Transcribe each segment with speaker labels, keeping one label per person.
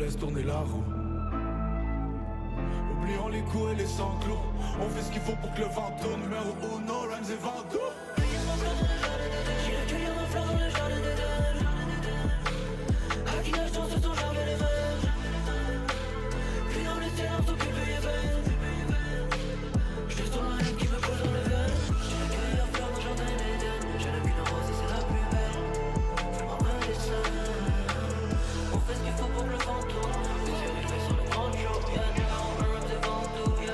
Speaker 1: laisse tourner la roue. Oublions les coups et les sanglots. On fait ce qu'il faut pour que le vent tourne. Numéro uno, Rams et Vando.
Speaker 2: J'irai cueillir ma fleur dans le jardin d'Éden. À qui nage dans ce son j'avais les verres. Puis dans les terrains s'occuper les veines. J'teste dans la haine qui me pose dans le verre. J'irai cueillir la fleur dans le jardin d'Éden. J'ai la qu'une rose et c'est la plus belle. Fais-moi un dessin. On fait ce qu'il faut pour que le vent tourne. Les yeux rivés sur le grand show. Yeah, yeah, on me run des ventoux, yeah.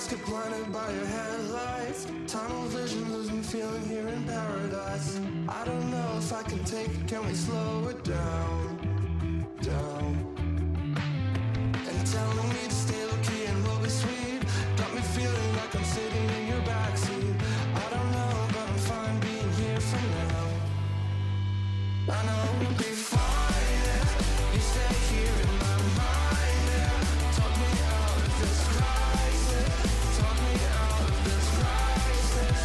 Speaker 3: Get blinded by your headlights. Tunnel vision, losing feeling here in paradise. I don't know if I can take it, can we slow it down? And telling me to stay low key and we'll be sweet. Got me feeling like I'm sitting in your backseat. I don't know, but I'm fine being here for now. I know we'll be fine if you stay here in my mind. Yeah. Talk me out of this crisis. Talk me out of this crisis.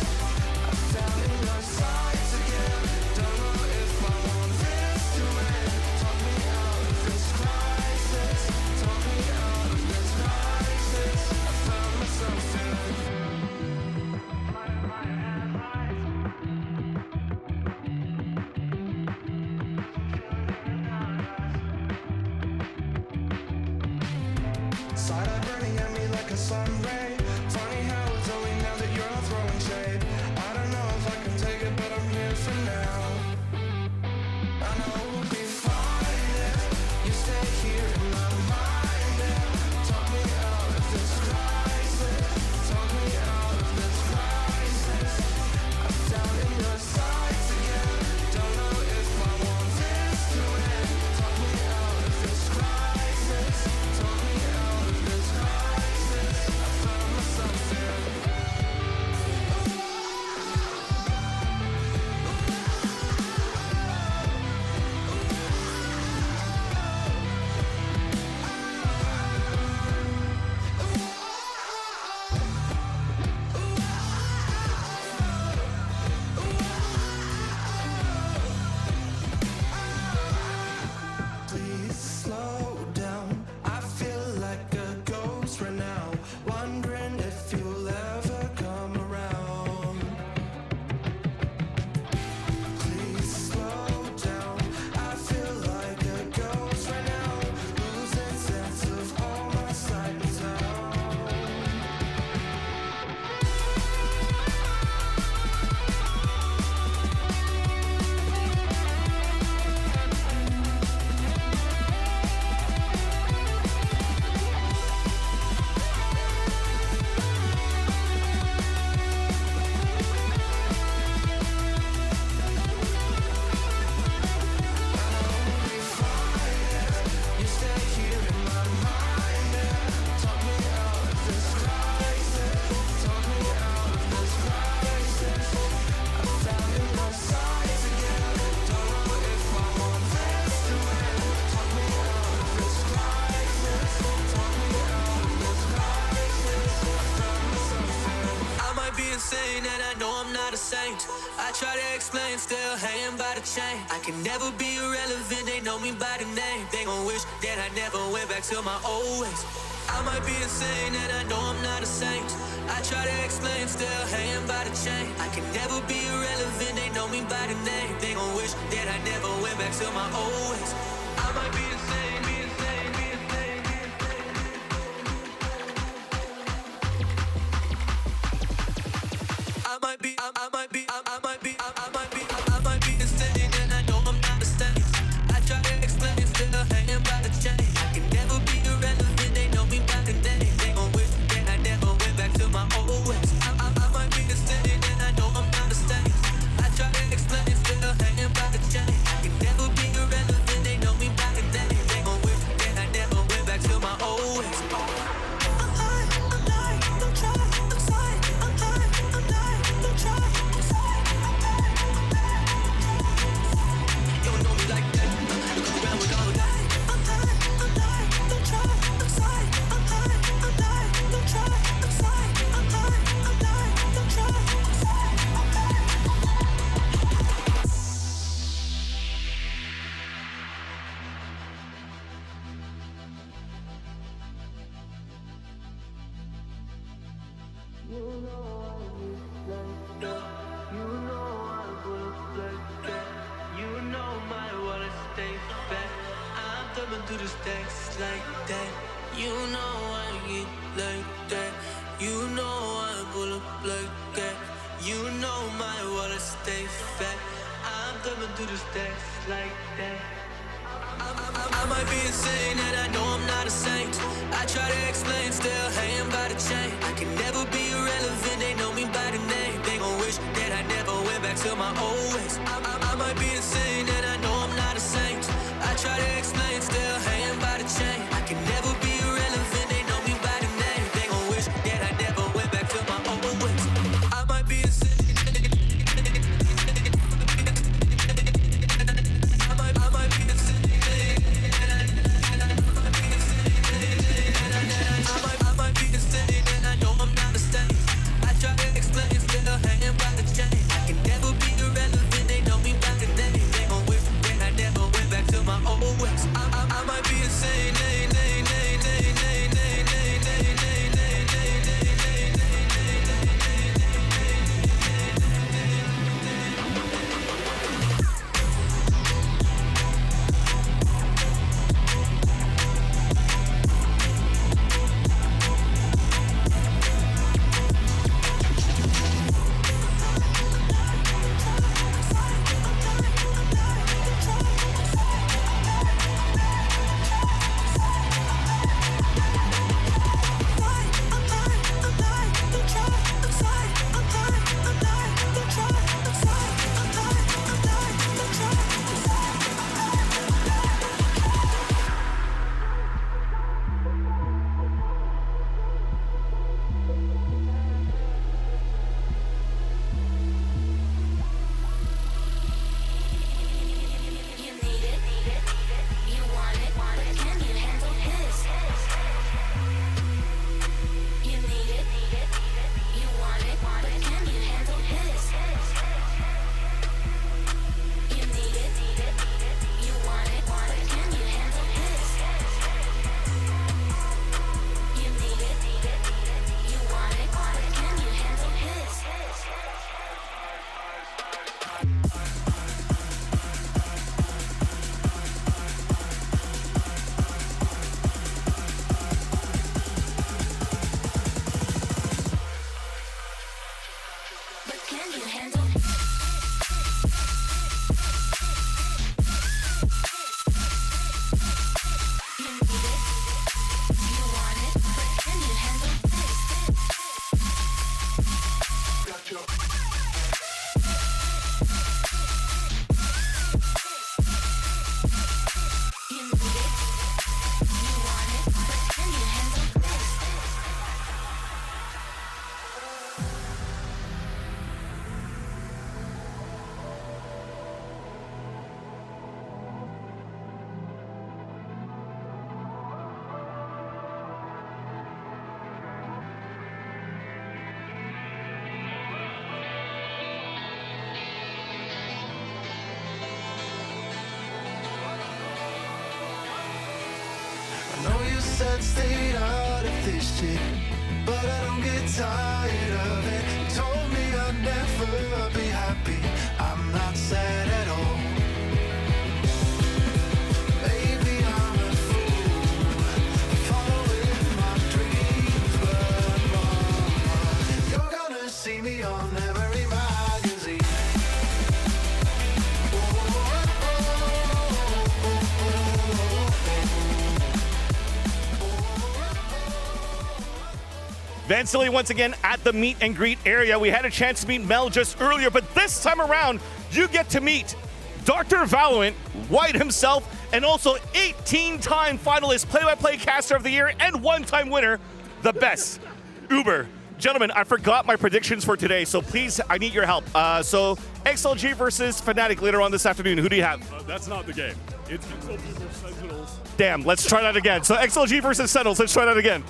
Speaker 3: I found in your sights again. Don't know if I want this to end. Talk me out of this crisis. Talk me out of this crisis. I found myself in side-eye burning at me like a sun ray. Funny how it's only now that you're not throwing shade. I don't know if I can take it, but I'm here for now. I know we'll be fine if you stay
Speaker 2: insane and I know I'm not a saint. I try to explain, still hanging by the chain. I can never be irrelevant, they know me by the name. They gon' wish that I never went back to my old ways. I might be insane and I know I'm not a saint. I try to explain, still hanging by the chain. I can never be irrelevant, they know me by the name. They gon' wish that I never went back to my old ways. I might be insane, be insane, be insane, be insane. I might be insane and I know I'm not a saint. I try to explain, still hanging by the chain. I can never be irrelevant, they know me by the name. They gon' wish that I never went back to my old ways. I might be insane and I know I'm not a saint. I try to explain, still hanging by the chain. I can never be irrelevant, they know me by the name. They gon' wish that I never went back to my old ways. I'm high, don't try, I'm sorry. I'm high, don't try, I'm sorry. You don't know me like that, you come around with all that. I'm high, don't try, I'm sorry. I'm high, don't try, I'm sorry. I'm high, don't try, I'm sorry. Do the stacks like that. You know I get like that. You know I pull up like that. You know my wallet stay fat. I'm coming through the stacks like that. I might be insane and I know I'm not a saint. I try to explain, still hanging by the chain. I can never be irrelevant, they know me by the name. They gon' wish that I never went back to my old ways. I might be insane and I know I'm not a saint. I try to explain, still hanging by the chain. I can never be irrelevant, they know me by the name. They gon' wish that I never went back to my old ways. I might be insane. I might be insane.
Speaker 3: Know you said stay out of this shit, but I don't get tired of it. You told me I'd never be happy. I'm not sad at all. Maybe I'm a fool, following my dreams, but mama, you're gonna see me on every magazine.
Speaker 4: Vansilli once again at the meet and greet area. We had a chance to meet Mel just earlier, but this time around, you get to meet Dr. Valorant, White himself, and also 18-time finalist, play-by-play caster of the year, and one-time winner, the best, Uber. Gentlemen, I forgot my predictions for today, so please, I need your help. So XLG versus Fnatic later on this afternoon. Who do you have?
Speaker 5: That's not the game. It's XLG versus Sentinels.
Speaker 4: Damn, let's try that again. So XLG versus Sentinels, let's try that again.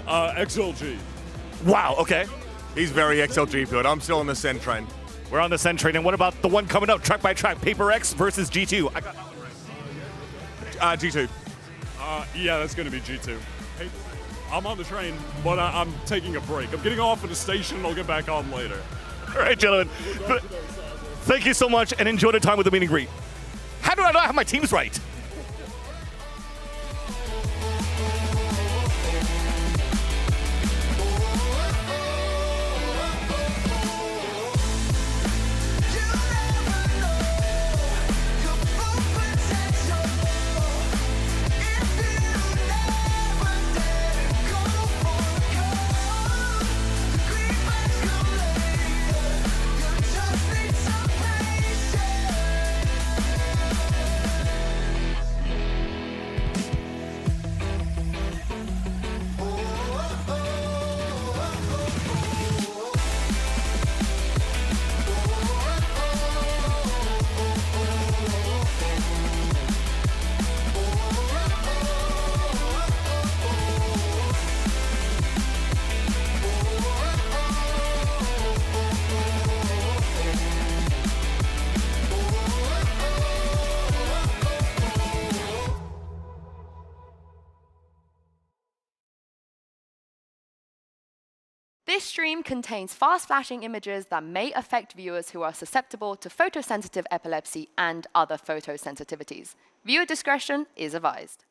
Speaker 5: XLG.
Speaker 4: Wow, okay.
Speaker 6: He's very XLG good. I'm still on the Sen train.
Speaker 4: We're on the Sen train, and what about the one coming up, track by track, Paper X versus G2? I got that one right.
Speaker 6: G2.
Speaker 5: Yeah, that's going to be G2. Hey, I'm on the train, but I'm taking a break. I'm getting off at a station. I'll get back on later.
Speaker 4: All right, gentlemen. Thank you so much, and enjoy the time with the meet and greet. How do I not have my teams right?
Speaker 7: This stream contains fast-flashing images that may affect viewers who are susceptible to photosensitive epilepsy and other photosensitivities. Viewer discretion is advised.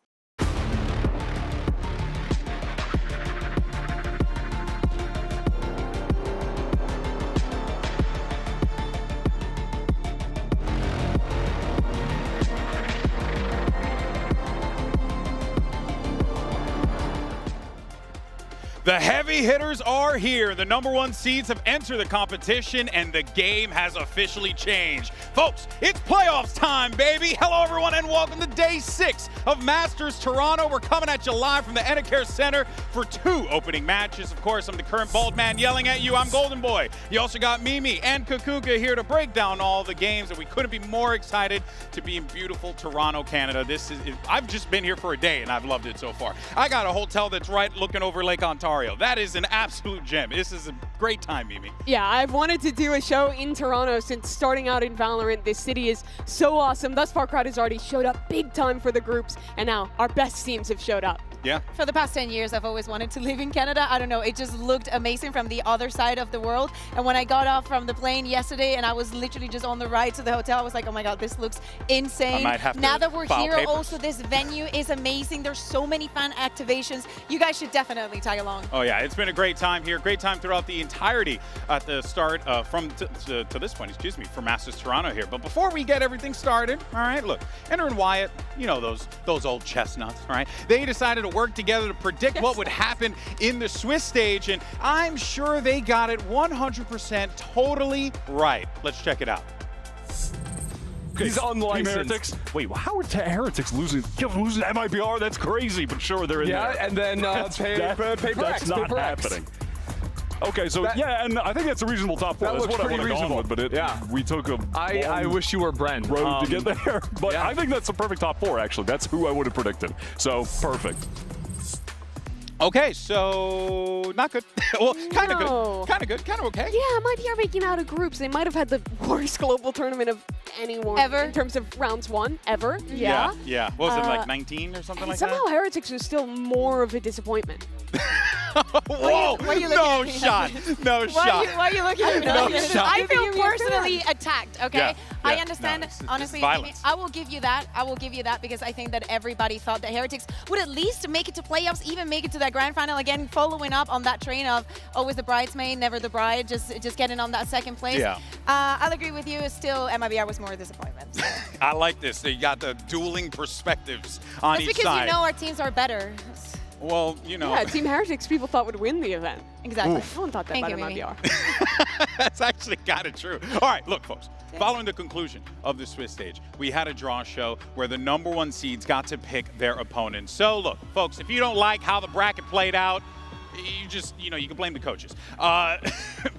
Speaker 8: The heavy hitters are here. The #1 seeds have entered the competition, and the game has officially changed. Folks, it's playoffs time, baby. Hello, everyone, and welcome to Day 6 of Masters Toronto. We're coming at you live from the Enercare Center for 2 opening matches. Of course, I'm the current bald man yelling at you. I'm Golden Boy. You also got Mimi and Kukuka here to break down all the games, and we couldn't be more excited to be in beautiful Toronto, Canada. I've just been here for a day, and I've loved it so far. I got a hotel that's right looking over Lake Ontario. That is an absolute gem. This is a great time, Mimi.
Speaker 9: Yeah, I've wanted to do a show in Toronto since starting out in Valorant. This city is so awesome. Thus far, crowd has already showed up big time for the groups, and now our best teams have showed up.
Speaker 8: Yeah.
Speaker 10: For the past 10 years, I've always wanted to live in Canada. I don't know, it just looked amazing from the other side of the world. And when I got off from the plane yesterday and I was literally just on the ride to the hotel, I was like, oh my God, this looks insane.
Speaker 8: I might have to
Speaker 10: now that we're
Speaker 8: file
Speaker 10: here,
Speaker 8: papers.
Speaker 10: also this venue is amazing. There's so many fan activations. You guys should definitely tag along.
Speaker 8: Oh yeah, it's been a great time here. Great time throughout the entirety at the start to this point, excuse me, for Masters Toronto here. But before we get everything started, all right, look, Enter and Wyatt, you know those old chestnuts, all right? They decided to work together to predict what would happen in the Swiss stage, and I'm sure they got it 100% totally right. Let's check it out.
Speaker 5: These unlicensed.
Speaker 11: Wait, how are Heretics losing MIBR? That's crazy, but sure, they're in there.
Speaker 5: Yeah, and then
Speaker 11: that's not happening. Okay, so yeah, and I think that's a reasonable top 4. That's what I would have gone with, but we took a
Speaker 5: I wish you were Brent.
Speaker 11: road to get there. But I think that's a perfect top 4, actually. That's who I would have predicted. So, perfect.
Speaker 8: Okay, so not good. Well, kind of good, kind of good, kind of okay.
Speaker 9: Yeah, MIBR making out of groups. They might have had the worst global tournament of anyone
Speaker 10: Ever?
Speaker 9: in terms of rounds 1 ever.
Speaker 8: Yeah. What was it, like 19 or something
Speaker 9: And
Speaker 8: like
Speaker 9: somehow
Speaker 8: that?
Speaker 9: Heretics was still more of a disappointment.
Speaker 8: Whoa!
Speaker 10: why are you looking
Speaker 8: No
Speaker 10: at me?
Speaker 8: shot! No
Speaker 10: Why
Speaker 8: shot!
Speaker 10: are you looking at me?
Speaker 8: No shot.
Speaker 10: I feel personally attacked, okay?
Speaker 8: Yeah,
Speaker 10: I
Speaker 8: yeah.
Speaker 10: understand,
Speaker 8: No, it's
Speaker 10: honestly,
Speaker 8: violence.
Speaker 10: I will give you that. I will give you that because I think that everybody thought that Heretics would at least make it to playoffs, even make it to that grand final. Again, following up on that train of always the bridesmaid, never the bride, just getting on that second place.
Speaker 8: Yeah.
Speaker 10: I'll agree with you. Still, MIBR was more a disappointment. So.
Speaker 8: I like this. So you got the dueling perspectives on
Speaker 10: That's
Speaker 8: each
Speaker 10: because
Speaker 8: side.
Speaker 10: you know our teams are better.
Speaker 8: Well, you know.
Speaker 9: Yeah, Team Heretics people thought would win the event.
Speaker 10: Exactly.
Speaker 9: No one thought that
Speaker 10: Thank
Speaker 9: about
Speaker 10: you, Mimi.
Speaker 9: MIBR.
Speaker 8: That's actually kind of true. All right, look, folks. Following the conclusion of the Swiss stage, we had a draw show where the #1 seeds got to pick their opponents. So, look, folks, if you don't like how the bracket played out, you just, you can blame the coaches.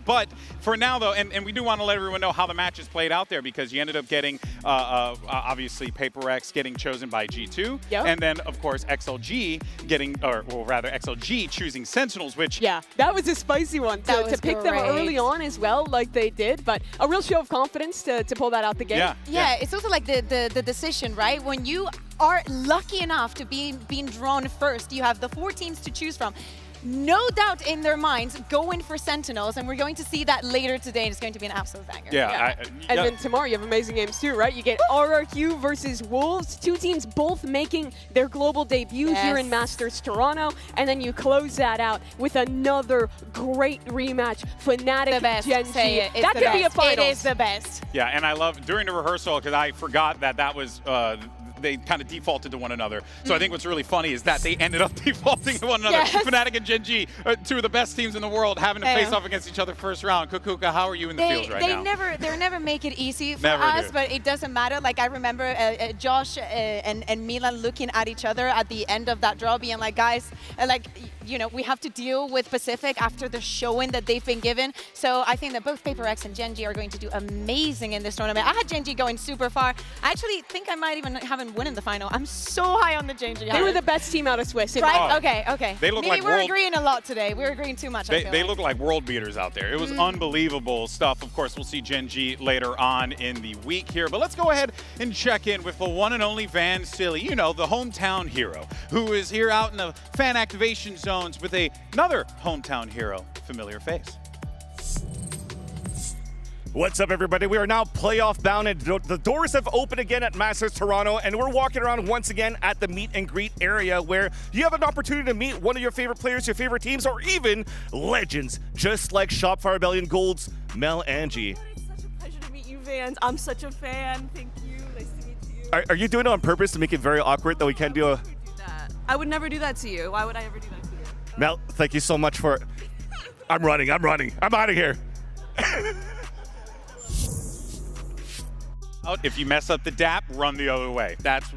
Speaker 8: But for now, though, and we do want to let everyone know how the matches played out there because you ended up getting, obviously, Paper X getting chosen by G2.
Speaker 9: Yep.
Speaker 8: And then, of course, XLG getting, or well, rather, XLG choosing Sentinels, which...
Speaker 9: Yeah, that was a spicy one
Speaker 10: That
Speaker 9: to
Speaker 10: was
Speaker 9: pick them
Speaker 10: great.
Speaker 9: early on as well, like they did. But a real show of confidence to pull that out the gate.
Speaker 10: Yeah, it's also like the decision, right? When you are lucky enough to be being drawn first, you have the 4 teams to choose from. No doubt in their minds going for Sentinels, and we're going to see that later today, and it's going to be an absolute banger.
Speaker 8: Yeah.
Speaker 9: And then tomorrow you have amazing games too, right? You get RRQ versus Wolves, 2 teams both making their global debut here in Masters Toronto, and then you close that out with another great rematch, Fnatic
Speaker 10: The best.
Speaker 9: Gen G.
Speaker 10: Say it. It's
Speaker 9: That
Speaker 10: the
Speaker 9: could be a
Speaker 10: best.
Speaker 9: final.
Speaker 10: It is the best.
Speaker 8: Yeah, and I love during the rehearsal because I forgot that was they kind of defaulted to one another. So I think what's really funny is that they ended up defaulting to one another.
Speaker 10: Yes.
Speaker 8: Fnatic and Gen G, 2 of the best teams in the world, having to face off against each other first round. Kukuka, how are you in the fields right now?
Speaker 10: They never make it easy for
Speaker 8: Never
Speaker 10: us,
Speaker 8: do.
Speaker 10: but it doesn't matter. Like I remember Josh and Milan looking at each other at the end of that draw, being like, guys, we have to deal with Pacific after the showing that they've been given. So I think that both Paper X and Gen G are going to do amazing in this tournament. I had Gen G going super far. I actually think I might even have him win in the final. I'm so high on the Gen G.
Speaker 9: They were the best team out of Swiss. in my
Speaker 10: Right?
Speaker 9: opinion.
Speaker 10: Okay.
Speaker 8: They look
Speaker 10: Maybe
Speaker 8: like
Speaker 10: we're
Speaker 8: world-
Speaker 10: agreeing a lot today. We're agreeing too much. I feel
Speaker 8: They
Speaker 10: like.
Speaker 8: look like world beaters out there. It was unbelievable stuff. Of course, we'll see Gen G later on in the week here. But let's go ahead and check in with the one and only Van Silly, the hometown hero, who is here out in the fan activation zones with another hometown hero, familiar face.
Speaker 4: What's up, everybody? We are now playoff bound, and the doors have opened again at Masters Toronto, and we're walking around once again at the meet and greet area where you have an opportunity to meet one of your favorite players, your favorite teams, or even legends, just like Shopfire Rebellion Gold's Mel Angie.
Speaker 12: It's such a pleasure to meet you, Vans. I'm such a fan. Thank you. Nice to meet you.
Speaker 4: Are you doing it on purpose to make it very awkward that we can't do a...
Speaker 12: I would never do that to you. Why would I ever do that to you?
Speaker 4: Mel, thank you so much for... I'm running. I'm out of here.
Speaker 8: If you mess up the DAP, run the other way. That's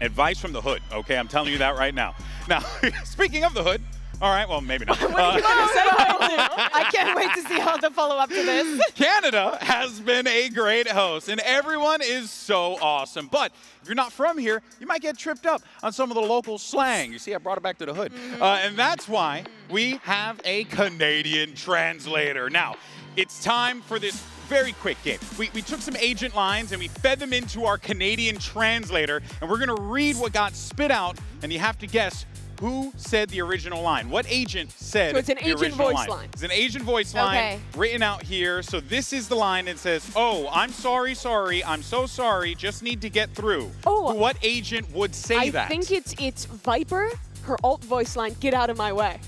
Speaker 8: advice from the hood, okay? I'm telling you that right now. Now, speaking of the hood, all right, well, maybe not.
Speaker 10: I can't wait to see how the follow-up to this.
Speaker 8: Canada has been a great host, and everyone is so awesome. But if you're not from here, you might get tripped up on some of the local slang. You see, I brought it back to the hood. And that's why we have a Canadian translator. Now, it's time for this very quick game. We took some agent lines and we fed them into our Canadian translator, and we're going to read what got spit out, and you have to guess who said the original line. What agent said
Speaker 9: So it's an
Speaker 8: the
Speaker 9: agent
Speaker 8: original
Speaker 9: voice
Speaker 8: line?
Speaker 9: line.
Speaker 8: It's an agent voice line written out here. So this is the line that says, "Oh, I'm sorry, I'm so sorry, just need to get through."
Speaker 9: Oh.
Speaker 8: What agent would say that?
Speaker 9: I think it's Viper, her alt voice line, get out of my way.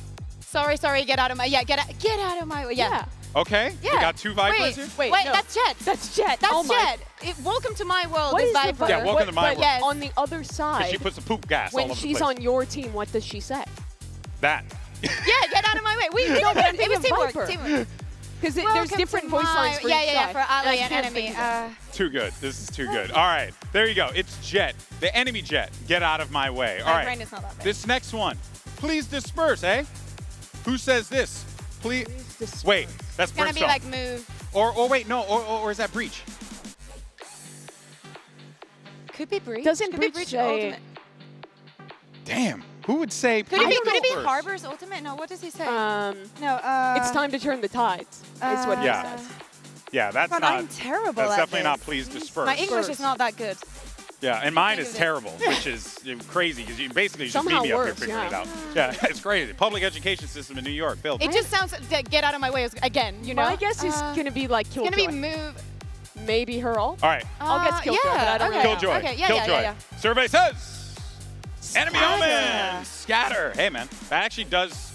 Speaker 10: Sorry, get out of my get out of my way. Yeah.
Speaker 8: Okay,
Speaker 10: Yeah.
Speaker 8: we got 2 Vipers here?
Speaker 10: Wait,
Speaker 9: no.
Speaker 10: that's Jet.
Speaker 9: That's Jet.
Speaker 10: That's
Speaker 9: Oh my-
Speaker 10: Jet. Welcome to my world,
Speaker 9: What is the
Speaker 10: Viper.
Speaker 8: Yeah, welcome to my
Speaker 9: but
Speaker 8: world.
Speaker 10: Yes.
Speaker 9: On the other
Speaker 8: Because
Speaker 9: side,
Speaker 8: she puts the poop gas all
Speaker 9: when
Speaker 8: over
Speaker 9: she's
Speaker 8: the place.
Speaker 9: on your team, what does she say?
Speaker 8: That.
Speaker 10: Yeah, get out of my way. We
Speaker 9: No, but I'm
Speaker 10: it
Speaker 9: thinking
Speaker 10: was
Speaker 9: of
Speaker 10: teamwork.
Speaker 9: Viper.
Speaker 10: Teamwork.
Speaker 9: Because there's
Speaker 10: Welcome
Speaker 9: different
Speaker 10: to
Speaker 9: voice
Speaker 10: my-
Speaker 9: lines for each
Speaker 10: yeah,
Speaker 9: side.
Speaker 10: for ally
Speaker 9: I
Speaker 10: and
Speaker 9: can't
Speaker 10: enemy.
Speaker 9: think of it.
Speaker 8: Too good. This is too good. All right, there you go. It's Jet, the enemy Jet. Get out of my way. All
Speaker 10: My
Speaker 8: right.
Speaker 10: brain is not that big.
Speaker 8: This next one. Please disperse, eh? Who says this? Please.
Speaker 9: disperse.
Speaker 8: Wait, that's
Speaker 10: It's gonna be
Speaker 8: Brimstone.
Speaker 10: like move.
Speaker 8: Or wait, no. Or is that Breach?
Speaker 10: Could be Breach.
Speaker 9: Doesn't
Speaker 10: Could be
Speaker 9: Breach
Speaker 10: Breach
Speaker 9: say-
Speaker 10: ultimate.
Speaker 8: Damn. Who would say?
Speaker 10: Could it be?
Speaker 8: please
Speaker 10: Could it be
Speaker 8: disperse?
Speaker 10: Harbor's ultimate? No. What does he say?
Speaker 9: Um,
Speaker 10: no.
Speaker 9: it's time to turn the tides, is what he
Speaker 8: Yeah.
Speaker 9: says.
Speaker 8: Yeah, that's
Speaker 10: God,
Speaker 8: not.
Speaker 10: I'm terrible
Speaker 8: That's
Speaker 10: at
Speaker 8: definitely not
Speaker 10: this.
Speaker 8: please disperse.
Speaker 10: My English is not that good.
Speaker 8: Yeah, and mine is terrible, which is crazy because you basically just
Speaker 9: Somehow
Speaker 8: meet me up here
Speaker 9: worse,
Speaker 8: figuring it
Speaker 9: yeah.
Speaker 8: out. Yeah, it's crazy. Public education system in New York, failed.
Speaker 10: It just sounds get out of my way again. You know.
Speaker 9: My guess is gonna be like Killjoy.
Speaker 10: It's gonna be move.
Speaker 9: Maybe her ult.
Speaker 8: All right.
Speaker 9: I'll get Killjoy, but I don't
Speaker 10: okay.
Speaker 9: really know.
Speaker 8: Killjoy.
Speaker 10: Okay, yeah,
Speaker 8: Killjoy.
Speaker 10: yeah.
Speaker 8: Survey says enemy
Speaker 10: Scatter.
Speaker 8: omen. Scatter. Hey man, that actually does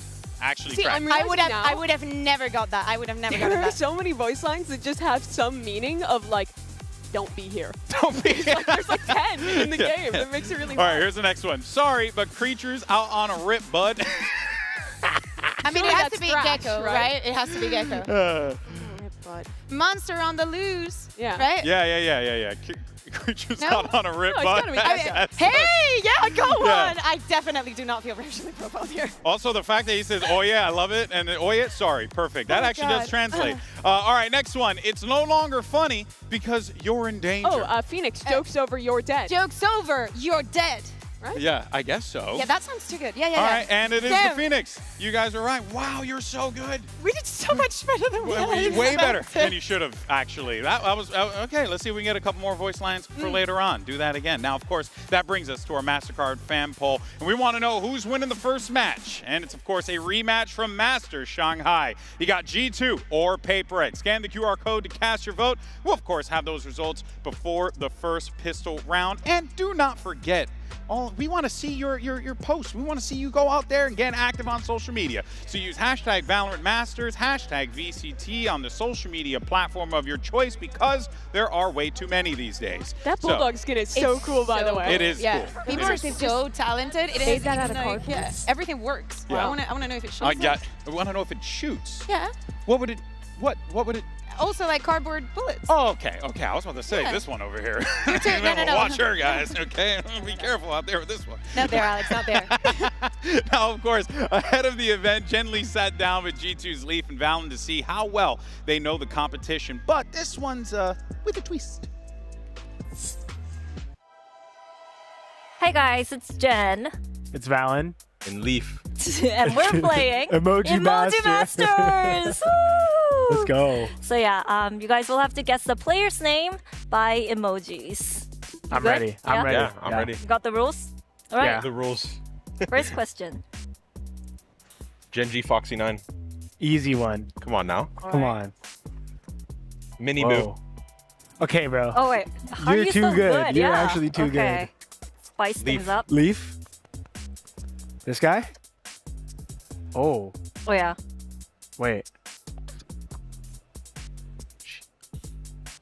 Speaker 9: See,
Speaker 8: track.
Speaker 9: I'm
Speaker 10: I would have.
Speaker 9: now,
Speaker 10: I would have never got that. I would have never gotten
Speaker 9: There are
Speaker 10: that.
Speaker 9: so many voice lines that just have some meaning of like, don't be here.
Speaker 8: Don't be.
Speaker 9: Like, there's like 10 in the
Speaker 8: Yeah.
Speaker 9: game. That makes it really
Speaker 8: All right,
Speaker 9: fun.
Speaker 8: here's the next one. Sorry, but creatures out on a rip, bud.
Speaker 10: I mean,
Speaker 9: Surely
Speaker 10: it has
Speaker 9: that's
Speaker 10: to be
Speaker 9: thrash,
Speaker 10: Gecko,
Speaker 9: right?
Speaker 10: right? It has to be Gecko.
Speaker 9: But
Speaker 10: Monster on the loose.
Speaker 9: Yeah.
Speaker 10: Right?
Speaker 8: Yeah. Creatures
Speaker 10: No?
Speaker 8: out on a rip,
Speaker 9: No, it's
Speaker 8: bud.
Speaker 9: gotta be
Speaker 10: I mean,
Speaker 8: That's-
Speaker 10: hey, yeah, go
Speaker 8: Yeah.
Speaker 10: on. I definitely do not feel racially profiled here.
Speaker 8: Also, the fact that he says, oh yeah, I love it, and then, oh yeah, sorry, perfect. That
Speaker 10: Oh,
Speaker 8: actually does
Speaker 10: God.
Speaker 8: translate. All right, next one. It's no longer funny because you're in danger.
Speaker 9: oh, Phoenix, joke's over, you're dead.
Speaker 10: Joke's over. You're dead.
Speaker 9: Right?
Speaker 8: Yeah, I guess so.
Speaker 10: Yeah, that sounds too good. Yeah.
Speaker 8: All right, and it is
Speaker 10: Damn.
Speaker 8: the Phoenix. You guys are right. Wow, you're so good.
Speaker 10: We did so much better than we
Speaker 8: Way better
Speaker 10: expected.
Speaker 8: than you should have, actually. That was okay. Let's see if we can get a couple more voice lines for later on. Do that again. Now, of course, that brings us to our MasterCard fan poll, and we want to know who's winning the first match. And it's, of course, a rematch from Masters Shanghai. You got G2 or Paper Egg. Scan the QR code to cast your vote. We'll, of course, have those results before the first pistol round. And do not forget, we want to see your posts. We want to see you go out there and get active on social media. So use hashtag Valorant Masters, hashtag VCT on the social media platform of your choice because there are way too many these days.
Speaker 9: That
Speaker 8: So,
Speaker 9: Bulldog skin is so
Speaker 10: It's
Speaker 9: cool, by the
Speaker 10: so
Speaker 9: way.
Speaker 10: cool.
Speaker 8: It is
Speaker 10: Yeah.
Speaker 8: cool.
Speaker 10: People
Speaker 8: It
Speaker 10: are
Speaker 8: is.
Speaker 10: so talented. It
Speaker 9: Made
Speaker 10: is
Speaker 9: that out
Speaker 10: even
Speaker 9: of
Speaker 10: like,
Speaker 9: cardboard.
Speaker 10: yeah, everything works.
Speaker 8: Yeah.
Speaker 10: I want to know if it shows.
Speaker 8: I want to know if it shoots.
Speaker 10: Yeah.
Speaker 8: What would it? What would it?
Speaker 10: Also, like cardboard bullets.
Speaker 8: Oh, okay. I was about to say
Speaker 10: Yeah.
Speaker 8: this one over here.
Speaker 10: You too. No.
Speaker 8: Watch her, guys. Okay, be careful out there with this one.
Speaker 10: Not there, Alex. Not there.
Speaker 8: Now, of course, ahead of the event, Jen Lee sat down with G2's Leaf and Valen to see how well they know the competition. But this one's with a twist.
Speaker 13: Hey guys, it's Jen.
Speaker 14: It's Valen.
Speaker 6: And Leaf.
Speaker 13: And we're playing
Speaker 14: Emoji Master.
Speaker 13: Masters! Woo!
Speaker 14: Let's go.
Speaker 13: So yeah, you guys will have to guess the player's name by emojis. You
Speaker 14: I'm
Speaker 13: good?
Speaker 14: ready. I'm ready.
Speaker 6: Yeah, I'm ready.
Speaker 13: You got the rules? All right.
Speaker 14: Yeah.
Speaker 6: The rules.
Speaker 13: First question.
Speaker 6: Genji Foxy 9.
Speaker 14: Easy one.
Speaker 6: Come on now.
Speaker 14: Come on.
Speaker 6: Mini
Speaker 14: Whoa.
Speaker 6: Boo.
Speaker 14: Okay, bro.
Speaker 13: Oh wait, are
Speaker 14: You're
Speaker 13: you
Speaker 14: too
Speaker 13: so
Speaker 14: good. You're
Speaker 13: Yeah.
Speaker 14: actually too
Speaker 13: okay. Spice things
Speaker 6: Leaf.
Speaker 13: up.
Speaker 14: Leaf. This guy? Oh,
Speaker 13: Oh yeah.
Speaker 14: wait.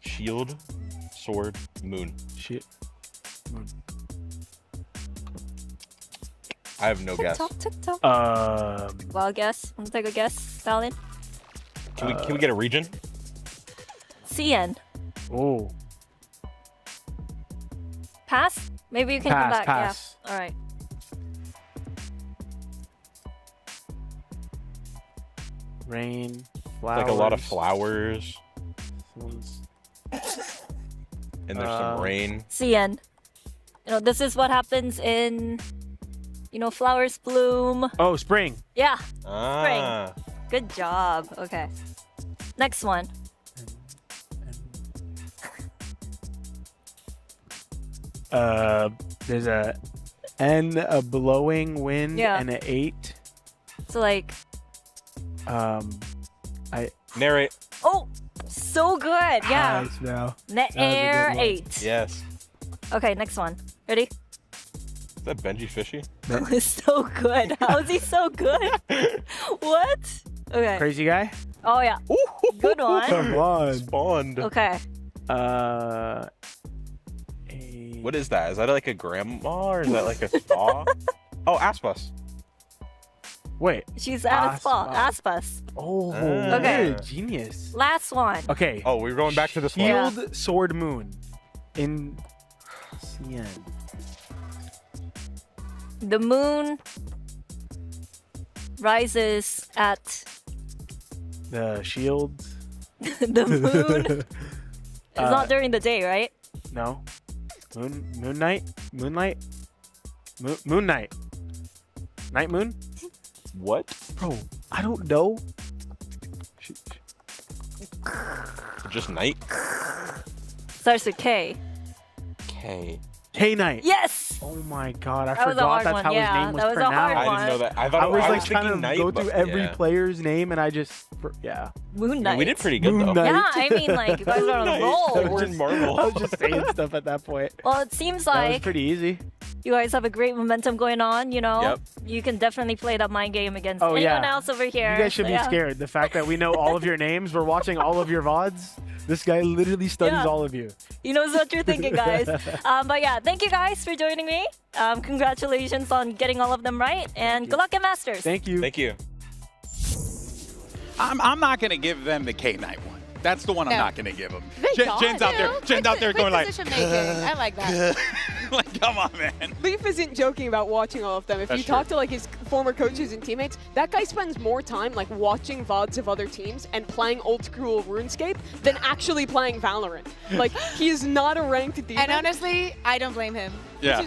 Speaker 6: Shield. Sword. Moon.
Speaker 14: Shit.
Speaker 6: I have no guess.
Speaker 13: TikTok. Wild guess. Want to take a guess, Stalin?
Speaker 6: Can we get a region?
Speaker 13: CN.
Speaker 14: Oh.
Speaker 13: Pass? Maybe you can come
Speaker 14: Pass,
Speaker 13: back.
Speaker 14: pass.
Speaker 13: Yeah. All right.
Speaker 14: Rain. Flowers.
Speaker 6: Like a lot of flowers.
Speaker 14: Someone's-
Speaker 6: And there's some rain.
Speaker 13: CN. You know, this is what happens in, flowers bloom.
Speaker 14: Oh, spring.
Speaker 13: Yeah.
Speaker 6: Ah.
Speaker 13: Good job. Okay. Next one.
Speaker 14: There's a N, a blowing wind,
Speaker 13: Yeah.
Speaker 14: and an 8.
Speaker 13: So like,
Speaker 6: Narrate.
Speaker 13: oh, so good. Yeah.
Speaker 14: Nice, bro.
Speaker 13: Net
Speaker 14: That was a good
Speaker 13: air
Speaker 14: one.
Speaker 13: 8.
Speaker 6: Yes.
Speaker 13: Okay, next one. Ready?
Speaker 6: Is that Benji Fishy?
Speaker 13: So good. How is he so good? What? Okay.
Speaker 14: Crazy guy?
Speaker 13: Oh yeah. Good one.
Speaker 14: Come on.
Speaker 6: Spawned.
Speaker 13: Okay.
Speaker 6: What is that? Is that like a grandma or is that like a spa? Oh, Aspas.
Speaker 14: Wait.
Speaker 13: She's at a spot. Aspas.
Speaker 14: Oh,
Speaker 13: Okay.
Speaker 14: you're a genius.
Speaker 13: Last one.
Speaker 14: Okay.
Speaker 6: Oh, we're going back to this one.
Speaker 14: Shield, sword, moon. In CN.
Speaker 13: The moon rises at
Speaker 14: The shield.
Speaker 13: the moon. It's not during the day, right?
Speaker 14: No. Moon night? Moonlight? Moon night. Night moon?
Speaker 6: What?
Speaker 14: Bro, I don't know.
Speaker 6: Just Knight?
Speaker 13: Starts with K.
Speaker 6: K.
Speaker 14: K-Knight.
Speaker 13: Yes!
Speaker 14: Oh my god, I
Speaker 13: That was a
Speaker 14: forgot
Speaker 13: hard
Speaker 14: that's
Speaker 13: one,
Speaker 14: how
Speaker 13: yeah,
Speaker 14: his name was
Speaker 13: that was a
Speaker 14: pronounced.
Speaker 13: hard
Speaker 6: I didn't know that. I thought
Speaker 14: I was
Speaker 6: I
Speaker 14: like
Speaker 6: was
Speaker 14: trying to
Speaker 6: thinking Knight,
Speaker 14: go through
Speaker 6: but
Speaker 14: every
Speaker 6: yeah.
Speaker 14: player's name and I just, yeah.
Speaker 13: Moon Knight.
Speaker 6: We did pretty good
Speaker 14: Moon
Speaker 6: though.
Speaker 14: Knight.
Speaker 13: Yeah, I mean, like, you guys are on a
Speaker 6: Knight.
Speaker 13: roll.
Speaker 6: We're in Marvel.
Speaker 14: I was just saying stuff at that point.
Speaker 13: Well, it seems
Speaker 14: That was
Speaker 13: like
Speaker 14: pretty easy.
Speaker 13: you guys have a great momentum going on, you know?
Speaker 6: Yep.
Speaker 13: You can definitely play that mind game against
Speaker 14: Oh,
Speaker 13: anyone
Speaker 14: yeah.
Speaker 13: else over here.
Speaker 14: You guys should
Speaker 13: So,
Speaker 14: be
Speaker 13: yeah.
Speaker 14: scared. The fact that we know all of your names, we're watching all of your VODs. This guy literally studies
Speaker 13: Yeah.
Speaker 14: all of you.
Speaker 13: He knows what you're thinking, guys. But yeah, thank you guys for joining me. Congratulations on getting all of them right, and good luck at Masters.
Speaker 14: Thank you.
Speaker 6: Thank you.
Speaker 8: I'm not going to give them the K-Knight one. That's the one I'm
Speaker 10: No.
Speaker 8: not going to give them.
Speaker 9: They got
Speaker 8: Jen's
Speaker 9: it.
Speaker 8: out there. Jen's out there going like,
Speaker 10: Position making. I like that.
Speaker 8: like, come on, man.
Speaker 9: Leaf isn't joking about watching all of them. If
Speaker 8: That's
Speaker 9: you talk
Speaker 8: true.
Speaker 9: to like his former coaches and teammates, that guy spends more time like watching VODs of other teams and playing old school RuneScape than actually playing Valorant. Like he is not a ranked demon.
Speaker 10: And honestly, I don't blame him.
Speaker 8: Yeah.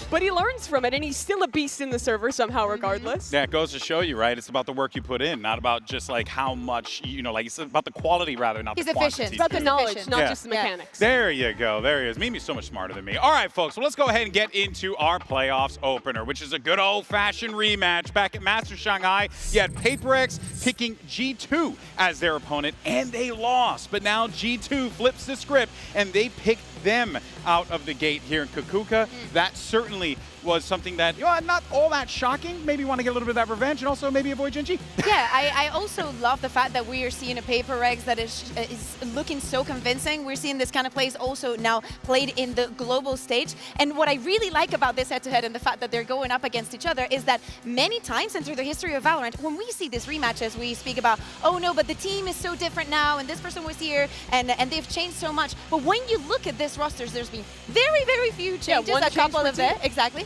Speaker 9: But he learns from it, and he's still a beast in the server somehow, regardless.
Speaker 8: Yeah, it goes to show you, right? It's about the work you put in, not about just like how much, you know, like it's about the quality rather, not
Speaker 10: He's
Speaker 8: the quantity.
Speaker 10: efficient.
Speaker 9: It's about the knowledge,
Speaker 10: efficient.
Speaker 9: not
Speaker 8: Yeah.
Speaker 9: just the mechanics.
Speaker 8: There you go. There he is. Mimi's so much smarter than me. All right, folks. Well, let's go ahead and get into our playoffs opener, which is a good old-fashioned rematch. Back at Masters Shanghai, you had PaperX picking G2 as their opponent, and they lost. But now G2 flips the script, and they picked them out of the gate here in Kukuka. That certainly was something that, you know, not all that shocking. Maybe want to get a little bit of that revenge, and also maybe avoid Gen G.
Speaker 10: Yeah, I also love the fact that we are seeing a PaperX that is looking so convincing. We're seeing this kind of plays also now played in the global stage. And what I really like about this head-to-head and the fact that they're going up against each other is that many times through the history of Valorant, when we see these rematches, we speak about, oh no, but the team is so different now, and this person was here, and they've changed so much. But when you look at this rosters, there's been very, very few changes.
Speaker 9: one
Speaker 10: a
Speaker 9: change
Speaker 10: couple
Speaker 9: per
Speaker 10: of them,
Speaker 9: team.
Speaker 10: exactly.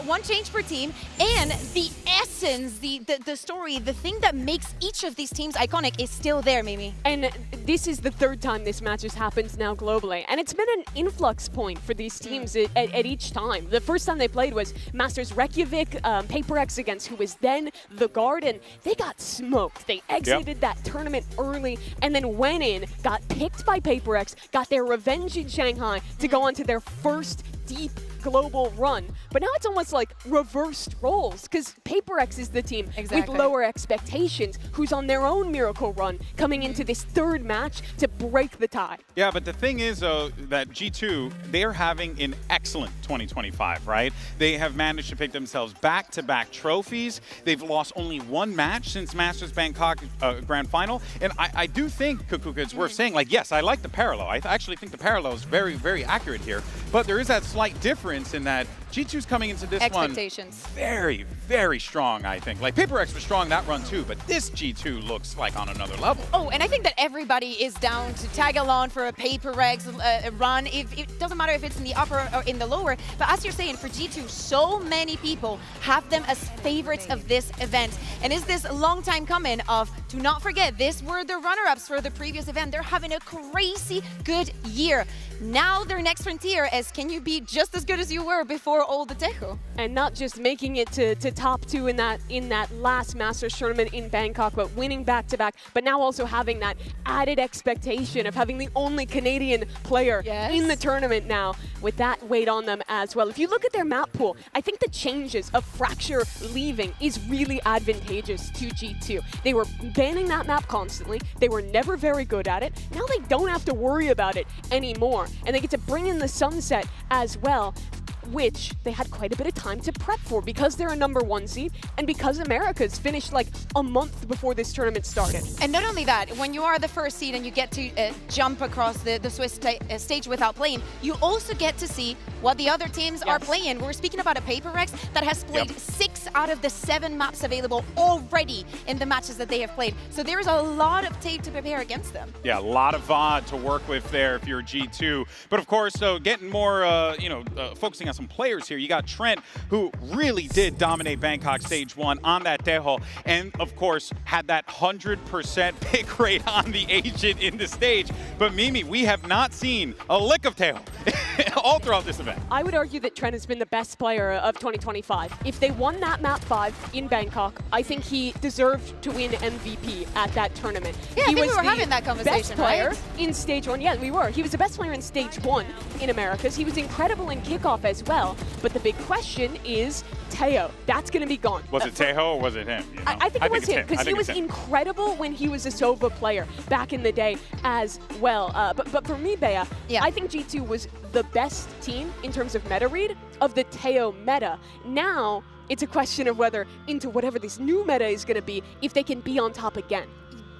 Speaker 10: One change per team, and the essence, the story, the thing that makes each of these teams iconic is still there, Mimi.
Speaker 9: And this is the third time this match has happened now globally. And it's been an influx point for these teams at each time. The first time they played was Masters Reykjavik, PaperX against who was then the Guard, and they got smoked. They exited that tournament early and then went in, got picked by PaperX, got their revenge in Shanghai to go on to their first deep global run. But now it's almost like reversed roles because PaperX is the team with lower expectations who's on their own miracle run coming into this third match to break the tie.
Speaker 8: Yeah, but the thing is, though, that G2, they're having an excellent 2025, right? They have managed to pick themselves back-to-back trophies. They've lost only one match since Masters Bangkok Grand Final. And I do think, Kukuka, it's worth saying, like, yes, I like the parallel. I actually think the parallel is very, very accurate here. But there is that slight difference in that G2's coming into this one very, very strong, I think. Like, PaperX was strong that run too, but this G2 looks like on another level.
Speaker 10: Oh, and I think that everybody is down to tag along for a PaperX run. It doesn't matter if it's in the upper or in the lower, but as you're saying, for G2, so many people have them as favorites of this event. And is this long time coming of, do not forget, this were the runner-ups for the previous event. They're having a crazy good year. Now their next frontier is, can you be just as good as you were before Old Tejo?
Speaker 9: And not just making it to top two in that last Masters tournament in Bangkok, but winning back-to-back, but now also having that added expectation of having the only Canadian player in the tournament now with that weight on them as well. If you look at their map pool, I think the changes of Fracture leaving is really advantageous to G2. They were banning that map constantly. They were never very good at it. Now they don't have to worry about it anymore. And they get to bring in the Sunset as well, which they had quite a bit of time to prep for because they're a #1 seed and because America's finished like a month before this tournament started.
Speaker 10: And not only that, when you are the first seed and you get to jump across the Swiss stage without playing, you also get to see what the other teams are playing. We're speaking about a PaperX that has played 6 out of the 7 maps available already in the matches that they have played. So there's a lot of tape to prepare against them.
Speaker 8: Yeah, a lot of VOD to work with there if you're G2. But of course, so getting more, focusing on some players here. You got Trent, who really did dominate Bangkok Stage 1 on that Tejo, and of course had that 100% pick rate on the agent in the stage. But Mimi, we have not seen a lick of Tejo all throughout this event.
Speaker 9: I would argue that Trent has been the best player of 2025. If they won that map 5 in Bangkok, I think he deserved to win MVP at that tournament.
Speaker 10: Yeah,
Speaker 9: he
Speaker 10: I think
Speaker 9: was
Speaker 10: we were
Speaker 9: the
Speaker 10: having that conversation,
Speaker 9: best player
Speaker 10: right?
Speaker 9: in stage 1. Yeah, we were. He was the best player in stage 1 in Americas. He was incredible in kickoff as well. But the big question is Teo. That's going to be gone.
Speaker 8: Was it Tejo or was it him? You know?
Speaker 9: I think it was him, because he was
Speaker 8: him.
Speaker 9: incredible when he was a Sova player back in the day as well. But for me, Bea, I think G2 was the best team in terms of meta read of the Teo meta. Now, it's a question of whether, into whatever this new meta is going to be, if they can be on top again.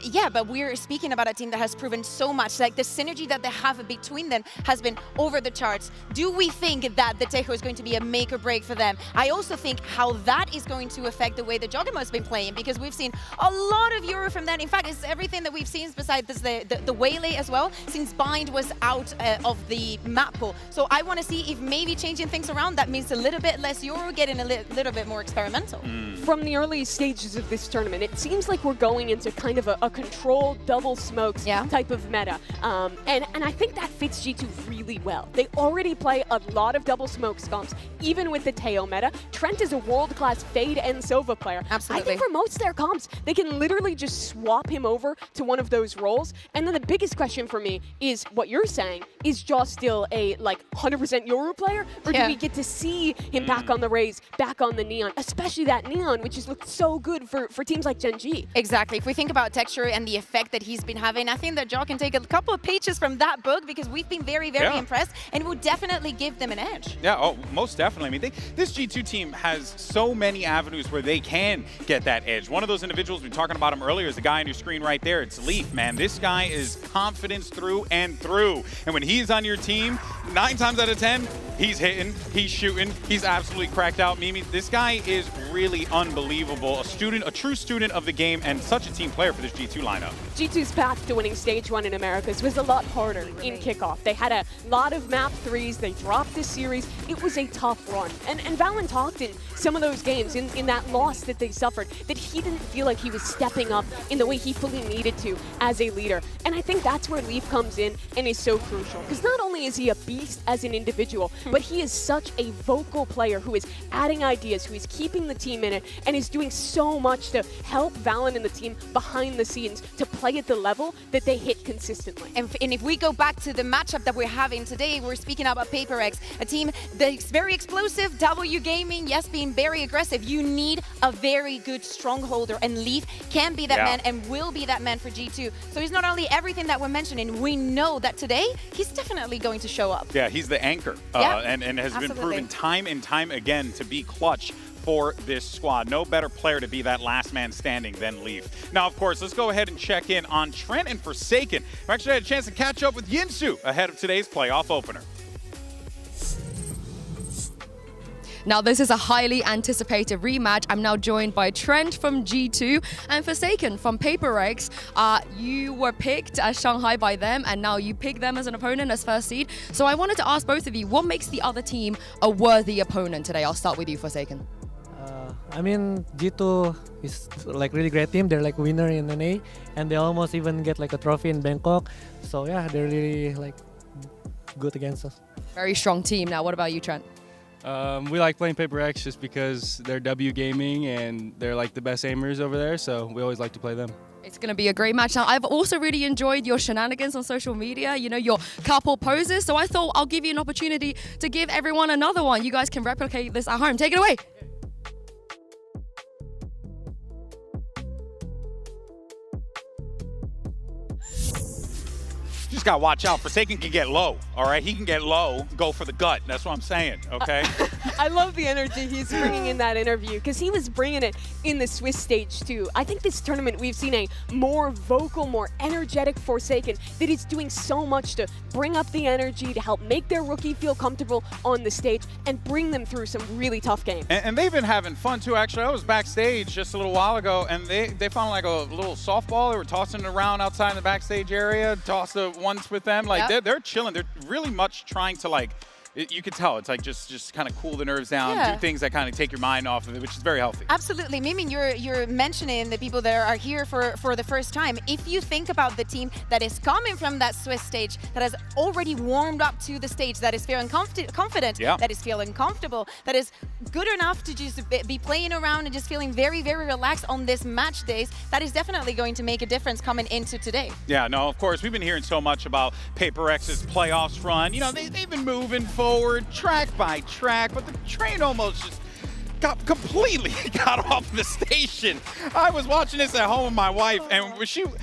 Speaker 10: Yeah, but we're speaking about a team that has proven so much. Like, the synergy that they have between them has been over the charts. Do we think that the Tejo is going to be a make or break for them? I also think how that is going to affect the way the Jogamo has been playing, because we've seen a lot of Euro from them. In fact, it's everything that we've seen besides the Waylay as well, since Bind was out of the map pool. So I want to see if maybe changing things around, that means a little bit less Euro, getting a little bit more experimental.
Speaker 9: From the early stages of this tournament, it seems like we're going into kind of a controlled double smokes type of meta. And I think that fits G2 really well. They already play a lot of double smoke scumps, even with the Teo meta. Trent is a world-class Fade and Sova player.
Speaker 10: Absolutely.
Speaker 9: I think for most of their comps, they can literally just swap him over to one of those roles. And then the biggest question for me is what you're saying. Is Josh still a like 100% Yoru player? Or do we get to see him back on the Raze, back on the Neon, especially that Neon, which has looked so good for teams like Gen G?
Speaker 10: Exactly. If we think about texture and the effect that he's been having, I think that Joe can take a couple of pages from that book, because we've been very, very impressed, and it will definitely give them an edge.
Speaker 8: Yeah, oh, most definitely. I mean, this G2 team has so many avenues where they can get that edge. One of those individuals, we were talking about him earlier, is the guy on your screen right there. It's Leaf, man. This guy is confidence through and through. And when he's on your team, 9 times out of 10, he's hitting, he's shooting, he's absolutely cracked out. Mimi, this guy is really unbelievable. A true student of the game, and such a team player for this G2 lineup.
Speaker 9: G2's path to winning stage 1 in Americas was a lot harder in kickoff. They had a lot of map 3s, they dropped this series. It was a tough run. And Valen talked in some of those games, in that loss that they suffered, that he didn't feel like he was stepping up in the way he fully needed to as a leader. And I think that's where Leaf comes in and is so crucial. Because not only is he a beast as an individual, but he is such a vocal player who is adding ideas, who is keeping the team in it, and is doing so much to help Valen and the team behind the scenes to play at the level that they hit consistently.
Speaker 10: And if we go back to the matchup that we're having today, we're speaking about PaperX, a team that's very explosive, W gaming, yes, being very aggressive. You need a very good strongholder, and Leaf can be that man and will be that man for G2. So he's not only everything that we're mentioning, we know that today he's definitely going to show up.
Speaker 8: Yeah, he's the anchor, and has been proven time and time again to be clutch for this squad. No better player to be that last man standing than Leaf. Now, of course, let's go ahead and check in on Trent and Forsaken. We actually had a chance to catch up with Yinsu ahead of today's playoff opener.
Speaker 7: Now, this is a highly anticipated rematch. I'm now joined by Trent from G2 and Forsaken from PaperX. You were picked as Shanghai by them, and now you pick them as an opponent as first seed. So I wanted to ask both of you, what makes the other team a worthy opponent today? I'll start with you, Forsaken.
Speaker 15: I mean, G2 is like really great team. They're like winner in NA, and they almost even get like a trophy in Bangkok. So yeah, they're really like good against us.
Speaker 7: Very strong team. Now, what about you, Trent?
Speaker 16: We like playing PaperX just because they're W gaming and they're like the best aimers over there, so we always like to play them.
Speaker 7: It's going to be a great match. Now, I've also really enjoyed your shenanigans on social media, you know, your couple poses. So I thought I'll give you an opportunity to give everyone another one. You guys can replicate this at home. Take it away.
Speaker 8: You just gotta watch out. Forsaken can get low, all right? He can get low, go for the gut. That's what I'm saying, okay?
Speaker 9: I love the energy he's bringing in that interview, because he was bringing it in the Swiss stage too. I think this tournament we've seen a more vocal, more energetic Forsaken that is doing so much to bring up the energy, to help make their rookie feel comfortable on the stage and bring them through some really tough games.
Speaker 8: And they've been having fun too, actually. I was backstage just a little while ago, and they found like a little softball. They were tossing it around outside in the backstage area, tossed the ones with them. Like, they're chilling. They're really much trying to like you can tell it's like just kind of cool the nerves down,
Speaker 10: Yeah.
Speaker 8: do things that kind of take your mind off of it, which is very healthy.
Speaker 10: Absolutely. Mimi, you're mentioning the people that are here for the first time. If you think about the team that is coming from that Swiss stage, that has already warmed up to the stage, that is feeling confident, that is feeling comfortable, that is good enough to just be playing around and just feeling very, very relaxed on this match days, that is definitely going to make a difference coming into today.
Speaker 8: Yeah, no, of course, we've been hearing so much about Paper X's playoffs run. You know, they've been moving forward track by track, but the train almost just completely got off the station. I was watching this at home with my wife, and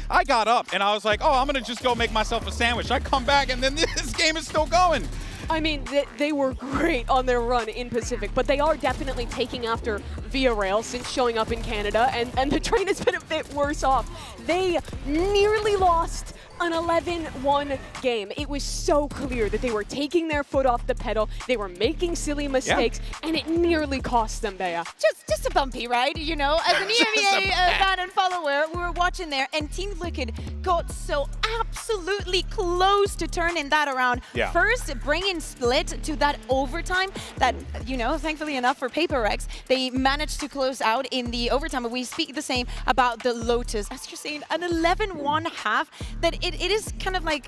Speaker 8: I got up, and I was like, oh, I'm going to just go make myself a sandwich. I come back, and then this game is still going.
Speaker 9: I mean, they were great on their run in Pacific, but they are definitely taking after Via Rail since showing up in Canada, and the train has been a bit worse off. They nearly lost an 11-1 game. It was so clear that they were taking their foot off the pedal, they were making silly mistakes, and it nearly cost them, Bea.
Speaker 10: Just a bumpy ride, you know. As an EMEA fan and follower, we were watching there, and Team Liquid got so absolutely close to turning that around.
Speaker 17: Yeah.
Speaker 10: First, bringing Split to that overtime that, you know, thankfully enough for Paper X, they managed to close out in the overtime. But we speak the same about the Lotus. As you're saying, an 11-1 half, that it is kind of like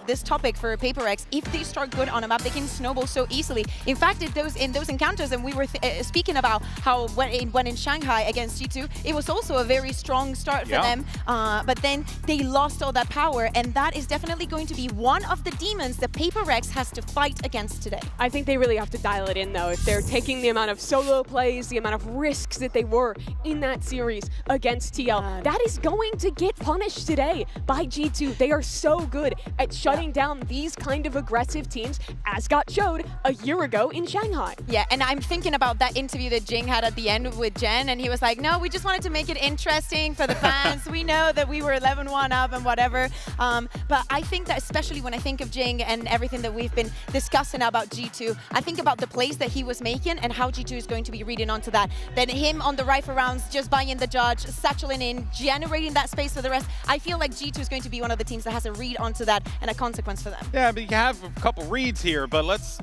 Speaker 10: this topic for Paper X. If they start good on a map, they can snowball so easily. In fact, in those encounters, and we were speaking about how when in Shanghai against G2, it was also a very strong start for them. But then they lost all that power, and that is definitely going to be one of the demons that Paper X has to fight against today.
Speaker 9: I think they really have to dial it in, though. If they're taking the amount of solo plays, the amount of risks that they were in that series against TL, that is going to get punished today by G2. They are so good at shutting down these kind of aggressive teams, as got showed a year ago in Shanghai.
Speaker 10: Yeah, and I'm thinking about that interview that Jing had at the end with Jen, and he was like, no, we just wanted to make it interesting for the fans. We know that we were 11-1 up and whatever. But I think that especially when I think of Jing and everything that we've been discussing about G2, I think about the plays that he was making and how G2 is going to be reading onto that. Then him on the rifle rounds, just buying the dodge, satcheling in, generating that space for the rest. I feel like G2 is going to be one of the teams that has a read onto that and a consequence for them.
Speaker 8: Yeah, but you have a couple reads here, but let's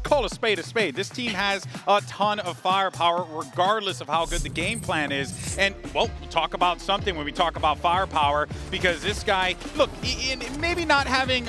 Speaker 8: call a spade a spade. This team has a ton of firepower regardless of how good the game plan is. And, well, we'll talk about something when we talk about firepower, because this guy, look, maybe not having,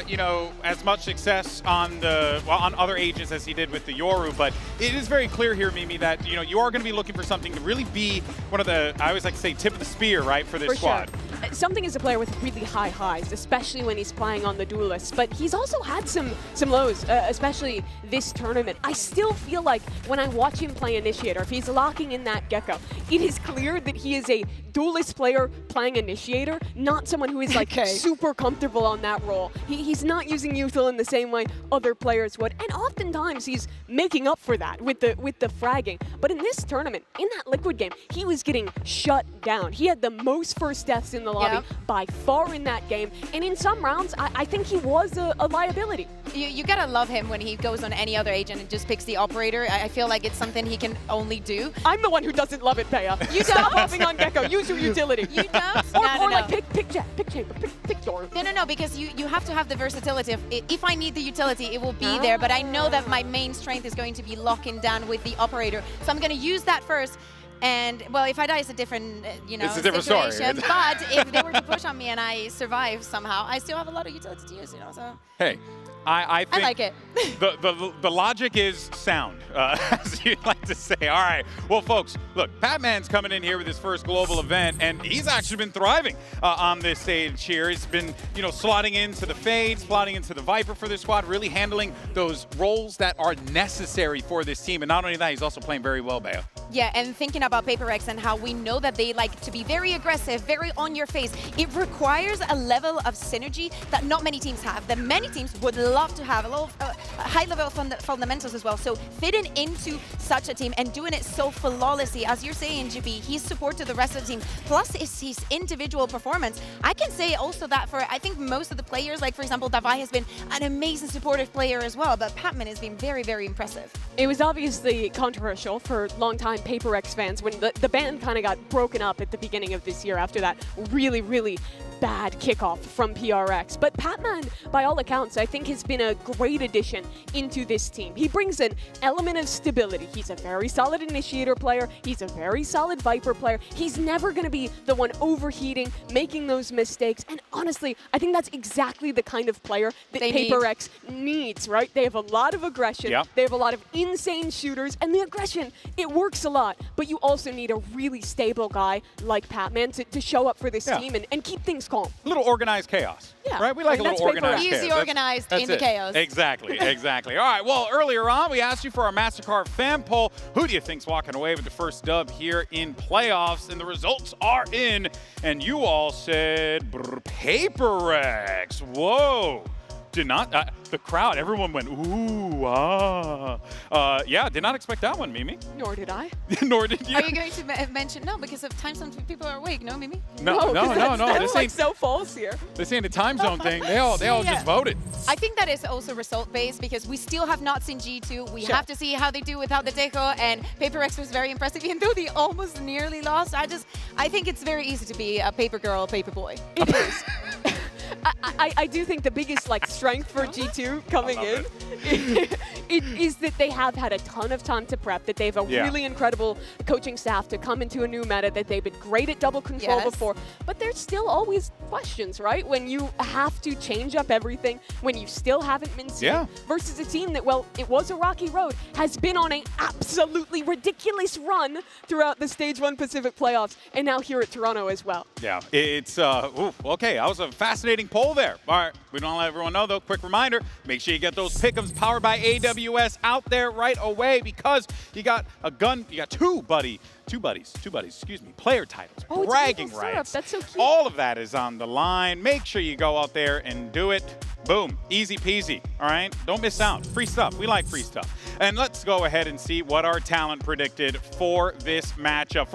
Speaker 8: you know, as much success on other agents as he did with the Yoru, but it is very clear here, Mimi, that, you know, you are going to be looking for something to really be one of the, I always like to say, tip of the spear, right, for this squad.
Speaker 9: Sure. Something is a player with really high highs, especially when he's playing on the duelists, but he's also had some lows, especially this tournament. I still feel like when I watch him play Initiator, if he's locking in that Gecko, it is clear that he is a duelist player playing Initiator, not someone who is like super comfortable on that role. He's not using Uthal in the same way other players would, and oftentimes he's making up for that with the fragging. But in this tournament, in that Liquid game, he was getting shut down. He had the most first deaths in the lobby by far in that game, and in some rounds, I think he was a liability.
Speaker 10: You gotta love him when he goes on any other agent and just picks the operator. I feel like it's something he can only do.
Speaker 9: I'm the one who doesn't love it, Bea.
Speaker 10: You
Speaker 9: Stop
Speaker 10: don't?
Speaker 9: hopping on Gecko. Use your utility.
Speaker 10: You don't?
Speaker 9: Or like pick Jet, pick Chamber, pick Yoru.
Speaker 10: No, because you have to have the versatility of, if I need the utility, it will be there, but I know that my main strength is going to be locking down with the operator. So I'm gonna use that first. And, well, if I die, it's a different, you know,
Speaker 8: it's a different story.
Speaker 10: But if they were to push on me and I survive somehow, I still have a lot of utility to use, you know, so.
Speaker 8: Hey, I think
Speaker 10: like it.
Speaker 8: the logic is sound, as you'd like to say. All right, well, folks, look, Patman's coming in here with his first global event, and he's actually been thriving on this stage here. He's been, you know, slotting into the Fade, slotting into the Viper for this squad, really handling those roles that are necessary for this team. And not only that, he's also playing very well, Bea.
Speaker 10: Yeah, and thinking about Paper X and how we know that they like to be very aggressive, very on your face, it requires a level of synergy that not many teams have, that many teams would love to have, a lot of high level fundamentals as well. So fitting into such a team and doing it so flawlessly, as you're saying, GP, he's support to the rest of the team, plus his individual performance. I can say also that for, I think most of the players, like for example, Davai has been an amazing supportive player as well, but Patman has been very, very impressive.
Speaker 9: It was obviously controversial for long-time Paper X fans when the band kind of got broken up at the beginning of this year after that really, really bad kickoff from PRX. But Patman, by all accounts, I think has been a great addition into this team. He brings an element of stability. He's a very solid initiator player. He's a very solid Viper player. He's never going to be the one overheating, making those mistakes. And honestly, I think that's exactly the kind of player that PaperX needs, right? They have a lot of aggression.
Speaker 8: Yep.
Speaker 9: They have a lot of insane shooters. And the aggression, it works a lot. But you also need a really stable guy like Patman to show up for this team and keep things calm.
Speaker 8: A little organized chaos.
Speaker 9: Yeah.
Speaker 8: Right? We like a little organized chaos.
Speaker 10: Easy organized in the chaos.
Speaker 8: Exactly, exactly. All right, well, earlier on, we asked you for our MasterCard fan poll. Who do you think's walking away with the first dub here in playoffs? And the results are in. And you all said PaperX. Whoa. Did not, the crowd, everyone went, ooh, yeah, did not expect that one, Mimi.
Speaker 9: Nor did I.
Speaker 8: Nor did you.
Speaker 10: Are you going to mention, no, because of time zone people are awake, no, Mimi?
Speaker 8: No.
Speaker 9: This ain't so false here.
Speaker 8: This ain't a time zone thing. They all just voted.
Speaker 10: I think that is also result-based because we still have not seen G2. We have to see how they do without the Deco, and PaperX was very impressive, even though they almost nearly lost. I think it's very easy to be a paper girl, paper boy.
Speaker 9: It is. I do think the biggest strength for G2 coming in it is that they have had a ton of time to prep, that they have a really incredible coaching staff to come into a new meta, that they've been great at double control before, but there's still always questions, right? When you have to change up everything, when you still haven't been seen, versus a team that, well, it was a rocky road, has been on an absolutely ridiculous run throughout the Stage 1 Pacific playoffs, and now here at Toronto as well.
Speaker 8: Yeah, it's, okay, that was a fascinating poll there. All right, we don't let everyone know, though. Quick reminder, make sure you get those pick'ems powered by AWS out there right away, because you got a gun, you got two buddies, player titles, bragging rights.
Speaker 9: That's so cute.
Speaker 8: All of that is on the line. Make sure you go out there and do it. Boom, easy peasy, all right? Don't miss out. Free stuff, we like free stuff. And let's go ahead and see what our talent predicted for this matchup.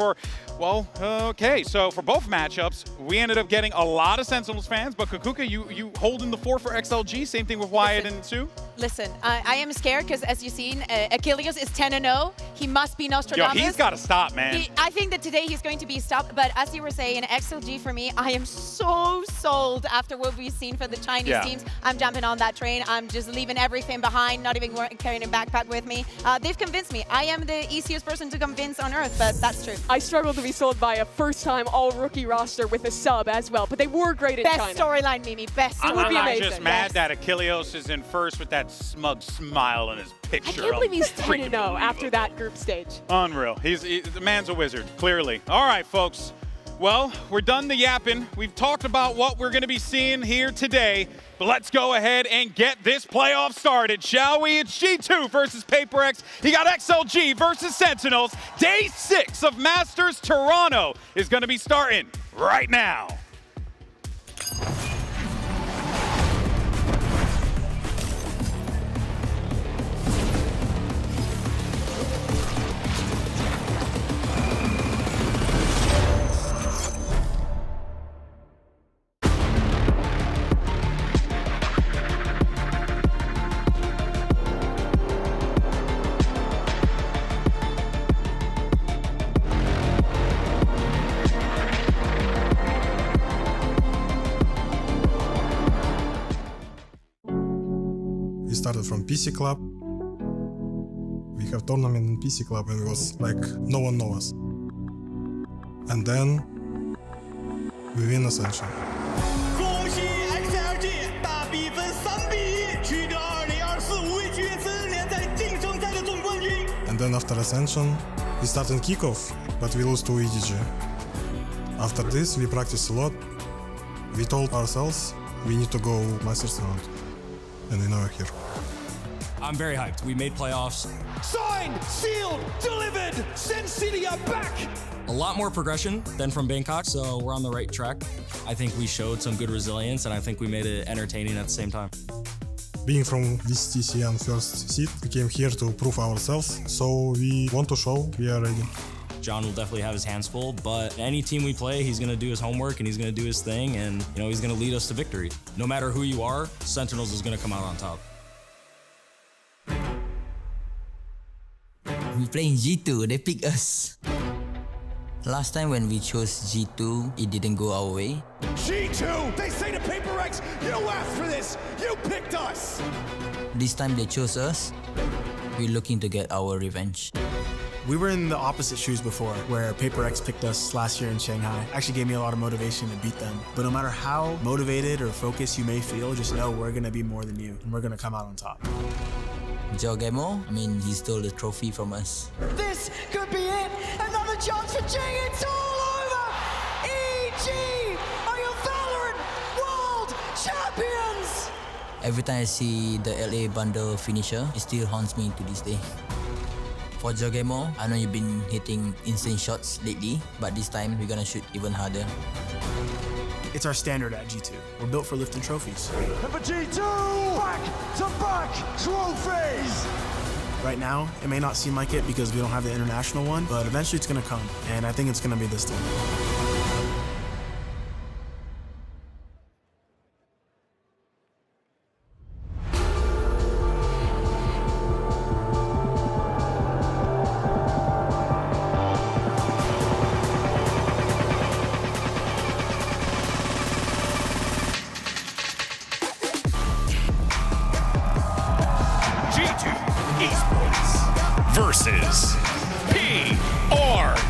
Speaker 8: So for both matchups, we ended up getting a lot of Sentinels fans, but Kukuka, you holding the fort for XLG, same thing with Wyatt and Sue?
Speaker 10: Listen, I am scared because, as you've seen, Achilles is 10-0. He must be Nostradamus.
Speaker 8: Yo, he's got to stop, man.
Speaker 10: I think that today he's going to be stopped, but as you were saying, XLG for me, I am so sold after what we've seen for the Chinese teams. I'm jumping on that train. I'm just leaving everything behind, not even carrying a backpack with me. They've convinced me. I am the easiest person to convince on Earth, but that's true.
Speaker 9: I struggle to be sold by a first-time all-rookie roster with a sub as well, but they were great in China.
Speaker 10: Best storyline, Mimi. Best.
Speaker 9: It would be amazing.
Speaker 8: I'm just mad that Achilles is in first with that smug smile on his picture.
Speaker 9: I can't believe he's 10-0 after that group stage.
Speaker 8: Unreal. The man's a wizard, clearly. All right, folks. Well, we're done the yapping. We've talked about what we're going to be seeing here today. But let's go ahead and get this playoff started, shall we? It's G2 versus PaperX. You got XLG versus Sentinels. Day 6 of Masters Toronto is going to be starting right now.
Speaker 17: We started from PC Club. We have tournament in PC Club and it was like no one knows us. And then we win Ascension. And then after Ascension, we start in kickoff, but we lose to EDG. After this, we practice a lot. We told ourselves we need to go Masters round. And we know we're here.
Speaker 18: I'm very hyped. We made playoffs.
Speaker 1: Signed, sealed, delivered. Sin City are back.
Speaker 18: A lot more progression than from Bangkok, so we're on the right track. I think we showed some good resilience, and I think we made it entertaining at the same time.
Speaker 17: Being from VCTC and first seed, we came here to prove ourselves, so we want to show we are ready.
Speaker 18: John will definitely have his hands full, but any team we play, he's going to do his homework and he's going to do his thing, and he's going to lead us to victory. No matter who you are, Sentinels is going to come out on top.
Speaker 19: We playing G2, they pick us. Last time when we chose G2, it didn't go our way.
Speaker 1: G2! They say to Paper X, you asked for this! You picked us!
Speaker 19: This time they chose us. We're looking to get our revenge.
Speaker 20: We were in the opposite shoes before, where Paper X picked us last year in Shanghai. Actually gave me a lot of motivation to beat them. But no matter how motivated or focused you may feel, just know we're gonna be more than you, and we're gonna come out on top.
Speaker 19: Jogemo, he stole the trophy from us.
Speaker 2: This could be it. Another chance for Jing. It's all over. EG are your Valorant World Champions.
Speaker 19: Every time I see the LA bundle finisher, it still haunts me to this day. For Jogemo, I know you've been hitting insane shots lately, but this time we're gonna shoot even harder.
Speaker 20: It's our standard at G2. We're built for lifting trophies.
Speaker 1: And for G2, back-to-back trophies!
Speaker 20: Right now, it may not seem like it because we don't have the international one, but eventually it's gonna come, and I think it's gonna be this team.
Speaker 4: Esports versus PRX.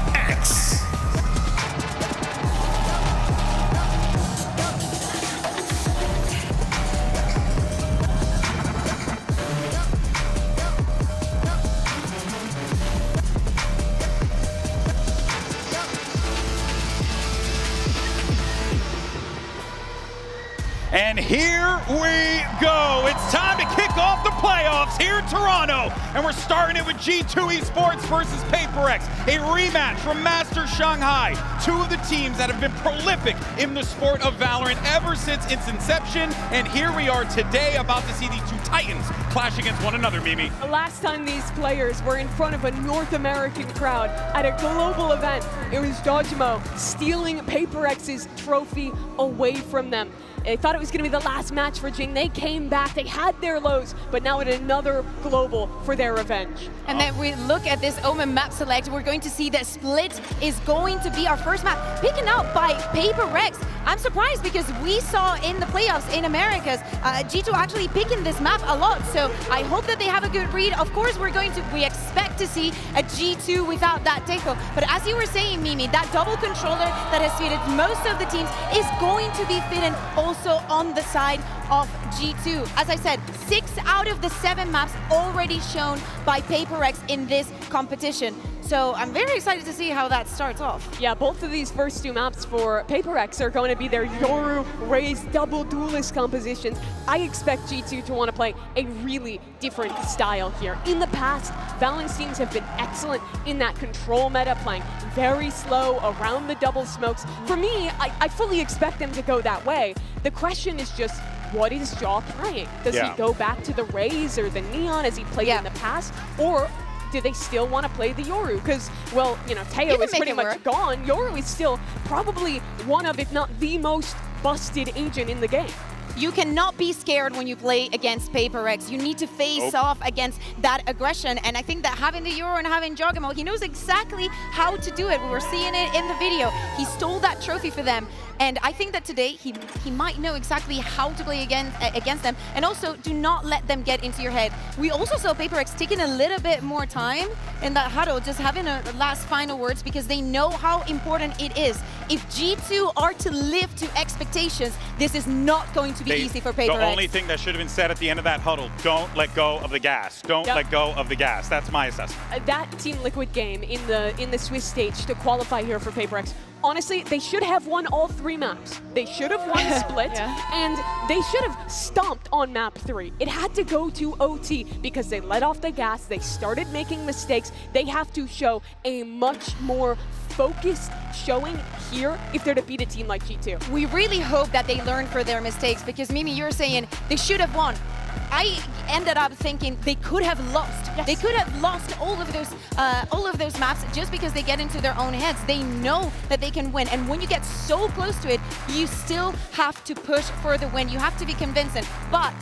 Speaker 8: And here we go. It's time to kick off the playoffs here in Toronto. And we're starting it with G2 Esports versus Paper X, a rematch from Master Shanghai. Two of the teams that have been prolific in the sport of Valorant ever since its inception. And here we are today about to see these two titans clash against one another, Mimi.
Speaker 9: Last time these players were in front of a North American crowd at a global event, it was Dojimo stealing Paper X's trophy away from them. They thought it was going to be the last match for Jing. They came back, they had their lows, but now at another global for their revenge.
Speaker 10: And then we look at this Omen map select, we're going to see that Split is going to be our first map, picking up by Paper X. I'm surprised because we saw in the playoffs in Americas, G2 actually picking this map a lot, so I hope that they have a good read. Of course, we expect to see a G2 without that Deco, but as you were saying, Mimi, that double controller that has fitted most of the teams is going to be fitted also on the side of G2. As I said, 6 out of the 7 maps already shown by Paper X in this competition. So I'm very excited to see how that starts off.
Speaker 9: Yeah, both of these first 2 maps for Paper X are going to be their Yoru raised double duelist compositions. I expect G2 to want to play a really different style here. In the past, Valorant teams have been excellent in that control meta, playing very slow around the double smokes. For me, I fully expect them to go that way. The question is just, what is Jaw playing? Does he go back to the Raze or the Neon as he played in the past? Or do they still want to play the Yoru? Because, well, you know, Teo is pretty much gone. Yoru is still probably one of, if not the most busted agent in the game.
Speaker 10: You cannot be scared when you play against Paper X. You need to face off against that aggression. And I think that having the Euro and having Jogamo, he knows exactly how to do it. We were seeing it in the video. He stole that trophy for them. And I think that today he might know exactly how to play against them. And also, do not let them get into your head. We also saw Paper X taking a little bit more time in that huddle, just having a last final words, because they know how important it is. If G2 are to live to expectations, this is not going to be easy for Paper X.
Speaker 8: The only thing that should have been said at the end of that huddle, don't let go of the gas. Don't let go of the gas. That's my assessment.
Speaker 9: That Team Liquid game in the Swiss stage to qualify here for Paper X, honestly, they should have won all 3 maps. They should have won Split, and they should have stomped on map 3. It had to go to OT because they let off the gas, they started making mistakes. They have to show a much more focused showing here if they're to beat a team like G2.
Speaker 10: We really hope that they learn from their mistakes, because Mimi, you're saying they should have won. I ended up thinking they could have lost. Yes. They could have lost all of those maps just because they get into their own heads. They know that they can win, and when you get so close to it, you still have to push for the win. You have to be convincing. But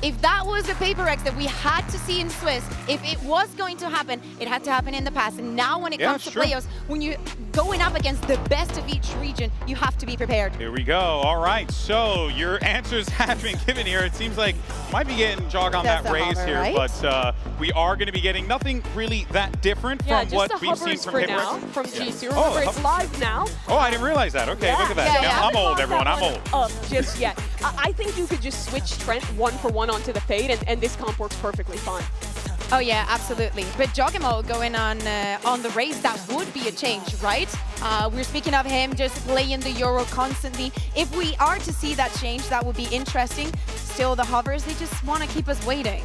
Speaker 10: if that was a Paper Rex that we had to see in Swiss, if it was going to happen, it had to happen in the past. And now when it comes to playoffs, when you're going up against the best of each region, you have to be prepared.
Speaker 8: Here we go. All right, so your answers have been given here. It seems like might be getting jog on that raise
Speaker 10: hover,
Speaker 8: here,
Speaker 10: right?
Speaker 8: but we are going to be getting nothing really that different from what we've seen from Paper
Speaker 9: now,
Speaker 8: Rex.
Speaker 9: from G2. Remember, it's live now.
Speaker 8: Oh, I didn't realize that. Okay, look at that.
Speaker 9: Yeah,
Speaker 8: I'm old, everyone. I'm old.
Speaker 9: Up just yet. I think you could just switch Trent 1-for-1 onto the Fade, and this comp works perfectly fine.
Speaker 10: Oh yeah, absolutely. But Jogamo going on the race, that would be a change, right? We're speaking of him just playing the Euro constantly. If we are to see that change, that would be interesting. Still, the hovers, they just want to keep us waiting.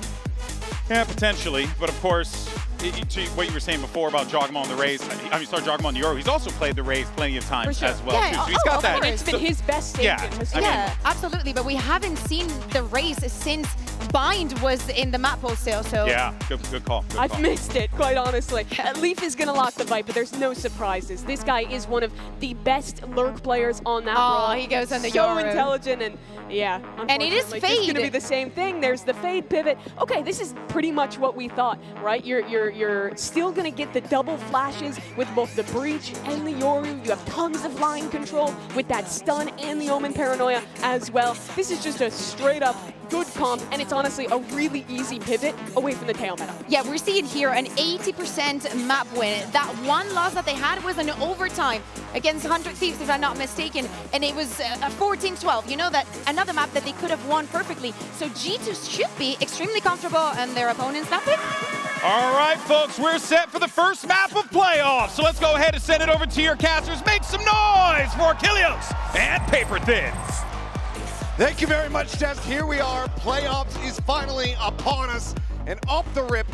Speaker 8: Yeah, potentially. But of course, to what you were saying before about Jogamo on the race, Jogamo on the Euro, he's also played the race plenty of times as well, too. So he's got that.
Speaker 9: It's been his best stage in history.
Speaker 10: Yeah, absolutely. But we haven't seen the race since Bind was in the map pool still, so...
Speaker 8: Yeah, good call.
Speaker 9: I've missed it, quite honestly. Leaf is going to lock the fight, but there's no surprises. This guy is one of the best lurk players on that role.
Speaker 10: He goes on the
Speaker 9: So
Speaker 10: Euro.
Speaker 9: intelligent, and yeah,
Speaker 10: and it is
Speaker 9: Fade.
Speaker 10: Fade.
Speaker 9: It's going to be the same thing. There's the Fade pivot. Okay, this is pretty much what we thought, right? You're still going to get the double flashes with both the Breach and the Yoru. You have tons of line control with that stun and the Omen Paranoia as well. This is just a straight up good comp, and it's honestly a really easy pivot away from the tail meta.
Speaker 10: Yeah, we're seeing here an 80% map win. That one loss that they had was an overtime against 100 Thieves, if I'm not mistaken, and it was a 14-12. You know, that another map that they could have won perfectly. So G2 should be extremely comfortable, and their opponents nothing.
Speaker 8: All right, folks, we're set for the first map of playoffs. So let's go ahead and send it over to your casters. Make some noise for Achilles and Paper Thin.
Speaker 21: Thank you very much, Tess. Here we are. Playoffs is finally upon us. And off the rip,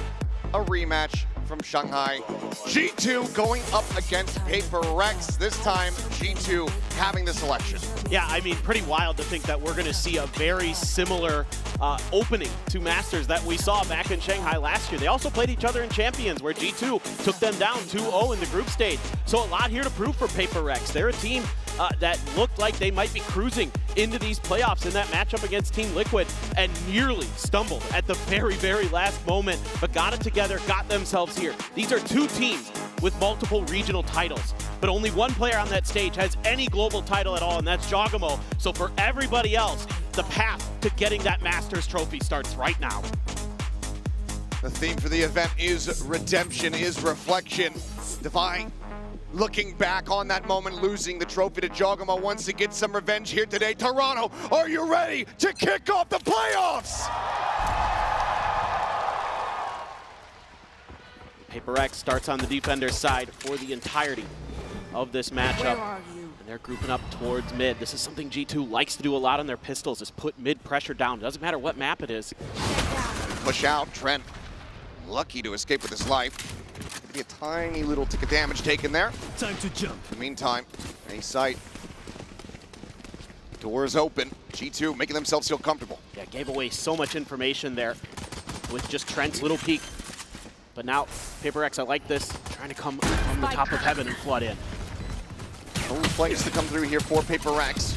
Speaker 21: a rematch from Shanghai. G2 going up against Paper Rex. This time, G2 having the selection.
Speaker 22: Yeah, I mean, pretty wild to think that we're going to see a very similar opening to Masters that we saw back in Shanghai last year. They also played each other in Champions, where G2 took them down 2-0 in the group stage. So a lot here to prove for Paper Rex. They're a team that looked like they might be cruising into these playoffs in that matchup against Team Liquid, and nearly stumbled at the very, very last moment, but got it together, got themselves here. These are two teams with multiple regional titles, but only one player on that stage has any global title at all, and that's Jogamo. So for everybody else, the path to getting that Masters trophy starts right now.
Speaker 21: The theme for the event is redemption, is reflection. Divine looking back on that moment, losing the trophy to Jogamo, wants to get some revenge here today. Toronto, are you ready to kick off the playoffs?
Speaker 22: Paper Rex starts on the defender's side for the entirety of this matchup. And they're grouping up towards mid. This is something G2 likes to do a lot on their pistols, is put mid pressure down. It doesn't matter what map it is.
Speaker 21: Push out, Trent lucky to escape with his life. Be a tiny little tick of damage taken there.
Speaker 1: Time to jump.
Speaker 21: In the meantime, A site. Doors open. G2 making themselves feel comfortable.
Speaker 22: Yeah, gave away so much information there with just Trent's little peek. But now, Paper Rex, I like this, trying to come from the top of heaven and flood in.
Speaker 21: Only plays to come through here for Paper Rex.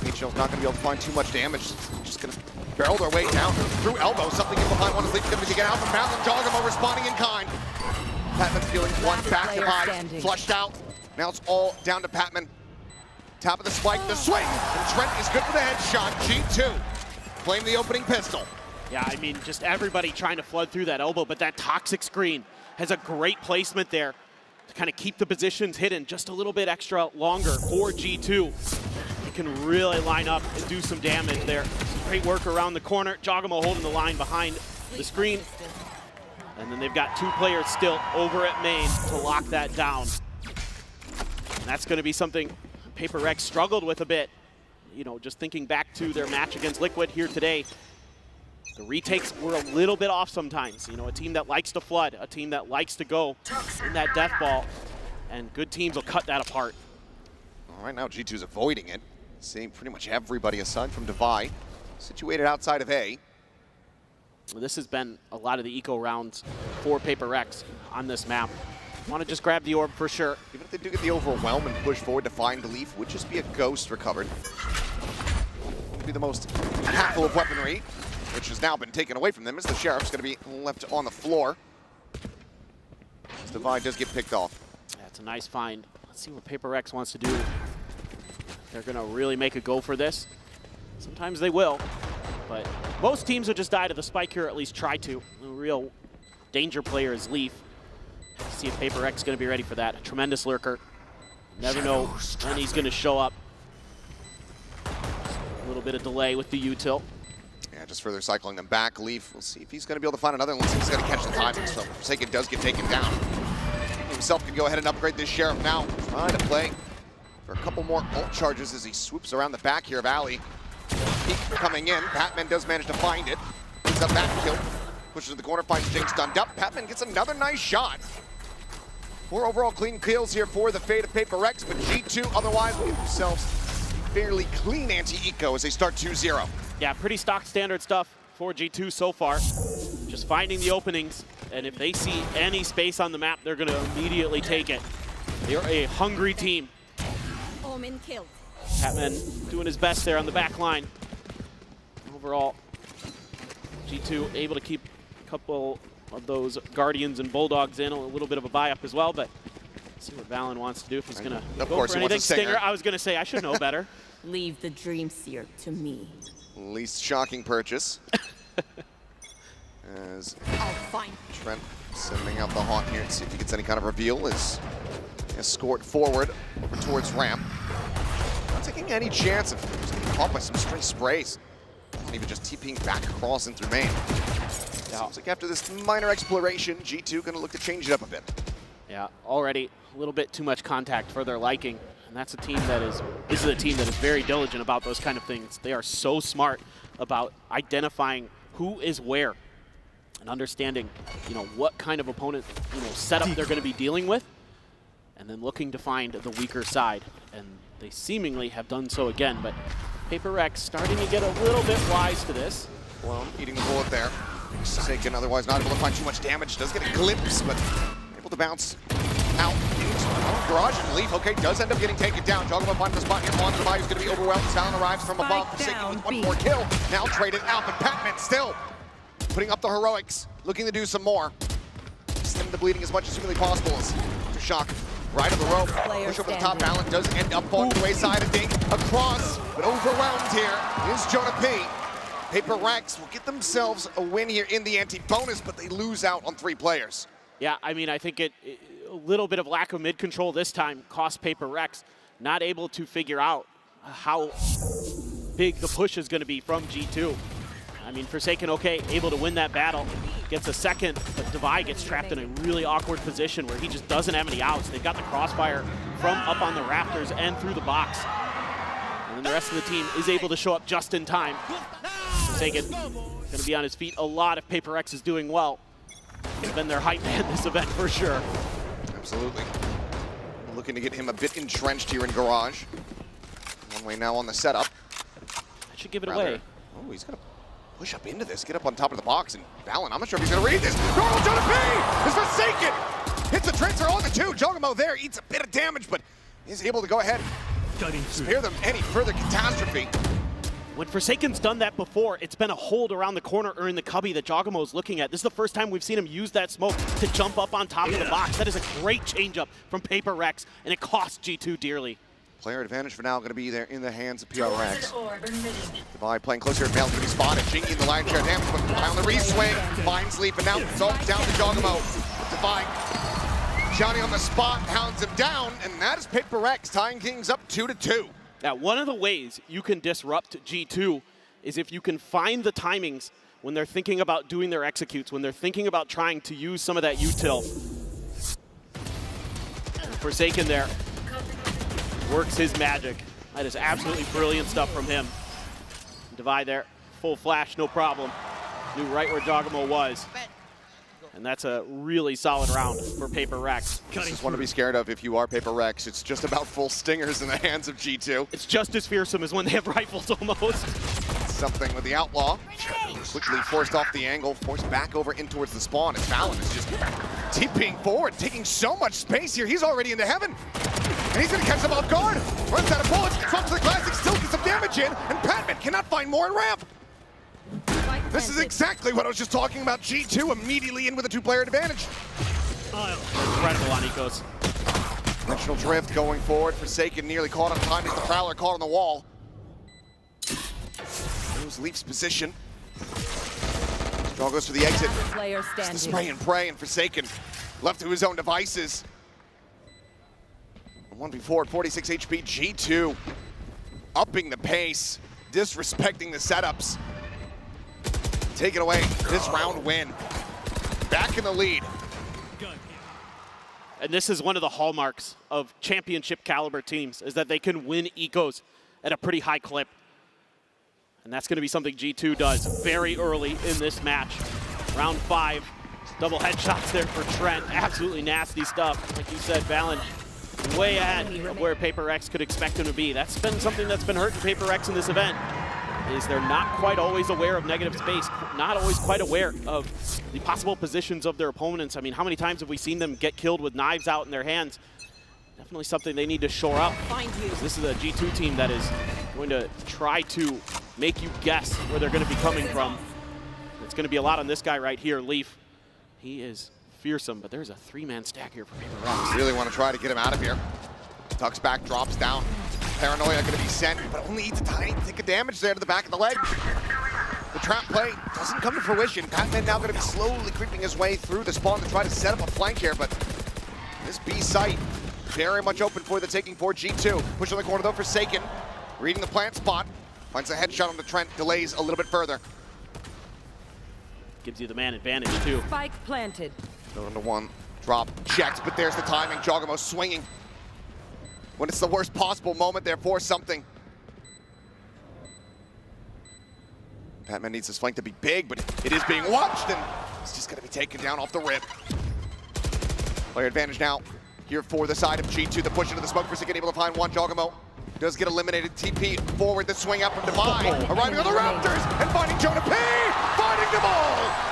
Speaker 21: HL's not going to be able to find too much damage. Just going to barrel their way down through elbow. Something in behind one is going to get out from Mountain. Jogamo responding in kind. Patman feeling one back to high. Flushed out. Now it's all down to Patman. Top of the spike, the swing. And Trent is good for the headshot. G2 claim the opening pistol.
Speaker 22: Yeah, I mean, just everybody trying to flood through that elbow, but that toxic screen has a great placement there to kind of keep the positions hidden just a little bit extra longer for G2. You can really line up and do some damage there. Great work around the corner. Jogamo holding the line behind the screen. And then they've got two players still over at main to lock that down. And that's going to be something Paper Rex struggled with a bit. You know, just thinking back to their match against Liquid here today, the retakes were a little bit off sometimes. You know, a team that likes to flood, a team that likes to go in that death ball, and good teams will cut that apart.
Speaker 21: All right, now G2's avoiding it. Seeing pretty much everybody aside from Divide. situated outside of A.
Speaker 22: This has been a lot of the eco rounds for Paper Rex on this map. Want to just grab the orb for sure.
Speaker 21: Even if they do get the overwhelm and push forward to find the leaf, would just be a ghost recovered. Would be the most impactful of weaponry, which has now been taken away from them as the Sheriff's going to be left on the floor. As Divide does get picked off.
Speaker 22: Yeah, it's a nice find. Let's see what Paper Rex wants to do. They're going to really make a go for this. Sometimes they will, but most teams will just die to the spike here, or at least try to. The real danger player is Leaf. Let's see if Paper Rex is going to be ready for that. A tremendous lurker. Never know when he's going to show up. A little bit of delay with the util.
Speaker 21: Yeah, just further cycling them back. Leaf, we'll see if he's going to be able to find another. Looks like he's going to catch the timing, so Forsaken does get taken down. He himself can go ahead and upgrade this Sheriff now. Trying to play for a couple more ult charges as he swoops around the back here of Ali. Peek coming in. Patman does manage to find it. He's a back kill. Pushes to the corner, finds Jinx stunned up. Patman gets another nice shot. 4 overall clean kills here for the fate of Paper Rex, but G2 otherwise will give themselves fairly clean anti-eco as they start 2-0.
Speaker 22: Yeah, pretty stock standard stuff for G2 so far. Just finding the openings, and if they see any space on the map, they're going to immediately take it. They're a hungry team.
Speaker 12: Omen killed.
Speaker 22: Patman doing his best there on the back line. Overall, G2 able to keep a couple of those Guardians and Bulldogs in, a little bit of a buy-up as well, but see what Valen wants to do if he's going to go for anything. Stinger, I was going to say, I should know better.
Speaker 12: Leave the Dream Seer to me.
Speaker 21: Least shocking purchase. As Trent sending out the Haunt here to see if he gets any kind of reveal as escort forward towards ramp. Not taking any chance of just getting caught by some stray sprays. Not even just TPing back across and through main. Seems like after this minor exploration, G2 going to look to change it up a bit.
Speaker 22: Yeah, already a little bit too much contact for their liking. And that's a team that this is a team that is very diligent about those kind of things. They are so smart about identifying who is where and understanding, what kind of opponent, setup they're going to be dealing with, and then looking to find the weaker side. And they seemingly have done so again, but Paper Rex starting to get a little bit wise to this.
Speaker 21: Well, eating the bullet there. Forsaken otherwise not able to find too much damage. Does get a glimpse, but able to bounce out into Garage and Leaf. Okay, does end up getting taken down. Joggermo finds the spot here. On the is going to be overwhelmed. Talon arrives from above. Forsaken with one more kill. Now traded out, but Patman still putting up the heroics, looking to do some more. Stem the bleeding as much as humanly possible. Shock right of the rope. Push over the top. Valen does end up falling the wayside. A dink across, but overwhelmed here is Jonah P. Paper Rex will get themselves a win here in the anti-bonus, but they lose out on 3 players.
Speaker 22: Yeah, I mean, I think a little bit of lack of mid-control this time cost Paper Rex. Not able to figure out how big the push is going to be from G2. I mean, Forsaken, okay, able to win that battle. Gets a second, but Divide gets trapped in a really awkward position where he just doesn't have any outs. They've got the crossfire from up on the rafters and through the box. And then the rest of the team is able to show up just in time. Forsaken going to be on his feet a lot if Paper Rex is doing well. He's been their hype man this event for sure.
Speaker 21: Absolutely. Looking to get him a bit entrenched here in Garage. One way now on the setup.
Speaker 22: That should give it away.
Speaker 21: Oh, he's going to push up into this, get up on top of the box, and Valen, I'm not sure if he's going to read this. Oh, Jonah P is Forsaken! Hits the transfer on the 2. Joggermo there eats a bit of damage, but he's able to go ahead and spare them any further catastrophe.
Speaker 22: When Forsaken's done that before, it's been a hold around the corner or in the cubby that Joggermo's looking at. This is the first time we've seen him use that smoke to jump up on top of the box. That is a great changeup from Paper Rex, and it costs G2 dearly.
Speaker 21: Player advantage for now going to be there in the hands of PRX. Divide playing closer at Male going to be spotted. Jinky in the line share damage, but on the re-swing, finds Leaf, and now it's all down to Joggermo. Divide, Johnny on the spot, hounds him down, and that is Paper X tying things up 2-2.
Speaker 22: Now, one of the ways you can disrupt G2 is if you can find the timings when they're thinking about doing their executes, when they're thinking about trying to use some of that util. Forsaken there works his magic. That is absolutely brilliant stuff from him. Divide there, full flash, no problem. Knew right where Joggermo was. And that's a really solid round for Paper Rex.
Speaker 21: This is one to be scared of if you are Paper Rex. It's just about full stingers in the hands of G2.
Speaker 22: It's just as fearsome as when they have rifles almost.
Speaker 21: something with the Outlaw. Quickly forced off the angle, forced back over in towards the spawn, and Fallon is just TPing forward, taking so much space here. He's already into heaven, and he's gonna catch them off guard. Runs out of bullets, drops to the classic, still gets some damage in, and Patman cannot find more in ramp. This is exactly what I was just talking about. G2 immediately in with a two-player advantage.
Speaker 22: Incredible on Ecos.
Speaker 21: Dimensional drift going forward. Forsaken nearly caught on time as the Prowler caught on the wall. There's Leaf's position. Straw goes for the exit. It's the spray and pray, and Forsaken left to his own devices. 1v4 at 46 HP. G2 upping the pace, disrespecting the setups. Taking away this round win. Back in the lead.
Speaker 22: And this is one of the hallmarks of championship caliber teams, is that they can win ecos at a pretty high clip. And that's going to be something G2 does very early in this match. Round 5, double headshots there for Trent. Absolutely nasty stuff. Like you said, Valen way ahead of where Paper Rex could expect him to be. That's been something that's been hurting Paper Rex in this event, is they're not quite always aware of negative space, not always quite aware of the possible positions of their opponents. I mean, how many times have we seen them get killed with knives out in their hands? Definitely something they need to shore up. This is a G2 team that is going to try to make you guess where they're going to be coming from. It's going to be a lot on this guy right here, Leaf. He is fearsome, but there's a 3-man stack here for Paper Rex.
Speaker 21: Really want to try to get him out of here. Tucks back, drops down. Paranoia going to be sent, but only eats a tiny tick of damage there to the back of the leg. The trap play doesn't come to fruition. Patman now going to be slowly creeping his way through the spawn to try to set up a flank here, but this B site very much open for the taking for G2. Push on the corner though, Forsaken. Reading the plant spot. Finds a headshot on the Trent, delays a little bit further.
Speaker 22: Gives you the man advantage too.
Speaker 3: Spike planted.
Speaker 21: 1-1, drop, checked, but there's the timing. Jogamo swinging when it's the worst possible moment there for something. Patman needs his flank to be big, but it is being watched, and it's just gonna be taken down off the rip. Player advantage now here for the side of G2. The push into the smoke, Forsaken able to find one. Jogamo does get eliminated. TP forward, the swing out from Divine, arriving on the Raptors, and finding Jonah P, finding them all.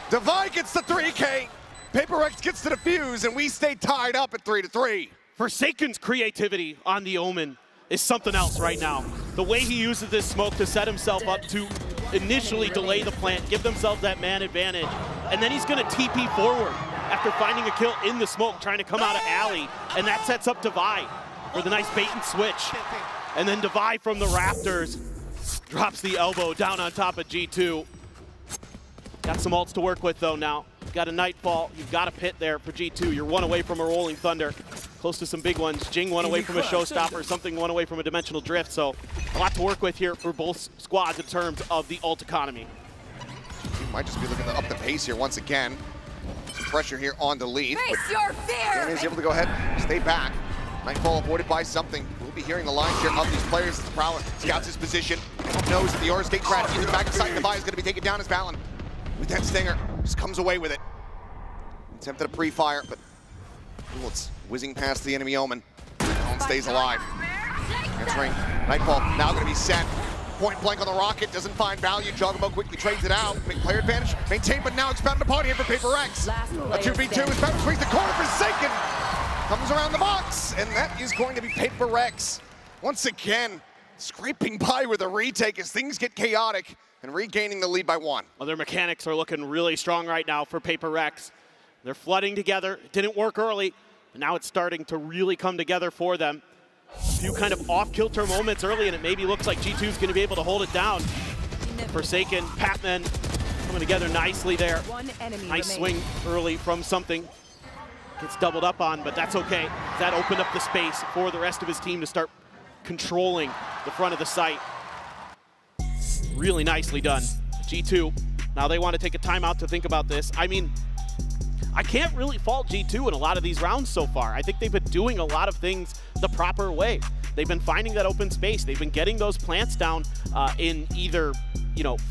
Speaker 21: Divine gets the 3K. Paper Rex gets to the fuse, and we stay tied up at 3-3.
Speaker 22: Forsaken's creativity on the Omen is something else right now. The way he uses this smoke to set himself up to initially delay the plant, give themselves that man advantage, and then he's gonna TP forward after finding a kill in the smoke, trying to come out of alley, and that sets up Divide for the nice bait and switch. And then Divide from the Raptors drops the elbow down on top of G2. Got some ults to work with though now. You've got a Nightfall, you've got a Pit there for G2. You're one away from a Rolling Thunder. Close to some big ones. Jing one away from a Showstopper, something one away from a Dimensional Drift. So a lot to work with here for both squads in terms of the ult economy.
Speaker 21: You might just be looking to up the pace here once again. Some pressure here on the lead.
Speaker 3: Face your fear!
Speaker 21: Danny is able to go ahead and stay back. Nightfall avoided by something. We'll be hearing the lines here of these players as the Prowler scouts his position. Knows that the Aura Skate crash in the back of sight. Divide is going to be taken down as Valen. With that Stinger, just comes away with it. Attempted a pre-fire, but bullets whizzing past the enemy Omen. Valen stays alive. Entering Nightfall, now going to be sent. Point blank on the rocket, doesn't find value. Jogamo quickly trades it out. Player advantage maintained, but now expounded upon here for Paper Rex. A 2v2 is Patman swings the corner, Forsaken comes around the box, and that is going to be Paper Rex. Once again, scraping by with a retake as things get chaotic and regaining the lead by 1.
Speaker 22: Well, their mechanics are looking really strong right now for Paper Rex. They're flooding together. It didn't work early, but now it's starting to really come together for them. A few kind of off-kilter moments early, and it maybe looks like G2 is going to be able to hold it down. Forsaken, Patman coming together nicely there. Nice swing early from something. Gets doubled up on, but that's okay. That opened up the space for the rest of his team to start controlling the front of the site. Really nicely done. G2, now they want to take a timeout to think about this. I mean, I can't really fault G2 in a lot of these rounds so far. I think they've been doing a lot of things the proper way. They've been finding that open space. They've been getting those plants down in either,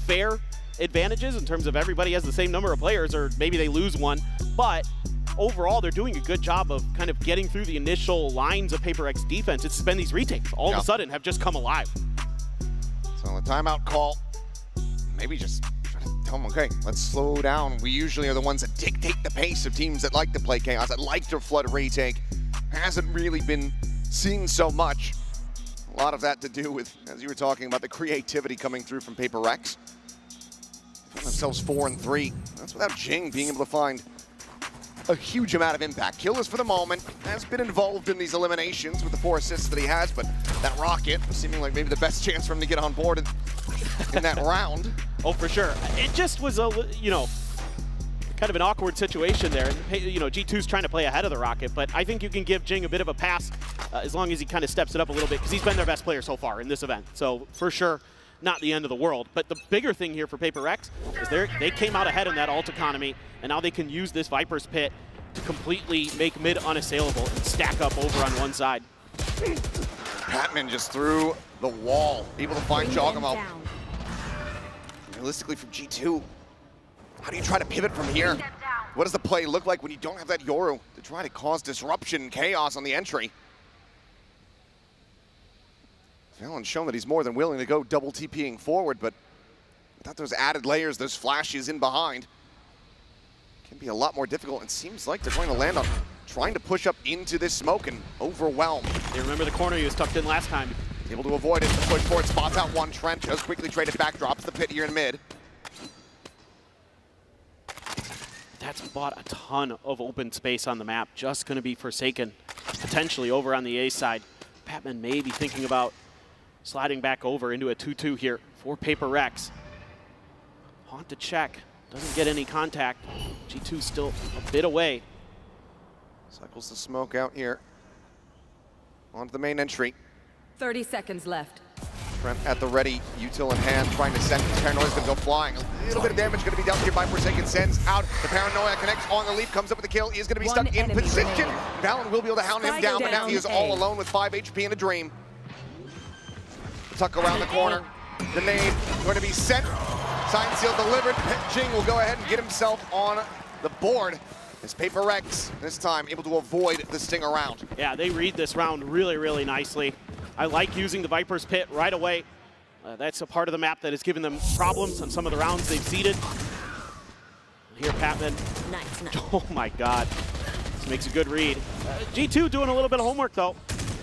Speaker 22: fair advantages in terms of everybody has the same number of players, or maybe they lose one. But overall, they're doing a good job of kind of getting through the initial lines of Paper X defense. It's been these retakes all of a sudden have just come alive.
Speaker 21: So the timeout call, maybe just try to tell them, okay, let's slow down. We usually are the ones that dictate the pace of teams that like to play Chaos, that like to flood retake. Hasn't really been seen so much. A lot of that to do with, as you were talking about, the creativity coming through from Paper Rex. Found themselves 4-3. That's without Jing being able to find a huge amount of impact. Killers for the moment, has been involved in these eliminations with the 4 assists that he has, but that rocket was seeming like maybe the best chance for him to get on board in that round.
Speaker 22: Oh, for sure. It just was a, you know, kind of an awkward situation there. You know, G2's trying to play ahead of the rocket, but I think you can give Jing a bit of a pass as long as he kind of steps it up a little bit, because he's been their best player so far in this event. So for sure, not the end of the world. But the bigger thing here for Paper Rex is they came out ahead in that ult economy, and now they can use this Viper's Pit to completely make mid unassailable and stack up over on one side.
Speaker 21: Patman just through the wall, able to find Jogamo. Realistically from G2, how do you try to pivot from here? What does the play look like when you don't have that Yoru to try to cause disruption and chaos on the entry? Valen's shown that he's more than willing to go double TPing forward, but without those added layers, those flashes in behind, can be a lot more difficult. It seems like they're going to land on trying to push up into this smoke and overwhelm.
Speaker 22: You remember the corner he was tucked in last time.
Speaker 21: He's able to avoid it. The push forward, spots out one. Trent just quickly traded back, drops the pit here in mid.
Speaker 22: That's bought a ton of open space on the map. Just going to be Forsaken, potentially over on the A side. Patman may be thinking about sliding back over into a 2-2 here for Paper Rex. Haunt to check. Doesn't get any contact. G2 still a bit away.
Speaker 21: Cycles the smoke out here. Onto the main entry.
Speaker 3: 30 seconds left.
Speaker 21: Trent at the ready, util in hand, trying to send his Paranoia's gonna go flying. A little bit of damage gonna be dealt here by Forsaken. Sends out the Paranoia, connects on the leaf, comes up with the kill. He is gonna be stuck in position. Valen will be able to hound him down, but now he is all alone with 5 HP in a dream. Tuck around the corner. The nade going to be sent. Sign seal delivered. Jing will go ahead and get himself on the board. As Paper Rex, this time, able to avoid the sting around.
Speaker 22: Yeah, they read this round really, really nicely. I like using the Viper's Pit right away. That's a part of the map that has given them problems on some of the rounds they've seeded. Here, Patman.
Speaker 3: Nice.
Speaker 22: Oh my God. This makes a good read. G2 doing a little bit of homework though.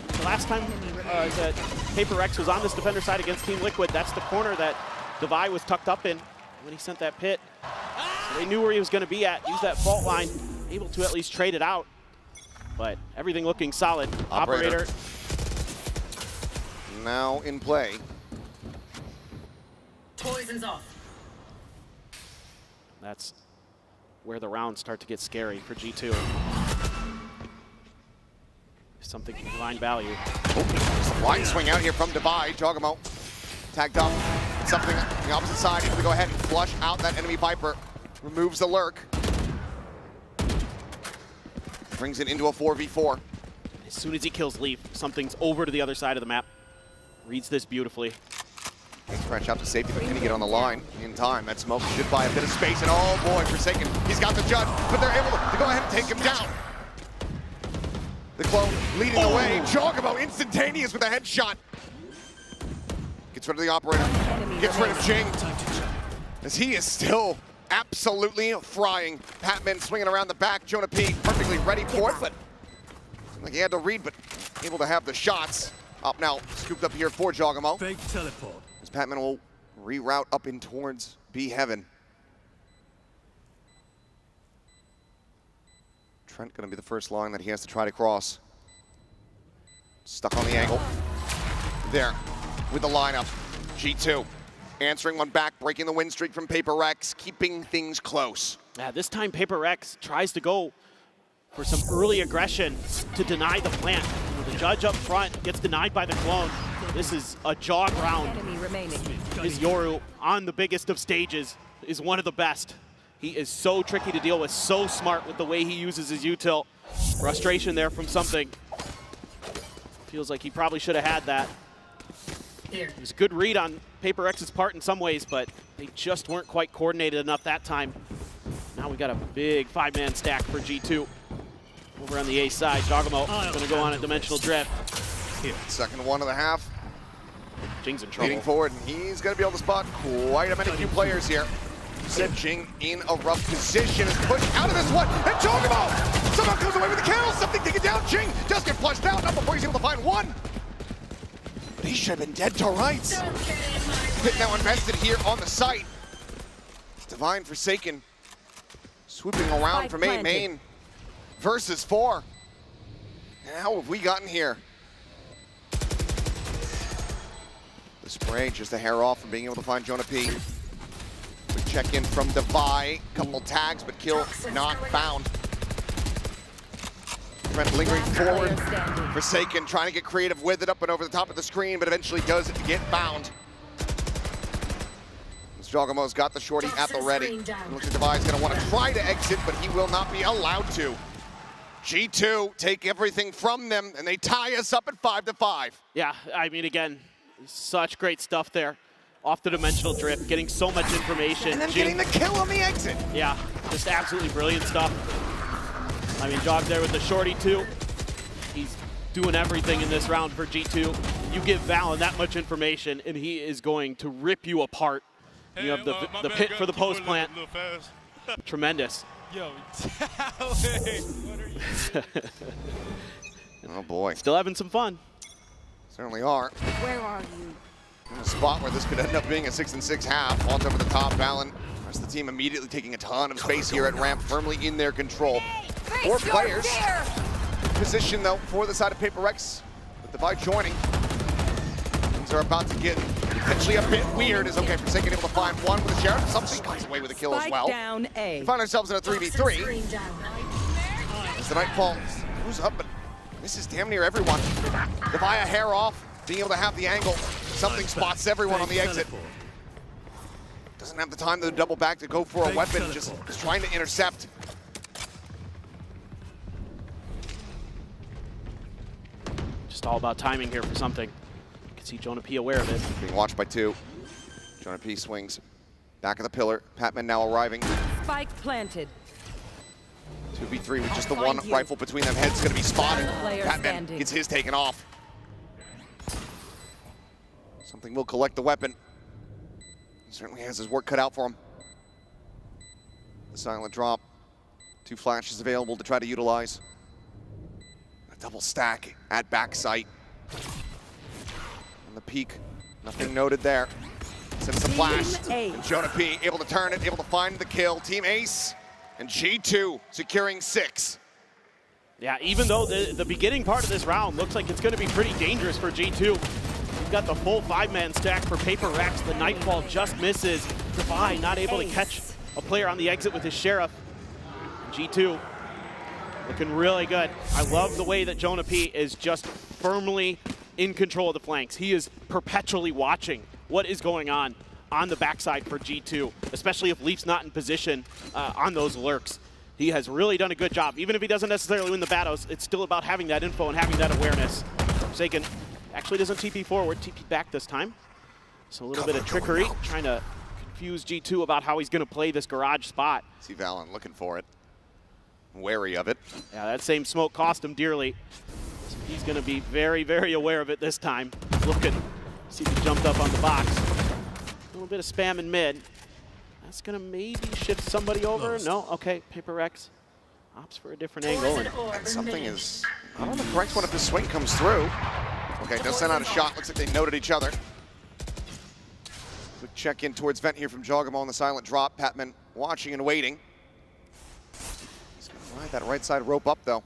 Speaker 22: The last time that Paper Rex was on this defender side against Team Liquid, that's the corner that Devi was tucked up in when he sent that pit. So they knew where he was going to be at, use that fault line, able to at least trade it out. But everything looking solid. Operator.
Speaker 21: Now in play.
Speaker 3: Poison's off.
Speaker 22: That's where the rounds start to get scary for G2. Something can line value.
Speaker 21: Oh, line swing out here from Devi. Jogamo tagged up. Something on the opposite side. Able to go ahead and flush out that enemy Viper. Removes the lurk. Brings it into a 4v4.
Speaker 22: As soon as he kills Leaf, something's over to the other side of the map. Reads this beautifully.
Speaker 21: Scratch out to safety, but can he get on the line in time? That smoke should buy a bit of space, and oh boy, Forsaken, he's got the judge, but they're able to go ahead and take him down. The clone leading the way. Jogamo instantaneous with a headshot. Gets rid of the operator. Gets rid of Jing. As he is still absolutely frying. Patman swinging around the back. Jonah P perfectly ready for it, but seemed like he had to read, but able to have the shots. Up now, scooped up here for Jogamo.
Speaker 1: Fake teleport.
Speaker 21: As Patman will reroute up in towards B Heaven. Trent gonna be the first line that he has to try to cross. Stuck on the angle. There, with the lineup. G2 answering one back, breaking the win streak from Paper Rex, keeping things close.
Speaker 22: Yeah, this time Paper Rex tries to go for some early aggression to deny the plant. The judge up front gets denied by the clone. This is a jog round. His Yoru on the biggest of stages is one of the best. He is so tricky to deal with, so smart with the way he uses his util. Frustration there from something. Feels like he probably should have had that. It was a good read on Paper Rex's part in some ways, but they just weren't quite coordinated enough that time. Now we got a big 5-man stack for G2. Over on the A side, Jogamo going to go on a dimensional drift.
Speaker 21: Second one of the half.
Speaker 22: Jing's in trouble.
Speaker 21: Leading forward, and he's going to be able to spot quite a few players here. Said Jing in a rough position, is pushed out of this one, and Jogamo somehow comes away with the kill. Something taken down. Jing does get flushed out, not before he's able to find one. But he should have been dead to rights. Pit now invested here on the site. Divine Forsaken swooping around from 8 main versus 4. And how have we gotten here? The spray just a hair off from being able to find Jonah P. Quick check in from Devi. Couple tags, but kill not found. Trent lingering forward. Forsaken trying to get creative with it up and over the top of the screen, but eventually does get found. Jogamo's got the shorty at the ready. Looks like Devi's gonna want to try to exit, but he will not be allowed to. G2 take everything from them, and they tie us up at 5-5.
Speaker 22: Yeah, I mean, again, such great stuff there. Off the dimensional drift, getting so much information.
Speaker 21: And then getting the kill on the exit.
Speaker 22: Yeah, just absolutely brilliant stuff. I mean, Jog there with the shorty too. He's doing everything in this round for G2. You give Valen that much information, and he is going to rip you apart. You have the pit for the post plant. Tremendous.
Speaker 16: Yo,
Speaker 21: oh boy.
Speaker 22: Still having some fun.
Speaker 21: Certainly are.
Speaker 3: Where are you?
Speaker 21: In a spot where this could end up being a 6-6 half. Launch over the top, Valen. The rest of the team immediately taking a ton of space here at ramp, firmly in their control. 4 players. Position though for the side of Paper Rex. With Devi joining. Things are about to get potentially a bit weird. Is okay Forsaken able to find one with a Sheriff. Something comes away with a kill as well.
Speaker 3: Down A.
Speaker 21: We find ourselves in a 3v3. As the night falls, who's up, but this is damn near everyone. Devi a hair off, being able to have the angle. Something spots everyone on the exit. Doesn't have the time to double back to go for a weapon, just trying to intercept.
Speaker 22: Just all about timing here for something. You can see Jonah P aware of it.
Speaker 21: Being watched by 2. Jonah P swings back of the pillar. Patman now arriving.
Speaker 3: Spike planted.
Speaker 21: 2v3 with just the one rifle between them. Head's going to be spotted. Patman gets his taken off. Something will collect the weapon. He certainly has his work cut out for him. The silent drop. 2 flashes available to try to utilize. A double stack at backside. On the peak, nothing noted there. Sends a flash. And Jonah P able to turn it, able to find the kill. Team Ace and G2 securing 6.
Speaker 22: Yeah, even though the beginning part of this round looks like it's going to be pretty dangerous for G2. You've got the full 5-man stack for Paper Rex. The Nightfall just misses. Devi not able to catch a player on the exit with his Sheriff. G2 looking really good. I love the way that Jonah P is just firmly in control of the flanks. He is perpetually watching what is going on the backside for G2, especially if Leaf's not in position on those lurks. He has really done a good job. Even if he doesn't necessarily win the battles, it's still about having that info and having that awareness. Forsaken actually doesn't TP forward, TP back this time. So a little bit of trickery, trying to confuse G2 about how he's going to play this garage spot.
Speaker 21: See Valen looking for it. Wary of it.
Speaker 22: Yeah, that same smoke cost him dearly. So he's going to be very, very aware of it this time. Looking, see if he jumped up on the box. A little bit of spam in mid. That's going to maybe shift somebody over. No, okay, Paper Rex opts for a different angle.
Speaker 21: And something is not on the correct one if the swing comes through. Okay, does send out a shot. Looks like they noted each other. Quick check in towards Vent here from Jogamo on the silent drop. Patman watching and waiting. He's going to ride that right side rope up, though.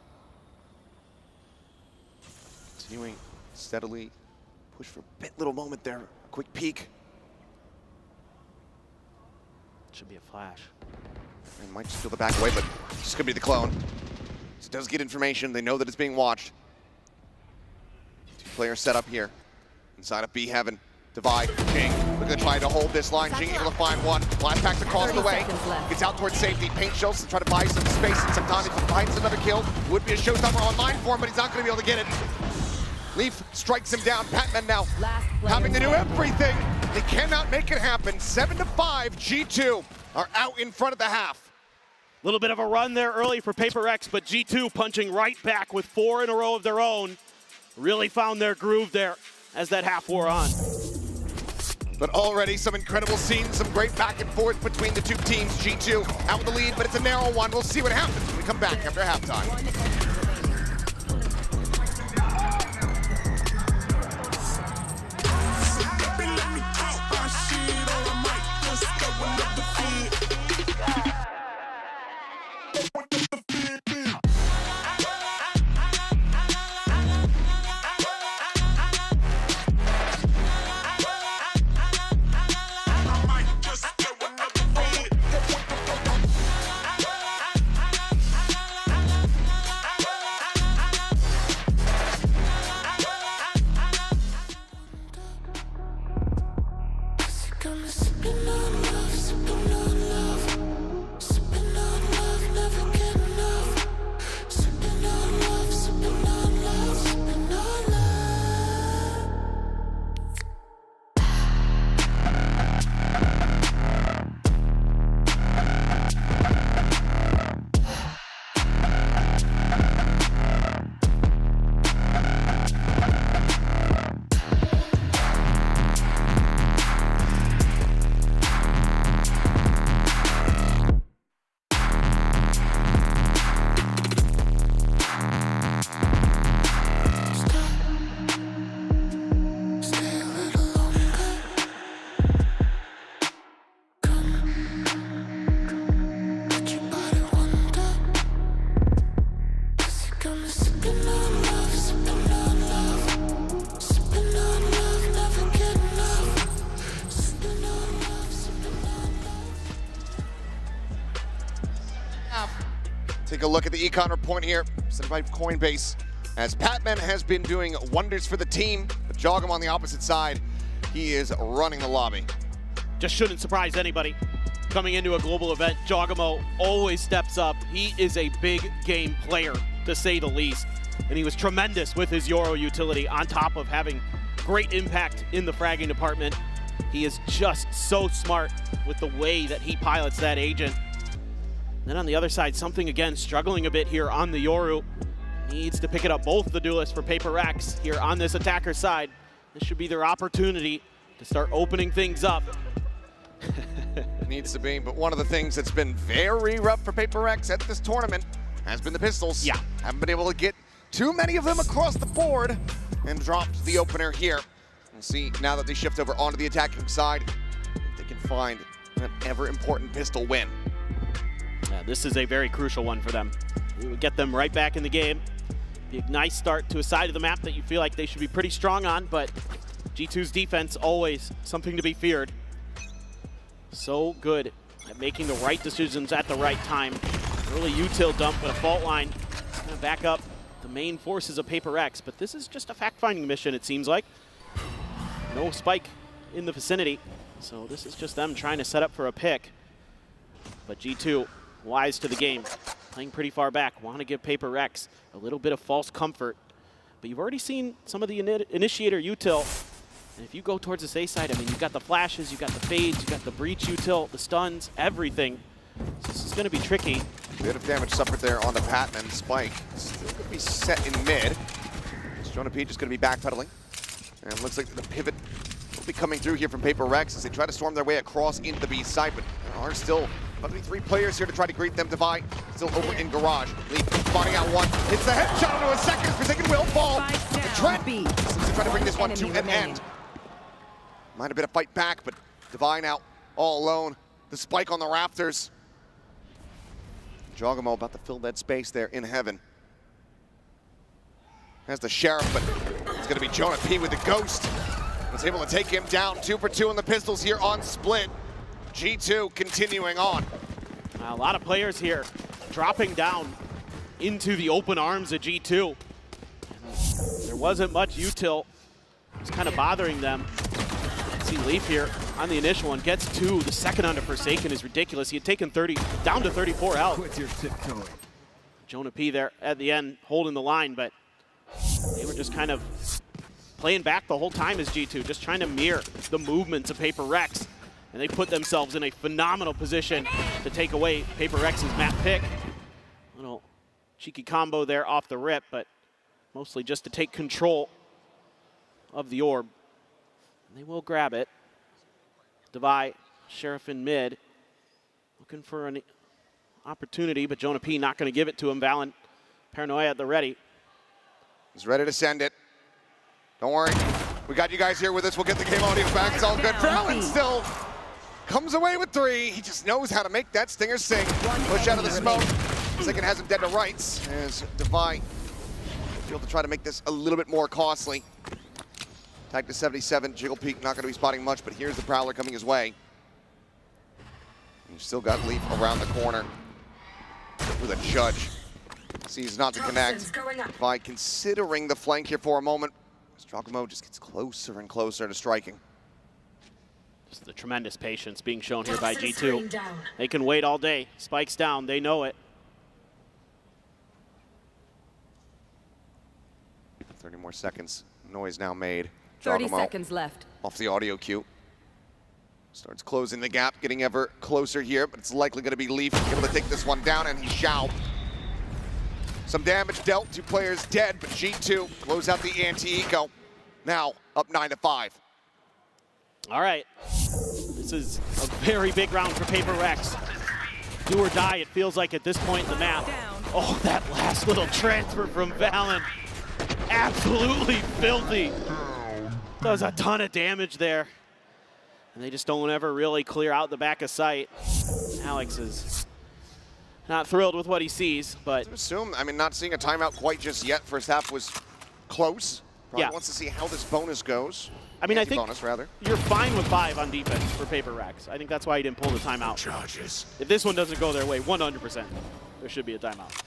Speaker 21: Continuing steadily. Push for a little moment there. A quick peek.
Speaker 22: Should be a flash.
Speaker 21: And might just feel the back away, but just going to be the clone. So it does get information. They know that it's being watched. 2 players set up here. Inside of B Heaven. Devi, Jing. Looking to try to hold this line. Jing able to find one. Blast packs across the way. Gets out towards safety. Paint shells to try to buy some space and some time. If he finds another kill, would be a showstopper online for him, but he's not going to be able to get it. Leaf strikes him down. Patman now having to do everything. They cannot make it happen. 7-5, G2 are out in front of the half.
Speaker 22: A little bit of a run there early for Paper Rex, but G2 punching right back with 4 in a row of their own. Really found their groove there as that half wore on.
Speaker 21: But already some incredible scenes, some great back and forth between the two teams. G2 out with the lead, but it's a narrow one. We'll see what happens when we come back after halftime. Take a look at the econ report here, sent by Coinbase. As Patman has been doing wonders for the team, but Jogum on the opposite side, he is running the lobby.
Speaker 22: Just shouldn't surprise anybody. Coming into a global event, Jogamo always steps up. He is a big game player, to say the least. And he was tremendous with his Euro utility on top of having great impact in the fragging department. He is just so smart with the way that he pilots that agent. Then on the other side, something again struggling a bit here on the Yoru. Needs to pick it up, both the duelists for Paper Rex here on this attacker side. This should be their opportunity to start opening things up.
Speaker 21: Needs to be, but one of the things that's been very rough for Paper Rex at this tournament has been the pistols.
Speaker 22: Yeah.
Speaker 21: Haven't been able to get too many of them across the board and dropped the opener here. We'll see now that they shift over onto the attacking side, if they can find an ever important pistol win.
Speaker 22: Yeah, this is a very crucial one for them. It would get them right back in the game. Be a nice start to a side of the map that you feel like they should be pretty strong on, but G2's defense always something to be feared. So good at making the right decisions at the right time. Early util dump, but a fault line kind of back up the main forces of Paper Rex, but this is just a fact-finding mission, it seems like. No spike in the vicinity, so this is just them trying to set up for a pick. But G2, wise to the game, playing pretty far back, want to give Paper Rex a little bit of false comfort. But you've already seen some of the initiator util, and if you go towards this A side, I mean, you've got the flashes, you've got the fades, you've got the breach util, the stuns, everything. So this is going to be tricky.
Speaker 21: Bit of damage suffered there on the Patman. Spike still going to be set in mid. Jonah P just going to be backpedaling. And it looks like the pivot will be coming through here from Paper Rex as they try to storm their way across into the B side, but there are still about to be 3 players here to try to greet them. Divide still over in garage. Lee spotting out one. Hits the headshot into a second. Forsaken will fall. And Trent seems to try to bring this one to an end. Might have been a fight back, but Divine out all alone. The spike on the Raptors. Jogamo about to fill that space there in heaven. Has the Sheriff, but it's going to be Jonah P with the Ghost. Was able to take him down. 2 for 2 on the pistols here on Split. G2 continuing on.
Speaker 22: A lot of players here dropping down into the open arms of G2. And there wasn't much util. It was kind of bothering them. See Leaf here on the initial one, gets 2. The second under Forsaken is ridiculous. He had taken 30, down to 34 health.
Speaker 1: Quit your tiptoeing.
Speaker 22: Jonah P there at the end holding the line, but they were just kind of playing back the whole time as G2, just trying to mirror the movements of Paper Rex. And they put themselves in a phenomenal position to take away Paper Rex's map pick. Little cheeky combo there off the rip, but mostly just to take control of the orb. And they will grab it. Devi, Sheriff in mid. Looking for an opportunity, but Jonah P not going to give it to him. Valen, Paranoia at the ready.
Speaker 21: He's ready to send it. Don't worry. We got you guys here with us. We'll get the game audio back. It's all good. Valen still comes away with 3. He just knows how to make that stinger sing. Push out of the smoke. Second has him dead to rights as Devi able to try to make this a little bit more costly. Tag to 77. Jiggle Peak not going to be spotting much, but here's the Prowler coming his way. You've still got Leaf around the corner with a Judge. Sees not to connect. By considering the flank here for a moment, Giacomo just gets closer and closer to striking.
Speaker 22: Just the tremendous patience being shown here by G2. They can wait all day. Spikes down, they know it.
Speaker 21: 30 more seconds. Noise now made.
Speaker 3: 30
Speaker 21: Giacomo
Speaker 3: seconds left.
Speaker 21: Off the audio cue. Starts closing the gap, getting ever closer here, but it's likely going to be Leaf able to take this one down, and he shall. Some damage dealt, 2 players dead, but G2 close out the anti-eco. Now up 9-5.
Speaker 22: All right, this is a very big round for Paper Rex. Do or die, it feels like at this point in the map. Oh, that last little transfer from Valen. Absolutely filthy. Does a ton of damage there. And they just don't ever really clear out the back of sight. Alex is not thrilled with what he sees, but...
Speaker 21: I assume, I mean, not seeing a timeout quite just yet. First half was close. Probably wants to see how this bonus goes.
Speaker 22: I mean, I think
Speaker 21: bonus, rather.
Speaker 22: You're fine with 5 on defense for Paper Rex. I think that's why he didn't pull the timeout.
Speaker 1: Charges.
Speaker 22: If this one doesn't go their way, 100%, there should be a timeout.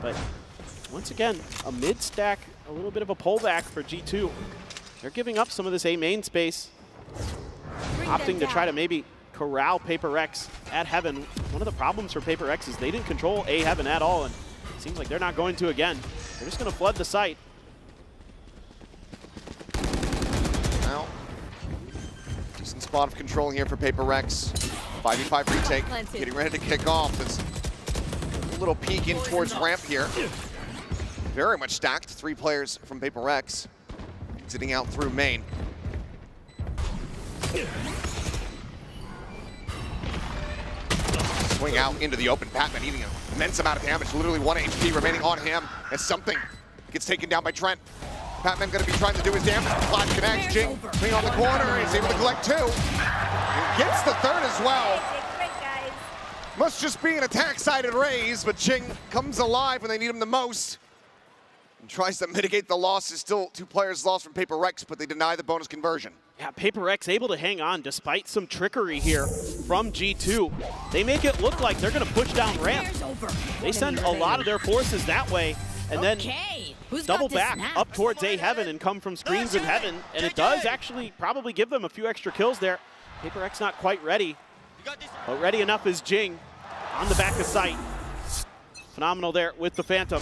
Speaker 22: But once again, a mid-stack, a little bit of a pullback for G2. They're giving up some of this A main space, opting to try to maybe corral Paper Rex at Heaven. One of the problems for Paper Rex is they didn't control A Heaven at all, and it seems like they're not going to again. They're just going to flood the site.
Speaker 21: Now, decent spot of control here for Paper Rex. 5v5 retake, getting ready to kick off. This little peek in towards ramp here. Very much stacked. 3 players from Paper Rex sitting out through main. Swing out into the open. Patman eating an immense amount of damage. Literally 1 HP remaining on him as something gets taken down by Trent. Patman going to be trying to do his damage. Flash connects. Jing clean on the corner. He's able to collect 2. And gets the 3rd as well. Must just be an attack-sided raise, but Jing comes alive when they need him the most. And tries to mitigate the losses. Still 2 players lost from Paper Rex, but they deny the bonus conversion.
Speaker 22: Yeah, Paper Rex able to hang on despite some trickery here from G2. They make it look like they're going to push down ramp. They send a lot of their forces that way, and then double back up towards A Heaven and come from screens in Heaven, and it does actually probably give them a few extra kills there. Paper Rex not quite ready, but ready enough is Jing on the back of sight. Phenomenal there with the Phantom.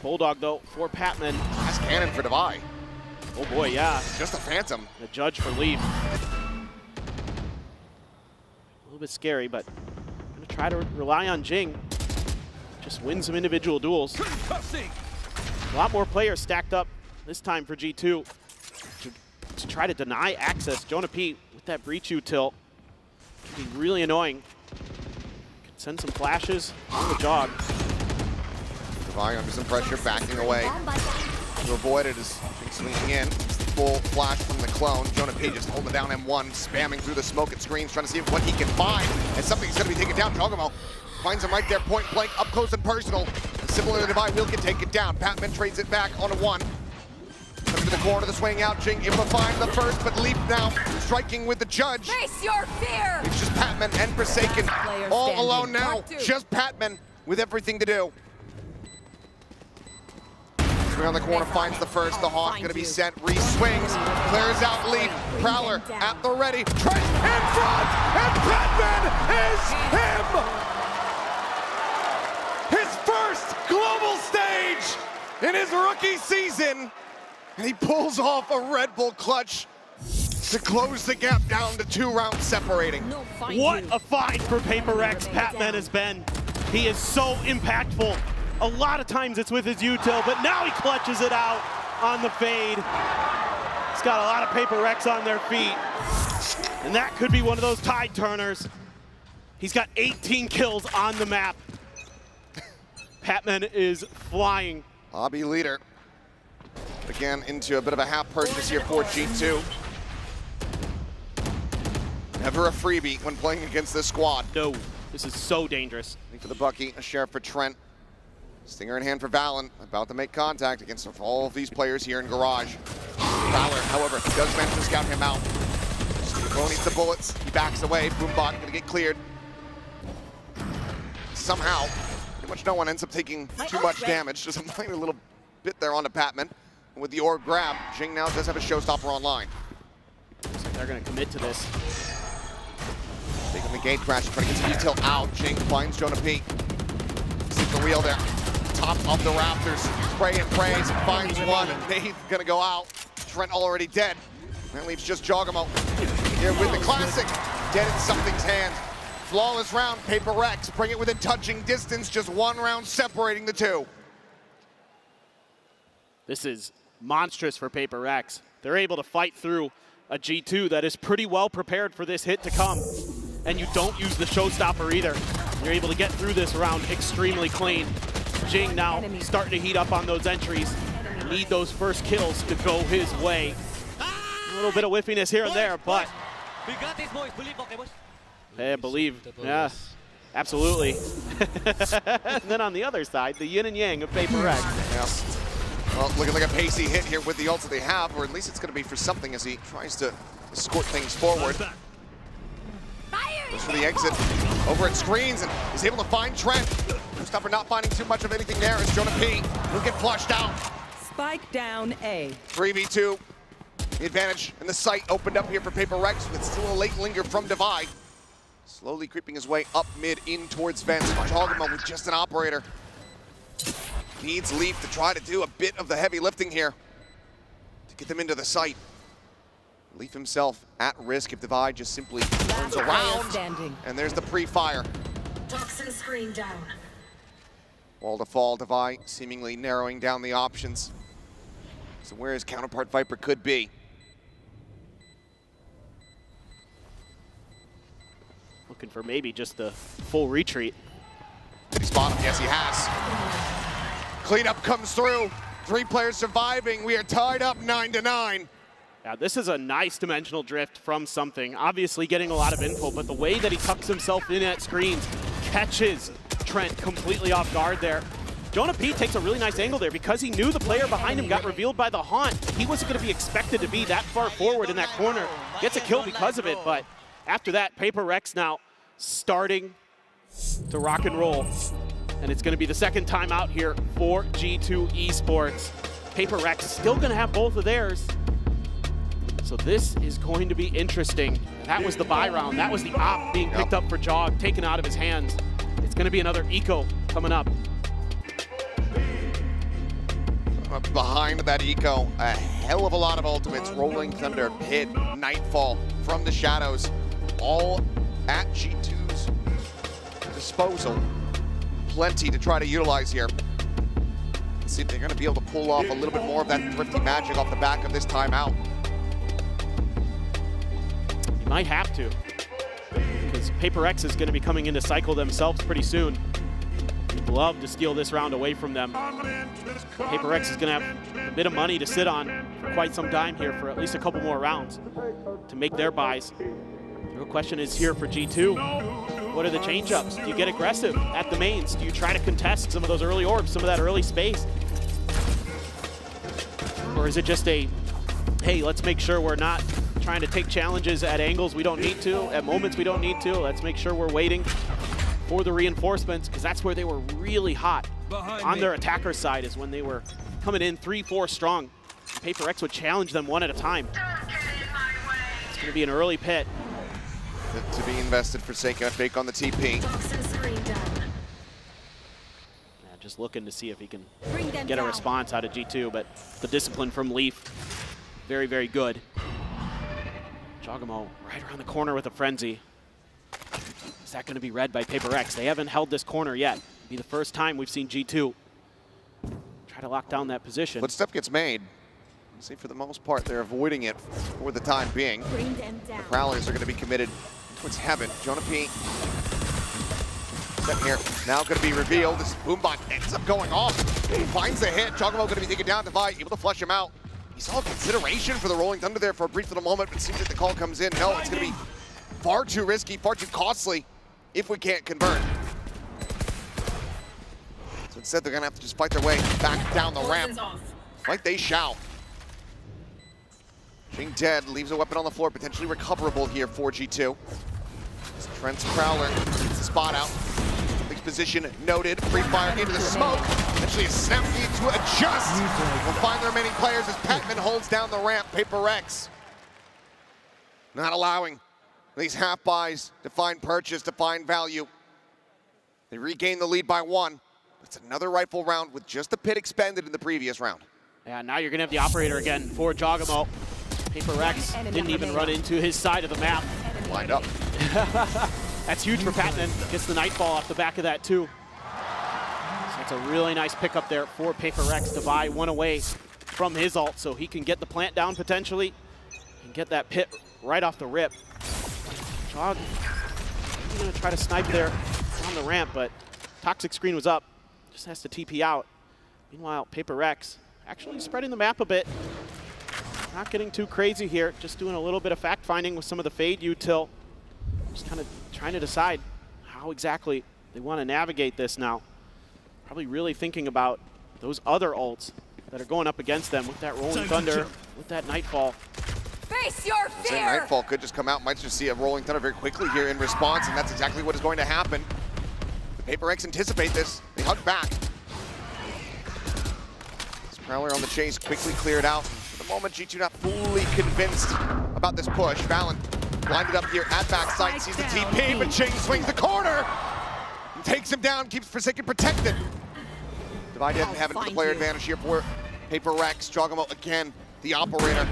Speaker 22: Bulldog though for Patman.
Speaker 21: Last cannon for Devi.
Speaker 22: Oh boy, yeah.
Speaker 21: Just a Phantom.
Speaker 22: The Judge for Leaf. A little bit scary, but I'm gonna try to rely on Jing. Just win some individual duels. A lot more players stacked up this time for G2 to try to deny access. Jonah P with that breach util can be really annoying. Could send some flashes on the jog.
Speaker 21: Devi under some pressure, backing away to avoid it as Jing swinging in. Full flash from the clone. Jonah P just holding down M1, spamming through the smoke and screens, trying to see what he can find. And something's going to be taken down. Giacomo finds him right there, point blank, up close and personal. Similar to Devi, will can take it down. Patman trades it back on a 1. Coming to the corner, the swing out. Jing able to find the first, but Leaf now striking with the Judge.
Speaker 3: Face your fear!
Speaker 21: It's just Patman and Forsaken all alone now. Just Patman with everything to do. Swing on the corner, finds the first. The Hawk going to be sent. Re-swings, clears out Leaf. Prowler at the ready. Trent in front, and Patman is him! His first global stage in his rookie season. And he pulls off a Red Bull clutch to close the gap down to 2 rounds separating.
Speaker 22: What a find for Paper Rex Patman has been. He is so impactful. A lot of times it's with his util, but now he clutches it out on the fade. He's got a lot of Paper Rex on their feet. And that could be one of those tide turners. He's got 18 kills on the map. Patman is flying.
Speaker 21: Lobby leader. Again, into a bit of a half purchase here for G2. Never a freebie when playing against this squad.
Speaker 22: No, this is so dangerous.
Speaker 21: For the Bucky, a sheriff for Trent. Stinger in hand for Valen, about to make contact against all of these players here in Garage. Valor, however, does manage to scout him out. Bo needs the bullets, he backs away, Boombot gonna get cleared. Somehow, pretty much no one ends up taking too much damage, just a minor little bit there onto Patman. And with the orb grab, Jing now does have a showstopper online.
Speaker 22: Looks like they're gonna commit to this.
Speaker 21: Taking the gate crash, trying to get some detail out. Jing finds Jonah P. Sees the wheel there. Top of the Raptors. Spray and prays, finds one, and Nate gonna go out. Trent already dead. That leaves just Jogamo here with the classic. Dead in something's hand. Flawless round, Paper Rex. Bring it within touching distance, just one round separating the two.
Speaker 22: This is monstrous for Paper Rex. They're able to fight through a G2 that is pretty well prepared for this hit to come. And you don't use the showstopper either. You're able to get through this round extremely clean. Jing now starting to heat up on those entries. Need those first kills to go his way. A little bit of whiffiness here and there, but I believe, yeah, absolutely. And then on the other side, the yin and yang of Paper Rex.
Speaker 21: Yeah. Well, looking like a pacey hit here with the ult that they have, or at least it's going to be for something as he tries to escort things forward. Goes for the exit over at screens and is able to find Trent. Stopper not finding too much of anything there as Jonah P. He'll get flushed out.
Speaker 3: Spike down A.
Speaker 21: 3v2. The advantage and the sight opened up here for Paper Rex with still a late linger from Divide. Slowly creeping his way up mid in towards Vents. Jogamo with just an operator. Needs Leaf to try to do a bit of the heavy lifting here to get them into the site. Leaf himself at risk if Divide just simply turns around. And there's the pre-fire.
Speaker 2: Toxin screen down.
Speaker 21: Wall to fall, Divide seemingly narrowing down the options. So where his counterpart Viper could be.
Speaker 22: Looking for maybe just the full retreat.
Speaker 21: Did he spot him? Yes, he has. Cleanup comes through. 3 players surviving. We are tied up 9-9.
Speaker 22: Yeah, this is a nice dimensional drift from something. Obviously getting a lot of info, but the way that he tucks himself in at screens catches Trent completely off guard there. Jonah P takes a really nice angle there because he knew the player behind him got revealed by the haunt. He wasn't going to be expected to be that far forward in that corner. Gets a kill because of it, but after that, Paper Rex now starting to rock and roll. And it's going to be the second time out here for G2 Esports. Paper Rex still going to have both of theirs. So this is going to be interesting. That was the buy round. That was the op being picked up for Jog, taken out of his hands. It's going to be another eco coming up.
Speaker 21: Behind that eco, a hell of a lot of ultimates. Rolling Thunder, Pit, Nightfall from the shadows, all at G2's disposal. Plenty to try to utilize here. Let's see if they're going to be able to pull off a little bit more of that thrifty magic off the back of this timeout.
Speaker 22: You might have to, because Paper Rex is going to be coming into cycle themselves pretty soon. We'd love to steal this round away from them. Paper Rex is going to have a bit of money to sit on for quite some time here for at least a couple more rounds to make their buys. The real question is here for G2. What are the change-ups? Do you get aggressive at the mains? Do you try to contest some of those early orbs, some of that early space? Or is it just a, hey, let's make sure we're not trying to take challenges at angles we don't need to, at moments we don't need to. Let's make sure we're waiting for the reinforcements, because that's where they were really hot on their attacker side, is when they were coming in 3-4 strong. Paper Rex would challenge them one at a time. It's going to be an early pit.
Speaker 21: To be invested for Seika, fake on the TP.
Speaker 22: Yeah, just looking to see if he can get a response out of G2, but the discipline from Leaf, very, very good. Jogamo right around the corner with a frenzy. Is that going to be read by Paper Rex? They haven't held this corner yet. It'll be the first time we've seen G2 try to lock down that position.
Speaker 21: Footstep gets made. See, for the most part, they're avoiding it for the time being. The Prowlers are going to be committed towards heaven. Jonah P. Step here, now going to be revealed. This Boombot ends up going off. He finds the hit. Chocobo going to be taken down. Divide, able to flush him out. He saw consideration for the Rolling Thunder there for a brief little moment, but it seems like the call comes in. No, it's going to be far too risky, far too costly if we can't convert. So instead, they're going to have to just fight their way back down the ramp. Like they shall. Jing dead, leaves a weapon on the floor, potentially recoverable here for G2. Trent's Prowler gets the spot out. Big position noted, free fire into the smoke. Actually a snap need to adjust. We'll find the remaining players as Pacman holds down the ramp. Paper X not allowing these half buys to find purchase, to find value. They regain the lead by 1. It's another rifle round with just the pit expended in the previous round.
Speaker 22: Yeah, now you're gonna have the operator again for Jogamo. Paper X didn't even run into his side of the map.
Speaker 21: Lined up.
Speaker 22: That's huge for Patman. Gets the Nightfall off the back of that too. So it's a really nice pickup there for Paper X to buy 1 away from his ult, so he can get the plant down potentially and get that pit right off the rip. Jog, he's gonna try to snipe there on the ramp, but Toxic Screen was up. Just has to TP out. Meanwhile, Paper X actually spreading the map a bit. Not getting too crazy here, just doing a little bit of fact-finding with some of the Fade util. Just kind of trying to decide how exactly they want to navigate this now. Probably really thinking about those other ults that are going up against them with that Rolling Thunder, with that Nightfall.
Speaker 3: Face your fear!
Speaker 21: Nightfall could just come out, might just see a Rolling Thunder very quickly here in response, and that's exactly what is going to happen. The Paper X anticipate this, they hug back. This Prowler on the chase, quickly cleared out. For the moment, G2 not fully convinced about this push. Valen blinded up here at backside, sees the TP, but Ching swings the corner and takes him down, keeps Forsaken protected. Divide didn't have the player advantage here for Paper X. Jogamo again, the operator.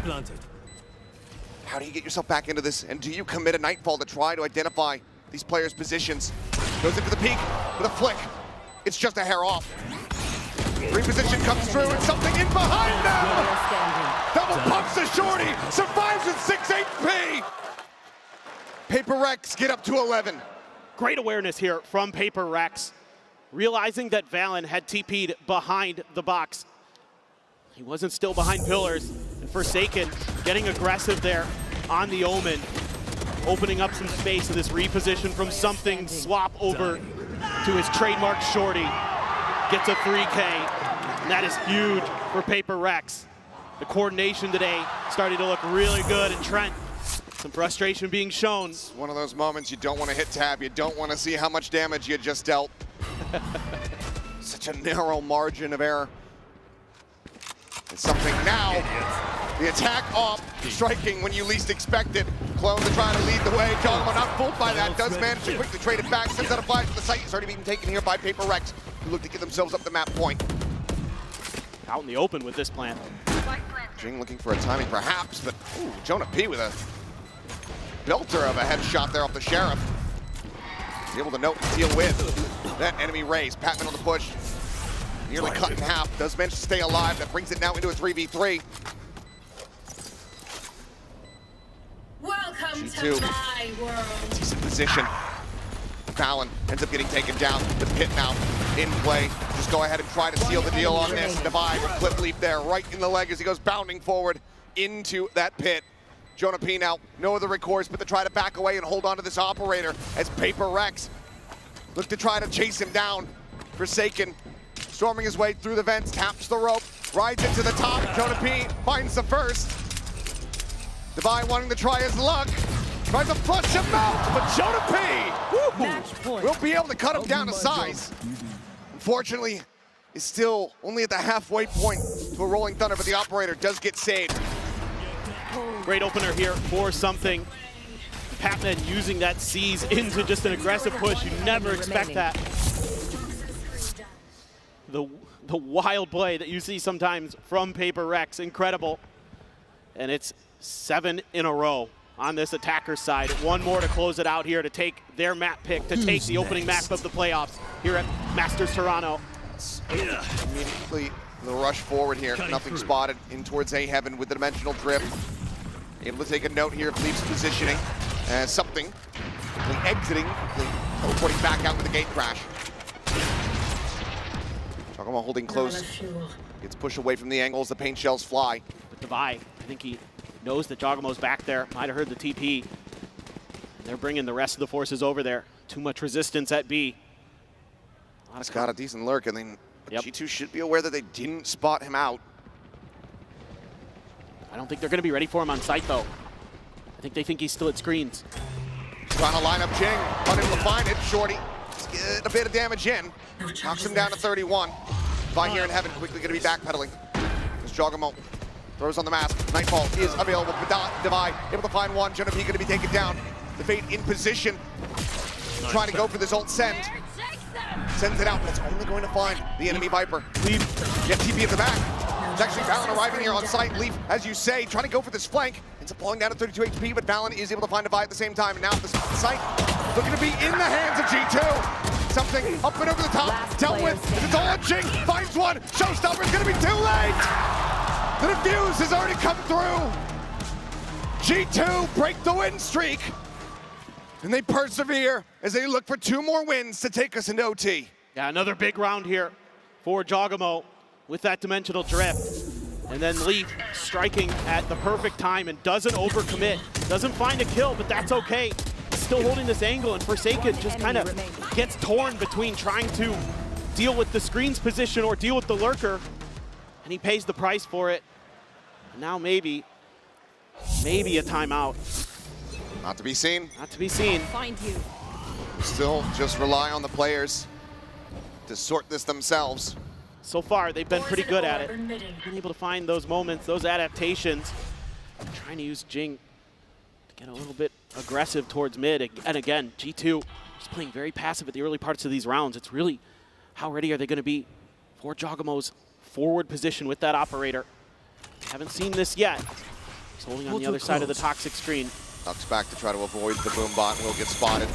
Speaker 21: How do you get yourself back into this? And do you commit a Nightfall to try to identify these players' positions? Goes into the peak with a flick. It's just a hair off. Reposition comes through and something in behind them! Double pumps the shorty, survives with 6 HP! Paper X get up to 11.
Speaker 22: Great awareness here from Paper X. Realizing that Valen had TP'd behind the box. He wasn't still behind pillars. And Forsaken getting aggressive there on the Omen. Opening up some space in this reposition from something swap over to his trademark shorty. Gets a 3K. And that is huge for Paper X. The coordination today starting to look really good, and Trent, some frustration being shown.
Speaker 21: It's one of those moments you don't want to hit tab. You don't want to see how much damage you just dealt. Such a narrow margin of error. And something now. The attack off, striking when you least expect it. Clone to try to lead the way. Jogamo not fooled by that. Does manage to quickly trade it back. Sends out a flash to the site. It's already being taken here by Paper X, who look to get themselves up the map point.
Speaker 22: Out in the open with this plant.
Speaker 21: Jing looking for a timing perhaps, but ooh, Jonah P with a belter of a headshot there off the Sheriff. He's able to note and deal with that enemy raise. Patman on the push. Nearly cut in half. Does manage to stay alive. That brings it now into a 3v3.
Speaker 3: Welcome
Speaker 21: G2.
Speaker 3: to my world.
Speaker 21: Decent position. Valen ends up getting taken down. The pit now in play. Just go ahead and try to seal the deal on this. Divide with Clip Leap there, right in the leg as he goes bounding forward into that pit. Jonah P now, no other recourse but to try to back away and hold on to this operator as Paper X look to try to chase him down. Forsaken storming his way through the vents, taps the rope, rides into the top. Jonah P finds the first. Divide wanting to try his luck. Tries to flush him out, but Jonah P will be able to cut him down to size. Unfortunately, is still only at the halfway point to a Rolling Thunder, but the operator does get saved.
Speaker 22: Great opener here for something. Patman using that seize into just an aggressive push. You never expect that. The wild play that you see sometimes from Paper X, incredible. And it's 7 in a row on this attacker side. One more to close it out here to take their map pick, to take the opening map of the playoffs here at Masters Toronto.
Speaker 21: Immediately The rush forward here, nothing spotted. In towards A Heaven with the dimensional drift. Able to take a note here of Leaf's positioning. Something. Exiting, teleporting back out with a gate crash. Giacomo holding close. Gets pushed away from the angles, the paint shells fly.
Speaker 22: But Divide, I think he knows that Giacomo's back there. Might have heard the TP. They're bringing the rest of the forces over there. Too much resistance at B.
Speaker 21: He's got a decent lurk, and then G2 should be aware that they didn't spot him out.
Speaker 22: I don't think they're going to be ready for him on site, though. I think they think he's still at screens.
Speaker 21: Trying to line up Jing, unable to find it. Shorty, get a bit of damage in. Knocks him down to 31. Vi here in Heaven, quickly going to be backpedaling. As Giacomo throws on the mask. Nightfall is available. Divide able to find one. Genevieve going to be taken down. The Fate in position. Trying to go for this ult send. Sends it out, but it's only going to find the enemy Viper. Leaf, get TP at the back. It's actually Valen arriving here on site. Leaf, as you say, trying to go for this flank. Ends up falling down to 32 HP, but Valen is able to find Divide at the same time. And now the site looking to be in the hands of G2. Something up and over the top, dealt with. It's all on Jing, finds one. Showstopper's gonna be too late. The defuse has already come through. G2 break the win streak. And they persevere as they look for 2 more wins to take us into OT.
Speaker 22: Yeah, another big round here for Giacomo with that dimensional drift. And then Leaf striking at the perfect time and doesn't overcommit. Doesn't find a kill, but that's okay. Still holding this angle, and Forsaken just kind of gets torn between trying to deal with the screen's position or deal with the lurker. And he pays the price for it. And now maybe a timeout.
Speaker 21: Not to be seen.
Speaker 22: Not to be seen.
Speaker 3: Find you.
Speaker 21: Still just rely on the players to sort this themselves.
Speaker 22: So far, they've been pretty good at it. Been able to find those moments, those adaptations. Trying to use Jing to get a little bit aggressive towards mid. And again, G2 is playing very passive at the early parts of these rounds. It's really, how ready are they going to be for Giacomo's forward position with that operator? Haven't seen this yet. He's holding on the other side of the toxic screen.
Speaker 21: Ducks back to try to avoid the boom bot. Will get spotted.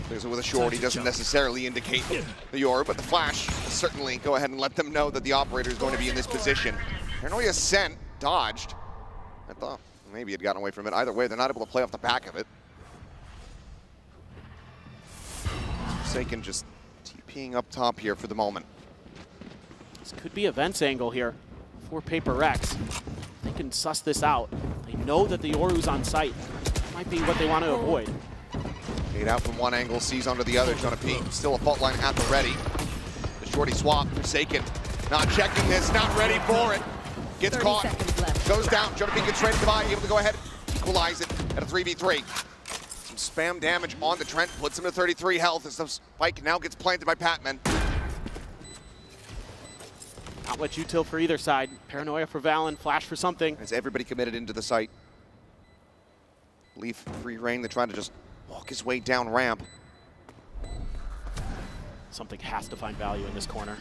Speaker 21: Because with a short, he doesn't necessarily indicate the Yoru, but the flash will certainly go ahead and let them know that the operator is going to be in this position. Paranoia sent, dodged. I thought maybe he'd gotten away from it. Either way, they're not able to play off the back of it. Forsaken just TPing up top here for the moment.
Speaker 22: This could be a Vents angle here for Paper Rex. They can suss this out. They know that the Yoru's on site. That might be what they want to avoid.
Speaker 21: Made out from one angle, sees onto the other, trying to peek. Still a fault line at the ready. The shorty swap, Forsaken. Not checking this, not ready for it. Gets caught, goes down. Jonah gets ready to buy, able to go ahead, equalize it at a 3v3. Some spam damage on the Trent, puts him to 33 health as the spike now gets planted by Patman.
Speaker 22: Not much util for either side. Paranoia for Valen, flash for something.
Speaker 21: As everybody committed into the site. Leaf free reign, they're trying to just walk his way down ramp.
Speaker 22: Something has to find value in this corner.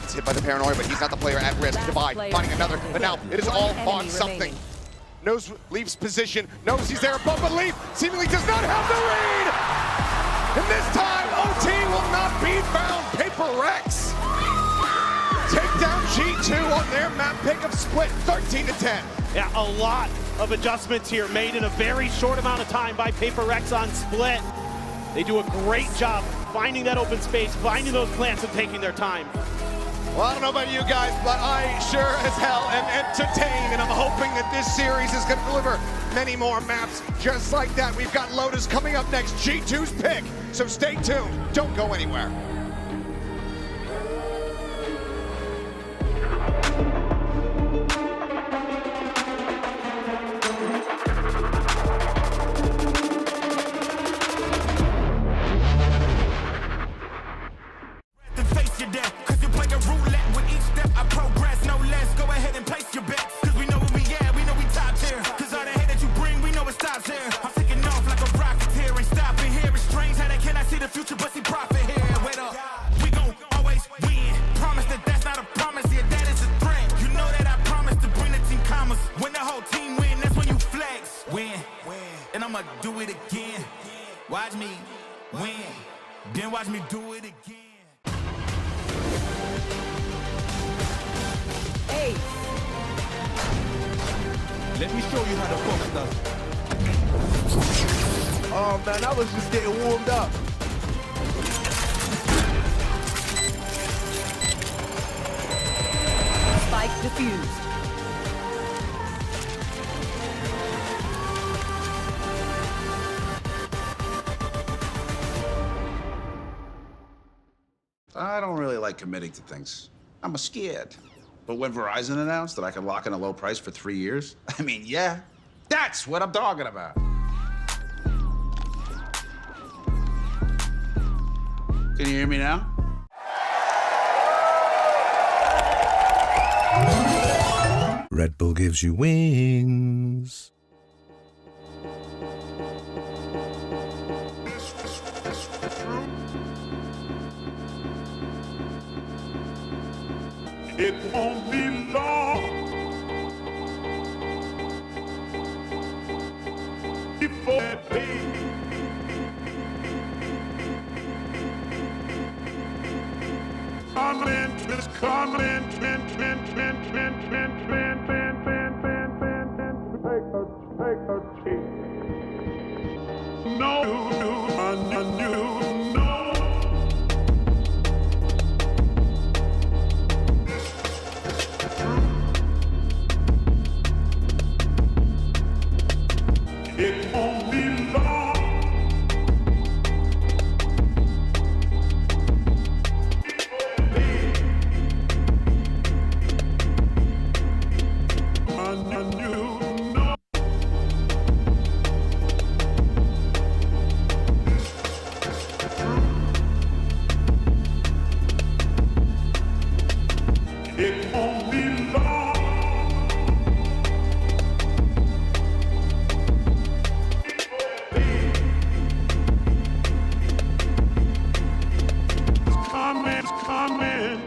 Speaker 21: It's hit by the Paranoia, but he's not the player at risk. Divide, finding another, but now it is all on something. Knows Leaf's position, knows he's there above, but Leaf seemingly does not have the read! And this time, OT will not be found. Paper Rex take down G2 on their map pick of split, 13-10.
Speaker 22: Yeah, a lot of adjustments here made in a very short amount of time by Paper Rex on split. They do a great job finding that open space, finding those plants and taking their time.
Speaker 21: Well, I don't know about you guys, but I sure as hell am entertained, and I'm hoping that this series is going to deliver many more maps just like that. We've got Lotus coming up next, G2's pick, so stay tuned. Don't go anywhere.
Speaker 1: Watch me win, then watch me do it again. Let me show you how the Fox does.
Speaker 5: Oh man, I was just getting warmed up.
Speaker 3: Spike defused.
Speaker 11: I don't really like committing to things. I'm scared. But when Verizon announced that I could lock in a low price for 3 years, I mean, yeah, that's what I'm talking about. Can you hear me now?
Speaker 23: Red Bull gives you wings.
Speaker 1: It won't be long before that baby. It won't be long. It won't be long. It's coming.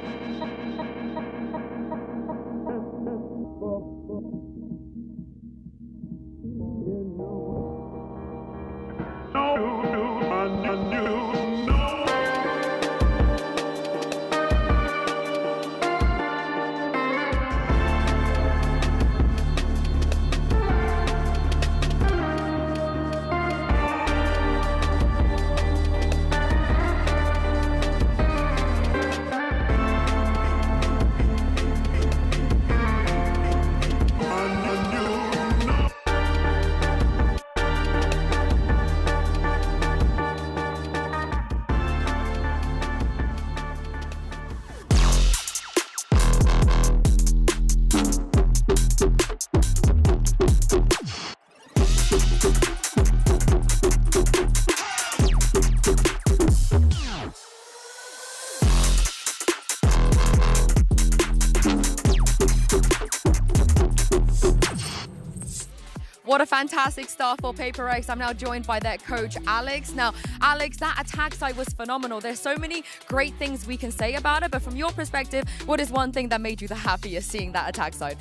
Speaker 7: What a fantastic start for Paper Rex. I'm now joined by their coach, Alex. Now, Alex, that attack side was phenomenal. There's so many great things we can say about it, but from your perspective, what is one thing that made you the happiest seeing that attack side?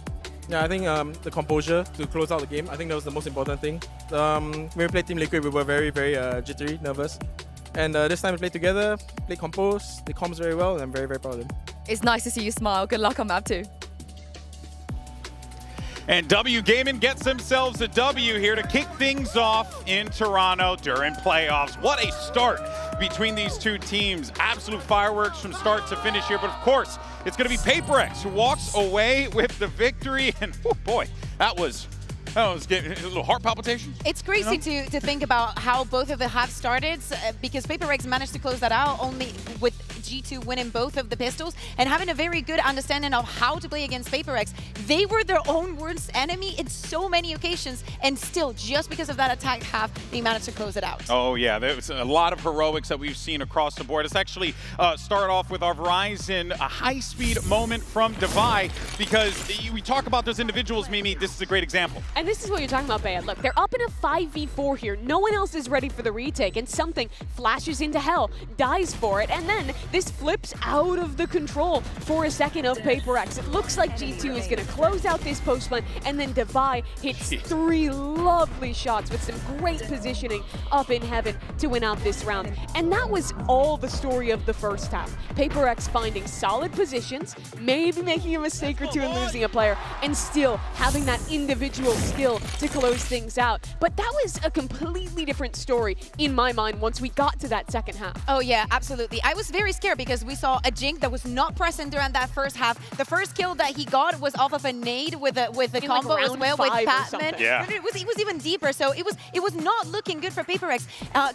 Speaker 24: Yeah, I think the composure to close out the game, I think that was the most important thing. When we played Team Liquid, we were very, very jittery, nervous. And this time we played together, played composed, they comms very well, and I'm very, very proud of them.
Speaker 7: It's nice to see you smile. Good luck on map 2.
Speaker 8: And W Gaming gets themselves a W here to kick things off in Toronto during playoffs. What a start between these two teams. Absolute fireworks from start to finish here. But of course, it's going to be Paper Rex who walks away with the victory. And oh boy, that was getting a little heart palpitations.
Speaker 10: It's crazy to think about how both of the halves started because Paper Rex managed to close that out only with G2 winning both of the pistols and having a very good understanding of how to play against Paper Rex. They were their own worst enemy in so many occasions, and still, just because of that attack half, they managed to close it out.
Speaker 8: Oh yeah, there's a lot of heroics that we've seen across the board. Let's actually start off with our Verizon, a high-speed moment from Divide, because we talk about those individuals, Mimi, this is a great example.
Speaker 9: And this is what you're talking about, Bea. Look, they're up in a 5v4 here. No one else is ready for the retake, and something flashes into hell, dies for it, and then this flips out of the control for a second of Paper X. It looks like G2 is going to close out this post plant, and then Devi hits 3 lovely shots with some great positioning up in heaven to win out this round. And that was all the story of the first half. Paper X finding solid positions, maybe making a mistake or two and losing a player, and still having that individual skill to close things out. But that was a completely different story in my mind once we got to that second half.
Speaker 10: Oh yeah, absolutely. I was very scared because we saw a Jing that was not present during that first half. The first kill that he got was off of a nade with the combo as well with Patman.
Speaker 22: Yeah.
Speaker 10: It was even deeper, so it was not looking good for Paper X.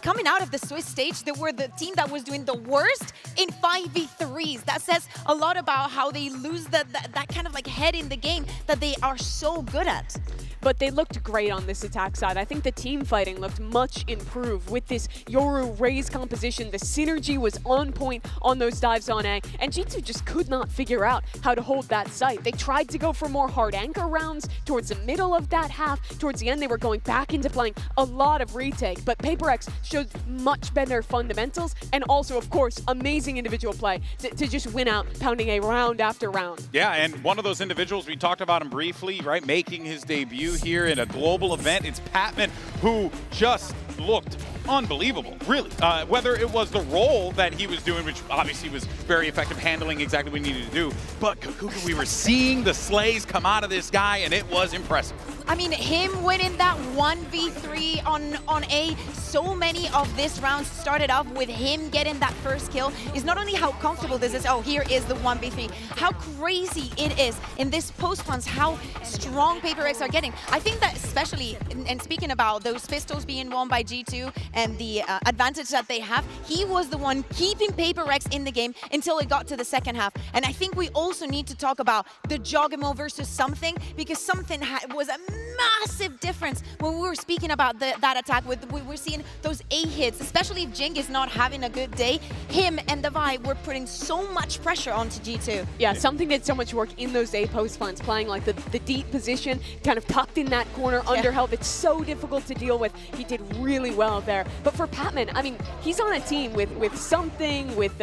Speaker 10: Coming out of the Swiss stage, they were the team that was doing the worst in 5v3s. That says a lot about how they lose that kind of like head in the game that they are so good at.
Speaker 9: But they looked great on this attack side. I think the team fighting looked much improved with this Yoru Raze composition. The synergy was on point on those dives on A, and G2 just could not figure out how to hold that site. They tried to go for more hard anchor rounds towards the middle of that half. Towards the end, they were going back into playing a lot of retake, but Paper X showed much better fundamentals and also, of course, amazing individual play to just win out, pounding a round after round.
Speaker 8: Yeah, and one of those individuals, we talked about him briefly, right, making his debut here in a global event. It's Patman, who just looked unbelievable, really. Whether it was the role that he was doing, which obviously was very effective, handling exactly what he needed to do, but Kukuka, we were seeing the slays come out of this guy, and it was impressive.
Speaker 10: I mean, him winning that 1v3 on A, so many of this round started off with him getting that first kill, is not only how comfortable this is, oh, here is the 1v3, how crazy it is in this post-plans, how strong Paper X are getting. I think that especially, and speaking about those pistols being won by G2 and the advantage that they have, he was the one keeping Paper X in the game until it got to the second half. And I think we also need to talk about the Jogamo versus Something, because Something was a massive difference when we were speaking about that attack. We're seeing those A hits, especially if Jing is not having a good day. Him and Devi were putting so much pressure onto G2.
Speaker 9: Yeah, Something did so much work in those A post plants, playing like the deep position, kind of tucked in that corner, under health. It's so difficult to deal with. He did really well there. But for Patman, I mean, he's on a team with Something, with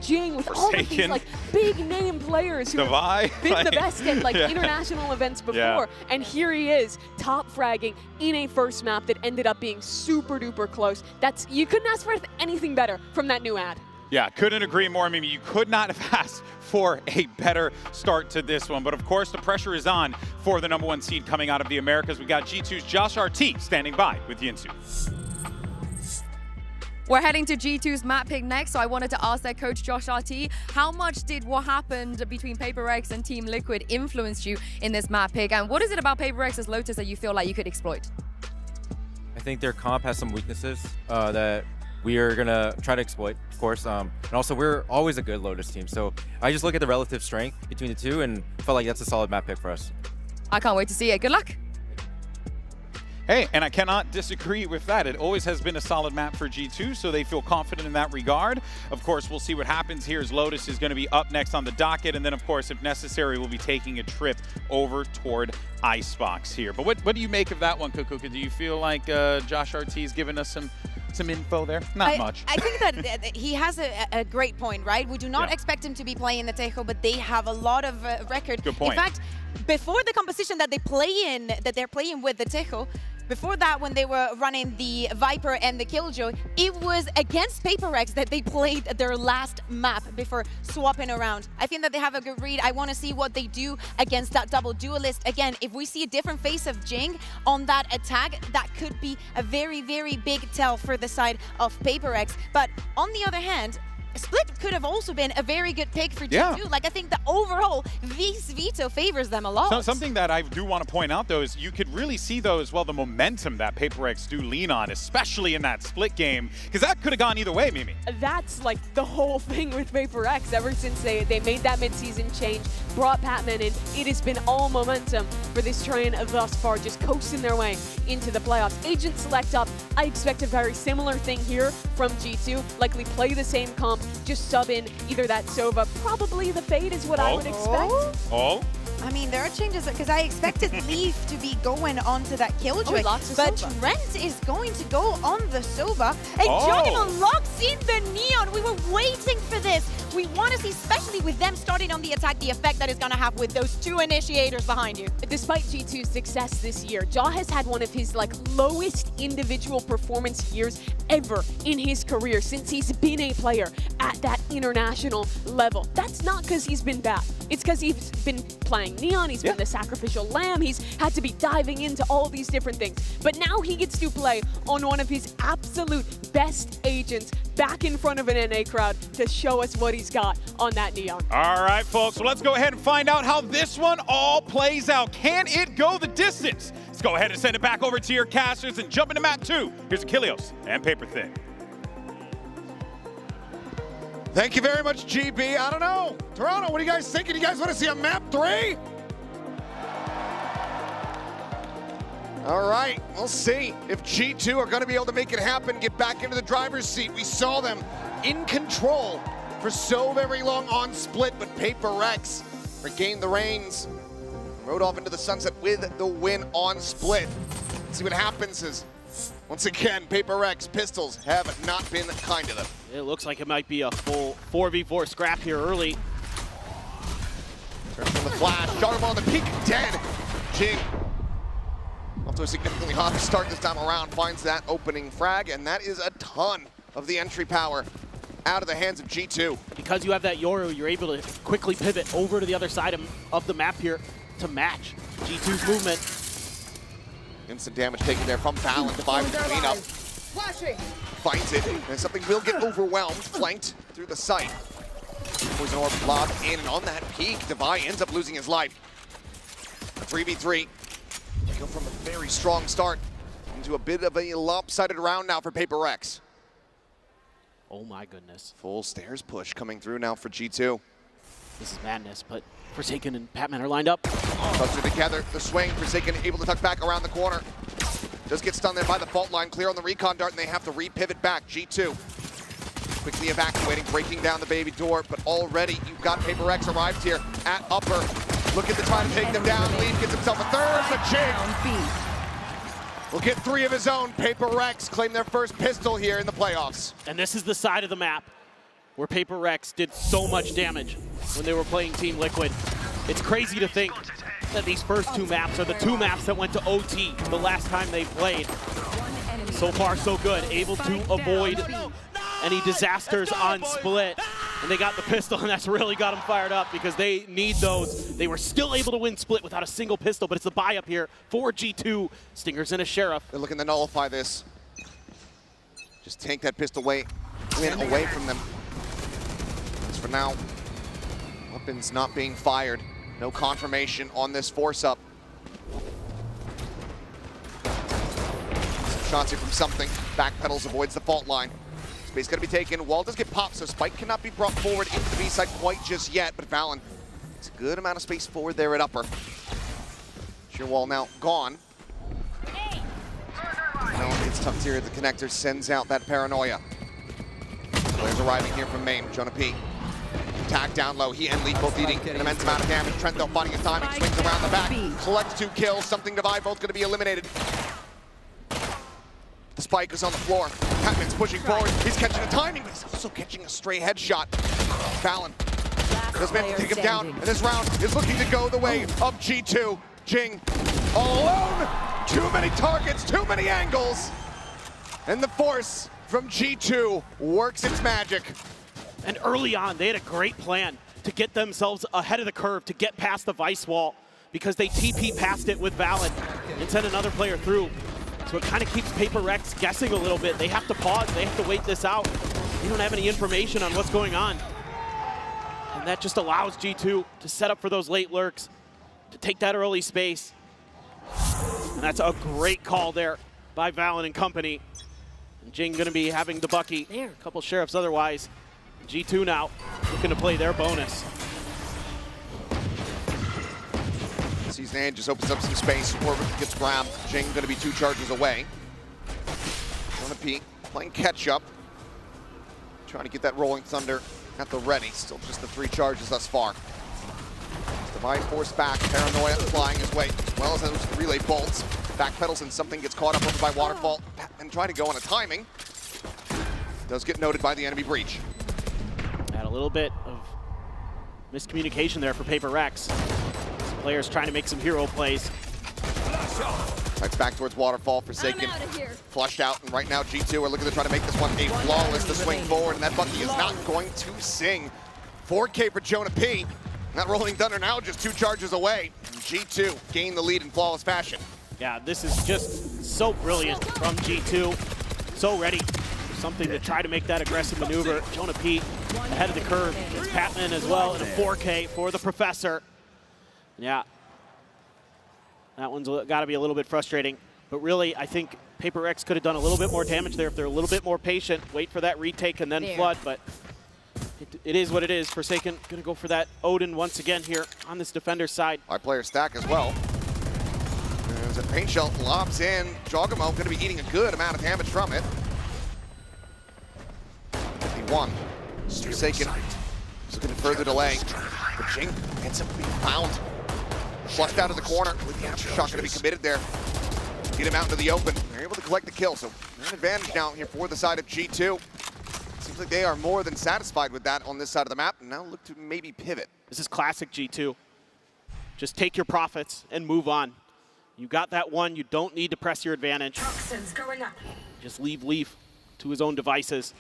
Speaker 9: Jing, with all of these like big name players who have been the best at like international events before. And here he is, top fragging in a first map that ended up being super duper close. You couldn't ask for anything better from that new ad.
Speaker 8: Yeah, couldn't agree more. I mean, you could not have asked for a better start to this one. But of course, the pressure is on for the #1 seed coming out of the Americas. We got G2's Josh RT standing by with Yinsu.
Speaker 7: We're heading to G2's map pick next, so I wanted to ask their coach, Josh RT, how much did what happened between Paper X and Team Liquid influence you in this map pick? And what is it about Paper X's Lotus that you feel like you could exploit?
Speaker 6: I think their comp has some weaknesses that we are going to try to exploit, of course. And also, we're always a good Lotus team. So I just look at the relative strength between the two and felt like that's a solid map pick for us.
Speaker 7: I can't wait to see it. Good luck.
Speaker 8: Hey, and I cannot disagree with that. It always has been a solid map for G2, so they feel confident in that regard. Of course, we'll see what happens here as Lotus is going to be up next on the docket, and then, of course, if necessary, we'll be taking a trip over toward Icebox here. But what do you make of that one, Kukuka? Do you feel like Josh RT's given us some info there? Not much.
Speaker 10: I think that he has a great point, right? We do not expect him to be playing the Tejo, but they have a lot of record.
Speaker 8: Good point.
Speaker 10: In fact, before the composition that they're playing with the Tejo, before that, when they were running the Viper and the Killjoy, it was against Paper X that they played their last map before swapping around. I think that they have a good read. I want to see what they do against that double duelist. Again, if we see a different face of Jing on that attack, that could be a very, very big tell for the side of Paper X. But on the other hand, Split could have also been a very good pick for G2.
Speaker 8: Yeah.
Speaker 10: Like, I think that overall, this veto favors them a lot.
Speaker 8: So, something that I do want to point out, though, is you could really see, though, as well, the momentum that Paper X do lean on, especially in that Split game, because that could have gone either way, Mimi.
Speaker 9: That's like the whole thing with Paper X. Ever since they made that mid-season change, brought Patman in, it has been all momentum for this train thus far, just coasting their way into the playoffs. Agent select up, I expect a very similar thing here from G2, likely play the same comp, Neon just sub in either that Sova, probably the Fade is what I would expect.
Speaker 10: I mean, there are changes because I expected Leaf to be going onto that Killjoy, but Trent is going to go on the Sova, and Johnny locks in the Neon. We were waiting for this. We want to see, especially with them starting on the attack, the effect that is going to have with those two initiators behind you.
Speaker 9: Despite G2's success this year, Jaw has had one of his lowest individual performance years ever in his career since he's been a player at that international level. That's not because he's been bad. It's because he's been playing Neon, he's been the sacrificial lamb, he's had to be diving into all these different things. But now he gets to play on one of his absolute best agents back in front of an NA crowd to show us what he's got on that Neon.
Speaker 8: All right, folks, so let's go ahead and find out how this one all plays out. Can it go the distance? Let's go ahead and send it back over to your casters and jump into map 2. Here's Achilleos and Paper Thin.
Speaker 21: Thank you very much, GB. I don't know. Toronto, what are you guys thinking? You guys want to see a map 3? All right, we'll see if G2 are going to be able to make it happen, get back into the driver's seat. We saw them in control for so very long on split, but Paper Rex regained the reins, rode off into the sunset with the win on split. Let's see what happens as, once again, Paper Rex pistols have not been kind to them.
Speaker 22: It looks like it might be a full 4v4 scrap here early.
Speaker 21: Turns from the flash, Jarmo on the peak, dead. Jing, off to a significantly hotter start this time around, finds that opening frag, and that is a ton of the entry power out of the hands of G2.
Speaker 22: Because you have that Yoru, you're able to quickly pivot over to the other side of the map here to match G2's movement.
Speaker 21: Instant damage taken there from Valen, Divide the cleanup. Finds it, and something will get overwhelmed, flanked through the site. Poison Orb lobbed in, and on that peak, Divide ends up losing his life. 3v3. Go from a very strong start into a bit of a lopsided round now for Paper Rex.
Speaker 22: Oh my goodness.
Speaker 21: Full stairs push coming through now for G2.
Speaker 22: This is madness, but Forsaken and Patman are lined up.
Speaker 21: Cluster together, the swing, Forsaken able to tuck back around the corner. Just get stunned there by the fault line, clear on the recon dart, and they have to re-pivot back. G2 quickly evacuating, breaking down the baby door, but already you've got Paper Rex arrived here at upper. Looking to try to take them down. Leaf gets himself a third, but Jing will get 3 of his own. Paper Rex claim their first pistol here in the playoffs.
Speaker 22: And this is the side of the map where Paper Rex did so much damage when they were playing Team Liquid. It's crazy to think that these first 2 maps are the 2 maps that went to OT the last time they played. So far, so good. Able to avoid any disasters on split. And they got the pistol, and that's really got them fired up because they need those. They were still able to win split without a single pistol, but it's the buy up here for G2. Stingers and a Sheriff.
Speaker 21: They're looking to nullify this. Just take that pistol away from them. As for now, weapons not being fired. No confirmation on this force up. Some shots here from something. Backpedals, avoids the fault line. Space gonna be taken. Wall does get popped, so Spike cannot be brought forward into the B side quite just yet, but Valen, it's a good amount of space forward there at upper. Sheer wall now gone. No, it's tucked here at the connector, sends out that paranoia. Players arriving here from main. Jonah P. Attack down low. He and Leaf both eating an immense amount of damage. Trent though finding his timing, swings around the back, collects 2 kills. Something Divide, both gonna be eliminated. The spike is on the floor. Patman's pushing forward. He's catching the timing, but he's also catching a stray headshot. Valen does manage to take him down, and this round is looking to go the way of G2. Jing all alone. Too many targets, too many angles. And the force from G2 works its magic.
Speaker 22: And early on, they had a great plan to get themselves ahead of the curve, to get past the Vice wall, because they TP past it with Valen and sent another player through. So it kind of keeps Paper Rex guessing a little bit. They have to pause, they have to wait this out. They don't have any information on what's going on. And that just allows G2 to set up for those late lurks, to take that early space. And that's a great call there by Valen and company. And Jing gonna be having the Bucky. A couple Sheriffs otherwise. G2 now looking to play their bonus.
Speaker 21: Season A just opens up some space. Orbit gets grabbed. Jing going to be 2 charges away. Jonah P playing catch up. trying to get that Rolling Thunder at the ready. Still just the 3 charges thus far. Divine Force back, Paranoia flying his way, as well as those relay bolts. Backpedals and something gets caught up over by Waterfall and trying to go on a timing. Does get noted by the enemy breach.
Speaker 22: Had a little bit of miscommunication there for Paper Rex. Some players trying to make some hero plays.
Speaker 21: Lights back towards Waterfall, Forsaken. Flushed out, and right now G2 are looking to try to make this one a flawless to swing forward, and that Bucky is not going to sing. 4K for Jonah P. And that Rolling Thunder now just 2 charges away. G2 gain the lead in flawless fashion.
Speaker 22: Yeah, this is just so brilliant from G2. So ready for something to try to make that aggressive maneuver. Jonah P ahead of the curve. It's Patman as well, and a 4K for the Professor. Yeah. That one's got to be a little bit frustrating. But really, I think Paper Rex could have done a little bit more damage there if they're a little bit more patient. Wait for that retake and then flood. But it is what it is. Forsaken going to go for that Odin once again here on this defender's side.
Speaker 21: Our player stack as well. As a paint shell lobs in, Jogamo going to be eating a good amount of damage from it. 51. Forsaken is looking to further delay. But Jing ends up being found. Flushed out of the corner. Shot going to be committed there. Get him out into the open. They're able to collect the kill, so an advantage now here for the side of G2. Seems like they are more than satisfied with that on this side of the map, and now look to maybe pivot.
Speaker 22: This is classic G2. Just take your profits and move on. You got that one. You don't need to press your advantage. Just leave Leaf to his own devices.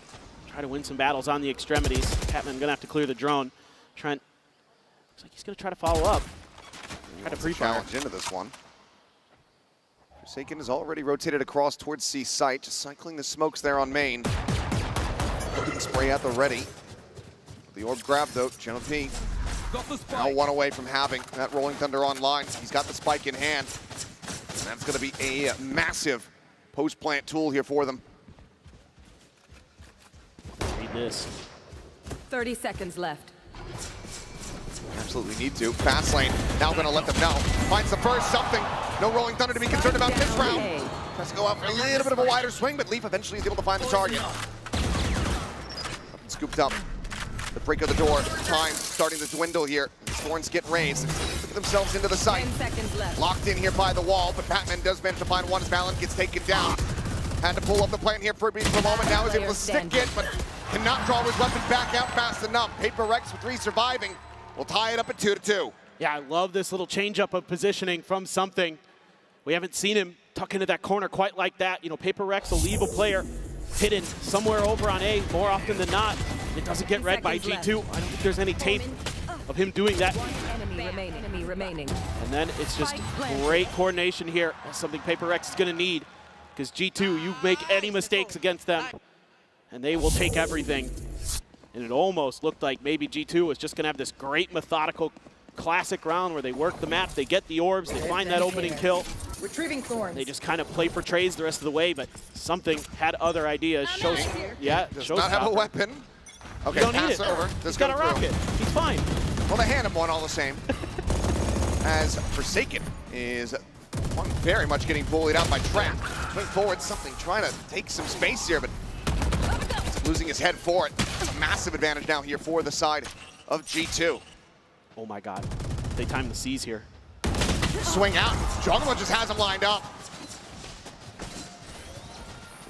Speaker 22: Try to win some battles on the extremities. Catman going to have to clear the drone. Trent looks like he's going to try to follow up. Try to
Speaker 21: challenge into this one. Forsaken is already rotated across towards C site, just cycling the smokes there on main. Looking spray at the ready. The orb grab though, Jonah P. Now 1 away from having that Rolling Thunder online. He's got the spike in hand. And that's going to be a massive post-plant tool here for them.
Speaker 22: Read this.
Speaker 13: 30 seconds left.
Speaker 21: Absolutely need to. Fast lane, now going to let them know. Finds the first something. No Rolling Thunder to be concerned about this round. Tries to go out for a little bit of a wider swing, but Leaf eventually is able to find the target. Scooped up. The break of the door. Time starting to dwindle here. Thorns get raised. Look at themselves into the site.
Speaker 13: 10 seconds left.
Speaker 21: Locked in here by the wall, but Patman does manage to find one as Valorant gets taken down. Had to pull up the plant here for a brief moment. Now is able to stick it, but cannot draw his weapon back out fast enough. Paper Rex with 3 surviving. We'll tie it up at 2-2.
Speaker 22: Yeah, I love this little change-up of positioning from something. We haven't seen him tuck into that corner quite like that. You know, Paper Rex will leave a player hidden somewhere over on A more often than not. It doesn't get read by G2. I don't think there's any tape of him doing that.
Speaker 13: Enemy remaining.
Speaker 22: And then it's just great coordination here. That's something Paper Rex is going to need. Because G2, you make any mistakes against them, and they will take everything. And it almost looked like maybe G2 was just going to have this great methodical classic round where they work the map, they get the orbs, they find that opening kill.
Speaker 13: Retrieving thorns.
Speaker 22: They just kind of play for trades the rest of the way, but something had other ideas.
Speaker 21: Does not have a weapon. Okay,
Speaker 22: don't need
Speaker 21: pass
Speaker 22: it.
Speaker 21: over.
Speaker 22: He's got a rocket. He's fine.
Speaker 21: Well, they hand him one all the same. As Forsaken is one very much getting bullied out by Trap. Going forward, something trying to take some space here, but losing his head for it. It's a massive advantage now here for the side of G2.
Speaker 22: Oh my God. They time the C's here.
Speaker 21: Swing out. Jogamo just has him lined up.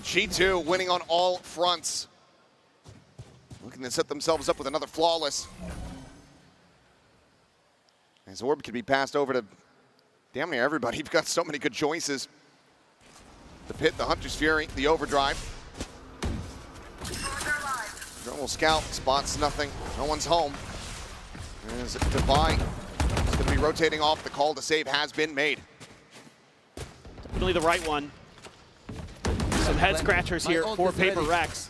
Speaker 21: G2 winning on all fronts. Looking to set themselves up with another flawless. His orb can be passed over to damn near everybody. You've got so many good choices. The Pit, the Hunter's Fury, the Overdrive. Drone will scout, spots nothing. No one's home. As Divine is going to be rotating off. The call to save has been made.
Speaker 22: Definitely the right one. Some head scratchers here for Paper Rex.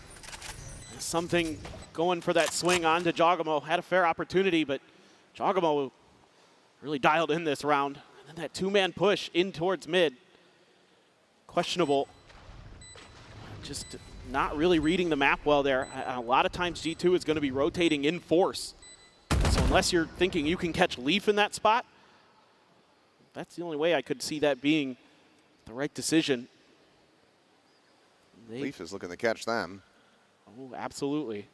Speaker 22: Something going for that swing onto Jogamo. Had a fair opportunity, but Jogamo really dialed in this round. And then that 2-man push in towards mid. Questionable. Just not really reading the map well there. A lot of times G2 is going to be rotating in force. So unless you're thinking you can catch Leaf in that spot, that's the only way I could see that being the right decision.
Speaker 21: Leaf is looking to catch them.
Speaker 22: Oh, absolutely.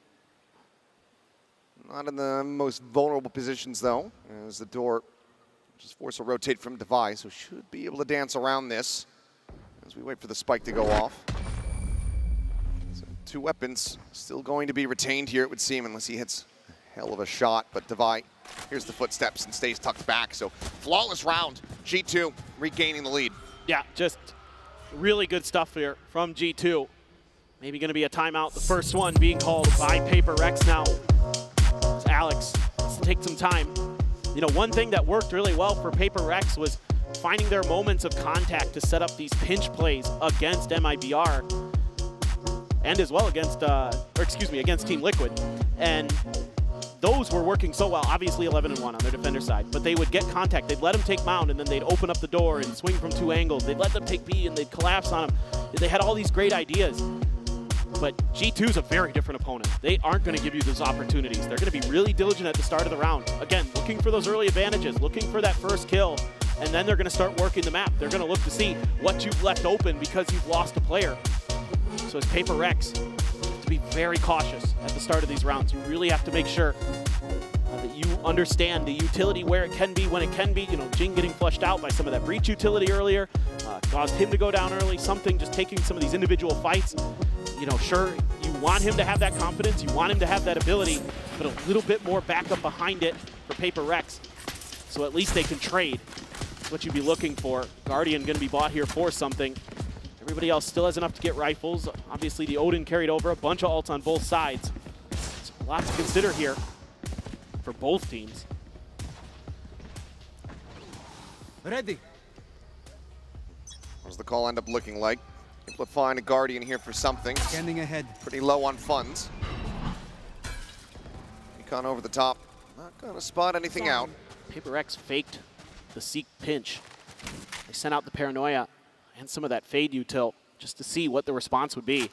Speaker 21: Not in the most vulnerable positions, though, as the door just force a rotate from Devi, so should be able to dance around this as we wait for the spike to go off. So 2 weapons still going to be retained here, it would seem, unless he hits a hell of a shot. But Devi hears the footsteps and stays tucked back, so flawless round. G2 regaining the lead.
Speaker 22: Yeah, just really good stuff here from G2. Maybe going to be a timeout, the first one being called by Paper Rex now. As Alex, let's take some time. You know, one thing that worked really well for Paper Rex was finding their moments of contact to set up these pinch plays against MIBR and as well against, against Team Liquid. And those were working so well. Obviously 11-1 on their defender side, but they would get contact. They'd let them take mound, and then they'd open up the door and swing from 2 angles. They'd let them take B, and they'd collapse on them. They had all these great ideas. But G2 is a very different opponent. They aren't going to give you those opportunities. They're going to be really diligent at the start of the round. Again, looking for those early advantages, looking for that first kill, and then they're going to start working the map. They're going to look to see what you've left open because you've lost a player. So as Paper Rex, to be very cautious at the start of these rounds. You really have to make sure that you understand the utility where it can be, when it can be. You know, Jing getting flushed out by some of that breach utility earlier caused him to go down early. Something just taking some of these individual fights. You know, sure, you want him to have that confidence, you want him to have that ability, but a little bit more backup behind it for Paper Rex. So at least they can trade. That's what you'd be looking for. Guardian going to be bought here for something. Everybody else still has enough to get rifles. Obviously, the Odin carried over, a bunch of ults on both sides. So a lot to consider here for both teams.
Speaker 21: Ready. What does the call end up looking like? Able to find a Guardian here for something.
Speaker 14: Scanning ahead.
Speaker 21: Pretty low on funds. Recon over the top. Not gonna spot anything out.
Speaker 22: Paper Rex faked the Seek pinch. They sent out the Paranoia and some of that Fade util just to see what the response would be.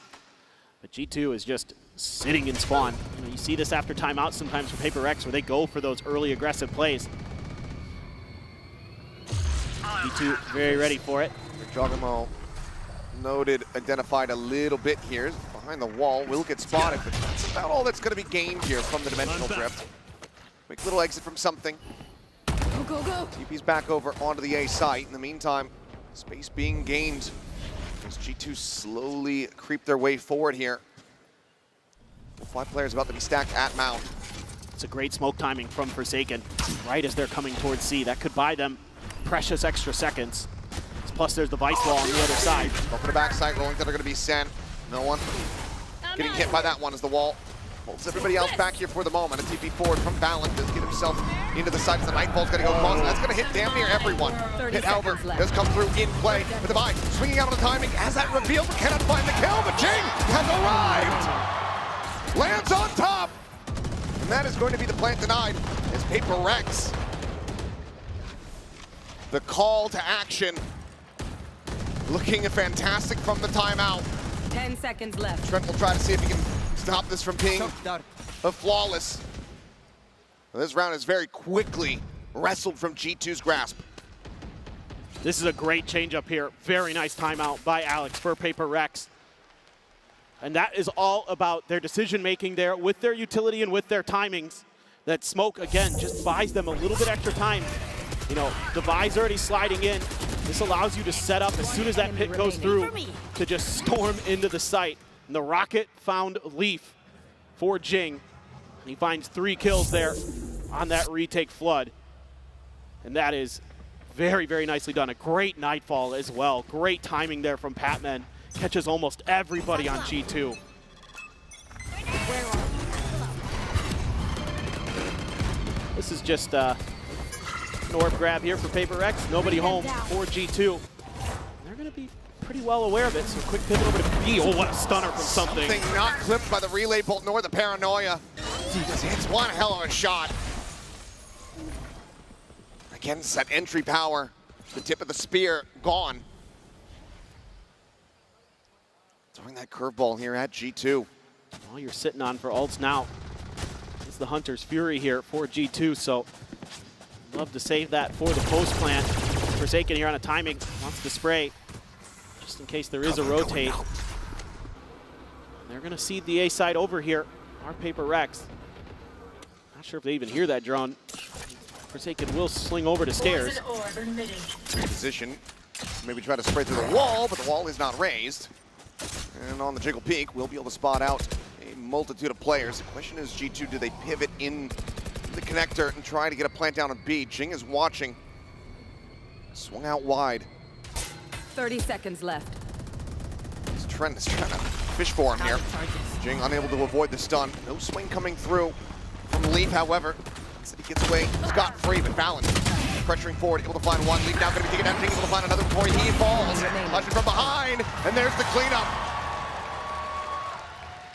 Speaker 22: But G2 is just sitting in spawn. You know, you see this after timeout sometimes for Paper Rex where they go for those early aggressive plays. G2 very ready for it.
Speaker 21: Jogamo noted, identified a little bit here. Behind the wall, will get spotted, but that's about all that's going to be gained here from the Dimensional Drift. Quick little exit from something.
Speaker 13: Go, go, go.
Speaker 21: TP's back over onto the A site. In the meantime, space being gained as G2 slowly creep their way forward here. 5 players about to be stacked at Mount.
Speaker 22: It's a great smoke timing from Forsaken right as they're coming towards C. That could buy them precious extra seconds. Plus there's the Vice Wall on the other side.
Speaker 21: Go for the backside, rolling that are going to be sent. No one getting hit by that one as the wall holds everybody else back here for the moment. A TP forward from Valorant does get himself into the sights. The Nightfall's going to go across, and that's going to hit damn near everyone. Hit, however, does come through in play with the Vice swinging out on the timing as that reveal, but cannot find the kill. But Jing has arrived! Lands on top! And that is going to be the plant denied as Paper Rex. The call to action. Looking fantastic from the timeout.
Speaker 13: 10 seconds left.
Speaker 21: Trent will try to see if he can stop this from being a flawless. This round is very quickly wrestled from G2's grasp.
Speaker 22: This is a great change up here. Very nice timeout by Alex for Paper Rex. And that is all about their decision making there with their utility and with their timings. That smoke, again, just buys them a little bit extra time. You know, Devi's already sliding in. This allows you to set up as soon as that pit goes through to just storm into the site. And the rocket found Leaf for Jing. He finds 3 kills there on that retake flood. And that is very, very nicely done. A great Nightfall as well. Great timing there from Patman. Catches almost everybody on G2. This is just an orb grab here for Paper Rex. Nobody home for G2. They're going to be pretty well aware of it, so quick pivot over to B. Oh, what a stunner from something.
Speaker 21: Something not clipped by the relay bolt nor the Paranoia. He just hits one hell of a shot. Against that entry power, the tip of the spear gone. Throwing that curveball here at G2.
Speaker 22: All you're sitting on for ults now is the Hunter's Fury here for G2, so love to save that for the post plant. Forsaken here on a timing, wants to spray just in case there is a rotate. They're going to seed the A side over here, our Paper Rex. Not sure if they even hear that drone. Forsaken will sling over to stairs.
Speaker 21: Position. Maybe try to spray through the wall, but the wall is not raised. And on the jiggle peak, we'll be able to spot out a multitude of players. The question is, G2, do they pivot in the connector and try to get a plant down on B? Jing is watching. Swung out wide.
Speaker 13: 30 seconds left.
Speaker 21: Trent is trying to fish for him here. Jing unable to avoid the stun. No swing coming through from Leaf, however. He gets away scot-free, but Valen pressuring forward, able to find one. Leaf now going to be taken down. Jing able to find another before he falls. Clutching from behind, and there's the cleanup.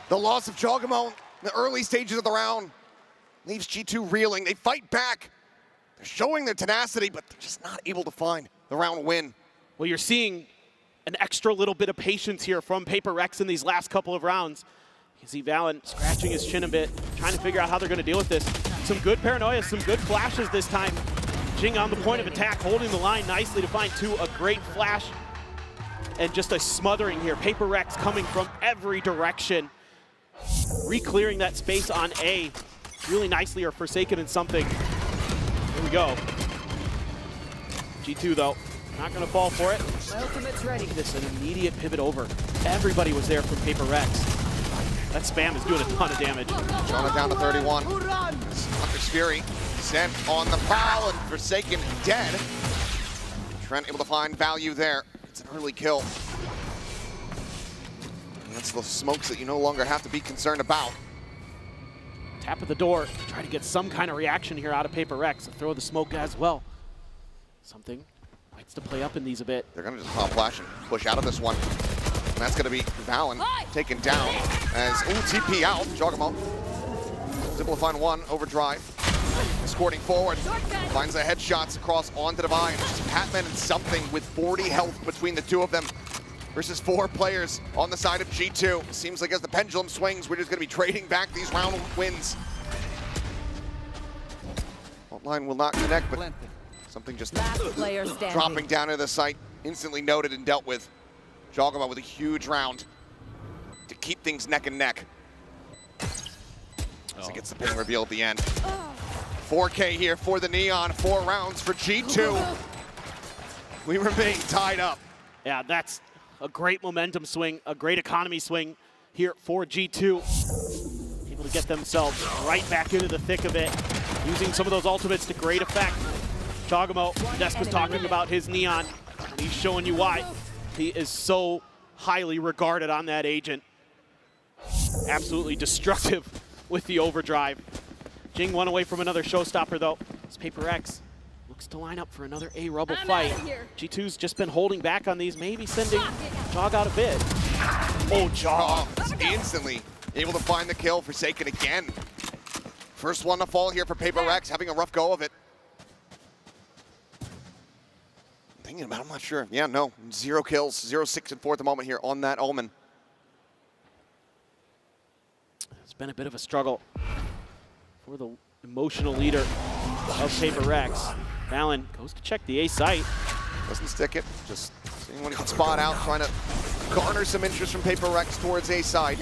Speaker 21: The loss of Jogamo in the early stages of the round leaves G2 reeling. They fight back. They're showing their tenacity, but they're just not able to find the round win.
Speaker 22: Well, you're seeing an extra little bit of patience here from Paper Rex in these last couple of rounds. You can see Valen scratching his chin a bit, trying to figure out how they're going to deal with this. Some good paranoia, some good flashes this time. Jing on the point of attack, holding the line nicely to find two. A great flash and just a smothering here. Paper Rex coming from every direction. Re-clearing that space on A really nicely, or Forsaken in something. Here we go. G2 though, not gonna fall for it.
Speaker 13: My ultimate's ready.
Speaker 22: This an immediate pivot over. Everybody was there from Paper Rex. That spam is doing a ton of damage.
Speaker 21: Showing it down to 31. Hunter's Fury sent on the prowl, and Forsaken dead. Trent able to find value there. It's an early kill. And that's the smokes that you no longer have to be concerned about.
Speaker 22: Tap at the door, try to get some kind of reaction here out of Paper Rex. Throw the smoke as well. Something likes to play up in these a bit.
Speaker 21: They're gonna just pop flash and push out of this one. And that's gonna be Valen taken down as TP out. Jogamo is able to find one, overdrive. Escorting forward, finds the headshots across onto Divine. It's just Patman and something with 40 health between the two of them versus 4 players on the side of G2. Seems like as the pendulum swings, we're just gonna be trading back these round wins. Line will not connect, but something just dropping down into the site, instantly noted and dealt with. Jogama with a huge round to keep things neck and neck. As he gets the ping reveal at the end. 4K here for the Neon, 4 rounds for G2. We remain tied up.
Speaker 22: Yeah, that's a great momentum swing, a great economy swing here for G2. Able to get themselves right back into the thick of it, using some of those ultimates to great effect. Jogamo, Desk was talking about his Neon, and he's showing you why. He is so highly regarded on that agent. Absolutely destructive with the overdrive. Jing one away from another showstopper though. It's Paper X looks to line up for another A rubble fight. G2's just been holding back on these, maybe sending Jog out a bit. Oh, Jog
Speaker 21: instantly able to find the kill. Forsaken again. First one to fall here for Paper Rex, having a rough go of it. Thinking about it, I'm not sure. Yeah, no, 0 kills, 0-6 and 4 at the moment here on that Omen.
Speaker 22: It's been a bit of a struggle for the emotional leader of Paper Rex. Valen goes to check the A site.
Speaker 21: Doesn't stick it, just seeing when he can spot out, trying to garner some interest from Paper Rex towards A side.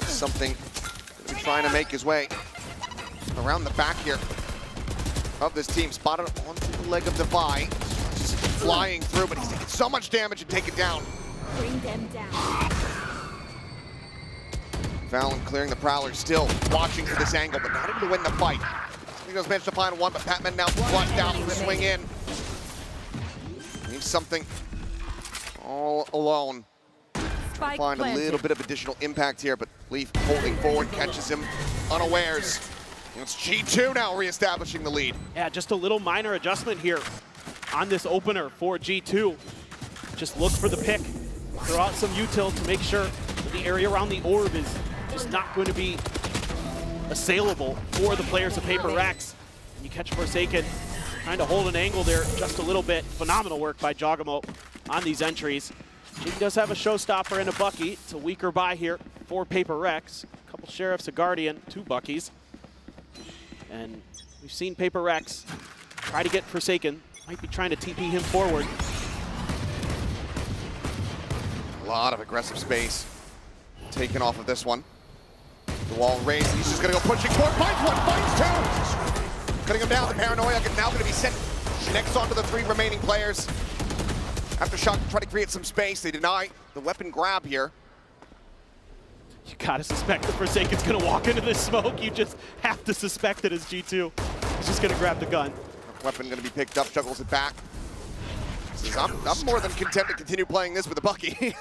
Speaker 21: Something gonna be trying to make his way around the back here of this team. Spotted onto the leg of Devi. Just flying through, but he's taking so much damage and taken down.
Speaker 12: Bring them down.
Speaker 21: Valen clearing the Prowler, still watching for this angle, but not able to win the fight. He does manage to find one, but Patman now flushed out for the swing in. Needs something all alone. Trying to find a little bit of additional impact here, but Leaf holding forward, catches him unawares. It's G2 now reestablishing the lead.
Speaker 22: Yeah, just a little minor adjustment here on this opener for G2. Just look for the pick, throw out some util to make sure that the area around the orb is just not going to be assailable for the players of Paper Rex. And you catch Forsaken trying to hold an angle there just a little bit. Phenomenal work by Jogamo on these entries. He does have a showstopper and a Bucky. It's a weaker buy here for Paper Rex. A couple Sheriffs, a Guardian, 2 Buckies. And we've seen Paper Rex try to get Forsaken. Might be trying to TP him forward.
Speaker 21: A lot of aggressive space taken off of this one. The wall raised. He's just going to go pushing forward. Finds one, finds two. Cutting him down. The paranoia now going to be sent next onto the 3 remaining players. Aftershock try to create some space. They deny the weapon grab here.
Speaker 22: You gotta suspect the Forsaken's gonna walk into this smoke. You just have to suspect it as G2. He's just gonna grab the gun.
Speaker 21: Weapon gonna be picked up, juggles it back. Says, I'm more than content to continue playing this with a Bucky.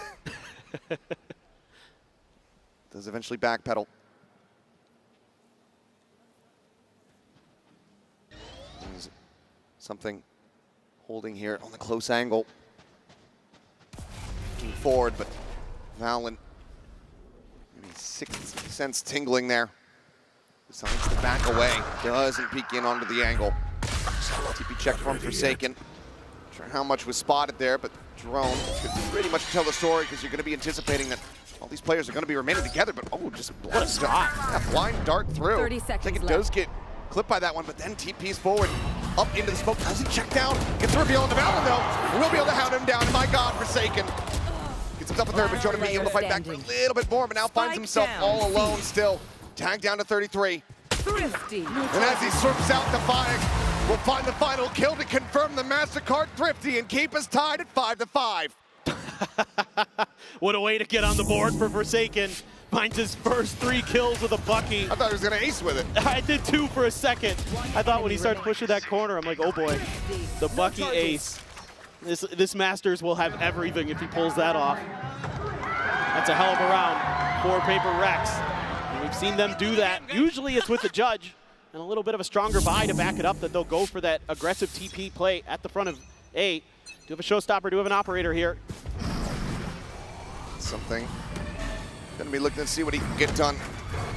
Speaker 21: Does eventually backpedal. There's something holding here on the close angle. Looking forward, but Valorant, maybe 6th sense tingling there. Decides to back away. Doesn't peek in onto the angle. TP check from Forsaken. Not sure how much was spotted there, but drone could pretty much tell the story because you're going to be anticipating that all these players are going to be remaining together, but oh, just blind dart. Yeah, blind dart through.
Speaker 13: 30 seconds
Speaker 21: I think it
Speaker 13: left.
Speaker 21: does get clipped by that one, but then TP's forward, up into the smoke. Doesn't check down. Gets the reveal on the Valorant though. We'll be able to hound him down. And my God, Forsaken. Gets himself a third, but Jordan being able to fight back for a little bit more, but now finds himself all alone still. Tagged down to 33.
Speaker 13: Thrifty.
Speaker 21: And as he swoops out, Defiant will find the final kill to confirm the MasterCard Thrifty and keep us tied at 5-5.
Speaker 22: What a way to get on the board for Forsaken. Finds his first 3 kills with a Bucky.
Speaker 21: I thought he was going to ace with it.
Speaker 22: I did 2 for a second. I thought when he started pushing that corner, I'm like, oh boy, the Bucky ace. This Masters will have everything if he pulls that off. That's a hell of a round for Paper Rex. And we've seen them do that. Usually it's with the judge and a little bit of a stronger buy to back it up that they'll go for that aggressive TP play at the front of A. Do you have a showstopper? Do you have an operator here?
Speaker 21: Something. Gonna be looking to see what he can get done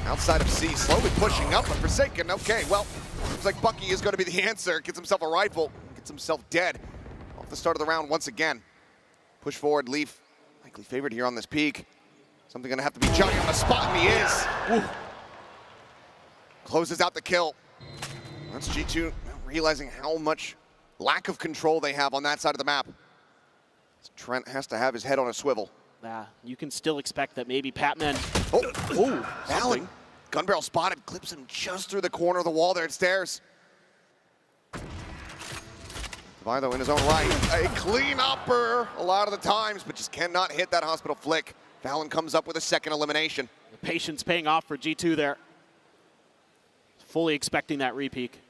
Speaker 21: outside of C. Slowly pushing up, but Forsaken, okay, well, looks like Bucky is gonna be the answer. Gets himself a rifle, gets himself dead. Off the start of the round once again. Push forward, Leaf, likely favored here on this peak. Something gonna have to be Johnny on the spot, and he is. Woo. Closes out the kill. That's G2 realizing how much lack of control they have on that side of the map. Trent has to have his head on a swivel.
Speaker 22: Yeah, you can still expect that maybe Patman.
Speaker 21: Oh, Allen. Gun barrel spotted, clips him just through the corner of the wall there at stairs. Vilo in his own right, a clean upper a lot of the times, but just cannot hit that hospital flick. Fallon comes up with a second elimination.
Speaker 22: The patience paying off for G2 there. Fully expecting that repeak.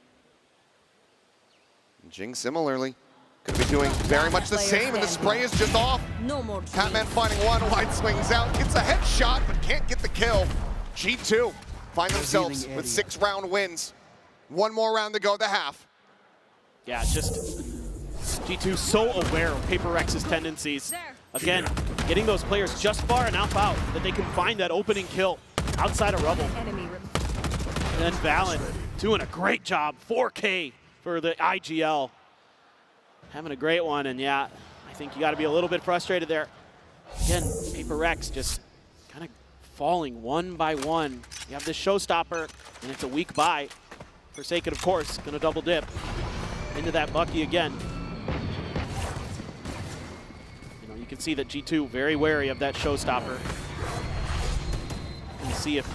Speaker 21: Jing similarly. Could be doing very much the same, and the spray is just off.
Speaker 13: No more.
Speaker 21: Patman finding one, wide swings out, gets a headshot, but can't get the kill. G2 find themselves with 6-round wins. One more round to go at the half.
Speaker 22: Yeah, just G2 so aware of Paper Rex's tendencies. Again, getting those players just far enough out that they can find that opening kill outside of rubble. And then Valen doing a great job. 4K for the IGL. Having a great one, and yeah, I think you got to be a little bit frustrated there. Again, Paper Rex just kind of falling one by one. You have this showstopper, and it's a weak buy. Forsaken, of course, going to double dip into that Bucky again. You know, you can see that G2 very wary of that showstopper. And see if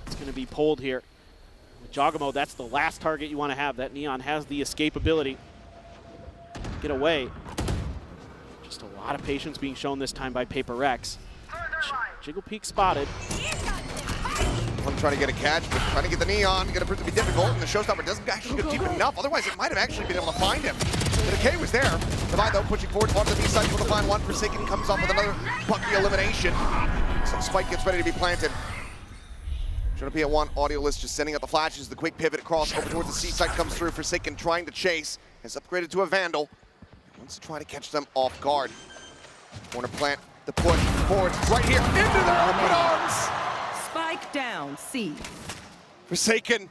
Speaker 22: it's going to be pulled here. With Jogamo, that's the last target you want to have. That Neon has the escape ability. Get away. Just a lot of patience being shown this time by Paper Rex. Jiggle Peak spotted.
Speaker 21: I'm trying to get a catch, but trying to get the Neon, gonna prove to be difficult, and the showstopper doesn't actually go deep enough. Otherwise, it might have actually been able to find him. The decay was there. Levi, though, pushing forward onto the B side for the final one. Forsaken comes off with another Bucky elimination. So Spike gets ready to be planted. Showing up at 1, audio list just sending out the flashes. The quick pivot across over towards the C side comes through. Forsaken trying to chase. Has upgraded to a Vandal. Wants to try to catch them off guard. Corner plant, the push forward, right here, into their open arms!
Speaker 13: Spike down, C.
Speaker 21: Forsaken.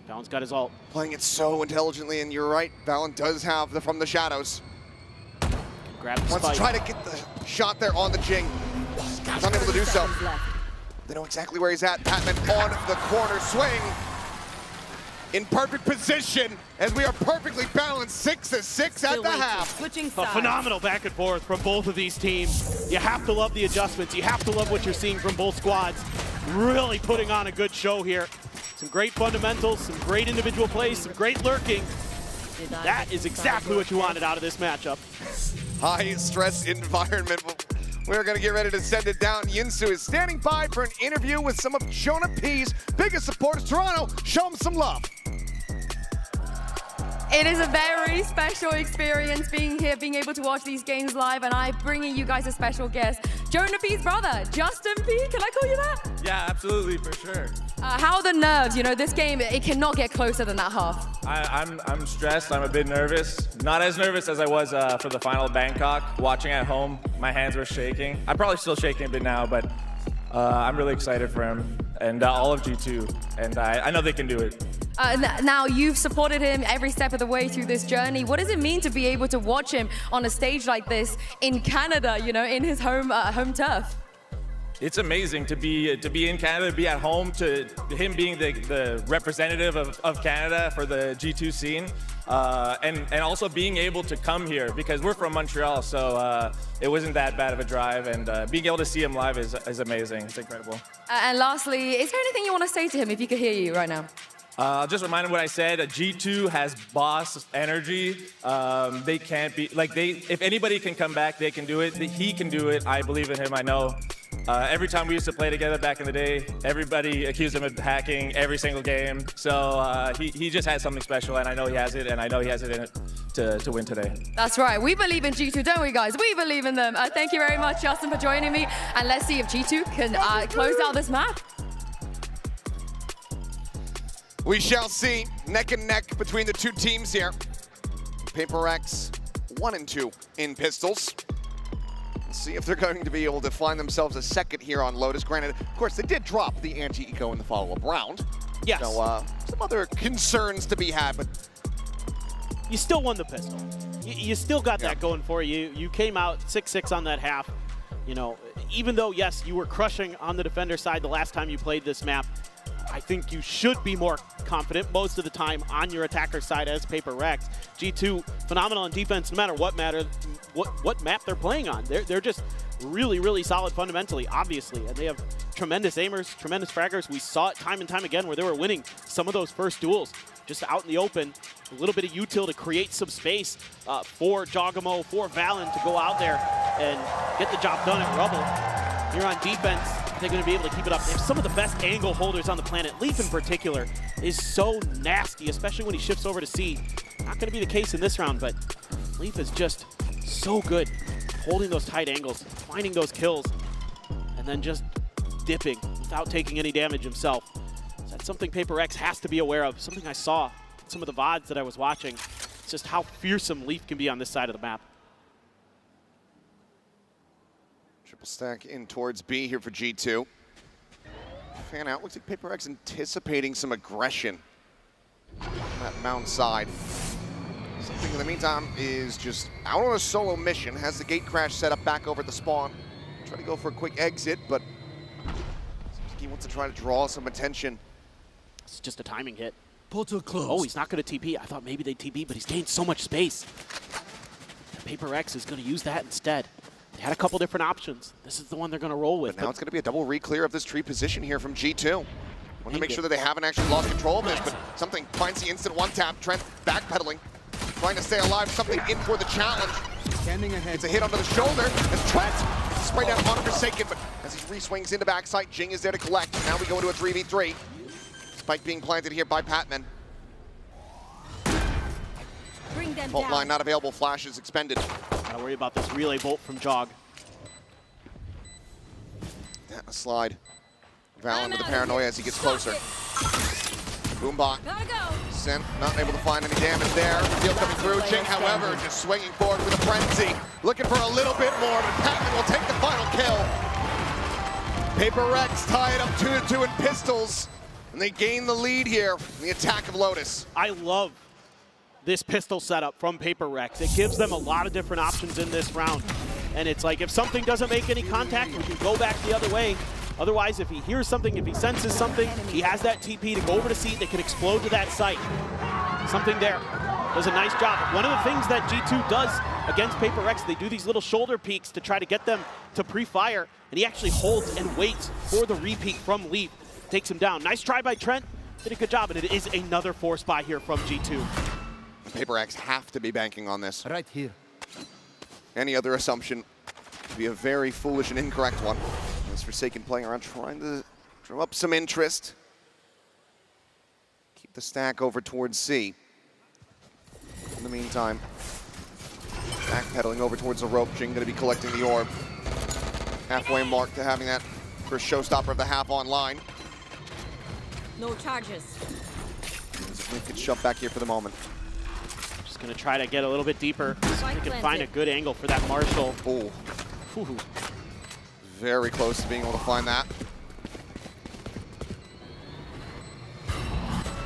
Speaker 22: Valen's got his ult.
Speaker 21: Playing it so intelligently, and you're right, Valen does have the from the shadows.
Speaker 22: Grab the
Speaker 21: Wants
Speaker 22: spike.
Speaker 21: to try to get the shot there on the Jing. He's unable to do so. They know exactly where he's at. Patman on the corner swing. In perfect position, as we are perfectly balanced 6-6 at the half.
Speaker 22: A phenomenal back and forth from both of these teams. You have to love the adjustments. You have to love what you're seeing from both squads. really putting on a good show here. Some great fundamentals, some great individual plays, some great lurking. That is exactly what you wanted out of this matchup.
Speaker 21: High stress environment. We're going to get ready to send it down. Yinsu is standing by for an interview with some of Jonah P's biggest supporters. Toronto, show them some love.
Speaker 7: It is a very special experience being here, being able to watch these games live, and I'm bringing you guys a special guest, Jonah P's brother, Justin P. Can I call you that?
Speaker 14: Yeah, absolutely, for sure.
Speaker 7: How are the nerves? You know, this game, it cannot get closer than that half.
Speaker 14: I'm stressed. I'm a bit nervous. Not as nervous as I was for the final Bangkok. Watching at home, my hands were shaking. I'm probably still shaking a bit now, but I'm really excited for him and all of G2, and I know they can do it.
Speaker 7: Now, you've supported him every step of the way through this journey. What does it mean to be able to watch him on a stage like this in Canada, you know, in his home turf?
Speaker 14: It's amazing to be in Canada, be at home, to him being the representative of Canada for the G2 scene, and also being able to come here because we're from Montreal, so it wasn't that bad of a drive, and being able to see him live is amazing. It's incredible.
Speaker 7: And lastly, is there anything you want to say to him if he could hear you right now?
Speaker 14: Just remind him what I said. G2 has boss energy. They can't be like if anybody can come back, they can do it. He can do it. I believe in him. I know. Every time we used to play together back in the day, everybody accused him of hacking every single game. So he just had something special, and I know he has it, and I know he has it in it to win today.
Speaker 7: That's right. We believe in G2, don't we, guys? We believe in them. Thank you very much, Justin, for joining me. And let's see if G2 can close out this map.
Speaker 21: We shall see. Neck and neck between the two teams here. PaperX 1 and 2 in pistols. Let's see if they're going to be able to find themselves a second here on Lotus. Granted, of course, they did drop the anti-eco in the follow-up round.
Speaker 22: Yes.
Speaker 21: So some other concerns to be had, but
Speaker 22: you still won the pistol. You still got that going for you. You came out 6-6 on that half. You know, even though, yes, you were crushing on the defender side the last time you played this map, I think you should be more confident most of the time on your attacker side as PaperX. G2, phenomenal on defense no matter what map they're playing on. They're just really, really solid fundamentally, obviously. And they have tremendous aimers, tremendous fraggers. We saw it time and time again where they were winning some of those first duels just out in the open. A little bit of util to create some space for Jogamo, for Valen to go out there and get the job done at Rubble. Here on defense, they're going to be able to keep it up. They have some of the best angle holders on the planet. Leaf in particular is so nasty, especially when he shifts over to C. Not going to be the case in this round, but Leaf is just so good holding those tight angles, finding those kills, and then just dipping without taking any damage himself. So that's something PaperX has to be aware of. Something I saw in some of the VODs that I was watching. It's just how fearsome Leaf can be on this side of the map.
Speaker 21: triple stack in towards B here for G2. Fan out. Looks like PaperX anticipating some aggression on that mound side. Something in the meantime is just out on a solo mission. Has the gate crash set up back over at the spawn. Trying to go for a quick exit, but he wants to try to draw some attention.
Speaker 22: It's just a timing hit.
Speaker 15: Portal closed.
Speaker 22: Oh, he's not going to TP. I thought maybe they'd TP, but he's gained so much space. PaperX is going to use that instead. They had a couple different options. This is the one they're going to roll with.
Speaker 21: But now it's going to be a double re-clear of this tree position here from G2. Want to make sure that they haven't actually lost control of this, but something finds the instant one-tap. Trent backpedaling, trying to stay alive. Something in for the challenge.
Speaker 15: Standing ahead.
Speaker 21: It's a hit onto the shoulder as Trent sprayed down on Forsaken, but as he re-swings into backside, Jing is there to collect. Now we go into a 3v3. Spike being planted here by Patman.
Speaker 12: Bring them
Speaker 21: Bolt
Speaker 12: down.
Speaker 21: line not available. Flash is expended.
Speaker 22: Gotta worry about this relay bolt from Jog.
Speaker 21: Yeah, a slide. Valen with the paranoia as he gets closer. Boombot. Sent, not able to find any damage there. Steel coming through. Jing, however, just swinging forward with a frenzy. Looking for a little bit more, but Patman will take the final kill. PaperX tie it up 2-2 in pistols, and they gain the lead here in the attack of Lotus.
Speaker 22: I love this pistol setup from PaperX. It gives them a lot of different options in this round. And it's like, if something doesn't make any contact, we can go back the other way. Otherwise, if he hears something, if he senses something, he has that TP to go over to C. They can explode to that site. Something there. Does a nice job. One of the things that G2 does against PaperX, they do these little shoulder peeks to try to get them to pre-fire, and he actually holds and waits for the repeat from Leaf. Takes him down. Nice try by Trent. Did a good job, and it is another force buy here from G2.
Speaker 21: Paper X have to be banking on this.
Speaker 5: Right here.
Speaker 21: Any other assumption would be a very foolish and incorrect one. As Forsaken playing around, trying to drum up some interest. Keep the stack over towards C. In the meantime, backpedaling over towards the rope. Jing going to be collecting the orb. Halfway mark to having that first showstopper of the half online.
Speaker 13: No charges.
Speaker 21: We can shove back here for the moment.
Speaker 22: Just going to try to get a little bit deeper. So we can find a good angle for that Marshall.
Speaker 21: Oh. Very close to being able to find that.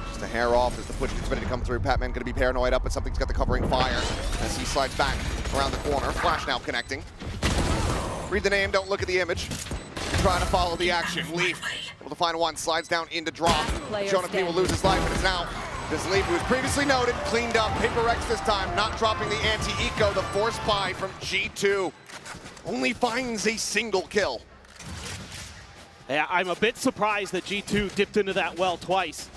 Speaker 21: Just a hair off as the push gets ready to come through. Patman going to be paranoid up, but something's got the covering fire as he slides back around the corner. Flash now connecting. Read the name, don't look at the image. Trying to follow the action. Leaf able to find one, slides down into drop. Jonah P will lose his life, but it's now this Leaf, who was previously noted, cleaned up. Paper X this time, not dropping the anti-eco. The force buy from G2 only finds a single kill.
Speaker 22: Yeah, I'm a bit surprised that G2 dipped into that well twice.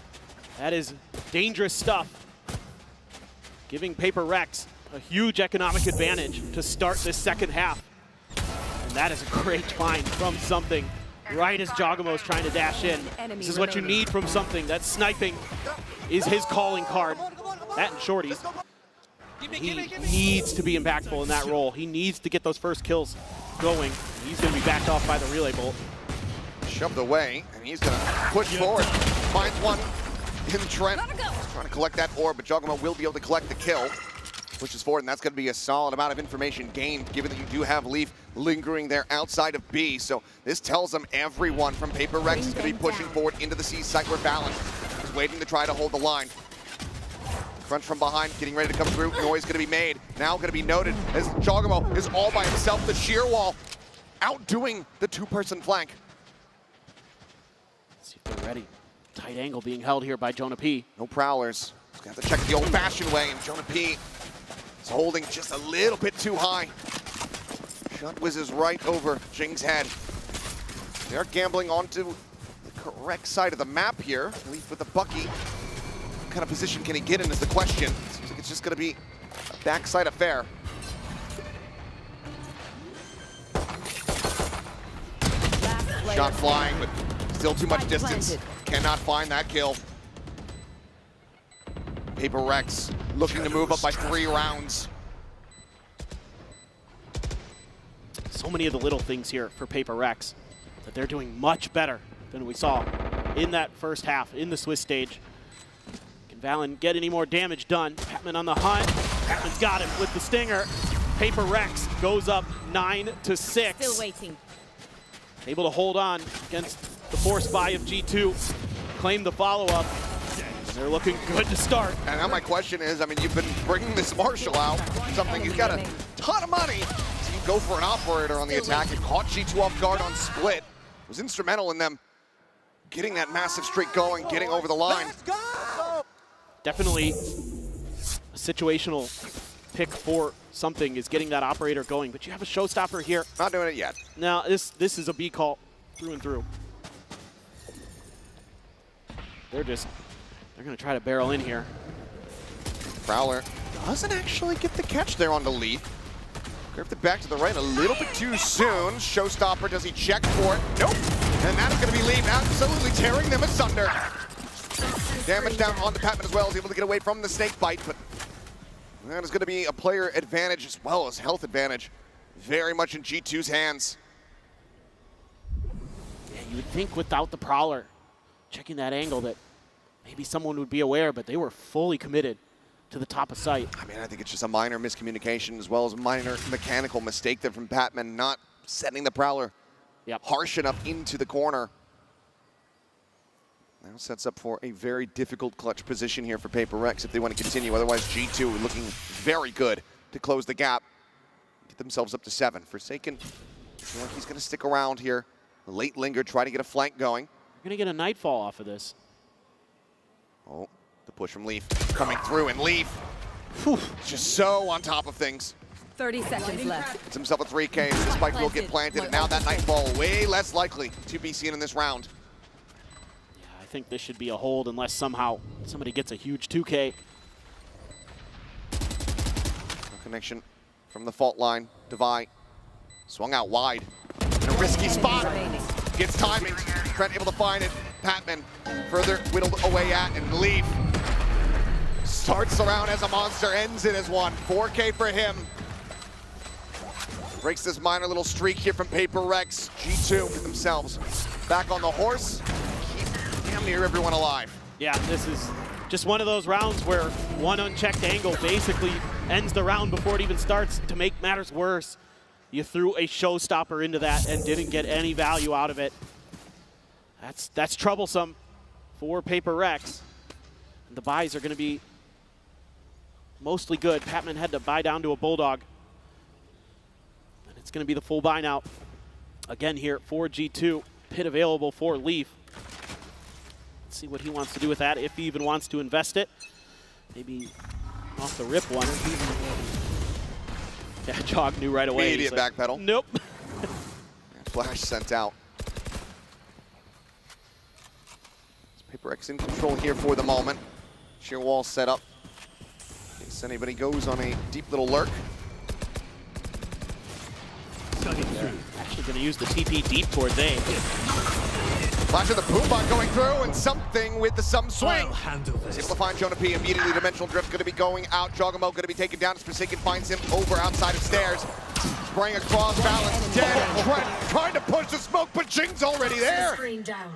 Speaker 22: That is dangerous stuff. Giving Paper Rex a huge economic advantage to start this second half. And that is a great find from Something, right as Jogamo's trying to dash in. This is what you need from Something. That sniping is his calling card. That and shorties. He needs to be impactful in that role. He needs to get those first kills going. He's going to be backed off by the relay bolt.
Speaker 21: Shoved away, and he's going to push forward. Finds one in Trent. Trying to collect that orb, but Jogamo will be able to collect the kill. Pushes forward, and that's going to be a solid amount of information gained, given that you do have Leaf lingering there outside of B. So this tells them everyone from Paper Rex is going to be pushing forward into the C site where Valorant is waiting to try to hold the line. Crunch from behind, getting ready to come through. Noise going to be made. Now going to be noted as Jogamo is all by himself. The sheer wall outdoing the two-person flank.
Speaker 22: Let's see if they're ready. Tight angle being held here by Jonah P.
Speaker 21: No prowlers. Just got to check it the old-fashioned way, and Jonah P is holding just a little bit too high. Shot whizzes right over Jing's head. They're gambling onto the correct side of the map here. Leaf with the Bucky. What kind of position can he get in is the question. Seems like it's just going to be a backside affair. Shot flying, but still too much distance. Cannot find that kill. Paper Rex looking to move up by 3 rounds.
Speaker 22: So many of the little things here for Paper Rex that they're doing much better than we saw in that first half in the Swiss stage. Can Valen get any more damage done? Patman on the hunt. Patman's got him with the stinger. Paper Rex goes up 9-6.
Speaker 13: Still waiting.
Speaker 22: Able to hold on against the force buy of G2. Claim the follow-up. They're looking good to start.
Speaker 21: And now my question is, I mean, you've been bringing this Marshall out. Something he's got a ton of money. So you go for an operator on the attack. It caught G2 off guard on split. It was instrumental in them getting that massive streak going, getting over the line.
Speaker 22: Definitely a situational pick for Something is getting that operator going, but you have a showstopper here.
Speaker 21: Not doing it yet.
Speaker 22: Now, this is a B call through and through. They're going to try to barrel in here.
Speaker 21: Prowler doesn't actually get the catch there on the Leaf. Curved it back to the right a little bit too soon. Showstopper, does he check for it? Nope. And that is going to be Leaf absolutely tearing them asunder. Damage down onto Patman as well. Is able to get away from the snake bite, but that is going to be a player advantage as well as health advantage. Very much in G2's hands.
Speaker 22: Yeah, you would think without the Prowler, checking that angle, that maybe someone would be aware, but they were fully committed to the top of sight.
Speaker 21: I mean, I think it's just a minor miscommunication as well as a minor mechanical mistake there from Patman, not setting the Prowler harsh enough into the corner. Now sets up for a very difficult clutch position here for Paper Rex if they want to continue. Otherwise, G2 looking very good to close the gap. Get themselves up to 7. Forsaken, I feel like he's going to stick around here. Late linger, try to get a flank going.
Speaker 22: You're going to get a Nightfall off of this.
Speaker 21: Oh, the push from Leaf coming through, and Leaf just so on top of things.
Speaker 13: 30 seconds left.
Speaker 21: Gets himself a 3K. The spike will get planted, and now that Nightfall way less likely to be seen in this round.
Speaker 22: Yeah, I think this should be a hold unless somehow somebody gets a huge 2K.
Speaker 21: No connection from the fault line. Devi swung out wide in a risky spot. Gets timing. Trent able to find it. Patman further whittled away at, and Leaf starts around as a monster, ends it as one. 4K for him. Breaks this minor little streak here from Paper Rex. G2 themselves back on the horse. Keep damn near everyone alive.
Speaker 22: Yeah, this is just one of those rounds where one unchecked angle basically ends the round before it even starts. To make matters worse, you threw a showstopper into that and didn't get any value out of it. That's troublesome for Paper Rex. And the buys are going to be mostly good. Patman had to buy down to a Bulldog. And it's going to be the full buy now. Again here for G2. Pit available for Leaf. Let's see what he wants to do with that, if he even wants to invest it. Maybe off the rip one. Yeah, Jog knew right away.
Speaker 21: Immediate backpedal.
Speaker 22: Nope.
Speaker 21: Flash sent out. Paper X in control here for the moment. Sheer wall set up. In case anybody goes on a deep little lurk.
Speaker 22: Actually going to use the TP deep towards A.
Speaker 21: Flash of the Boombot going through, and something with the some swing. He's able to find Jonah P. Immediately Dimensional Drift going to be going out. Jogamo going to be taken down as Forsaken finds him over outside of stairs. Spraying across, Balance dead. Trent trying to push the smoke, but Jing's already there.
Speaker 13: Screen down.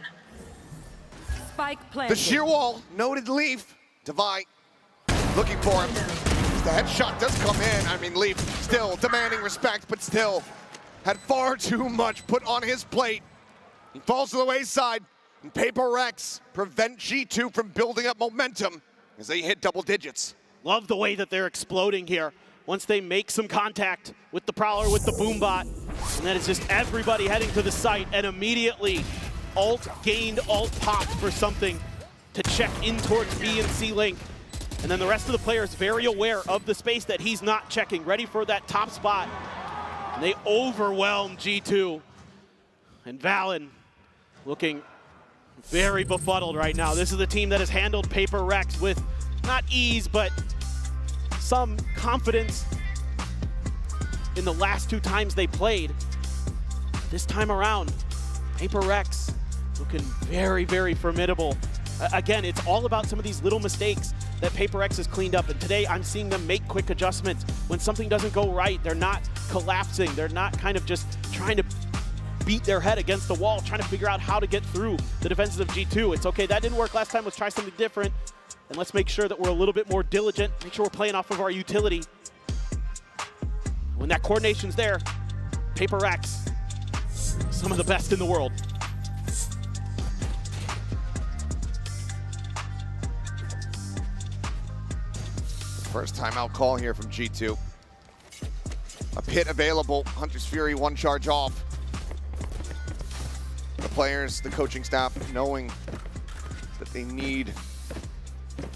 Speaker 13: Spike planted.
Speaker 21: The sheer wall, noted Leaf. Devi looking for him. The headshot does come in. I mean, Leaf still demanding respect, but still had far too much put on his plate. He falls to the wayside, and Paper Rex prevent G2 from building up momentum as they hit double digits.
Speaker 22: Love the way that they're exploding here. Once they make some contact with the Prowler, with the Boombot, and then it's just everybody heading to the site, and immediately ult gained, ult popped for something to check in towards B and C link. And then the rest of the players very aware of the space that he's not checking, ready for that top spot. And they overwhelm G2. And Valen looking very befuddled right now. This is the team that has handled Paper Rex with not ease, but some confidence in the last two times they played. This time around, Paper Rex looking very, very formidable. Again, it's all about some of these little mistakes that Paper X has cleaned up. And today I'm seeing them make quick adjustments. When something doesn't go right, they're not collapsing. They're not kind of just trying to beat their head against the wall, trying to figure out how to get through the defenses of G2. It's okay, that didn't work last time. Let's try something different. And let's make sure that we're a little bit more diligent. Make sure we're playing off of our utility. When that coordination's there, Paper X, some of the best in the world.
Speaker 21: First timeout call here from G2. A pit available. Hunter's Fury, one charge off. The players, the coaching staff, knowing that they need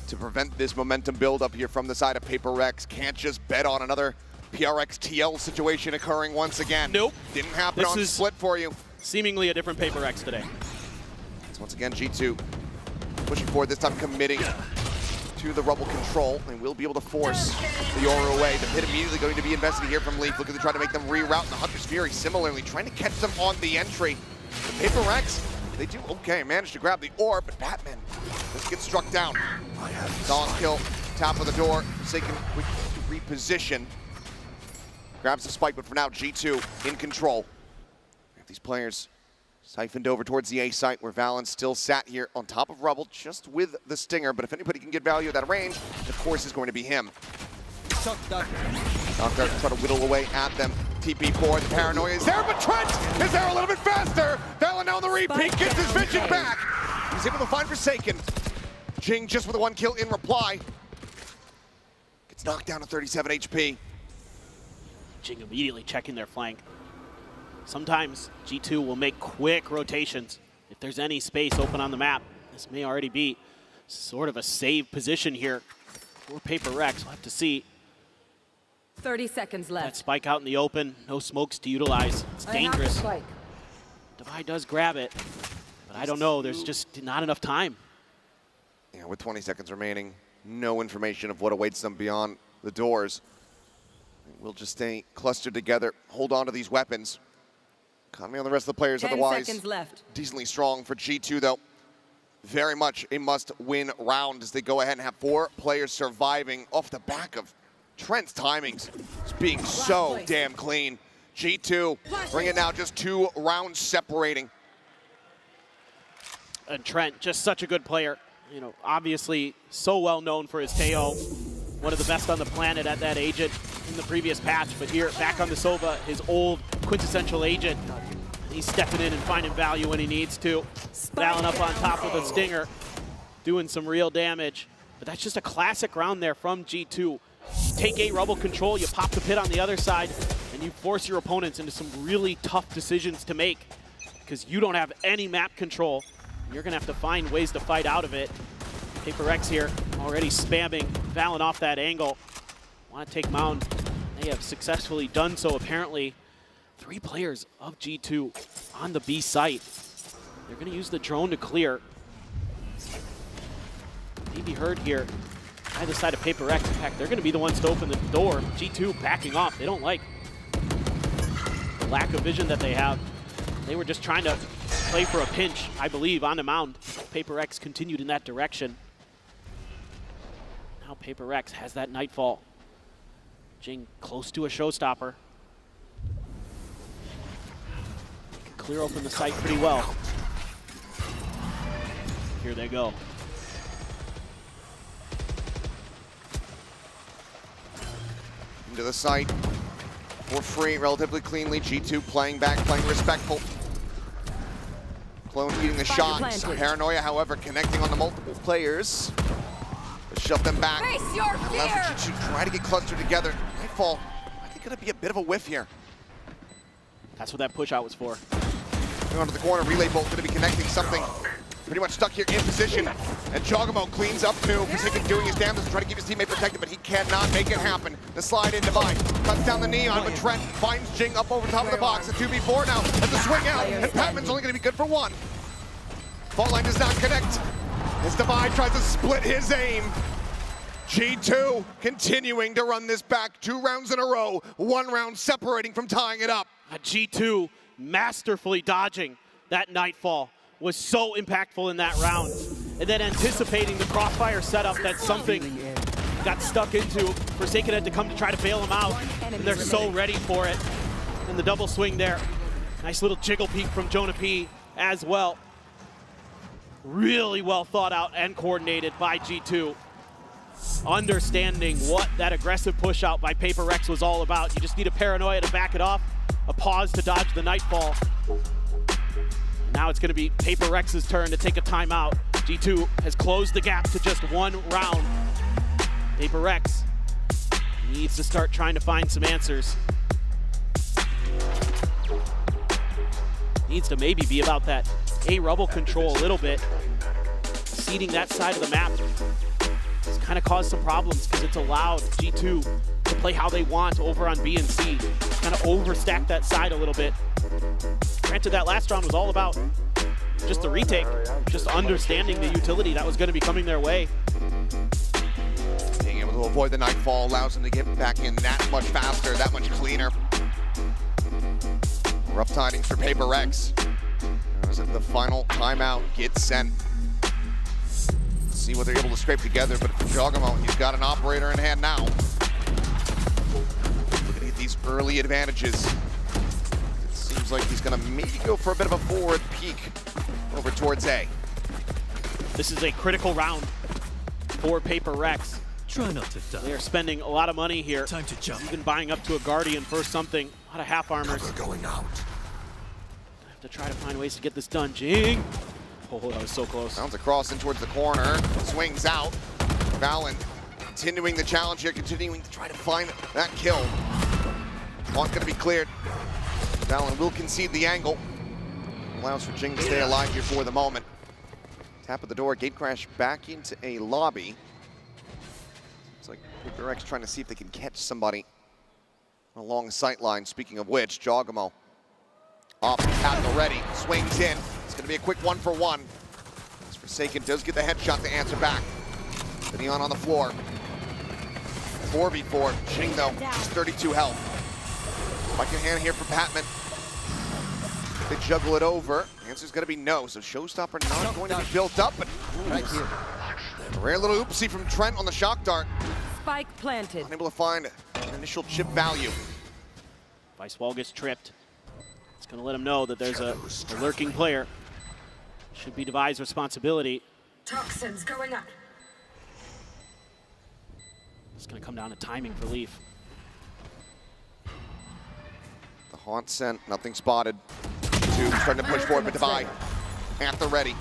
Speaker 21: to prevent this momentum build up here from the side of Paper Rex. Can't just bet on another PRX TL situation occurring once again.
Speaker 22: Nope.
Speaker 21: Didn't happen on Split for you.
Speaker 22: Seemingly a different Paper Rex today.
Speaker 21: So once again, G2 pushing forward, this time committing to the rubble control, and will be able to force the aura away. The pit immediately going to be invested here from Leaf, looking to try to make them reroute. And the Hunter's Fury similarly trying to catch them on the entry. The Paper Rex, they do okay, manage to grab the orb, but Batman just gets struck down. Dawn kill, top of the door, Forsaken quick reposition. Grabs the spike, but for now, G2 in control. These players siphoned over towards the A site where Valen still sat here on top of rubble just with the Stinger, but if anybody can get value at that range, of course is going to be him. Knocked out to try to whittle away at them. TP4, the paranoia is there, but Trent is there a little bit faster. Valen now on the repeat, gets his vision back. He's able to find Forsaken. Jing just with a 1 kill in reply. Gets knocked down to 37 HP.
Speaker 22: Jing immediately checking their flank. Sometimes G2 will make quick rotations. If there's any space open on the map, this may already be sort of a save position here for Paper Rex. We'll have to see.
Speaker 13: 30 seconds
Speaker 22: That
Speaker 13: left.
Speaker 22: spike out in the open, no smokes to utilize. It's dangerous. Divide does grab it, but I don't know. There's just not enough time.
Speaker 21: Yeah, with 20 seconds remaining, no information of what awaits them beyond the doors. We'll just stay clustered together, hold on to these weapons. Economy on the rest of the players
Speaker 13: 10
Speaker 21: otherwise
Speaker 13: seconds left.
Speaker 21: decently strong for G2 though. Very much a must-win round as they go ahead and have 4 players surviving off the back of Trent's timings just being so damn clean. G2 bring it now, just 2 rounds separating.
Speaker 22: And Trent, just such a good player. You know, obviously so well known for his Teo, one of the best on the planet at that agent in the previous patch, but here back on the Sova, his old quintessential agent. He's stepping in and finding value when he needs to. Valen up on top with a stinger, doing some real damage. But that's just a classic round there from G2. Take a rubble control, you pop the pit on the other side, and you force your opponents into some really tough decisions to make because you don't have any map control. You're gonna have to find ways to fight out of it. Paper X here already spamming Valen off that angle. Want to take Mound. They have successfully done so apparently. 3 players of G2 on the B site. They're gonna use the drone to clear. Maybe heard here. Either side of Paper X. In fact, they're gonna be the ones to open the door. G2 backing off. They don't like the lack of vision that they have. They were just trying to play for a pinch, I believe, on the Mound. Paper X continued in that direction. Now Paper X has that Nightfall. Jing close to a showstopper. They can clear open the site pretty well. Here they go.
Speaker 21: Into the site for free, relatively cleanly. G2 playing back, playing respectful. Clone eating the shots. Paranoia, however, connecting on the multiple players. Shove them back.
Speaker 3: Face your fear.
Speaker 21: G2 try to get clustered together. Nightfall, I think gonna be a bit of a whiff here.
Speaker 22: That's what that push out was for.
Speaker 21: Going onto the corner, Relay Bolt gonna be connecting something. Pretty much stuck here in position. And Jogamo cleans up too. Forsaken doing his damage to try to keep his teammate protected, but he cannot make it happen. The slide in Divine. Cuts down the Neon, but Trent finds Jing up over top of the box. A 2v4 now. Has to swing out, and Patman's only gonna be good for 1. Fault line does not connect. As Divine tries to split his aim. G2 continuing to run this back 2 rounds in a row. 1 round separating from tying it up.
Speaker 22: G2 masterfully dodging that Nightfall was so impactful in that round. And then anticipating the crossfire setup that something got stuck into. Forsaken had to come to try to bail him out. And they're so ready for it. And the double swing there. Nice little jiggle peek from Jonah P as well. Really well thought out and coordinated by G2. Understanding what that aggressive push out by Paper Rex was all about. You just need a Paranoia to back it off, a pause to dodge the Nightfall. Now it's going to be Paper Rex's turn to take a timeout. G2 has closed the gap to just 1 round. Paper Rex needs to start trying to find some answers. Needs to maybe be about that A-Rubble control a little bit. Seeding that side of the map has kind of caused some problems because it's allowed G2 to play how they want over on B and C. Kind of overstack that side a little bit. Granted, that last round was all about just the retake, just understanding the utility that was going to be coming their way.
Speaker 21: Being able to avoid the Nightfall allows them to get back in that much faster, that much cleaner. Rough tidings for Paper Rex. As the final timeout gets sent. Let's see what they're able to scrape together, but for Jogamo, he's got an operator in hand now. Looking at these early advantages. Seems like he's gonna maybe go for a bit of a forward peek over towards A.
Speaker 22: This is a critical round for Paper Rex.
Speaker 1: Try not to die.
Speaker 22: They are spending a lot of money here.
Speaker 1: Time to jump.
Speaker 22: Even buying up to a Guardian for something. A lot of half armors.
Speaker 1: Cover going out.
Speaker 22: Have to try to find ways to get this done. Jing! Oh, that was so close.
Speaker 21: Bounds across in towards the corner. Swings out. Valen continuing the challenge here, continuing to try to find that kill. Not gonna be cleared. Valen will concede the angle. Allows for Jing to stay alive here for the moment. Tap at the door, gate crash back into a lobby. It's like Paper X trying to see if they can catch somebody Along the sight line, speaking of which, Giacomo off at the ready, swings in. It's going to be a quick 1-for-1. As Forsaken does get the headshot to answer back. Neon on the floor. 4v4. Jing, though, just 32 health. Second hand here for Patman. They juggle it over. The answer's going to be no, so Showstopper not going to be built up, but right here. A rare little oopsie from Trent on the shock dart.
Speaker 13: Spike planted.
Speaker 21: Unable to find an initial chip value.
Speaker 22: Vice Wall gets tripped. It's going to let him know that there's a lurking player. Should be Devi's responsibility.
Speaker 13: Toxins going up.
Speaker 22: It's going to come down to timing for Leaf.
Speaker 21: The haunt sent, nothing spotted. Two starting to push forward, but Devi at the ready.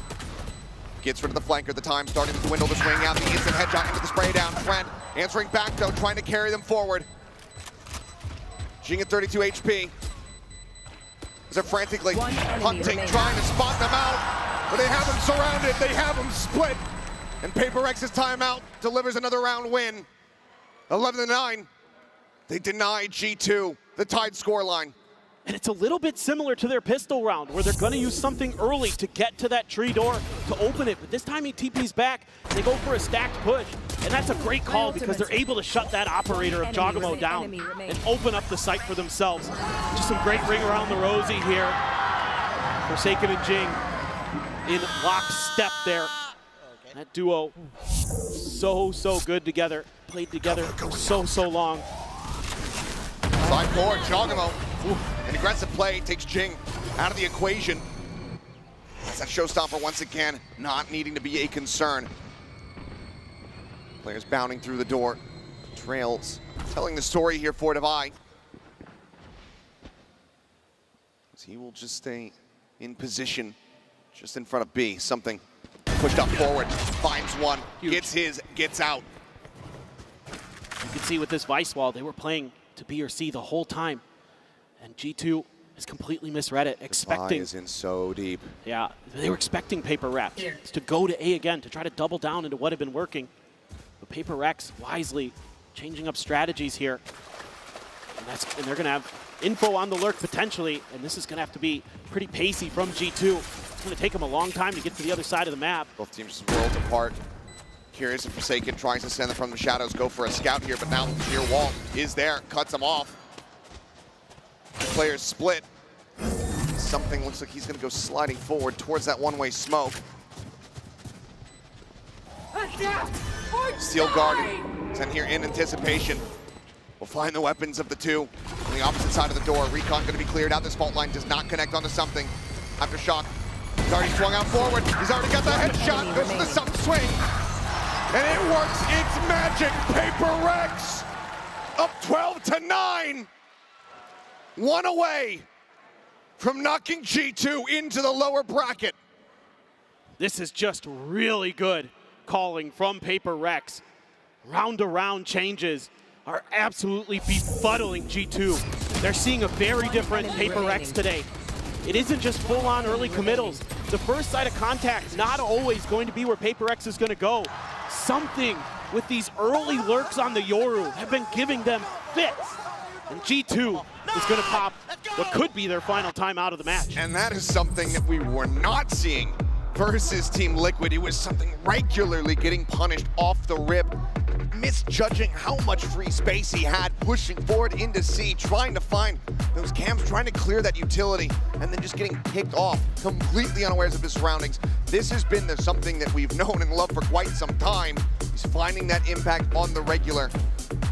Speaker 21: Gets rid of the flanker, the time starting to dwindle, the swing out, the instant headshot into the spray down. Trent answering back though, trying to carry them forward. Jing at 32 HP. They're frantically hunting, trying to spot them out, but they have them surrounded, they have them split. And Paper Rex's timeout delivers another round win. 11-9, they deny G2 the tied scoreline.
Speaker 22: And it's a little bit similar to their pistol round, where they're going to use something early to get to that tree door to open it. But this time he TP's back, they go for a stacked push. And that's a great call because they're able to shut that operator of Giacomo down and open up the site for themselves. Just some great ring around the rosy here. Forsaken and Jing in lockstep there. That duo, so good together. Played together for so long.
Speaker 21: Side forward, Giacomo. An aggressive play takes Jing out of the equation. That's that showstopper once again, not needing to be a concern. Players bounding through the door. Trails telling the story here for Devi. He will just stay in position just in front of B. Something pushed up forward, finds one, gets his, gets out.
Speaker 22: You can see with this Vice Wall, they were playing to B or C the whole time. And G2 has completely misread it, expecting.
Speaker 21: Is in so deep.
Speaker 22: Yeah, they were expecting Paper Rex to go to A again, to try to double down into what had been working. But Paper Rex wisely changing up strategies here. And they're going to have info on the lurk potentially, and this is going to have to be pretty pacey from G2. It's going to take them a long time to get to the other side of the map.
Speaker 21: Both teams just worlds apart. Curious and Forsaken tries to send them from the shadows, go for a scout here, but now the near wall is there, cuts them off. The players split. Something looks like he's going to go sliding forward towards that one-way smoke. Steel guarded. Sent here in anticipation. We'll find the weapons of the two on the opposite side of the door. Recon going to be cleared out. This fault line does not connect onto something. After shock, he's already swung out forward. He's already got the headshot. Goes to the something swing. And it works its magic. Paper Rex up 12-9. One away from knocking G2 into the lower bracket.
Speaker 22: This is just really good calling from Paper Rex. Round-to-round changes are absolutely befuddling G2. They're seeing a very different Paper Rex today. It isn't just full-on early committals. The first side of contact not always going to be where Paper Rex is going to go. Something with these early lurks on the Yoru have been giving them fits. And G2 is going to pop what could be their final time out of the match.
Speaker 21: And that is something that we were not seeing versus Team Liquid. It was something regularly getting punished off the rip, misjudging how much free space he had, pushing forward into C, trying to find those cams, trying to clear that utility, and then just getting picked off, completely unawares of his surroundings. This has been something that we've known and loved for quite some time. He's finding that impact on the regular.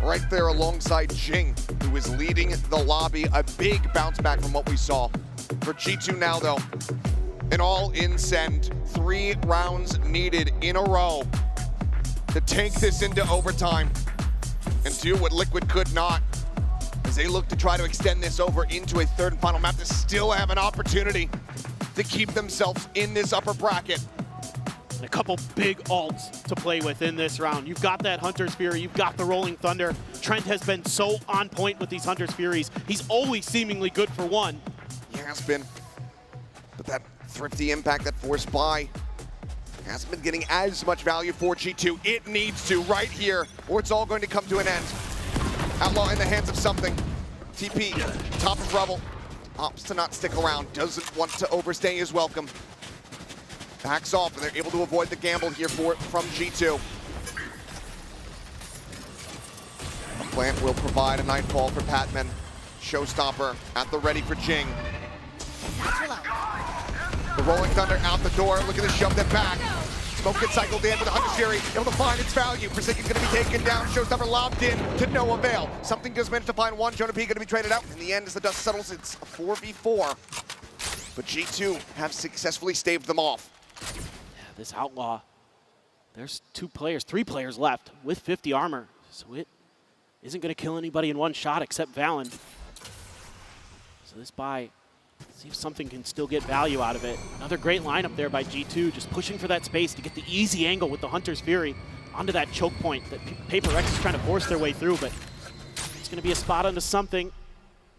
Speaker 21: Right there alongside Jing, who is leading the lobby. A big bounce back from what we saw. For G2 now, though, an all-in send. 3 rounds needed in a row to take this into overtime and do what Liquid could not, as they look to try to extend this over into a third and final map to still have an opportunity to keep themselves in this upper bracket.
Speaker 22: And a couple big ults to play with in this round. You've got that Hunter's Fury, you've got the Rolling Thunder. Trent has been so on point with these Hunter's Furies. He's always seemingly good for one.
Speaker 21: He has been, but that thrifty impact, that forced buy, hasn't been getting as much value for G2. It needs to right here, or it's all going to come to an end. Outlaw in the hands of something. TP, top of rubble. Opts to not stick around, doesn't want to overstay his welcome. Backs off, and they're able to avoid the gamble here from G2. Plant will provide a nightfall for Patman. Showstopper at the ready for Jing. The Rolling Thunder out the door, looking to shove them back. Smoke gets cycled in with the Hunter's Fury, able to find its value. Forsaken's gonna be taken down, Showstopper lobbed in to no avail. Something does manage to find one, Jonah P gonna be traded out. In the end, as the dust settles, it's a 4v4. But G2 have successfully staved them off.
Speaker 22: Yeah, this Outlaw, there's three players left with 50 armor. So it isn't gonna kill anybody in one shot except Valen. So this buy, see if something can still get value out of it. Another great lineup there by G2, just pushing for that space to get the easy angle with the Hunter's Fury onto that choke point that Paper Rex is trying to force their way through, but it's going to be a spot onto something.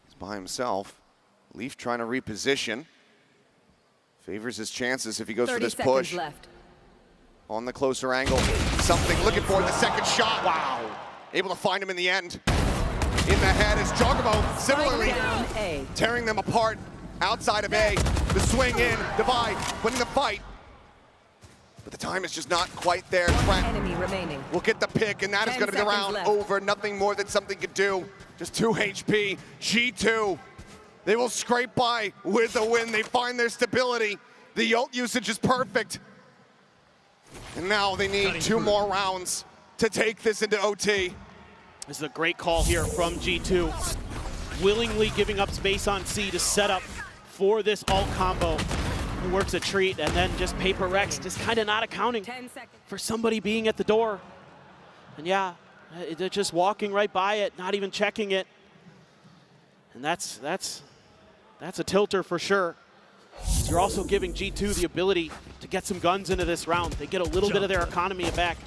Speaker 21: He's by himself. Leaf trying to reposition. Favors his chances if he goes for this push.
Speaker 13: Left.
Speaker 21: On the closer angle. Something looking for the second shot. Wow. Able to find him in the end. In the head is Jogomo, similarly tearing them apart. Outside of A, the swing in, Divide, winning the fight. But the time is just not quite there. Trent
Speaker 13: Enemy remaining.
Speaker 21: will get the pick, and that is going to be the round over. Nothing more than something could do. Just 2 HP. G2, they will scrape by with the win. They find their stability. The ult usage is perfect. And now they need 2 more rounds to take this into OT.
Speaker 22: This is a great call here from G2. Willingly giving up space on C to set up for this ult combo. It works a treat, and then just Paper Rex just kind of not accounting for somebody being at the door. And yeah, they're just walking right by it, not even checking it. And that's a tilter for sure. You're also giving G2 the ability to get some guns into this round. They get a little bit of their economy back.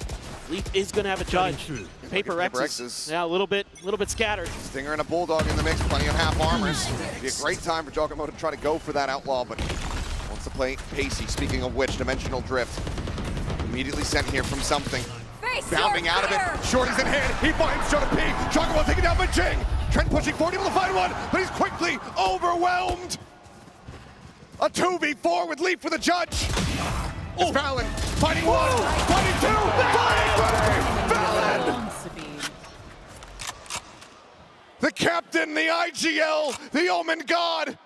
Speaker 22: Leaf is going to have a judge. Paper Rex is a little bit scattered.
Speaker 21: Stinger and a Bulldog in the mix, plenty of half armors. It'd be a great time for Jogomo to try to go for that Outlaw, but wants to play pacey. Speaking of which, Dimensional Drift immediately sent here from something. Bounding out of it. Shorty's in hand. He finds Jonah P. Jogomo taken down by Jing. Trent pushing forward, able to find one, but he's quickly overwhelmed. A 2v4 with Leaf for the judge. It's Valen fighting one, fighting two, fighting three. Valen! The captain, the IGL, the Omen God,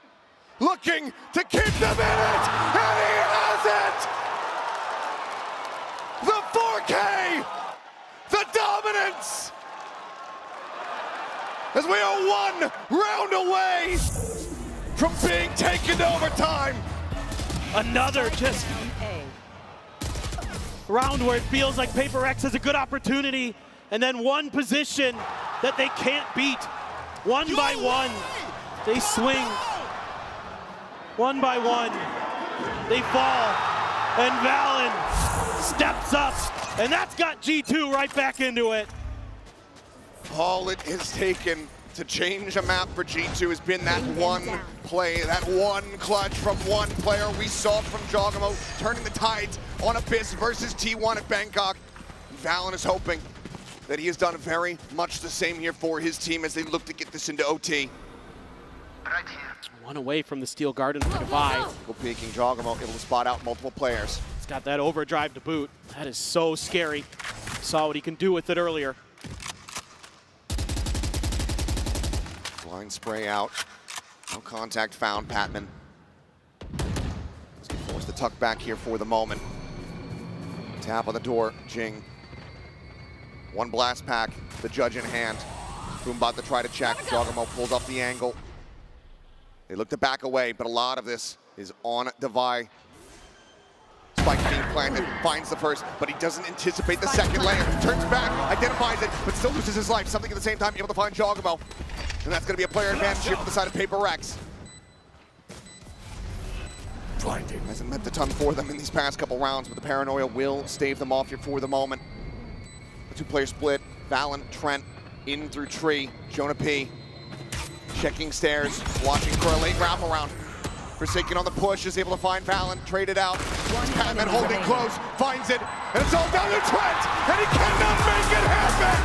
Speaker 21: looking to keep them in it, and he has it! The 4K, the dominance! As we are 1 round away from being taken to overtime.
Speaker 22: Another just round where it feels like Paper X has a good opportunity, and then one position that they can't beat. 1 by 1, they swing. 1 by 1, they fall, and Valen steps up, and that's got G2 right back into it.
Speaker 21: All it has taken to change a map for G2 has been that one play, that one clutch from one player. We saw it from Jogomo turning the tides on Abyss versus T1 at Bangkok. Valen is hoping that he has done very much the same here for his team as they look to get this into OT.
Speaker 22: Right here. 1 away from the Steel Garden for Divide.
Speaker 21: Peeking Jogomo, able to spot out multiple players.
Speaker 22: He's got that overdrive to boot. That is so scary. Saw what he can do with it earlier.
Speaker 21: Blind spray out. No contact found, Patman. He's gonna force the tuck back here for the moment. Tap on the door, Jing. 1 blast pack, the judge in hand. Boombot to try to check. Jogomo pulls up the angle. They look to back away, but a lot of this is on Divide. Spike being planted, finds the first, but he doesn't anticipate the second layer. Turns back, identifies it, but still loses his life. Something at the same time, able to find Jogomo. And that's going to be a player advantage here for the side of Paper Rex. Hasn't meant a ton for them in these past couple rounds, but the paranoia will stave them off here for the moment. The 2-player split, Valen, Trent, in through tree, Jonah P. Checking stairs, watching for a late wraparound. Forsaken on the push, is able to find Valen, traded out. Patman holding close, finds it, and it's all down to Trent, and he cannot make it happen!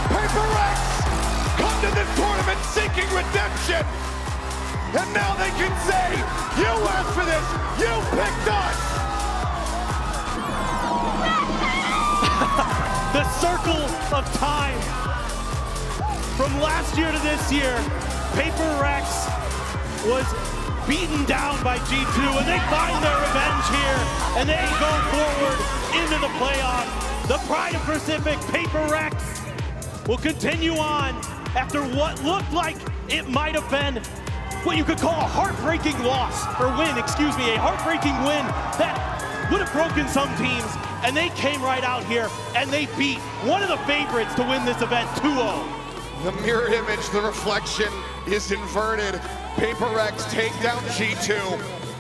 Speaker 21: Paper Rex come to this tournament seeking redemption. And now they can say, you asked for this, you picked us.
Speaker 17: The circle of time. From last year to this year, Paper Rex was beaten down by G2, and they find their revenge here, and they go forward into the playoffs. The Pride of Pacific, Paper Rex, will continue on after what looked like it might have been what you could call a heartbreaking loss, or win, excuse me, a heartbreaking win that would have broken some teams, and they came right out here and they beat one of the favorites to win this event 2-0.
Speaker 21: The mirror image, the reflection is inverted. Paper Rex take down G2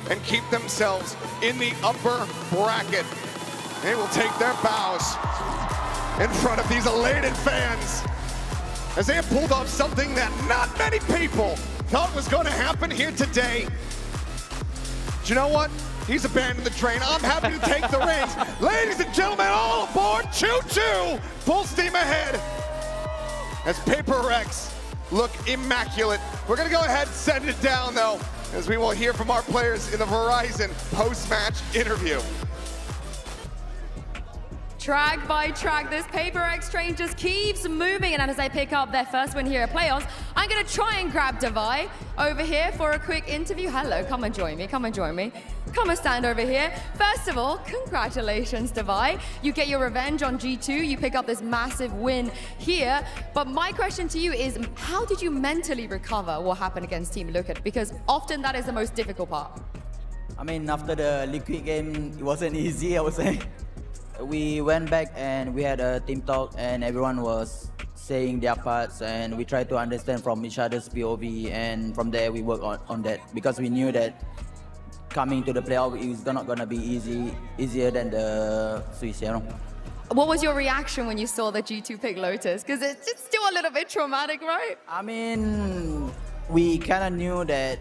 Speaker 21: and keep themselves in the upper bracket. They will take their bows in front of these elated fans as they have pulled off something that not many people thought was going to happen here today. Do you know what? He's abandoned the train. I'm happy to take the reins. Ladies and gentlemen, all aboard, choo-choo, full steam ahead. As Paper Rex look immaculate. We're gonna go ahead and send it down though, as we will hear from our players in the Verizon post-match interview.
Speaker 7: Track by track, this Paper X train just keeps moving, and as they pick up their first win here at playoffs, I'm gonna try and grab Devi over here for a quick interview. Hello, come and join me, come and join me. Come and stand over here. First of all, congratulations, Devi. You get your revenge on G2, you pick up this massive win here, but my question to you is, how did you mentally recover what happened against Team Liquid? Because often that is the most difficult part.
Speaker 18: I mean, after the Liquid game, it wasn't easy, I would say. We went back and we had a team talk and everyone was saying their parts and we tried to understand from each other's POV, and from there we worked on that because we knew that coming to the playoff is not gonna be easier than the Swiss, you know.
Speaker 7: What was your reaction when you saw the G2 pick Lotus? Because it's still a little bit traumatic, right?
Speaker 18: I mean, we kind of knew that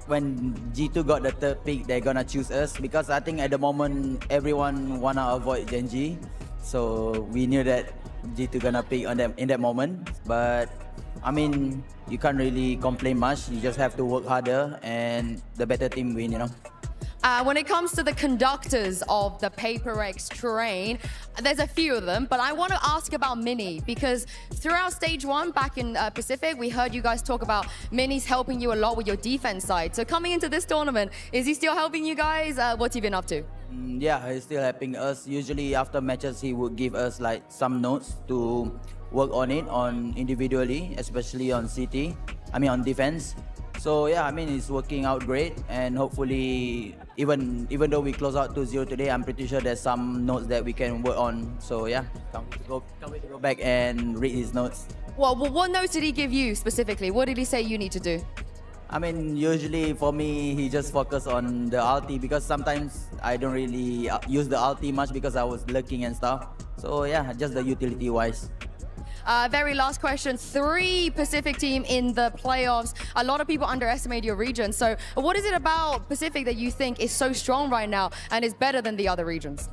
Speaker 18: when G2 got the third pick, they're gonna choose us because I think at the moment everyone wanna avoid Genji, so we knew that G2 gonna pick on them in that moment. But I mean, you can't really complain much. You just have to work harder, and the better team win, you know.
Speaker 7: When it comes to the conductors of the Paper X train, there's a few of them, but I want to ask about Mini, because throughout stage one back in Pacific, we heard you guys talk about Mini's helping you a lot with your defense side. So coming into this tournament, is he still helping you guys? What's he been up to?
Speaker 18: Yeah, he's still helping us. Usually after matches, he would give us like some notes to work on it individually, especially on CT. I mean on defense. So yeah, I mean it's working out great, and hopefully even though we close out 2-0 today, I'm pretty sure there's some notes that we can work on. So yeah, can't wait to go back and read his notes.
Speaker 7: Well, what notes did he give you specifically? What did he say you need to do?
Speaker 18: I mean, usually for me, he just focus on the ulti because sometimes I don't really use the ulti much because I was lurking and stuff. So yeah, just the utility wise.
Speaker 7: Very last question. 3 Pacific team in the playoffs. A lot of people underestimate your region. So what is it about Pacific that you think is so strong right now and is better than the other regions?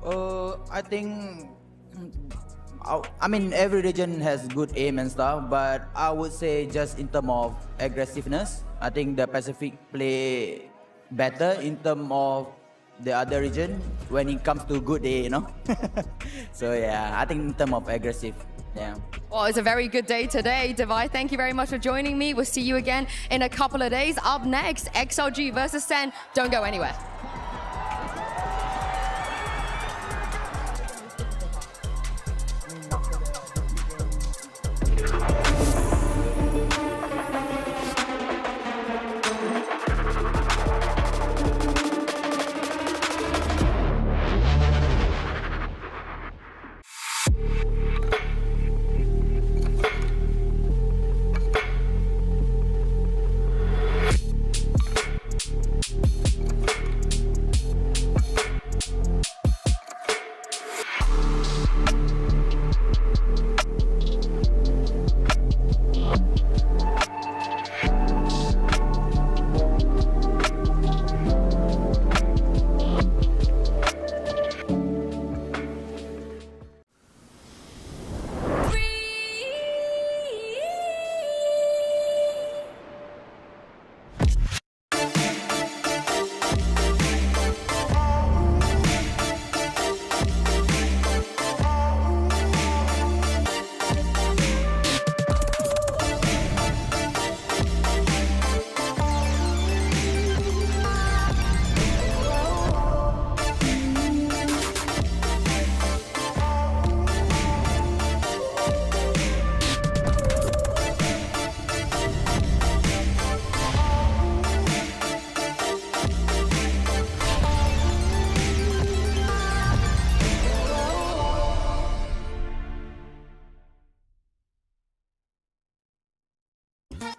Speaker 18: I think, I mean, every region has good aim and stuff, but I would say just in terms of aggressiveness, I think the Pacific play better in terms of the other region when it comes to good day, you know. So yeah, I think in terms of aggressive. Yeah.
Speaker 7: Well, it's a very good day today, Devi. Thank you very much for joining me. We'll see you again in a couple of days. Up next, XLG versus Sen. Don't go anywhere.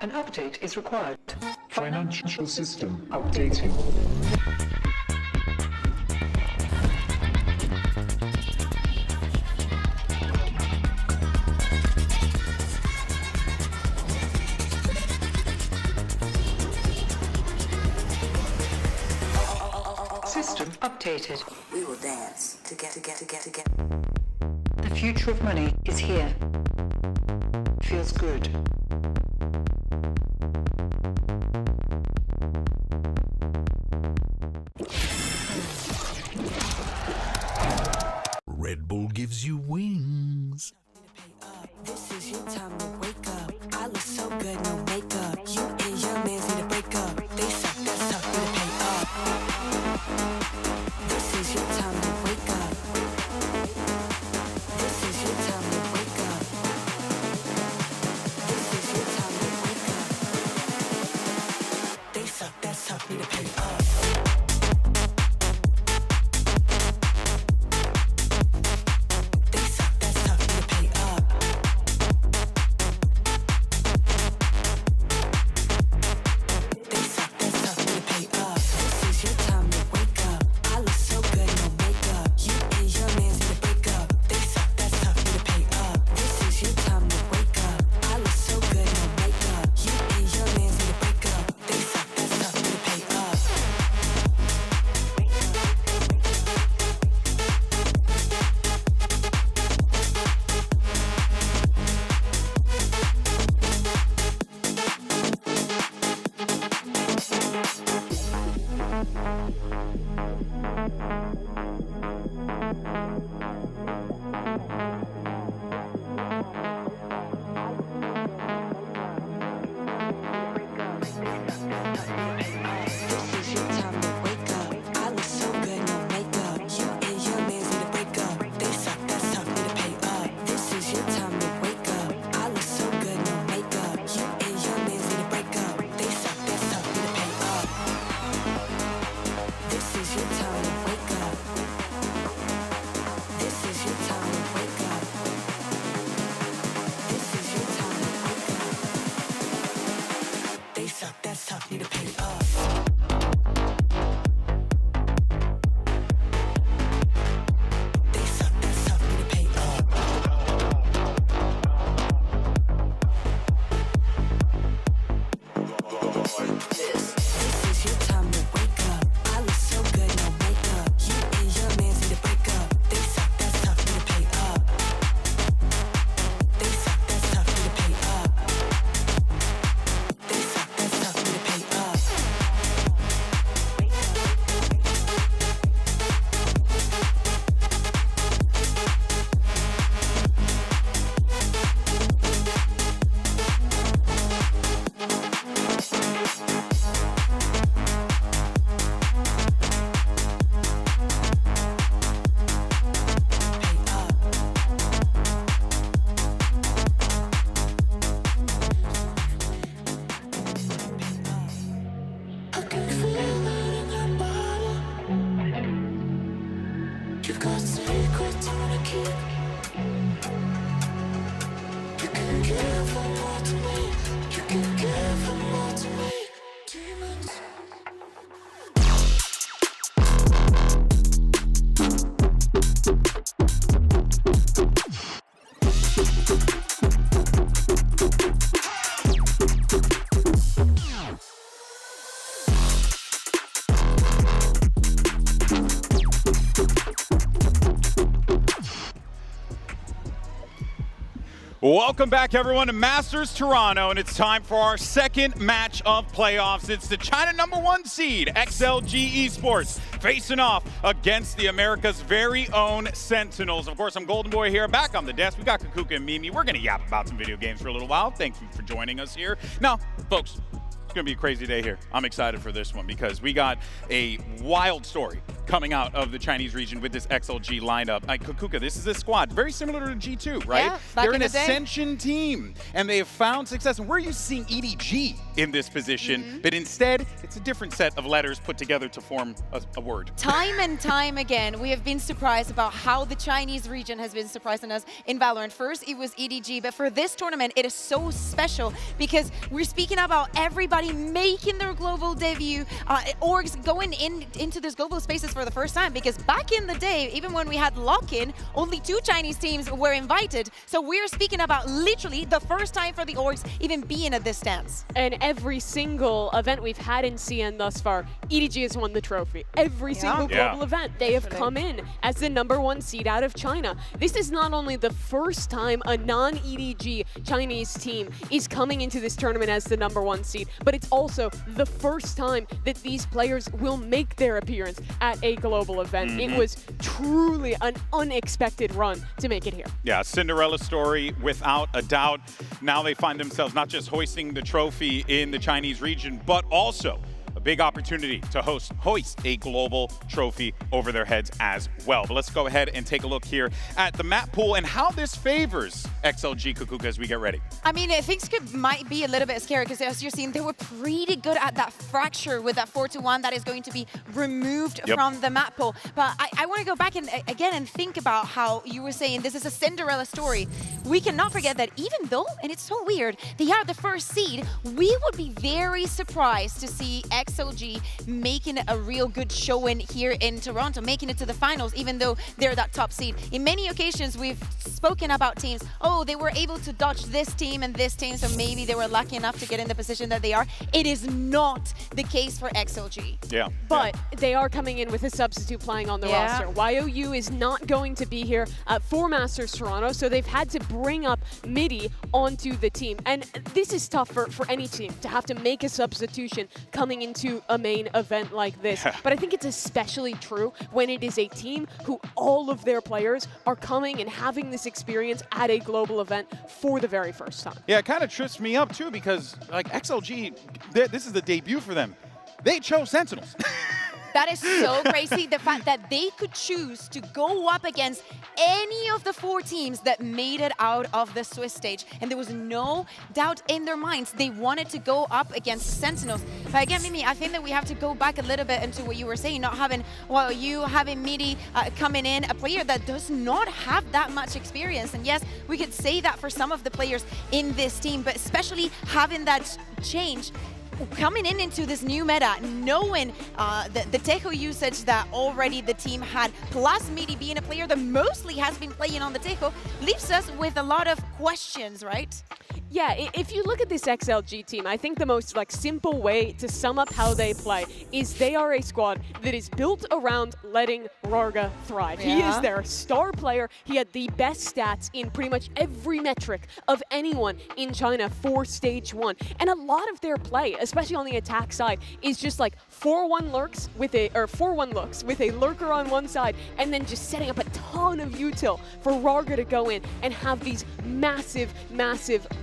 Speaker 13: An update is required.
Speaker 4: Financial system updating.
Speaker 13: System updated. We will dance to get. The future of money is here. Feels good.
Speaker 23: Red Bull gives you wings.
Speaker 2: This is your time to wake up. I look so good, no makeup. You and your mans need to break up. They suck, that's tough, need to pay up. This is your time to wake up. This is your time to wake up. This is your time to wake up. They suck, that's tough, need to pay up.
Speaker 8: Welcome back, everyone, to Masters Toronto, and it's time for our second match of playoffs. It's the China #1 seed, XLG Esports, facing off against the America's very own Sentinels. Of course, I'm Golden Boy here, back on the desk. We got Kukuka and Mimi. We're going to yap about some video games for a little while. Thank you for joining us here. Now, folks, it's going to be a crazy day here. I'm excited for this one because we got a wild story coming out of the Chinese region with this XLG lineup. Kukuka, this is a squad very similar to G2, right?
Speaker 10: Yeah, back
Speaker 8: They're
Speaker 10: in
Speaker 8: an
Speaker 10: the day.
Speaker 8: ascension team, and they have found success. And we're used to seeing EDG in this position, but instead, it's a different set of letters put together to form a word.
Speaker 10: Time and time again, we have been surprised about how the Chinese region has been surprising us in Valorant. First, it was EDG, but for this tournament, it is so special because we're speaking about everybody making their global debut, orgs going into this global spaces for the first time, because back in the day, even when we had lock-in, only 2 Chinese teams were invited. So we're speaking about literally the first time for the orgs even being at this stance.
Speaker 9: And every single event we've had in CN thus far, EDG has won the trophy. Every single global event, they have come in as the #1 seed out of China. This is not only the first time a non-EDG Chinese team is coming into this tournament as the #1 seed, but it's also the first time that these players will make their appearance at a global event. It was truly an unexpected run to make it here.
Speaker 8: Yeah, Cinderella story without a doubt. Now they find themselves not just hoisting the trophy in the Chinese region, but also a big opportunity to hoist a global trophy over their heads as well. But let's go ahead and take a look here at the map pool and how this favors XLG Kukuka as we get ready.
Speaker 10: I mean, things might be a little bit scary because as you're seeing, they were pretty good at that fracture with that 4-1 that is going to be removed from the map pool. But I want to go back and again and think about how you were saying this is a Cinderella story. We cannot forget that even though, and it's so weird, they are the first seed, we would be very surprised to see XLG making a real good showing here in Toronto, making it to the finals, even though they're that top seed. In many occasions, we've spoken about teams, oh, they were able to dodge this team and this team, so maybe they were lucky enough to get in the position that they are. It is not the case for XLG.
Speaker 8: Yeah.
Speaker 9: But they are coming in with a substitute playing on the roster. YOU is not going to be here for Masters Toronto, so they've had to bring up Midi onto the team. And this is tough for any team to have to make a substitution coming into a main event like this. But I think it's especially true when it is a team who all of their players are coming and having this experience at a global event for the very first time.
Speaker 8: Yeah, it kind of trips me up too because like XLG, this is the debut for them. They chose Sentinels.
Speaker 10: That is so crazy, the fact that they could choose to go up against any of the 4 teams that made it out of the Swiss stage. And there was no doubt in their minds they wanted to go up against Sentinels. But again, Mimi, I think that we have to go back a little bit into what you were saying, not having, well, you having Midi coming in, a player that does not have that much experience. And yes, we could say that for some of the players in this team, but especially having that change coming into this new meta, knowing the Tejo usage that already the team had, plus Midi being a player that mostly has been playing on the Tejo, leaves us with a lot of questions, right?
Speaker 9: Yeah, if you look at this XLG team, I think the most simple way to sum up how they play is they are a squad that is built around letting Rarga thrive. He is their star player. He had the best stats in pretty much every metric of anyone in China for stage 1. And a lot of their play, especially on the attack side, is just 4-1 lurks with a 4-1 looks with a lurker on one side, and then just setting up a ton of util for Rarga to go in and have these massive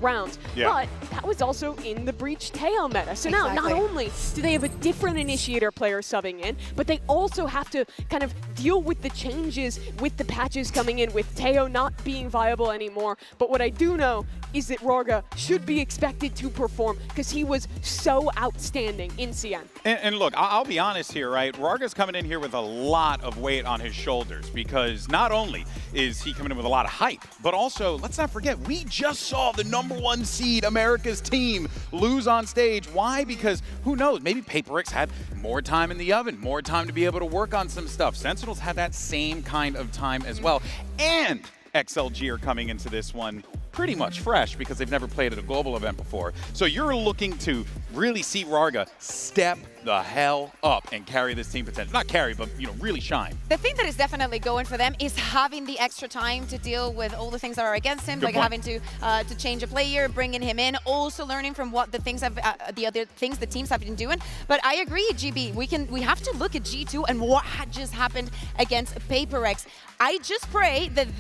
Speaker 9: rounds. But that was also in the Breach Teo meta. So now not only do they have a different initiator player subbing in, but they also have to kind of deal with the changes with the patches coming in, with Teo not being viable anymore. But what I do know is that Rarga should be expected to perform because he was so outstanding in CN.
Speaker 8: And look, I'll be honest here, right? Rarga's coming in here with a lot of weight on his shoulders because not only is he coming in with a lot of hype, but also, let's not forget, we just saw the #1 seed America's team lose on stage. Why? Because who knows? Maybe PaperX had more time in the oven, more time to be able to work on some stuff. Sentinels had that same kind of time as well. And XLG are coming into this one pretty much fresh because they've never played at a global event before. So you're looking to really see Rarga step the hell up and carry this team potential. Not carry, but really shine.
Speaker 10: The thing that is definitely going for them is having the extra time to deal with all the things that are against him, having to change a player, bringing him in, also learning from what the things the other things the teams have been doing. But I agree, GB. We have to look at G2 and what had just happened against PaperX. I just pray that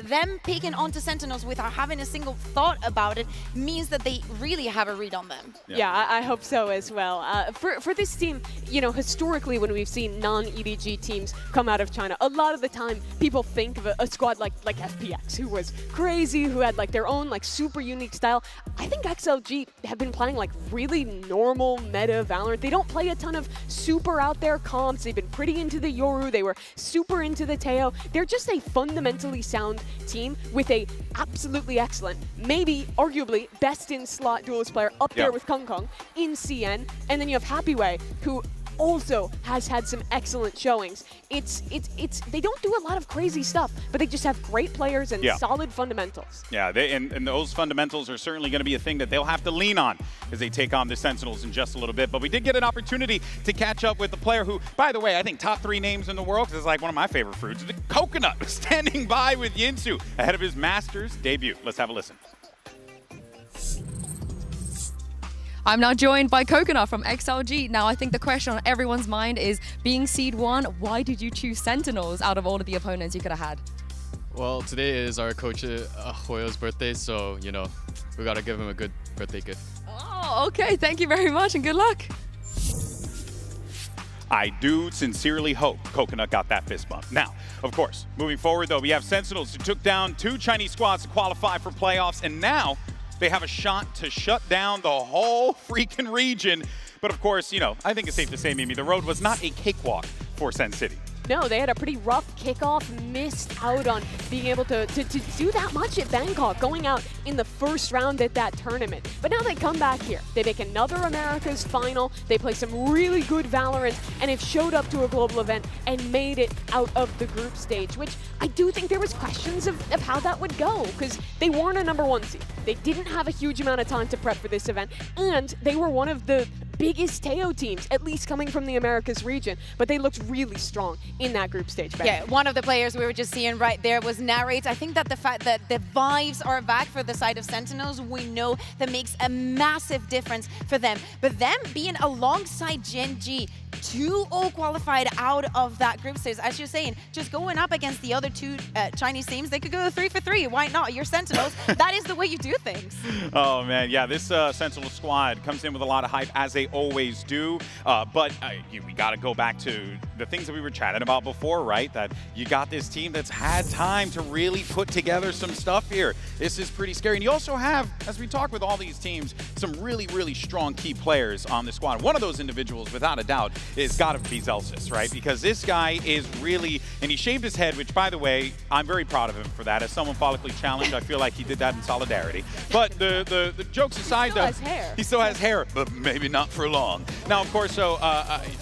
Speaker 10: them picking onto Sentinels without having having a single thought about it means that they really have a read on them.
Speaker 9: Yeah, I hope so as well. For this team, you know, historically when we've seen non-EDG teams come out of China, a lot of the time people think of a squad like FPX, who was crazy, who had like their own like super unique style. I think XLG have been playing like really normal meta Valorant. They don't play a ton of super out there comps. They've been pretty into the Yoru. They were super into the Teo. They're just a fundamentally sound team with a absolutely excellent, maybe arguably best in slot duelist player up there with Kong Kong in CN. And then you have Happyway, who also has had some excellent showings. They don't do a lot of crazy stuff, but they just have great players and solid fundamentals.
Speaker 8: Yeah, and those fundamentals are certainly going to be a thing that they'll have to lean on as they take on the Sentinels in just a little bit. But we did get an opportunity to catch up with a player who, by the way, I think top 3 names in the world, because it's like one of my favorite fruits, the Coconut, standing by with Yinsu ahead of his Masters debut. Let's have a listen.
Speaker 7: I'm now joined by Coconut from XLG. Now, I think the question on everyone's mind is, being Seed 1, why did you choose Sentinels out of all of the opponents you could have had?
Speaker 11: Well, today is our coach Hoyo's birthday, so, you know, we got to give him a good birthday gift.
Speaker 7: Oh, okay. Thank you very much and good luck.
Speaker 8: I do sincerely hope Coconut got that fist bump. Now, of course, moving forward, though, we have Sentinels who took down 2 Chinese squads to qualify for playoffs, and now they have a shot to shut down the whole freaking region. But of course, you know, I think it's safe to say, Mimi, the road was not a cakewalk for Sen City.
Speaker 9: No, they had a pretty rough kickoff, missed out on being able to do that much at Bangkok, going out in the first round at that tournament. But now they come back here. They make another America's final. They play some really good Valorant, and have showed up to a global event and made it out of the group stage, which I do think there was questions of how that would go, because they weren't a #1 seed. They didn't have a huge amount of time to prep for this event, and they were one of the biggest Teo teams, at least coming from the Americas region, but they looked really strong in that group stage.
Speaker 10: Yeah, one of the players we were just seeing right there was Narrate. I think that the fact that the vibes are back for the side of Sentinels, we know that makes a massive difference for them. But them being alongside Gen G, 2-0 qualified out of that group stage, as you're saying, just going up against the other 2 Chinese teams, they could go 3 for 3. Why not? You're Sentinels. That is the way you do things.
Speaker 8: Oh, man. Yeah, this Sentinel squad comes in with a lot of hype, as they always do. But we got to go back to the things that we were chatting about before, right? That you got this team that's had time to really put together some stuff here. This is pretty scary. And you also have, as we talk with all these teams, some really, really strong key players on the squad. One of those individuals, without a doubt, is got to be Zelsis, right? Because this guy is really, and he shaved his head, which, by the way, I'm very proud of him for that. As someone follically challenged, I feel like he did that in solidarity. But the jokes aside, though, he still has hair, but maybe not for long. Now, of course, so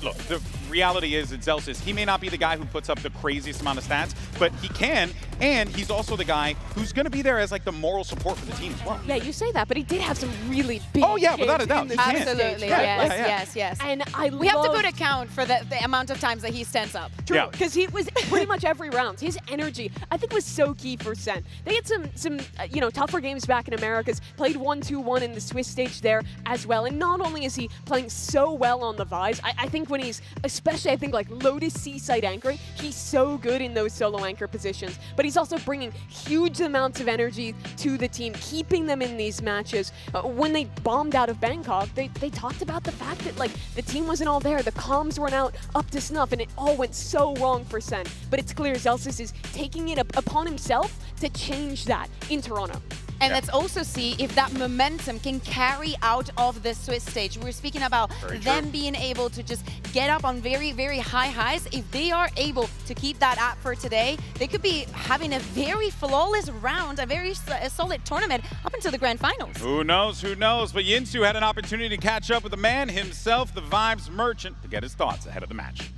Speaker 8: look, the reality is that Zelsis, he may not be the guy who puts up the craziest amount of stats, but he can, and he's also the guy who's going to be there as like the moral support for the team as well.
Speaker 9: Yeah, you say that, but he did have some really big
Speaker 8: without a doubt.
Speaker 10: Absolutely, yes.
Speaker 9: And
Speaker 10: we have to put account for the amount of times that he stands up.
Speaker 9: True, because he was pretty much every round. His energy, I think, was so key for Sen. They had some you know, tougher games back in Americas, played 1-2-1 in the Swiss stage there as well. And not only is he playing so well on the Vise, I think when he's, especially I think like Lotus Seaside anchoring, he's so good in those solo anchor positions. But he's also bringing huge amounts of energy to the team, keeping them in these matches. When they bombed out of Bangkok, they talked about the fact that like the team wasn't all there, the comms weren't out up to snuff, and it all went so wrong for Sen. But it's clear Zelsis is taking it upon himself to change that in Toronto.
Speaker 10: And let's also see if that momentum can carry out of the Swiss stage. We're speaking about them being able to just get up on very, very high highs. If they are able to keep that up for today, they could be having a very flawless round, a very solid tournament up until the grand finals.
Speaker 8: Who knows? Who knows? But Yinsu had an opportunity to catch up with the man himself, the Vibes Merchant, to get his thoughts ahead of the match.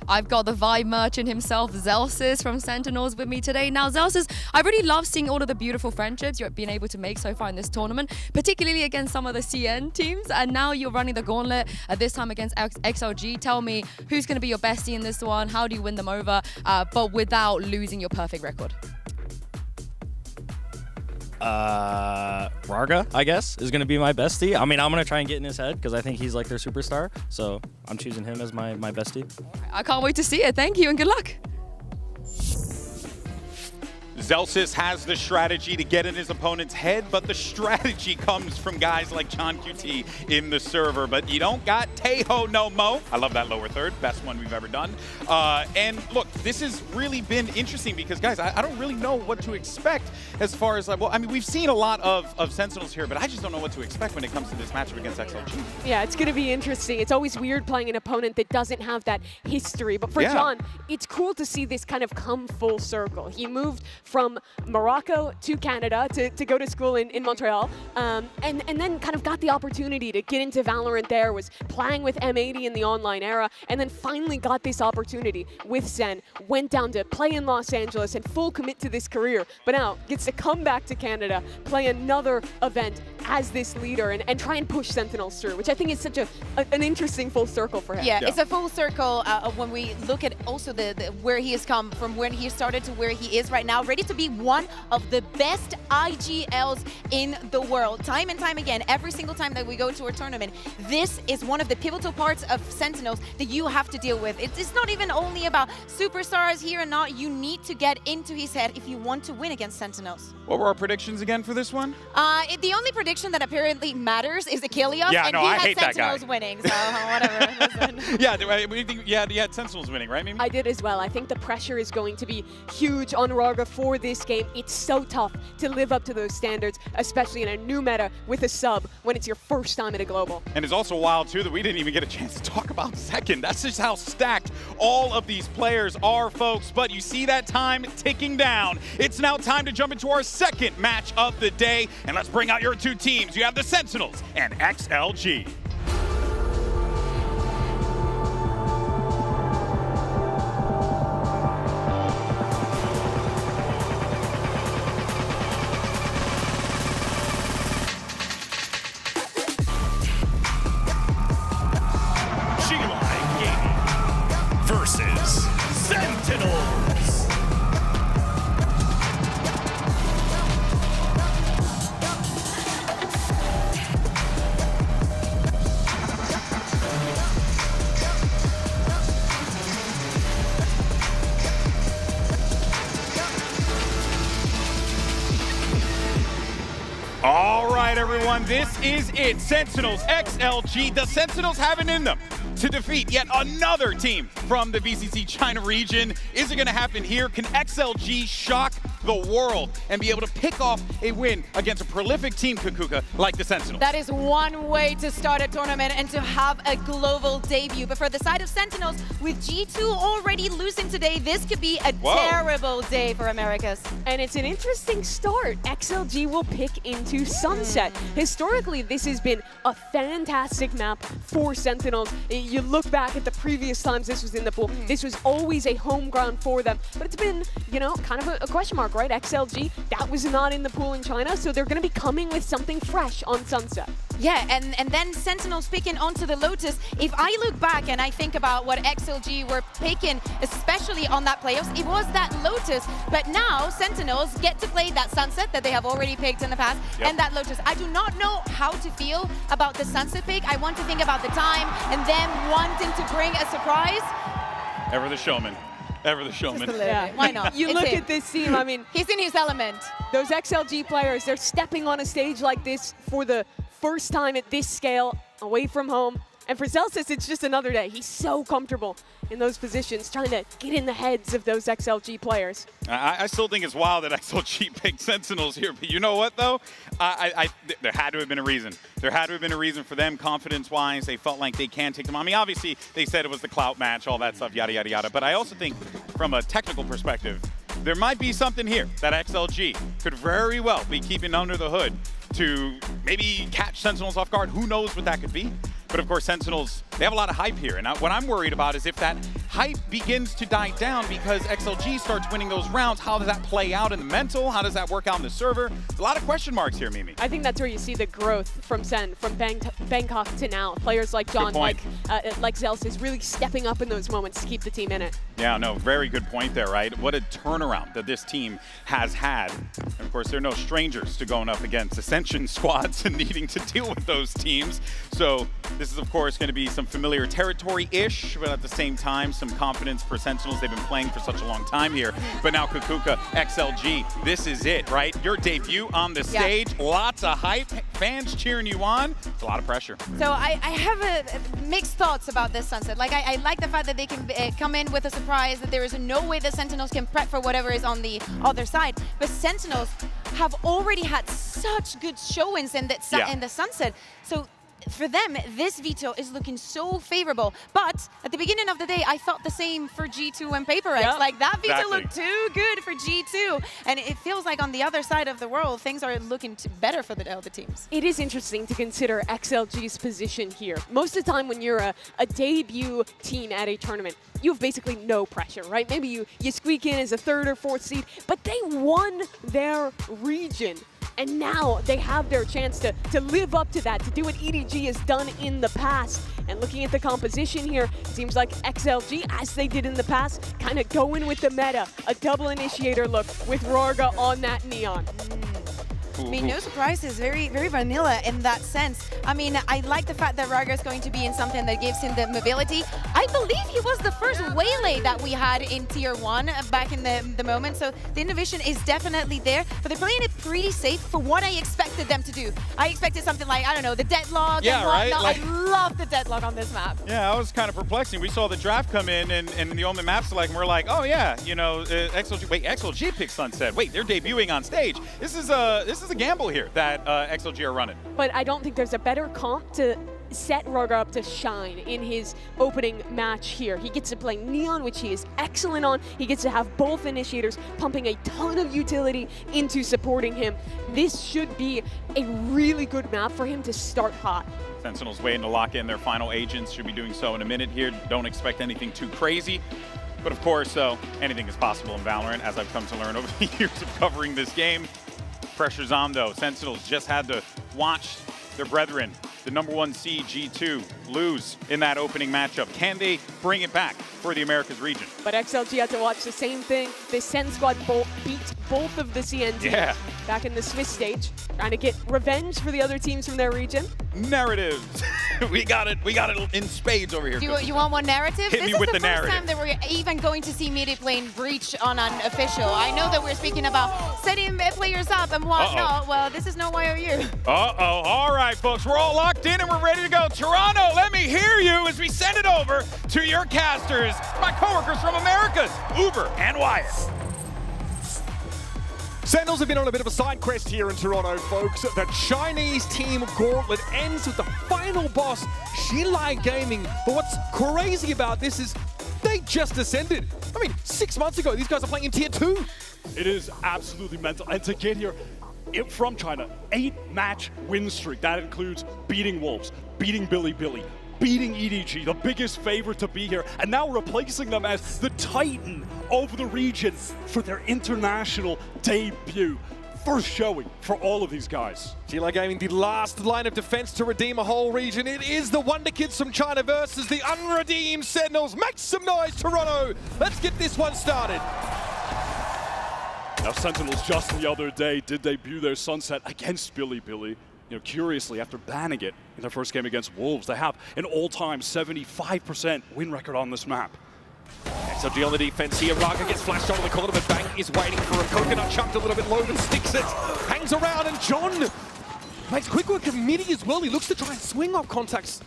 Speaker 7: I've got the Vibe Merchant himself, Zelsis from Sentinels, with me today. Now, Zelsis, I really love seeing all of the beautiful friendships you've been able to make so far in this tournament, particularly against some of the CN teams. And now you're running the gauntlet, this time against XLG. Tell me, who's going to be your bestie in this one? How do you win them over, but without losing your perfect record?
Speaker 16: Raga, I guess, is going to be my bestie. I mean, I'm going to try and get in his head because I think he's like their superstar. So I'm choosing him as my bestie.
Speaker 7: I can't wait to see it. Thank you and good luck.
Speaker 8: Zelsis has the strategy to get in his opponent's head, but the strategy comes from guys like John QT in the server. But you don't got Tejo no Mo. I love that lower third, best one we've ever done. And look, this has really been interesting because, guys, I don't really know what to expect as far as, well, I mean, we've seen a lot of Sentinels here, but I just don't know what to expect when it comes to this matchup against XLG.
Speaker 9: Yeah, it's going to be interesting. It's always weird playing an opponent that doesn't have that history. But for John, it's cool to see this kind of come full circle. He moved from Morocco to Canada to go to school in Montreal, and then kind of got the opportunity to get into Valorant there, was playing with M80 in the online era, and then finally got this opportunity with Zen, went down to play in Los Angeles and full commit to this career, but now gets to come back to Canada, play another event as this leader, and try and push Sentinels through, which I think is such an interesting full circle for him.
Speaker 10: Yeah, it's a full circle when we look at also the where he has come from, when he started to where he is right now, ready to be one of the best IGLs in the world. Time and time again, every single time that we go to a tournament, this is one of the pivotal parts of Sentinels that you have to deal with. It's not even only about superstars here and not. You need to get into his head if you want to win against Sentinels.
Speaker 8: What were our predictions again for this one?
Speaker 10: The only prediction that apparently matters is Achilles,
Speaker 8: yeah,
Speaker 10: and
Speaker 8: no,
Speaker 10: he
Speaker 8: I
Speaker 10: had
Speaker 8: hate
Speaker 10: Sentinels
Speaker 8: that guy.
Speaker 10: winning, so whatever.
Speaker 8: Yeah, you had Sentinels winning, right, Mimi?
Speaker 9: I did as well. I think the pressure is going to be huge on Raga for this game. It's so tough to live up to those standards, especially in a new meta with a sub when it's your first time at a global.
Speaker 8: And it's also wild, too, that we didn't even get a chance to talk about second. That's just how stacked all of these players are, folks. But you see that time ticking down. It's now time to jump into our second match of the day. And let's bring out your two teams. You have the Sentinels and XLG.
Speaker 23: Versus Sentinels.
Speaker 8: All right, everyone, this is it. Sentinels, XLG. The Sentinels have it in them to defeat yet another team from the VCC China region. Is it going to happen here? Can XLG shock the world and be able to pick off a win against a prolific team, Kukuka, like the Sentinels?
Speaker 10: That is one way to start a tournament and to have a global debut. But for the side of Sentinels, with G2 already losing today, this could be a terrible day for Americas.
Speaker 9: And it's an interesting start. XLG will pick into Sunset. Historically, this has been a fantastic map for Sentinels. You look back at the previous times this was in the pool, this was always a home ground for them. But it's been, you know, kind of a question mark, right? XLG, that was not in the pool in China, so they're going to be coming with something fresh on Sunset.
Speaker 10: Yeah, and then Sentinels picking onto the Lotus. If I look back and I think about what XLG were picking, especially on that playoffs, it was that Lotus. But now Sentinels get to play that Sunset that they have already picked in the past, and that Lotus. I do not know how to feel about the Sunset pick. I want to think about the time and them wanting to bring a surprise.
Speaker 8: Ever the showman. Ever the showman.
Speaker 10: Yeah. Why not?
Speaker 9: You look at this team, I mean,
Speaker 10: he's in his element.
Speaker 9: Those XLG players, they're stepping on a stage like this for the first time at this scale, away from home. And for Zelsis, it's just another day. He's so comfortable in those positions, trying to get in the heads of those XLG players.
Speaker 8: I still think it's wild that XLG picked Sentinels here, but you know what, though? There had to have been a reason. There had to have been a reason for them, confidence-wise. They felt like they can take them. I mean, obviously, they said it was the clout match, all that stuff, yada, yada, yada. But I also think, from a technical perspective, there might be something here that XLG could very well be keeping under the hood to maybe catch Sentinels off guard. Who knows what that could be? But of course, Sentinels, they have a lot of hype here. And what I'm worried about is if that hype begins to die down because XLG starts winning those rounds, how does that play out in the mental? How does that work out in the server? There's a lot of question marks here, Mimi.
Speaker 9: I think that's where you see the growth from Sen, from Bangkok to now. Players like John, like Zels is really stepping up in those moments to keep the team in it.
Speaker 8: Yeah, no, very good point there, right? What a turnaround that this team has had. And of course, they're no strangers to going up against Ascension squads and needing to deal with those teams. So this is, of course, going to be some familiar territory-ish, but at the same time, some some confidence for Sentinels. They've been playing for such a long time here. But now Kukuka, XLG, this is it, right? Your debut on the stage, lots of hype, fans cheering you on. It's a lot of pressure.
Speaker 10: So I have mixed thoughts about this Sunset. Like I like the fact that they can come in with a surprise, that there is no way the Sentinels can prep for whatever is on the other side. But Sentinels have already had such good showings in the Sunset. So for them, this veto is looking so favorable. But at the beginning of the day, I thought the same for G2 and PaperX.
Speaker 9: Yep.
Speaker 10: Like that veto looked too good for G2. And it feels like on the other side of the world, things are looking better for the other teams.
Speaker 9: It is interesting to consider XLG's position here. Most of the time when you're a debut team at a tournament, you have basically no pressure, right? Maybe you squeak in as a 3rd or 4th seed, but they won their region. And now they have their chance to live up to that, to do what EDG has done in the past. And looking at the composition here, seems like XLG, as they did in the past, kind of going with the meta. A double initiator look with Rarga on that Neon.
Speaker 10: I mean, no surprises, very vanilla in that sense. I mean, I like the fact that Rarga is going to be in something that gives him the mobility. I believe he was the first Waylay that we had in Tier 1 back in the moment, so the innovation is definitely there, but they're playing it pretty safe for what I expected them to do. I expected something like, I don't know, the deadlock and whatnot.
Speaker 8: Right? Like,
Speaker 10: I love the deadlock on this map.
Speaker 8: Yeah, that was kind of perplexing. We saw the draft come in and the Omen map select, and we're like, oh yeah, you know, XLG. Wait, XLG picked Sunset. Wait, they're debuting on stage. This is a gamble here that XLG are running.
Speaker 9: But I don't think there's a better comp to set Rarga up to shine in his opening match here. He gets to play Neon, which he is excellent on. He gets to have both initiators pumping a ton of utility into supporting him. This should be a really good map for him to start hot.
Speaker 8: Sentinels waiting to lock in their final agents. Should be doing so in a minute here. Don't expect anything too crazy. But of course, anything is possible in Valorant, as I've come to learn over the years of covering this game. Pressure's on though. Sentinels just had to watch their brethren, the #1 seed G2, lose in that opening matchup. Can they bring it back for the Americas region?
Speaker 9: But XLG had to watch the same thing. The Sen squad beat both of the CN teams back in the Swiss stage, trying to get revenge for the other teams from their region.
Speaker 8: Narratives. we got it in spades over here.
Speaker 10: You want one narrative?
Speaker 8: Hit me with the narrative.
Speaker 10: This is the first time that we're even going to see mid lane breach on an official. I know that we're speaking about setting players up and whatnot. Well, this is no YOU.
Speaker 8: All right, folks, we're all locked in and we're ready to go. Toronto, let me hear you as we send it over to your casters, my coworkers from Americas, Uber and Wyatt.
Speaker 6: Sentinels have been on a bit of a side quest here in Toronto, folks. The Chinese team gauntlet ends with the final boss, Xinlai Gaming. But what's crazy about this is they just ascended. I mean, 6 months ago, these guys are playing in Tier 2.
Speaker 17: It is absolutely mental. And to get here from China, 8-match win streak. That includes beating Wolves, beating Bilibili, beating EDG, the biggest favorite to be here, and now replacing them as the Titan of the region for their international debut. First showing for all of these guys.
Speaker 6: Xinlai Gaming, the last line of defense to redeem a whole region. It is the Wonder Kids from China versus the unredeemed Sentinels. Make some noise, Toronto. Let's get this one started.
Speaker 17: Now, Sentinels just the other day did debut their Sunset against Bilibili. You know, curiously, after banning it in their first game against Wolves, they have an all-time 75% win record on this map.
Speaker 6: XLG on the defense here. Rarga gets flashed onto the corner, but Bang is waiting for him. Coconut chucked a little bit low, but sticks it. Hangs around, and John makes quick work of Midi as well. He looks to try and swing off contacts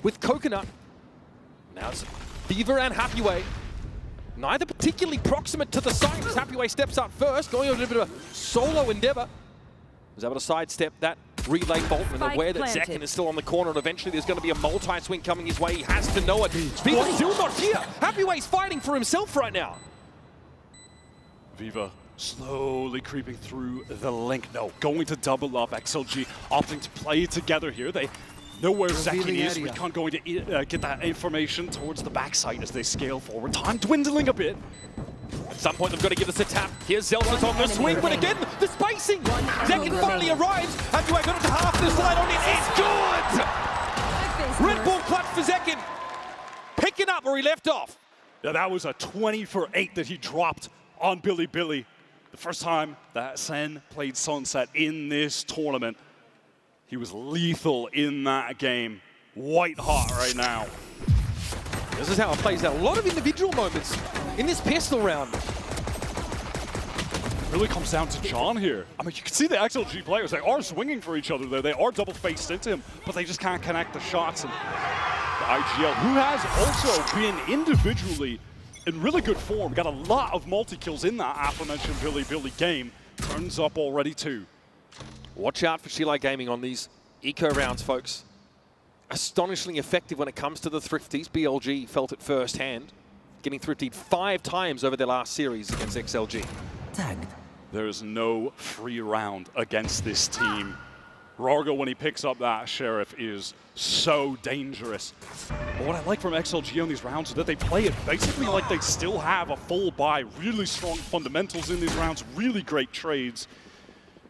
Speaker 6: with Coconut. Now it's Fever and Happyway. Neither particularly proximate to the site as Happyway steps up first, going on a little bit of a solo endeavor. Was able to sidestep that relay bolt and aware that Zekin is still on the corner, and eventually there's going to be a multi-swing coming his way. He has to know it. Viva's still not here. Happyway's fighting for himself right now.
Speaker 17: Viva slowly creeping through the link. No, going to double up. XLG opting to play together here. They know where Zekin is. We can't go to get that information towards the backside as they scale forward. Time dwindling a bit.
Speaker 6: At some point, they've got to give us a tap. Here's Zelsa's on the swing, but again, the spacing. Zekin finally arrives. Happyway got it to half the slide on it. It's good! Red Bull clutch for Zekin. Picking up where he left off.
Speaker 17: Yeah, that was a 20 for 8 that he dropped on Bilibili. The first time that Sen played Sunset in this tournament. He was lethal in that game. White hot right now.
Speaker 6: This is how it plays out. A lot of individual moments in this pistol round.
Speaker 14: Really comes down to John here. I mean, you can see the XLG players, they are swinging for each other there. They are double-faced into him, but they just can't connect the shots. And the IGL, who has also been individually in really good form, got a lot of multi-kills in that aforementioned Billy game, turns up already too.
Speaker 6: Watch out for Shilai Gaming on these eco rounds, folks. Astonishingly effective when it comes to the thrifties. BLG felt it firsthand, getting thriftied 5 times over their last series against XLG.
Speaker 14: Tagged. There is no free round against this team. Rargo, when he picks up that Sheriff, is so dangerous. But what I like from XLG on these rounds is that they play it basically like they still have a full buy. Really strong fundamentals in these rounds, really great trades.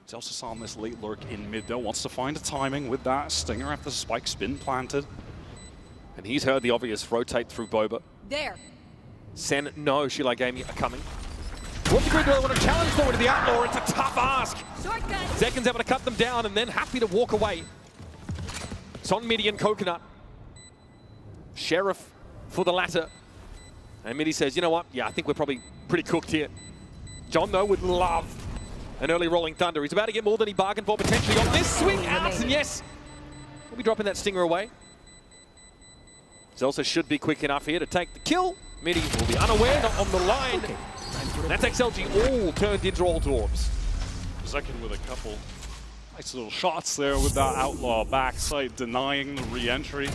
Speaker 14: He's also saw this late lurk in mid, though. Wants to find a timing with that Stinger after the spike's been planted.
Speaker 6: And he's heard the obvious rotate through Boba.
Speaker 3: There.
Speaker 6: Sen, no, Shilai Gaming are coming. What degree do they want to challenge forward to the Outlaw? It's a tough ask. Zekin's able to cut them down and then happy to walk away. It's on Midi and Coconut. Sheriff for the latter. And Midi says, you know what? Yeah, I think we're probably pretty cooked here. John, though, would love an early Rolling Thunder. He's about to get more than he bargained for potentially on this swing out. And yes, we'll be dropping that Stinger away. Zelsa should be quick enough here to take the kill. Midi will be unaware, not on the line. Okay. That's XLG all turned into all dwarves.
Speaker 14: Zekin with a couple nice little shots there with that Outlaw backside, denying the re-entry.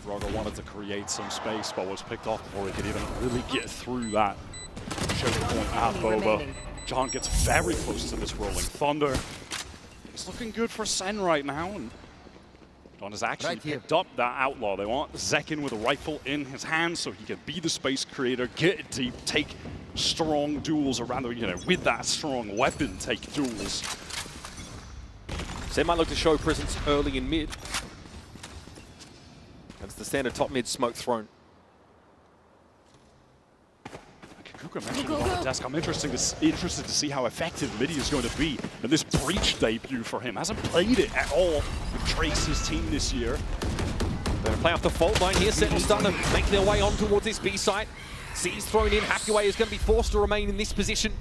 Speaker 14: Rargo wanted to create some space, but was picked off before he could even really get through that choke point at Boba. John gets very close to this Rolling Thunder. It's looking good for Sen right now. And John has actually picked up that Outlaw. They want Zekin with a rifle in his hand so he can be the space creator, get it deep, take strong duels, or rather, you know, with that strong weapon, take duels.
Speaker 6: Sen might look to show presence early in mid. That's the standard top mid smoke thrown.
Speaker 14: Kuka mentioned it on the desk. I'm interested to see how effective Midi is going to be in this Breach debut for him. Hasn't played it at all with Trace's team this year.
Speaker 6: They're play off the fault line here. Sentinel starting to make their way on towards this B site. C's thrown in. Hakuway is going to be forced to remain in this position.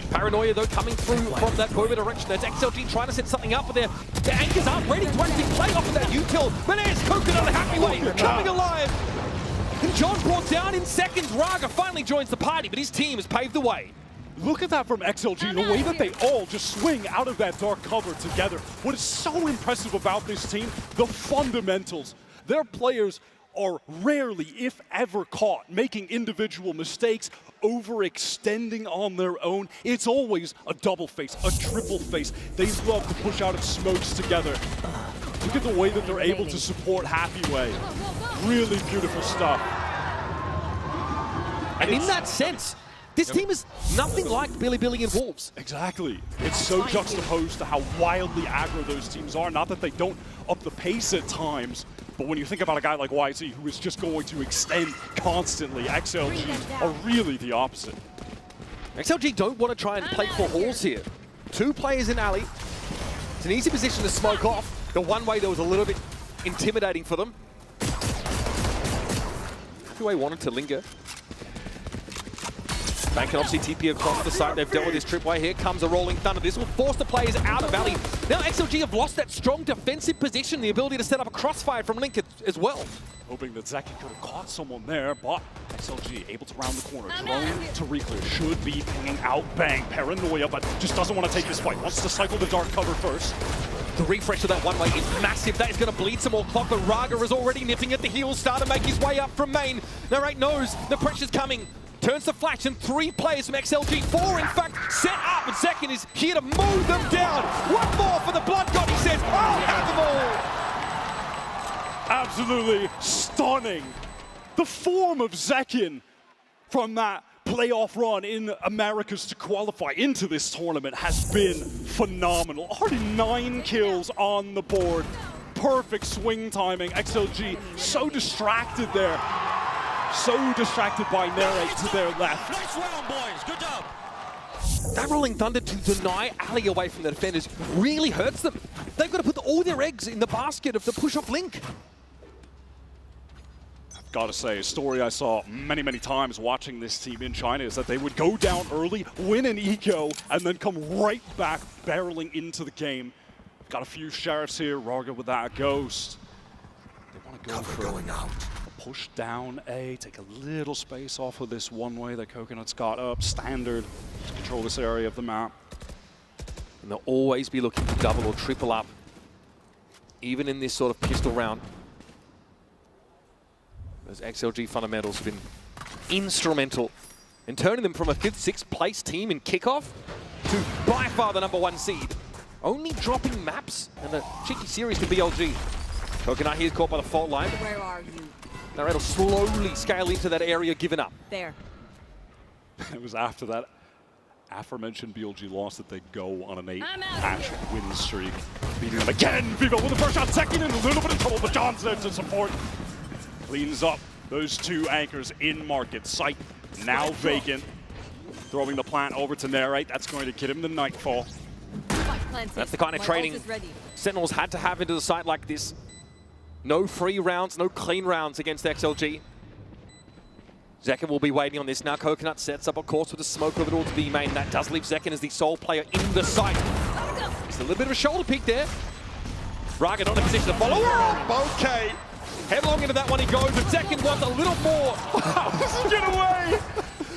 Speaker 6: Paranoia, though, coming through from that Boba direction. There's XLG trying to set something up, but their anchor's up, ready to actually play off of that util. But there's Coconut and Hakuway coming alive. And John brought down in seconds. Raga finally joins the party, but his team has paved the way.
Speaker 14: Look at that from XLG, the way that they all just swing out of that dark cover together. What is so impressive about this team, the fundamentals. Their players are rarely, if ever, caught making individual mistakes, overextending on their own. It's always a double face, a triple face. They love to push out of smokes together. Look at the way that they're able to support Happyway. Really beautiful stuff.
Speaker 6: And in that sense, this team is nothing like Billy and Wolves.
Speaker 14: Exactly. It's so juxtaposed to how wildly aggro those teams are. Not that they don't up the pace at times, but when you think about a guy like YZ who is just going to extend constantly, XLG are really the opposite.
Speaker 6: XLG don't want to try and play for halls here. 2 players in alley. It's an easy position to smoke off. The one way that was a little bit intimidating for them. Hakuway wanted to linger. Bank can obviously TP across the site. They've dealt with this tripway. Here comes a Rolling Thunder. This will force the players out of alley. Now XLG have lost that strong defensive position, the ability to set up a crossfire from Link as well.
Speaker 14: Hoping that Zekin could have caught someone there, but XLG able to round the corner. Drone to reclear, should be pinging out Bang. Paranoia, but just doesn't want to take this fight. Wants to cycle the dark cover first.
Speaker 6: The refresh of that one way is massive. That is going to bleed some more clock, but Raga is already nipping at the heels, starting to make his way up from main. Narrate knows the pressure's coming. Turns the flash, and 3 players from XLG, 4 in fact, set up, and Zekin is here to mow them down. One more for the Blood God, he says. I'll have them all.
Speaker 14: Absolutely stunning. The form of Zekin from that playoff run in Americas to qualify into this tournament has been phenomenal. Already 9 kills on the board. Perfect swing timing. XLG so distracted there. So distracted by Narrate to their left.
Speaker 6: Nice round, boys. Good job. That Rolling Thunder to deny alley away from the defenders really hurts them. They've got to put all their eggs in the basket of the push-off Link.
Speaker 14: Gotta say, a story I saw many, many times watching this team in China is that they would go down early, win an eco, and then come right back barreling into the game. Got a few sheriffs here, Raga with that ghost. They want to go for a push down A, take a little space off of this one way that Coconut's got up, standard, to control this area of the map.
Speaker 6: And they'll always be looking to double or triple up, even in this sort of pistol round. Those XLG fundamentals have been instrumental in turning them from a 5th, 6th place team in kickoff to by far the #1 seed. Only dropping maps and a cheeky series to BLG. Coconut here is caught by the fault line.
Speaker 3: Where are you?
Speaker 6: Now it'll slowly scale into that area given up.
Speaker 3: There.
Speaker 14: It was after that aforementioned BLG loss that they go on an 8-match win streak. Beating them again. Vivo with the first shot, second, and a little bit of trouble, but John's there to support. Cleans up those two anchors in market. Site now vacant. Throwing the plant over to Narrate. That's going to get him the Nightfall.
Speaker 6: That's the kind of training Sentinels had to have into the site like this. No free rounds, no clean rounds against XLG. Zekken will be waiting on this now. Coconut sets up, of course, with the smoke over towards B main. That does leave Zekken as the sole player in the site. Just a little bit of a shoulder peek there. Raga not in a position to follow. Oh, okay. Headlong into that one he goes, and Zekken wants a little more. Get away!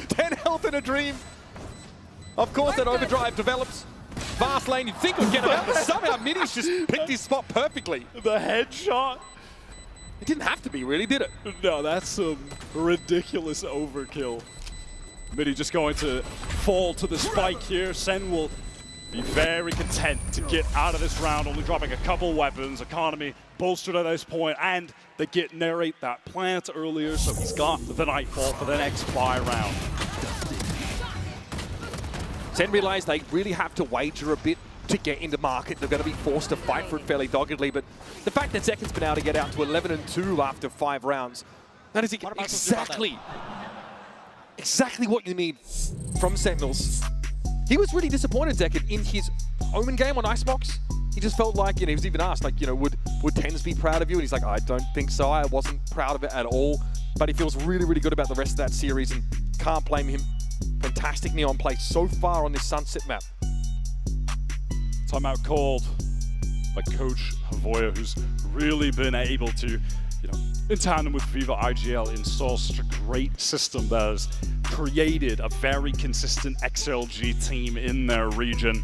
Speaker 6: 10 health in a dream. Of course, that overdrive develops. Fast lane, you'd think would get him out, but somehow Midi's just picked his spot perfectly.
Speaker 14: The headshot.
Speaker 6: It didn't have to be, really, did it?
Speaker 14: No, that's some ridiculous overkill. Midi just going to fall to the spike here. Sen will be very content to get out of this round, only dropping a couple weapons. Economy bolstered at this point, and they get Narrate that plant earlier, so he's got the Nightfall for the next buy round.
Speaker 6: Sen realized they really have to wager a bit to get into market. They're going to be forced to fight for it fairly doggedly, but the fact that Zekken's been able to get out to 11-2 after 5 rounds, that is exactly what you need from Sentinels. He was really disappointed, Zekken, in his Omen game on Icebox. He just felt like, he was even asked, like, would Tens be proud of you? And he's like, I don't think so. I wasn't proud of it at all. But he feels really, really good about the rest of that series and can't blame him. Fantastic Neon play so far on this Sunset map.
Speaker 14: Timeout called by Coach Havoya, who's really been able to, in tandem with Viva IGL, install such a great system that has created a very consistent XLG team in their region.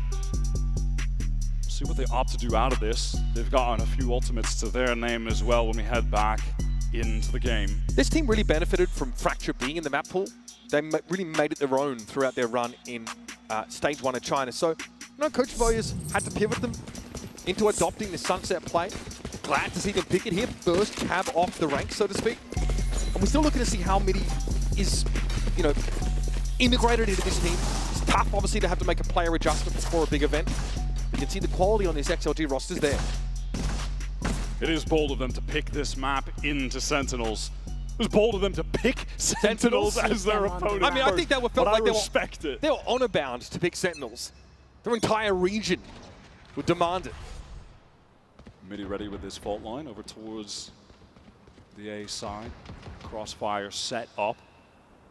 Speaker 14: See what they opt to do out of this. They've gotten a few ultimates to their name as well when we head back into the game.
Speaker 6: This team really benefited from Fracture being in the map pool. They really made it their own throughout their run in Stage 1 of China. So, Coach Havoya's had to pivot them into adopting the Sunset play. Glad to see them pick it here. First cab off the ranks, so to speak. And we're still looking to see how Midi is, integrated into this team. It's tough, obviously, to have to make a player adjustment before a big event. You can see the quality on this XLG roster is there.
Speaker 14: It is bold of them to pick this map into Sentinels. It was bold of them to pick Sentinels as their opponent.
Speaker 6: I mean, I think they were felt
Speaker 14: but
Speaker 6: like
Speaker 14: I respect it.
Speaker 6: They were honor bound to pick Sentinels. Their entire region would demand it.
Speaker 14: Midi ready with this fault line over towards the A side. Crossfire set up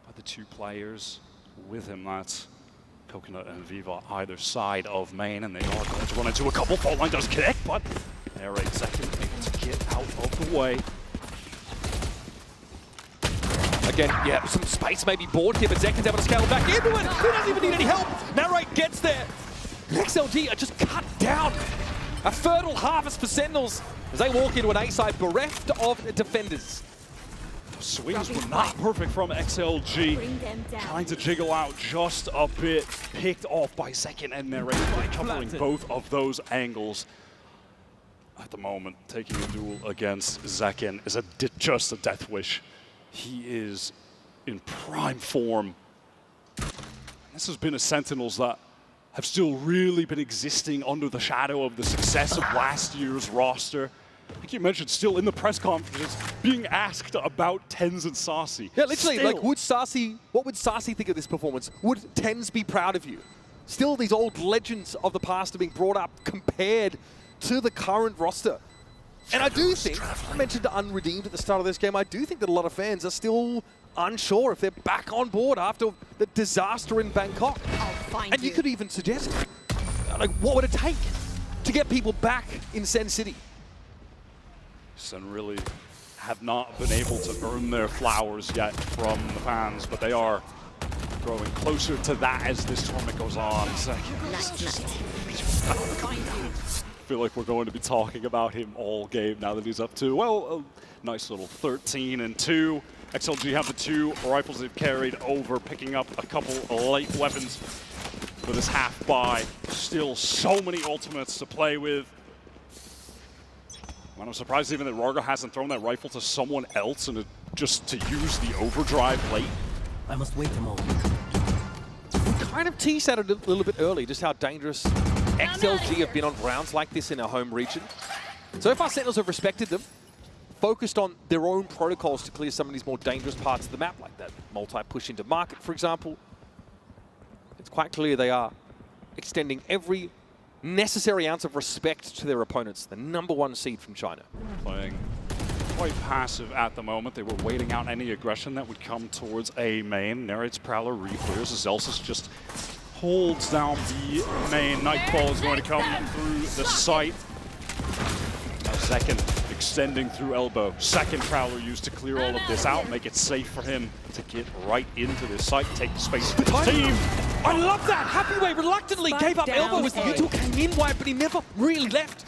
Speaker 14: by the two players with him. That's Coconut and Viva either side of main, and they are going to run into a couple. Fault line does connect, but Narrate Zekken able to get out of the way.
Speaker 6: Again, yeah, some space may be bought here, but Zekken's able to scale back into it. He doesn't even need any help. Narrate gets there. XLG are just cut down. A fertile harvest for Sentinels as they walk into an A side bereft of defenders.
Speaker 14: Swings were not perfect from XLG. Trying to jiggle out just a bit. Picked off by Zekken and Narrate, covering both of those angles. At the moment, taking a duel against Zekken is just a death wish. He is in prime form. This has been a Sentinels that have still really been existing under the shadow of the success of last year's roster. I think you mentioned still in the press conferences being asked about Tens and Saucy.
Speaker 6: Yeah, literally,
Speaker 14: still.
Speaker 6: like, what would Saucy think of this performance? Would Tens be proud of you? Still, these old legends of the past are being brought up, compared to the current roster.
Speaker 15: And I do think, I mentioned unredeemed at the start of this game, I do think that a lot of fans are still unsure if they're back on board after the disaster in Bangkok. And you could even suggest, like, what would it take to get people back in Sen City?
Speaker 14: Sen really have not been able to earn their flowers yet from the fans, but they are growing closer to that as this tournament goes on. I feel like we're going to be talking about him all game now that he's up to, well, a nice little 13-2. XLG have the 2 rifles they've carried over, picking up a couple late weapons for this half buy. Still so many ultimates to play with. And I'm surprised even that Rarga hasn't thrown that rifle to someone else and just to use the overdrive late.
Speaker 15: I must wait a moment. We kind of teased out a little bit early just how dangerous XLG have been on rounds like this in our home region. So far, Sentinels have respected them, focused on their own protocols to clear some of these more dangerous parts of the map, like that multi-push into market, for example. It's quite clear they are extending every necessary ounce of respect to their opponents, the #1 seed from China.
Speaker 14: Playing quite passive at the moment. They were waiting out any aggression that would come towards A main. Narrates Prowler reclears as Zelsis just holds down B main. Nightfall is going to come through the site. Now Second extending through elbow. Second Prowler used to clear all of this out, make it safe for him to get right into this site, take the space for the team.
Speaker 15: I love that! Happyway reluctantly gave up elbow as the Util came in wide, but he never really left.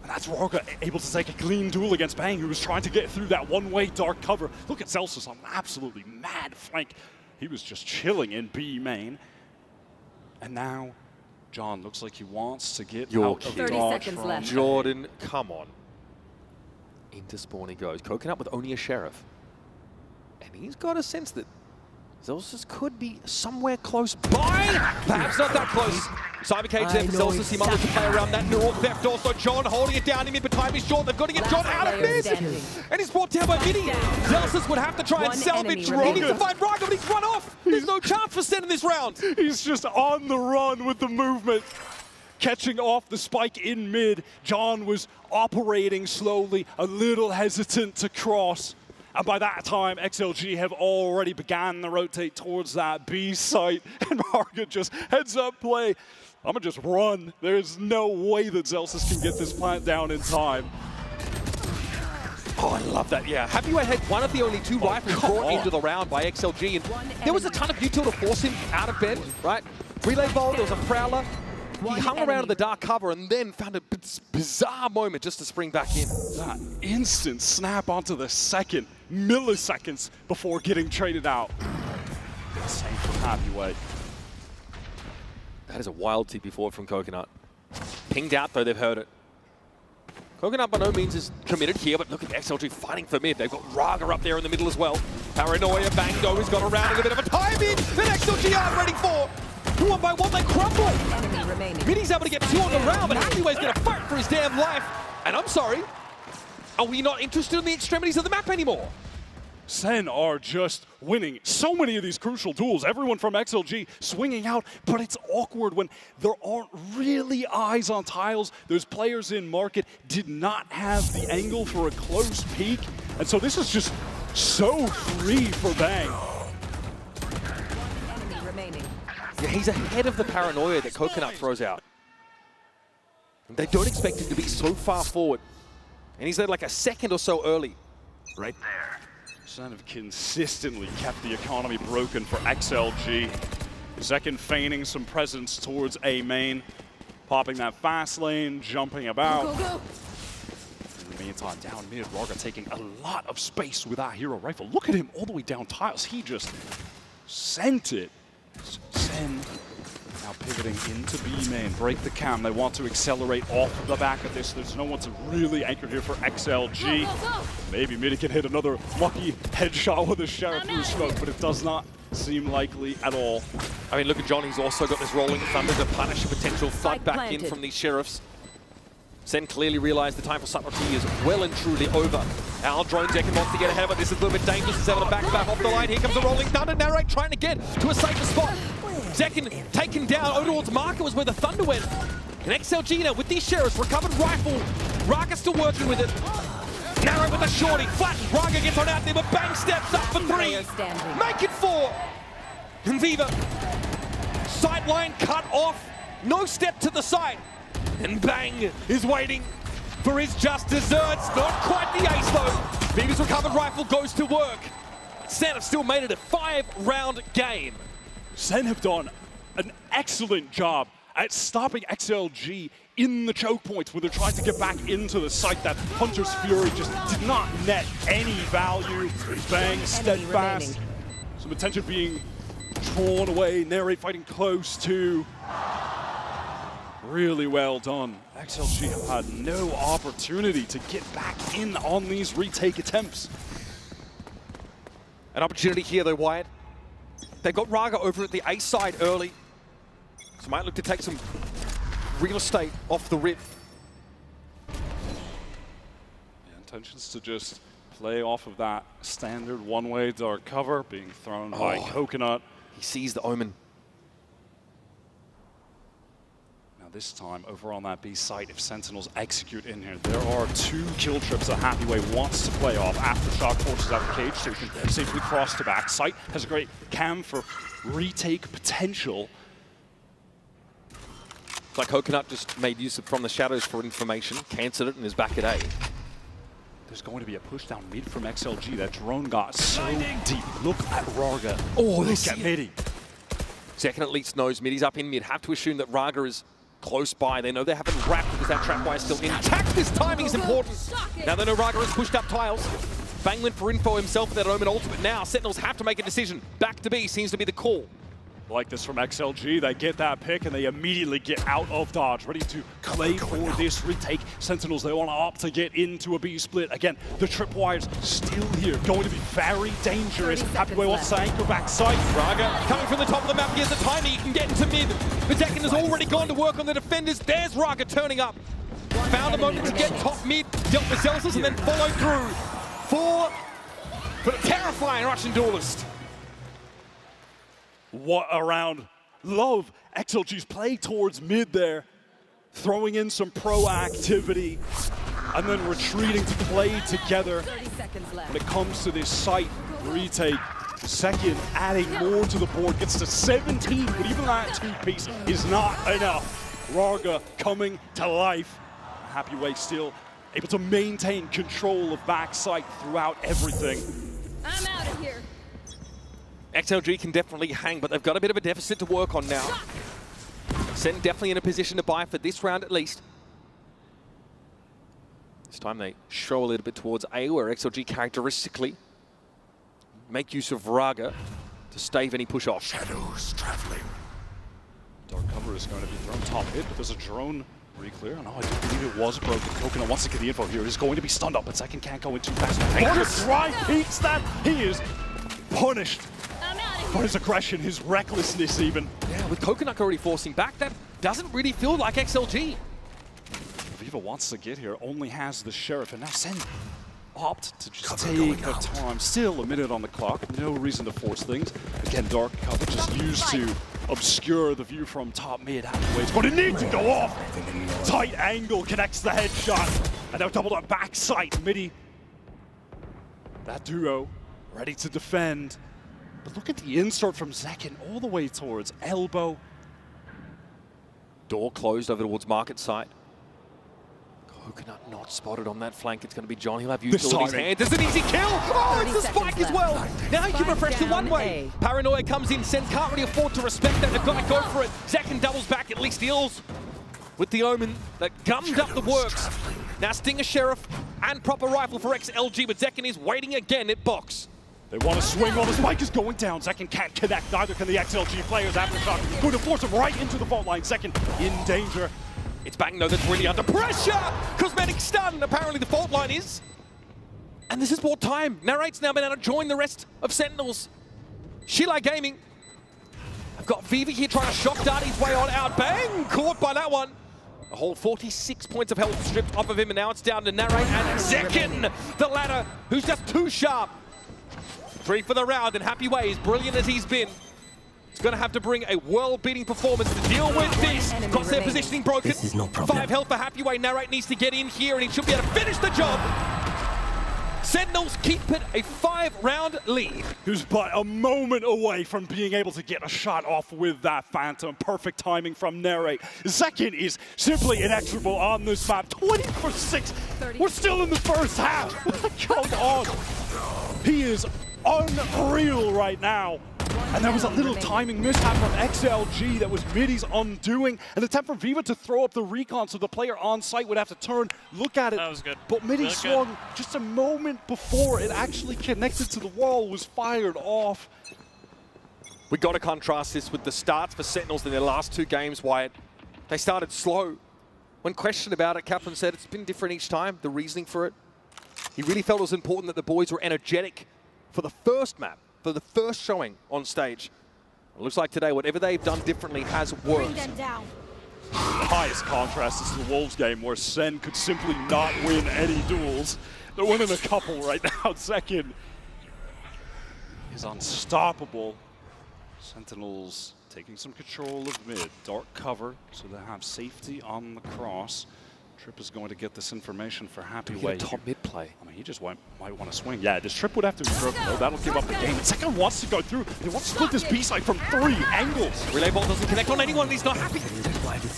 Speaker 14: And that's Rarga able to take a clean duel against Bang, who was trying to get through that one-way dark cover. Look at Zelsis on an absolutely mad flank. He was just chilling in B main. And now, John looks like he wants to get out of
Speaker 15: 30
Speaker 14: dodge
Speaker 15: seconds
Speaker 14: from
Speaker 15: left. Jordan, come on. Into spawn he goes. Coconut with only a sheriff. And he's got a sense that Zelsis could be somewhere close by. Perhaps not that close. Cyber Cage there for Zelsis. He might look to play around that neural theft. Also, John holding it down in mid, but time is short. They've got to get John out of mid. And he's brought down by Mini. Zelsis would have to try and salvage. He needs to find Rarga, but he's run off. There's no chance for Sen in this round.
Speaker 14: He's just on the run with the movement. Catching off the spike in mid. John was operating slowly, a little hesitant to cross. And by that time, XLG have already began to rotate towards that B site. And Rarga just heads up play. I'm gonna just run. There's no way that Zelsis can get this plant down in time.
Speaker 15: Oh, I love that, yeah. Happyway had one of the only 2 rifles brought into the round by XLG. And there was a ton of util to force him out of bed, right? Relay bolt, there was a Prowler. He hung around in the dark cover and then found a bizarre moment just to spring back in.
Speaker 14: That instant snap onto the second, milliseconds before getting traded out. Same from Happyway.
Speaker 15: That is a wild TP forward from Coconut. Pinged out though, they've heard it. Coconut by no means is committed here, but look at XLG fighting for mid. They've got Rarga up there in the middle as well. Paranoia, Bango has got around in a bit of a timing that XLG aren't ready for. 1 by 1, they crumble. Mini's able to get 2 on the round, but Happyway's going to fight for his damn life. And I'm sorry, are we not interested in the extremities of the map anymore?
Speaker 14: Sen are just winning so many of these crucial duels. Everyone from XLG swinging out, but it's awkward when there aren't really eyes on tiles. Those players in market did not have the angle for a close peek. And so this is just so free for Bang.
Speaker 15: Yeah, he's ahead of the Paranoia that Coconut throws out. And they don't expect him to be so far forward. And he's there like a second or so early. Right there.
Speaker 14: Sen have consistently kept the economy broken for XLG. Second feigning some presence towards A main. Popping that fast lane, jumping about.
Speaker 2: Go, go, go.
Speaker 14: In the meantime, down mid, Rarga taking a lot of space with that hero rifle. Look at him all the way down tiles. He just sent it. Sen now pivoting into B main, break the cam. They want to accelerate off the back of this. There's no one to really anchor here for XLG.
Speaker 2: Go, go, go.
Speaker 14: Maybe Midi can hit another lucky headshot with a Sheriff through smoke, but it does not seem likely at all.
Speaker 15: I mean, look at John. He's also got this rolling thunder to punish a potential flood back in from these Sheriffs. Sen clearly realized the time for subtlety is well and truly over. Al Drone Zekin wants to get ahead of it. This is a little bit dangerous. He's able to back off the line. Here comes a rolling thunder. Narrate trying to get to a safer spot. Zekin taken down. Odor's marker was where the thunder went. And XLG now with these Sheriffs, recovered rifle, Raga still working with it. Narrow with the shorty. Flattened. Raga gets on out there, but Bang steps up for 3. Make it 4. And Viva. Sideline cut off. No step to the side. And Bang is waiting for his just desserts. Not quite the ace, though. Viva's recovered rifle goes to work. Sen have still made it a 5-round game.
Speaker 14: Sen have done an excellent job at stopping XLG in the choke points where they're trying to get back into the site. That Hunter's Fury just did not net any value. Bang, steadfast. Some attention being drawn away. Narrate fighting close to. Really well done. XLG have had no opportunity to get back in on these retake attempts.
Speaker 15: An opportunity here though, Wyatt. They've got Raga over at the A side early. So might look to take some real estate off the rip.
Speaker 14: The intentions to just play off of that standard one-way dark cover being thrown by Coconut.
Speaker 15: He sees the omen.
Speaker 14: Now this time over on that B site, if Sentinels execute in here, there are 2 kill trips that Happy Way wants to play off. Aftershock forces out the cage so he can safely cross to back. Site has a great cam for retake potential.
Speaker 15: It's like Coconut just made use of from the shadows for information, cancelled it and is back at A.
Speaker 14: There's going to be a push down mid from XLG. That drone got so deep. Look at Raga.
Speaker 15: Oh,
Speaker 14: look at Midi.
Speaker 15: Second at least knows Midi's up in mid. Have to assume that Raga is close by. They know they haven't wrapped because that trap wire is still intact. This timing is important. Now they know Raga has pushed up tiles. Bang went for info himself with that Omen ultimate now. Sentinels have to make a decision. Back to B seems to be the call.
Speaker 14: Like this from XLG, they get that pick and they immediately get out of dodge, ready to play for this retake. Sentinels, they want to opt to get into a B split. Again, the tripwire's still here, going to be very dangerous. Happy Way wants to anchor back side.
Speaker 15: Raga coming from the top of the map, he has the timing, he can get into mid. The Zekin has already gone to work on the defenders. There's Raga turning up. Found a moment to get top mid, dealt with Zelsus and then followed through. 4 for a terrifying Russian duelist.
Speaker 14: What a round. Love XLG's play towards mid there. Throwing in some proactivity and then retreating to play together. When it comes to this site retake, Second adding more to the board, gets to 17, but even that 2-piece is not enough. Raga coming to life. Happy Way still able to maintain control of backside throughout everything.
Speaker 3: I'm out of here.
Speaker 15: XLG can definitely hang, but they've got a bit of a deficit to work on now. Sen definitely in a position to buy for this round at least. This time they show a little bit towards A, where XLG characteristically make use of Raga to stave any push-off.
Speaker 14: Shadows traveling. Dark cover is going to be thrown top hit, but there's a drone re-clear. No, I do believe it was broken. Coconut wants to get the info here. He's going to be stunned up, but Second can't go in too fast. Bonus dry peaks that. He is punished for his aggression, his recklessness even.
Speaker 15: Yeah, with Coconut already forcing back, that doesn't really feel like XLG.
Speaker 14: Viva wants to get here, only has the Sheriff, and now Sen opt to just take the time. Still a minute on the clock, no reason to force things. Again, dark cover just used to obscure the view from top mid. It's going to need to go off. Tight angle connects the headshot, and now doubled up backside. Midi, that duo ready to defend. But look at the insert from Zekin all the way towards elbow.
Speaker 15: Door closed over towards market side. Coconut not spotted on that flank. It's going to be John. He'll have utilities hands. It's an easy kill. Oh, it's the spike as well. Now he can refresh the one way. Paranoia comes in. Sen can't really afford to respect that. They've got to go for it. Zekin doubles back. At least deals with the Omen that gummed up the works. Now Stinger Sheriff and proper rifle for XLG, but Zekin is waiting again at box.
Speaker 14: They want to swing while the spike is going down. Zekin can't connect. Neither can the XLG players. Aftershock going to force him right into the fault line. Zekin in danger.
Speaker 15: It's Bang though that's really under pressure. Cosmetic stun, apparently the fault line is. And this has bought time. Narrate's now been able to join the rest of Sentinels. Shilai Gaming. I've got Viva here trying to shock dart his way on out. Bang! Caught by that one. A whole 46 points of health stripped off of him, and now it's down to Narrate and Zekin, the ladder, who's just too sharp. 3 for the round, and Happy Way, as brilliant as he's been, It's going to have to bring a world-beating performance to deal with this. Got their positioning broken.
Speaker 2: This is no problem.
Speaker 15: 5 health for Happyway. Narrate needs to get in here, and he should be able to finish the job. Sentinels keep it a 5-round lead.
Speaker 14: Who's but a moment away from being able to get a shot off with that Phantom. Perfect timing from Narrate. Second is simply inexorable on this map. 20 for 6. We're still in the first half. What's going on? He is unreal right now. And there was a little timing mishap from XLG that was Midi's undoing. An attempt from Viva to throw up the recon so the player on site would have to turn, look at it.
Speaker 12: That was good.
Speaker 14: But Midi
Speaker 12: Really
Speaker 14: swung
Speaker 12: good.
Speaker 14: just a moment before it actually connected to the wall, was fired off.
Speaker 15: We got to contrast this with the starts for Sentinels in their last 2 games, Wyatt. They started slow. When questioned about it, Kaplan said it's been different each time, the reasoning for it. He really felt it was important that the boys were energetic for the first map, for the first showing on stage. It looks like today, whatever they've done differently has worked.
Speaker 14: The highest contrast is the Wolves game where Sen could simply not win any duels. They're winning a couple right now. Second is unstoppable. Sentinels taking some control of mid. Dark cover, so they have safety on the cross. Trip is going to get this information for Happyway.
Speaker 15: Top mid play.
Speaker 14: I mean, he just might want to swing. Yeah, this Trip would have to be broken, though. That'll give up the game. Second wants to go through. He wants to split this B-side from 3 angles.
Speaker 15: Relay ball doesn't connect on anyone. He's not happy.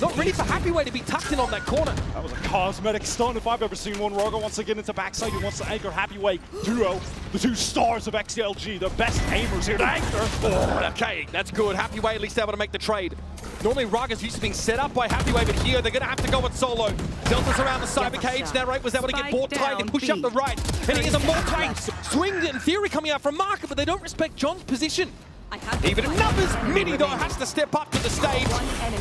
Speaker 15: Not ready for Happyway to be tucked in on that corner.
Speaker 14: That was a cosmetic stun if I've ever seen one. Rogo wants to get into backside. He wants to anchor Happyway duo. The 2 stars of XLG, the best aimers here to anchor.
Speaker 15: Oh, okay, that's good. Happyway at least able to make the trade. Normally, Raga's used to being set up by Happyway, but here they're going to have to go with solo. Delta's around the cyber cage. Narrate was able to get bought tight and push up the right. And he has a multi swing in theory coming out from Marker, but they don't respect John's position. Even in numbers, Midi though has to step up to the stage.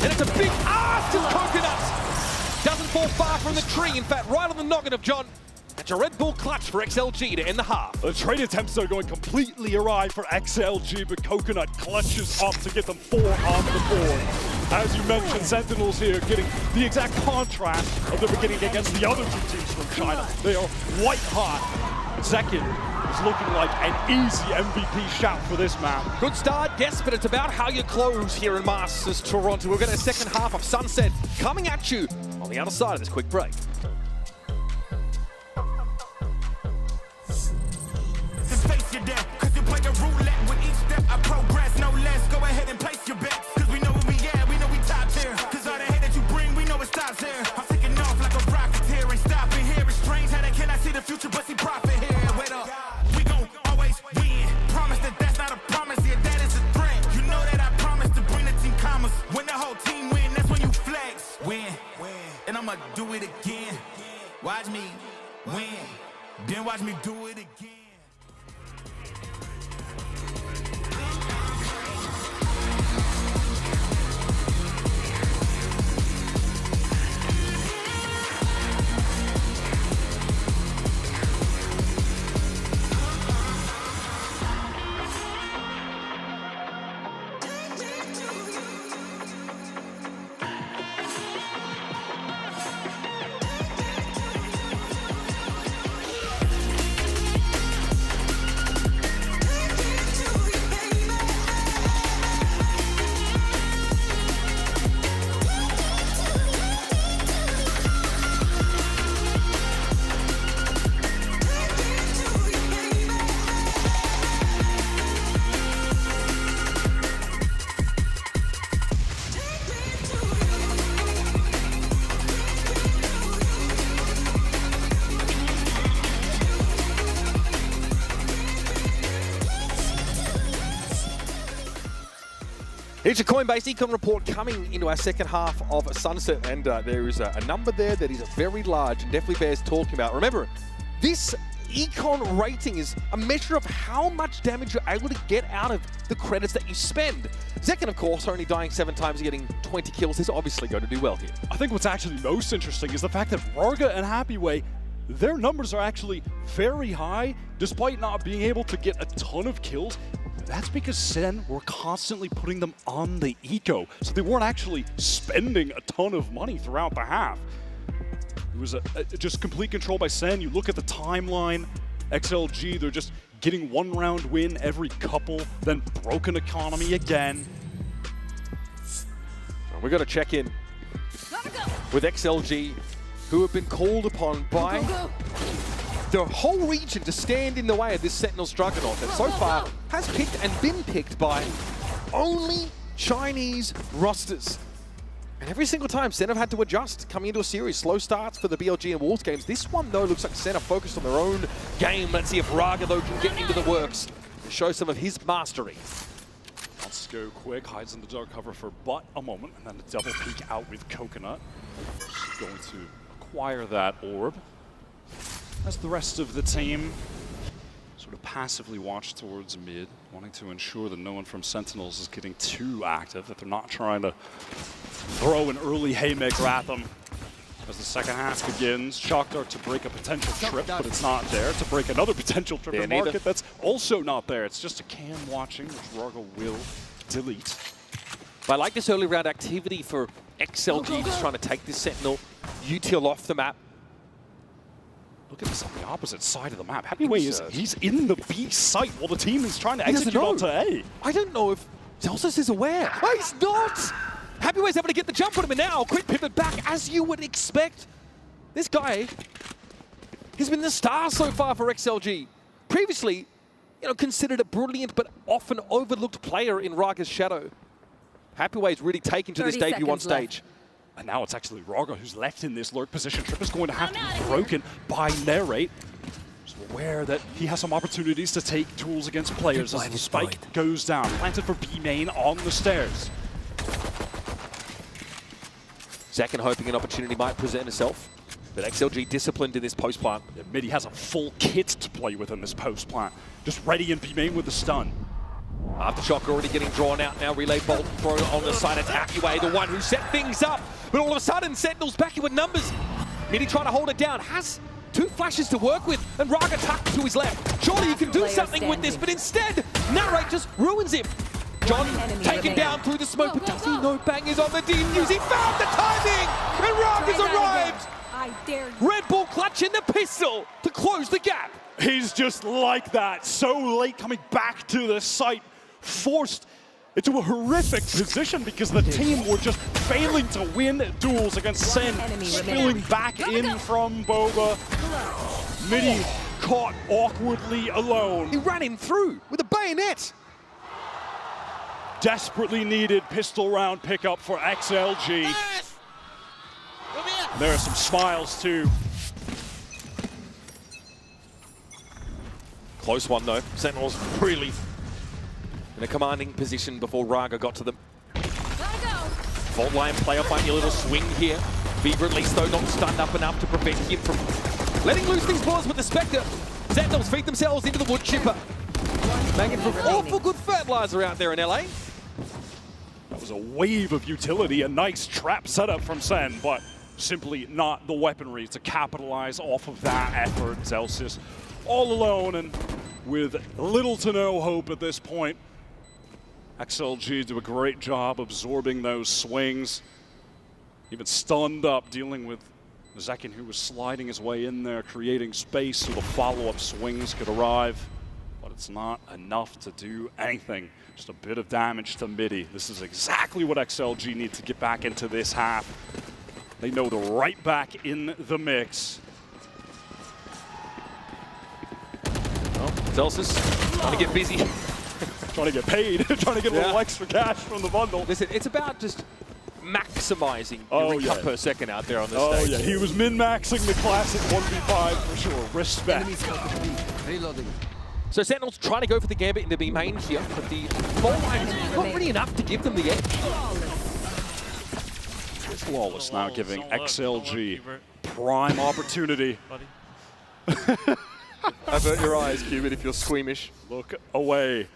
Speaker 15: And it's a big ask to Coconuts. Doesn't fall far from the tree. In fact, right on the noggin of John. It's a Red Bull clutch for XLG to end the half.
Speaker 14: The trade attempts are going completely awry for XLG, but Coconut clutches up to get them 4 on the board. As you mentioned, Sentinels here getting the exact contrast of the beginning against the other 2 teams from China. They are white hot. Second is looking like an easy MVP shout for this map.
Speaker 15: Good start, yes, but it's about how you close here in Masters Toronto. We're getting a second half of Sunset coming at you on the other side of this quick break.
Speaker 1: Face your death, cause you play a roulette with each step I progress, no less. Go ahead and place your bets, cause we know where we at, we know we top tier. Cause all the hate that you bring, we know it stops here. I'm taking off like a rocketeer, ain't stopping here. It's strange how they cannot see the future, but see profit here. Wait up, we gon' always win. Promise that that's not a promise, yeah, that is a threat. You know that I promise to bring the team commas. When the whole team win, that's when you flex. Win, and I'ma do it again. Watch me win, then watch me do it again.
Speaker 15: It's a Coinbase Econ report coming into our second half of Sunset, and there is a number there that is very large and definitely bears talking about. Remember, this Econ rating is a measure of how much damage you're able to get out of the credits that you spend. Zekken, of course, only dying 7 times and getting 20 kills is obviously going to do well here.
Speaker 14: I think what's actually most interesting is the fact that Varga and Happyway, their numbers are actually very high, despite not being able to get a ton of kills. That's because Sen were constantly putting them on the eco, so they weren't actually spending a ton of money throughout the half. It was just complete control by Sen. You look at the timeline, XLG, they're just getting 1 round win every couple, then broken economy again.
Speaker 15: We've got to check in with XLG, who have been called upon by the whole region to stand in the way of this Sentinel's Juggernaut that so far has picked and been picked by only Chinese rosters. And every single time, Sen have had to adjust coming into a series. Slow starts for the BLG and Wolves games. This one, though, looks like Sen are focused on their own game. Let's see if Raga, though, can get into the works and show some of his mastery.
Speaker 14: Let's go quick, hides in the dark cover for but a moment, and then a double peek out with Coconut. Just going to acquire that orb. As the rest of the team sort of passively watch towards mid, wanting to ensure that no one from Sentinels is getting too active, that they're not trying to throw an early haymaker at them. As the second half begins, Shock Dart to break a potential trip, but it's not there. To break another potential trip in market, that's also not there. It's just a cam watching, which Raga will delete.
Speaker 15: But I like this early round activity for XLG, just trying to take this Sentinel util off the map.
Speaker 14: Look at this on the opposite side of the map. Happyway he's in the B site while the team is trying to execute onto A.
Speaker 15: I don't know if Zelsis is aware. Oh, he's not! Happyway's able to get the jump on him, and now quick pivot back, as you would expect. This guy, he's been the star so far for XLG. Previously, you know, considered a brilliant but often overlooked player in Raga's shadow. Happyway's really taken to this debut on stage.
Speaker 14: And now it's actually Raga who's left in this lurk position. Trip is going to have to be broken by Narrate. Just aware that he has some opportunities to take tools against players as the spike goes down. Planted for B main on the stairs.
Speaker 15: Zakin hoping an opportunity might present itself, but XLG disciplined in this post plant.
Speaker 14: Yeah, Midi has a full kit to play with in this post plant. Just ready in B main with the stun.
Speaker 15: Aftershock already getting drawn out now. Relay bolt thrown on the side of Happyway, the one who set things up. But all of a sudden, Sentinel's back in with numbers. Midi trying to hold it down. Has two flashes to work with, and Raga tucked to his left. Surely he can do something with this, but instead, Narrate just ruins him. John taken down through the smoke, but does he know Bang is on the defuse? He found the timing, and Raga's arrived.
Speaker 3: I dare you.
Speaker 15: Red Bull clutching the pistol to close the gap.
Speaker 14: He's just like that, so late coming back to the site, forced into a horrific position because the team were just failing to win duels against Sen, spilling back in from Boba. Midi caught awkwardly alone.
Speaker 15: He ran him through with a bayonet.
Speaker 14: Desperately needed pistol round pickup for XLG. There are some smiles too.
Speaker 15: Close one though. Sentinels really in a commanding position before Raga got to them. Fault line playoff might be a little swing here. Fever at least though not stunned up enough to prevent him from letting loose these balls with the Spectre. Sentinels feed themselves into the wood chipper. Banging for awful good fertilizer out there in LA.
Speaker 14: That was a wave of utility, a nice trap setup from Sen, but simply not the weaponry to capitalize off of that effort. Zelsis all alone and with little to no hope at this point. XLG do a great job absorbing those swings. Even stunned up, dealing with Zakin, who was sliding his way in there, creating space so the follow-up swings could arrive. But it's not enough to do anything. Just a bit of damage to Midi. This is exactly what XLG need to get back into this half. They know they're right back in the mix.
Speaker 15: Well, Zelsis trying to get busy.
Speaker 14: Trying to get paid, trying to get a little extra cash from the bundle.
Speaker 15: Listen, it's about just maximizing your cut per second out there on the stage.
Speaker 14: Oh yeah, he was min-maxing the classic 1v5 for sure. Respect.
Speaker 12: Reloading.
Speaker 15: So Sentinels trying to go for the gambit into B main here, but the fault line is not really enough to give them the edge.
Speaker 14: Flawless now giving XLG prime opportunity.
Speaker 15: Avert your eyes, Cubit, if you're squeamish.
Speaker 14: Look away.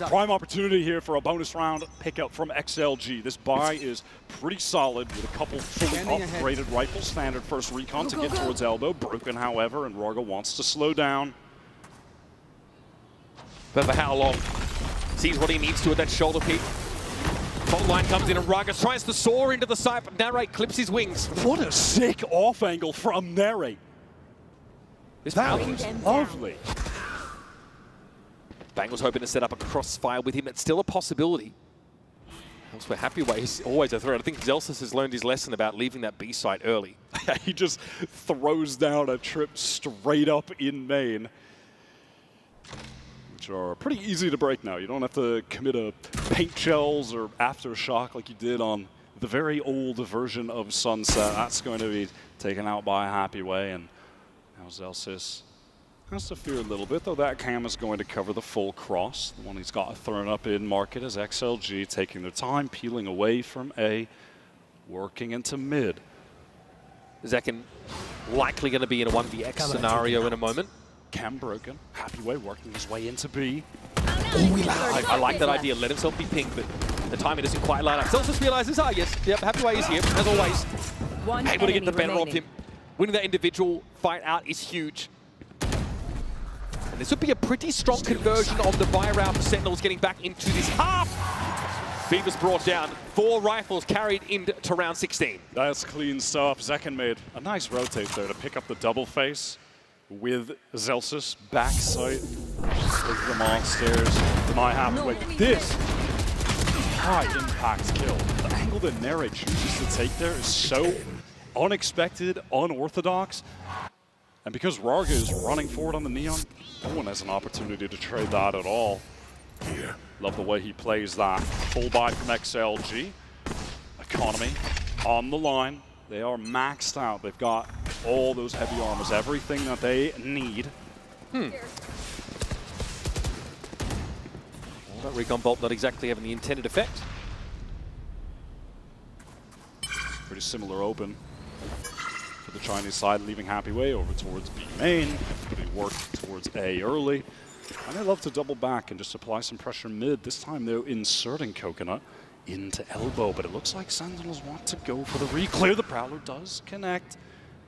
Speaker 14: Prime opportunity here for a bonus round pickup from XLG. This buy is pretty solid with a couple fully upgraded rifles. Standard first recon to get towards elbow. Broken, however, and Raga wants to slow down.
Speaker 15: But for how long? Sees what he needs to at that shoulder peak. Fault line comes in and Raga tries to soar into the side, but Narrate clips his wings.
Speaker 14: What a sick off angle from Narrate. That was lovely.
Speaker 15: Bang was hoping to set up a crossfire with him. It's still a possibility. Elsewhere, Happyway is always a threat. I think Zelsis has learned his lesson about leaving that B site early.
Speaker 14: He just throws down a trip straight up in main, which are pretty easy to break now. You don't have to commit a paint shells or aftershock like you did on the very old version of Sunset. That's going to be taken out by Happyway, and now Zelsis has to fear a little bit, though that cam is going to cover the full cross. The one he's got thrown up in market as XLG taking their time, peeling away from A, working into mid.
Speaker 15: Zekin likely going to be in a 1vx scenario in a moment.
Speaker 14: Cam broken. Happyway working his way into B.
Speaker 15: I like that idea. Let himself be pinged, but the timing isn't quite line up. Zelsis realizes, yes, yep, Happyway is here, as always. Able to get the better of him. Winning that individual fight out is huge. And this would be a pretty strong conversion of the buy round for Sentinels getting back into this half. Fever's brought down. 4 rifles carried into round 16.
Speaker 14: That's clean stuff. Zekin made a nice rotate there to pick up the double face with Zelsis backside of the monsters. My Happyway. This high impact kill. The angle that Nere chooses to take there is so unexpected, unorthodox. And because Raga is running forward on the Neon, no one has an opportunity to trade that at all. Love the way he plays that. Full buy from XLG. Economy on the line. They are maxed out. They've got all those heavy armors, everything that they need.
Speaker 15: Well, that recon bolt not exactly having the intended effect.
Speaker 14: Pretty similar open for the Chinese side, leaving Happyway over towards B main. Pretty work towards A early. And they love to double back and just apply some pressure mid. This time, though, inserting Coconut into elbow. But it looks like Sentinels want to go for the re-clear. The Prowler does connect,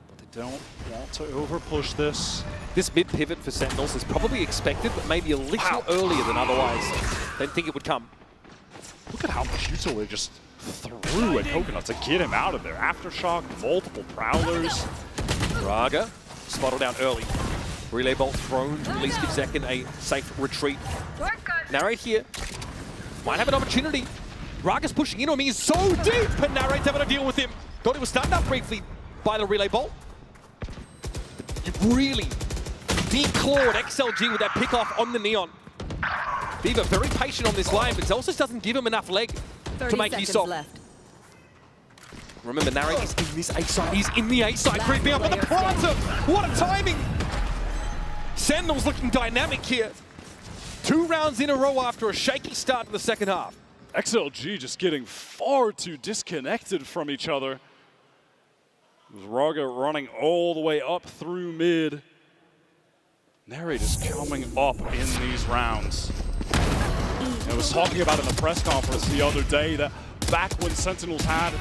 Speaker 14: but they don't want to over-push this.
Speaker 15: This mid-pivot for Sentinels is probably expected, but maybe a little earlier than otherwise. Didn't think it would come.
Speaker 14: Look at how much util they just threw at Coconut to get him out of there. Aftershock, multiple Prowlers.
Speaker 15: Raga spotted down early. Relay bolt thrown to at least give Zekin a safe retreat. Narrate here. Might have an opportunity. Raga's pushing in on me. He's so deep, and Narrate's having to deal with him. Thought he was stunned up briefly by the relay bolt. You really declawed XLG with that pick-off on the Neon. Viva very patient on this lane, but Zelsis doesn't give him enough leg to make use of. Remember, Narrate is in this A side. He's in the A side, creeping up on the planter. What a timing! Sentinels looking dynamic here. 2 rounds in a row after a shaky start to the second half.
Speaker 14: XLG just getting far too disconnected from each other. Raga running all the way up through mid. Narrate is coming up in these rounds. I was talking about in the press conference the other day that back when Sentinels had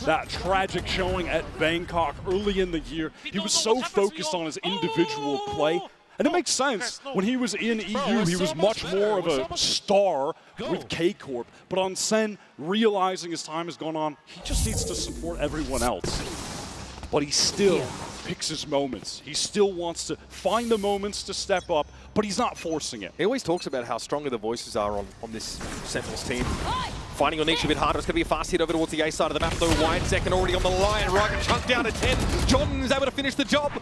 Speaker 14: that tragic showing at Bangkok early in the year, he was so focused on his individual play. And it makes sense. When he was in EU, he was much more of a star with K-Corp. But on Sen, realizing his time has gone on, he just needs to support everyone else. But he still picks his moments. He still wants to find the moments to step up, but he's not forcing it.
Speaker 15: He always talks about how stronger the voices are on this Sentinels team. Finding your niche a bit harder. It's going to be a fast hit over towards the A side of the map, though. Wide second already on the line. Raga chunked down to 10. John is able to finish the job.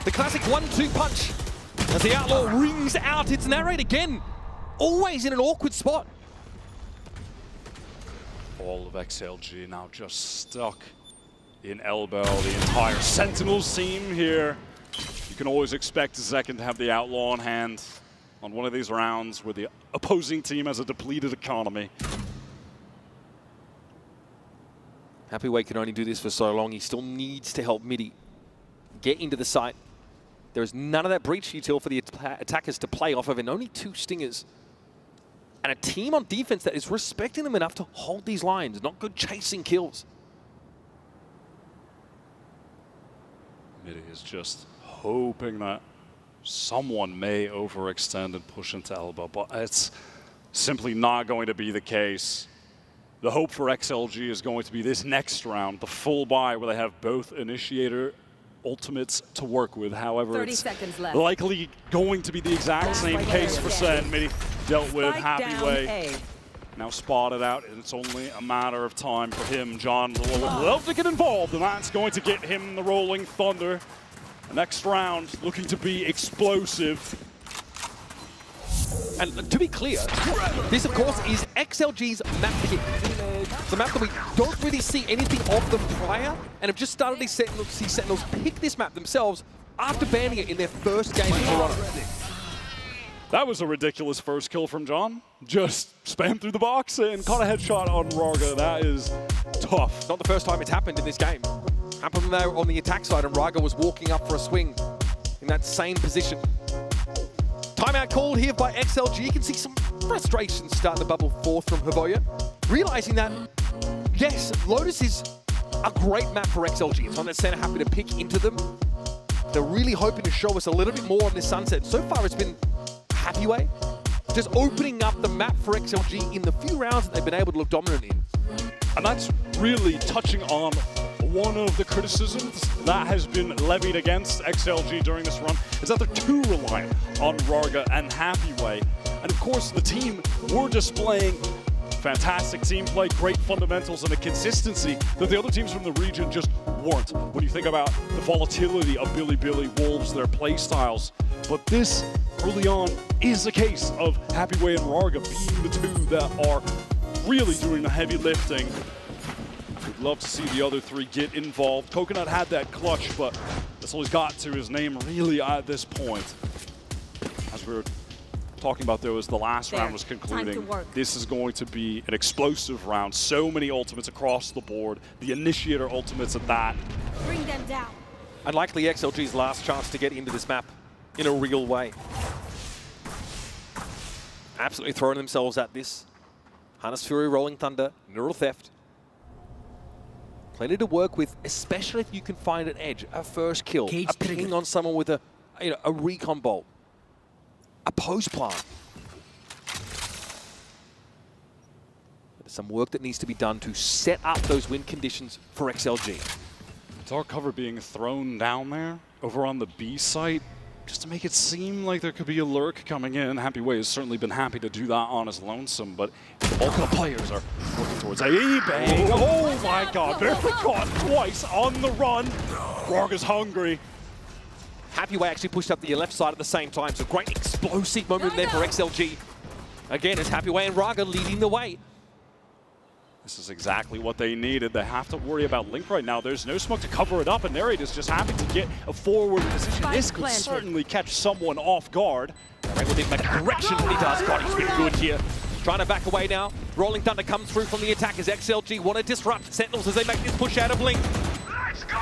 Speaker 15: The classic 1-2 punch. As the Outlaw rings out, it's Narrate again. Always in an awkward spot.
Speaker 14: All of XLG now just stuck in elbow. The entire Sentinels team here. You can always expect Zekin to have the Outlaw on hand on one of these rounds where the opposing team has a depleted economy.
Speaker 15: Happyway can only do this for so long. He still needs to help Midi get into the site. There is none of that breach util for the attackers to play off of, and only 2 stingers. And a team on defense that is respecting them enough to hold these lines, not good chasing kills.
Speaker 14: Midi is just hoping that someone may overextend and push into elbow, but it's simply not going to be the case. The hope for XLG is going to be this next round, the full buy, where they have both initiator ultimates to work with. However, it's likely going to be the exact same case for Sen. Midi dealt with Happyway. now spotted out, and it's only a matter of time for him. John will love to get involved, and that's going to get him the Rolling Thunder. The next round looking to be explosive.
Speaker 15: And to be clear, this of course is XLG's map pick. It's a map that we don't really see anything of them prior, and have just started to see Sentinels pick this map themselves after banning it in their first game in Toronto.
Speaker 14: That was a ridiculous first kill from John. Just spam through the box and caught a headshot on Raga. That is tough.
Speaker 15: Not the first time it's happened in this game. Happened there on the attack side, and Raga was walking up for a swing in that same position. Timeout called here by XLG. You can see some frustration starting to bubble forth from Havoya. Realizing that, yes, Lotus is a great map for XLG. It's one that Sen are happy to pick into them. They're really hoping to show us a little bit more on this Sunset. So far, it's been a happy way. Just opening up the map for XLG in the few rounds that they've been able to look dominant in.
Speaker 14: And that's really touching on one of the criticisms that has been levied against XLG during this run, is that they're too reliant on Raga and Happyway. And of course, the team were displaying fantastic team play, great fundamentals, and a consistency that the other teams from the region just weren't. When you think about the volatility of Billy, Wolves, their play styles. But this, early on, is a case of Happyway and Raga being the two that are really doing the heavy lifting. We'd love to see the other three get involved. Coconut had that clutch, but that's all he's got to his name really at this point. As we were talking about, though, as the last round was concluding, this is going to be an explosive round. So many ultimates across the board. The initiator ultimates at that.
Speaker 3: Bring them down.
Speaker 15: And likely XLG's last chance to get into this map in a real way. Absolutely throwing themselves at this. Harness Fury, Rolling Thunder, Neural Theft. Plenty to work with, especially if you can find an edge, a first kill, a ping on someone with a recon bolt, a post plant. There's some work that needs to be done to set up those win conditions for XLG.
Speaker 14: Dark cover being thrown down there over on the B site, just to make it seem like there could be a lurk coming in. Happyway has certainly been happy to do that on his lonesome, but the bulk of the players are working towards A-bang. Oh my god, they're caught twice on the run. Raga's hungry.
Speaker 15: Happyway actually pushed up the left side at the same time, so great explosive moment there for XLG. Again, it's Happyway and Raga leading the way.
Speaker 14: This is exactly what they needed. They have to worry about Link right now. There's no smoke to cover it up, and Narrate is just happy to get a forward position. This could certainly catch someone off guard.
Speaker 15: Wrangle didn't make a correction, but he does. God, he's been good here. Trying to back away now. Rolling Thunder comes through from the attack as XLG want to disrupt Sentinels as they make this push out of Link.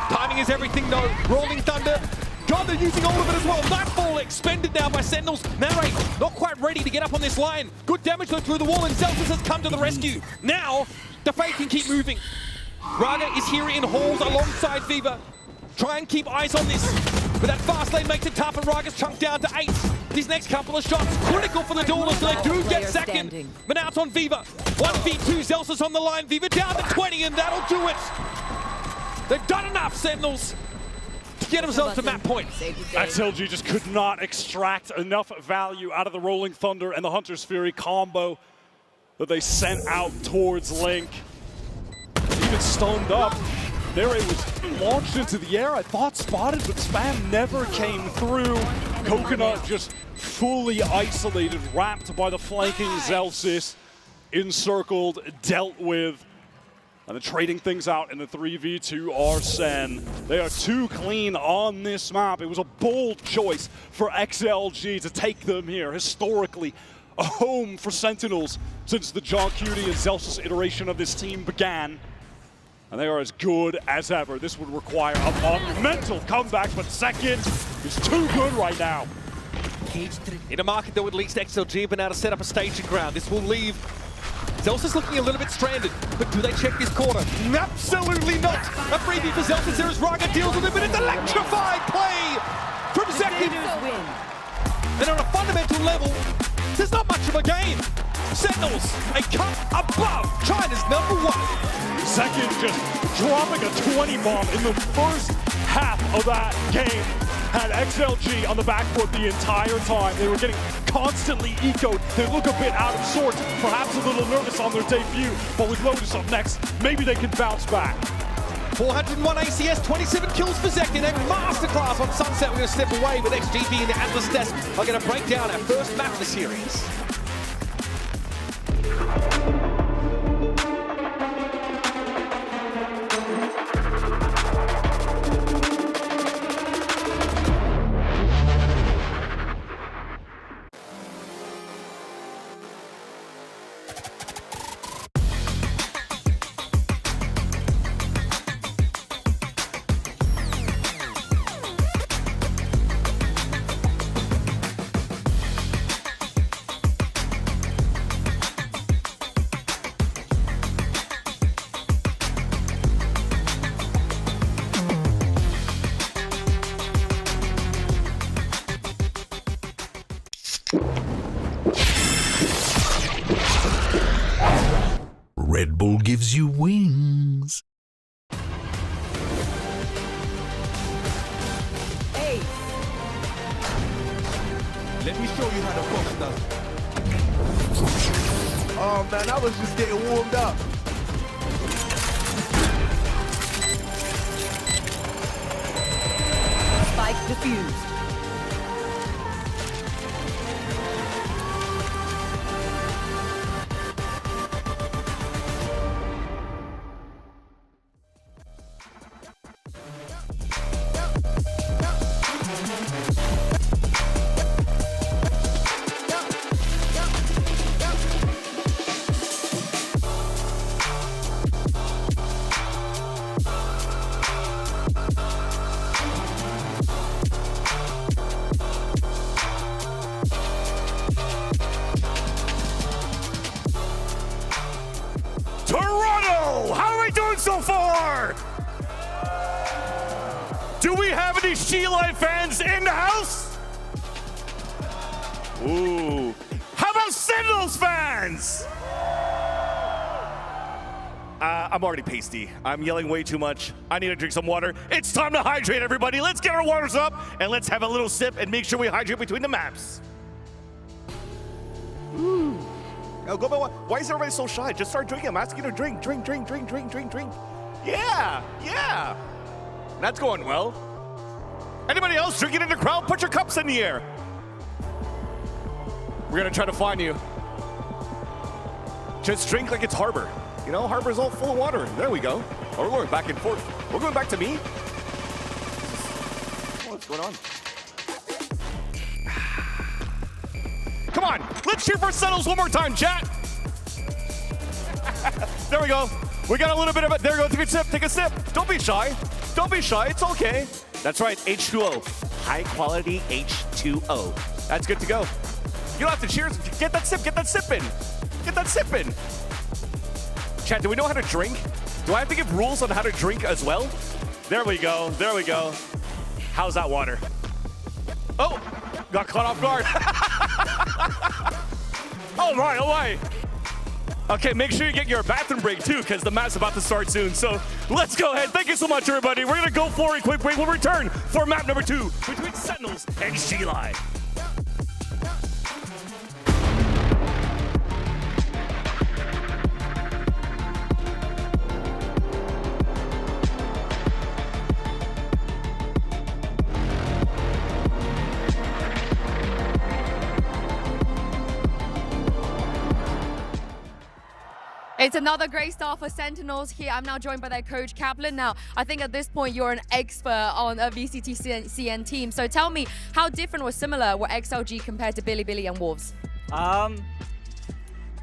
Speaker 15: Timing is everything, though. Rolling Thunder. God, they're using all of it as well. Nightfall expended now by Sentinels. Narrate not quite ready to get up on this line. Good damage though through the wall, and Zelsus has come to the rescue. Now, the Fate can keep moving. Raga is here in halls alongside Viva. Try and keep eyes on this. But that fast lane makes it tough, and Raga's chunked down to 8. These next couple of shots, critical for the duelers, so they do get second. But now it's on Viva. 1v2, Zelsus on the line. Viva down to 20, and that'll do it. They've done enough, Sentinels, to get themselves to map point.
Speaker 14: XLG just could not extract enough value out of the Rolling Thunder and the Hunter's Fury combo that they sent out towards Link. Even stunned up. There it was launched into the air. I thought spotted, but spam never came through. Coconut just fully isolated, wrapped by the flanking Zelsus, encircled, dealt with. And then trading things out in the 3v2 are Sen. They are too clean on this map. It was a bold choice for XLG to take them here. Historically, a home for Sentinels since the John Cutie and Zelsus iteration of this team began. And they are as good as ever. This would require a monumental comeback, but second is too good right now.
Speaker 15: In a market that would at least XLG have been able to set up a staging ground. This will leave Zelsus looking a little bit stranded, but do they check this corner? Absolutely not! A freebie for Zelsus here as Raga deals with it, but it's electrified play from Zekin! And on a fundamental level, there's not much of a game. Sentinels, a cut above China's #1.
Speaker 14: Zekin just dropping a 20 bomb in the first half of that game. had XLG on the back foot the entire time. They were getting constantly ecoed. They look a bit out of sorts, perhaps a little nervous on their debut, but with Lotus up next, maybe they can bounce back.
Speaker 6: 401 ACS, 27 kills for Zektin, a masterclass on Sunset. We're going to step away with XGB and the Atlas Desk. Are going to break down our first map of the series.
Speaker 23: Red Bull gives you wings.
Speaker 5: Hey. Let me show you how the folks does it. Oh man, I was just getting warmed up.
Speaker 13: Spike defused.
Speaker 17: Toronto, how are we doing so far? Do we have any Sheila fans in the house? Ooh. How about Sentinels fans? I'm already pasty. I'm yelling way too much. I need to drink some water. It's time to hydrate, everybody. Let's get our waters up and let's have a little sip and make sure we hydrate between the maps. Now, go back. Why is everybody so shy? Just start drinking. I'm asking you to drink. Drink. Yeah. That's going well. Anybody else drinking in the crowd? Put your cups in the air. We're gonna try to find you. Just drink like it's Harbor. You know, Harbor's all full of water. There we go. Oh, we're going back and forth. We're going back to me. What's going on? Come on, let's cheer for Settles one more time, chat. There we go. We got a little bit of it. There we go. Take a sip. Don't be shy. It's okay. That's right, H2O. High quality H2O. That's good to go. You don't have to cheers. Get that sip in. Chat, do we know how to drink? Do I have to give rules on how to drink as well? There we go. How's that water? Oh, got caught off guard. All right. Okay, make sure you get your bathroom break too, because the match's about to start soon. So let's go ahead. Thank you so much, everybody. We're gonna go for a quick break. We'll return for map number 2 between Sentinels and G-Line.
Speaker 7: It's another great start for Sentinels here. I'm now joined by their coach, Kaplan. Now, I think at this point, you're an expert on a VCT CN team. So tell me, how different or similar were XLG compared to Billy and Wolves?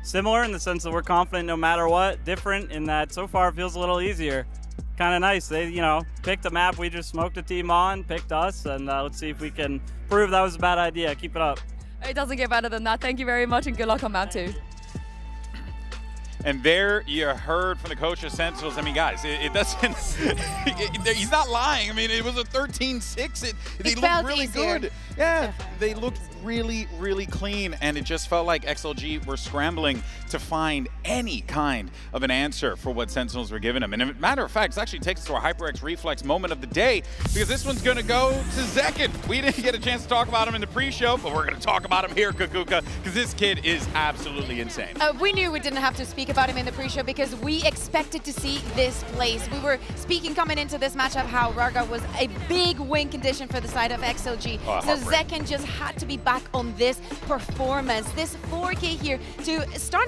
Speaker 12: Similar in the sense that we're confident no matter what. Different in that so far it feels a little easier. Kind of nice. They, picked a map we just smoked a team on, picked us, and let's see if we can prove that was a bad idea. Keep it up.
Speaker 7: It doesn't get better than that. Thank you very much, and good luck on map 2.
Speaker 8: And there you heard from the coach of Sentinels. I mean, guys, it doesn't, he's not lying. I mean, it was a 13-6. They looked really good. Yeah, they looked really, really clean, and it just felt like XLG were scrambling to find any kind of an answer for what Sentinels were giving them. And as a matter of fact, this actually takes us to our HyperX Reflex moment of the day, because this one's going to go to Zekin. We didn't get a chance to talk about him in the pre-show, but we're going to talk about him here, Kakuka, because this kid is absolutely insane.
Speaker 10: We knew we didn't have to speak about him in the pre-show because we expected to see this place. We were speaking coming into this matchup how Raga was a big win condition for the side of XLG. So Zekin just had to be back on this performance. This 4K here to start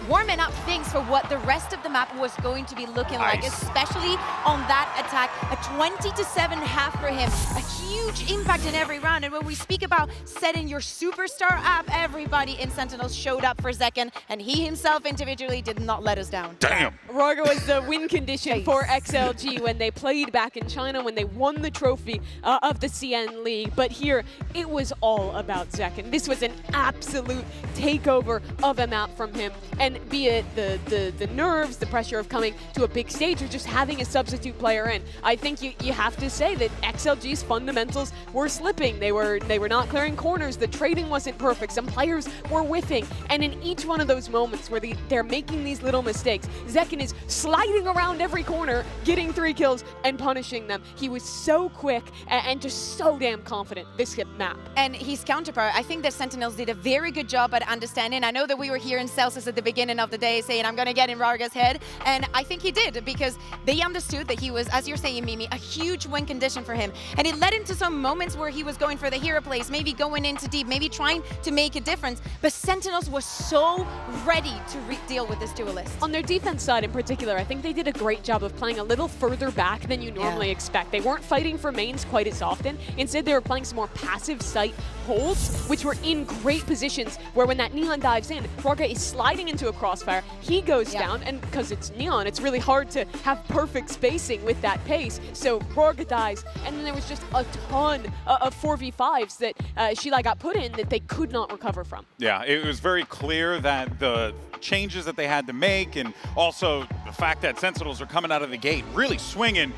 Speaker 10: warming up things for what the rest of the map was going to be looking like, especially on that attack. A 20-7 half for him, a huge impact in every round. And when we speak about setting your superstar up, everybody in Sentinels showed up for Zekin, and he himself individually did not let us down.
Speaker 8: Damn!
Speaker 9: Raga was the win condition for XLG when they played back in China, when they won the trophy of the CN League. But here, it was all about Zekin. This was an absolute takeover of a map from him. And be it the nerves, the pressure of coming to a big stage, or just having a substitute player in, I think you have to say that XLG's fundamentals were slipping. They were not clearing corners. The trading wasn't perfect. Some players were whiffing. And in each one of those moments where they're making these little mistakes, Zekin is sliding around every corner, getting 3 kills and punishing them. He was so quick and just so damn confident this map.
Speaker 10: And his counterpart, I think that Sentinels did a very good job at understanding. I know that we were here in Celsius at the beginning of the day saying, I'm going to get in Raga's head. And I think he did, because they understood that he was, as you're saying, Mimi, a huge win condition for him. And it led into some moments where he was going for the hero plays, maybe going into deep, maybe trying to make a difference. But Sentinels was so ready to deal with this duelist.
Speaker 9: On their defense side in particular, I think they did a great job of playing a little further back than you normally expect. They weren't fighting for mains quite as often. Instead, they were playing some more passive site holds, which were in great positions where when that Neon dives in, Raga is sliding into a crossfire, he goes down, and because it's Neon, it's really hard to have perfect spacing with that pace. So Raga dies, and then there was just a ton of 4v5s that Sheila got put in that they could not recover from.
Speaker 8: Yeah, it was very clear that the changes that they had to make, and also the fact that Sentinels are coming out of the gate really swinging,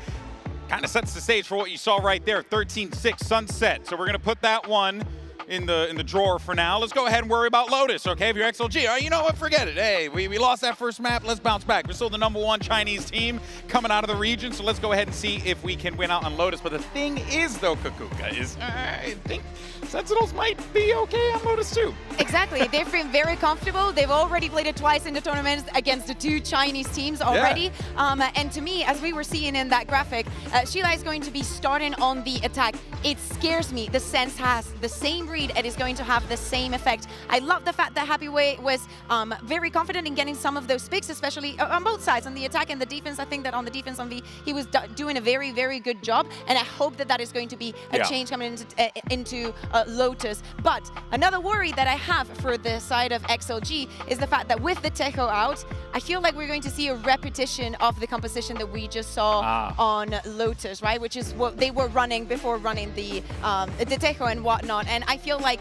Speaker 8: kind of sets the stage for what you saw right there. 13-6 Sunset. So we're going to put that one in the drawer for now. Let's go ahead and worry about Lotus, okay? If you're XLG, all right, you know what? Forget it. Hey, we lost that first map. Let's bounce back. We're still the #1 Chinese team coming out of the region, so let's go ahead and see if we can win out on Lotus. But the thing is, though, Kakuka, is I think Sentinels might be okay on Lotus too.
Speaker 10: Exactly. They've been very comfortable. They've already played it twice in the tournaments against the 2 Chinese teams already. Yeah. And to me, as we were seeing in that graphic, Sheila is going to be starting on the attack. It scares me. The Sense has the same read and is going to have the same effect. I love the fact that Happyway was very confident in getting some of those picks, especially on both sides, on the attack and the defense. I think that on the defense on V, he was doing a very, very good job, and I hope that that is going to be a change coming into Lotus. But another worry that I have for the side of XLG is the fact that with the Tejo out, I feel like we're going to see a repetition of the composition that we just saw on Lotus, right? Which is what they were running before running the Tejo and whatnot. And I feel like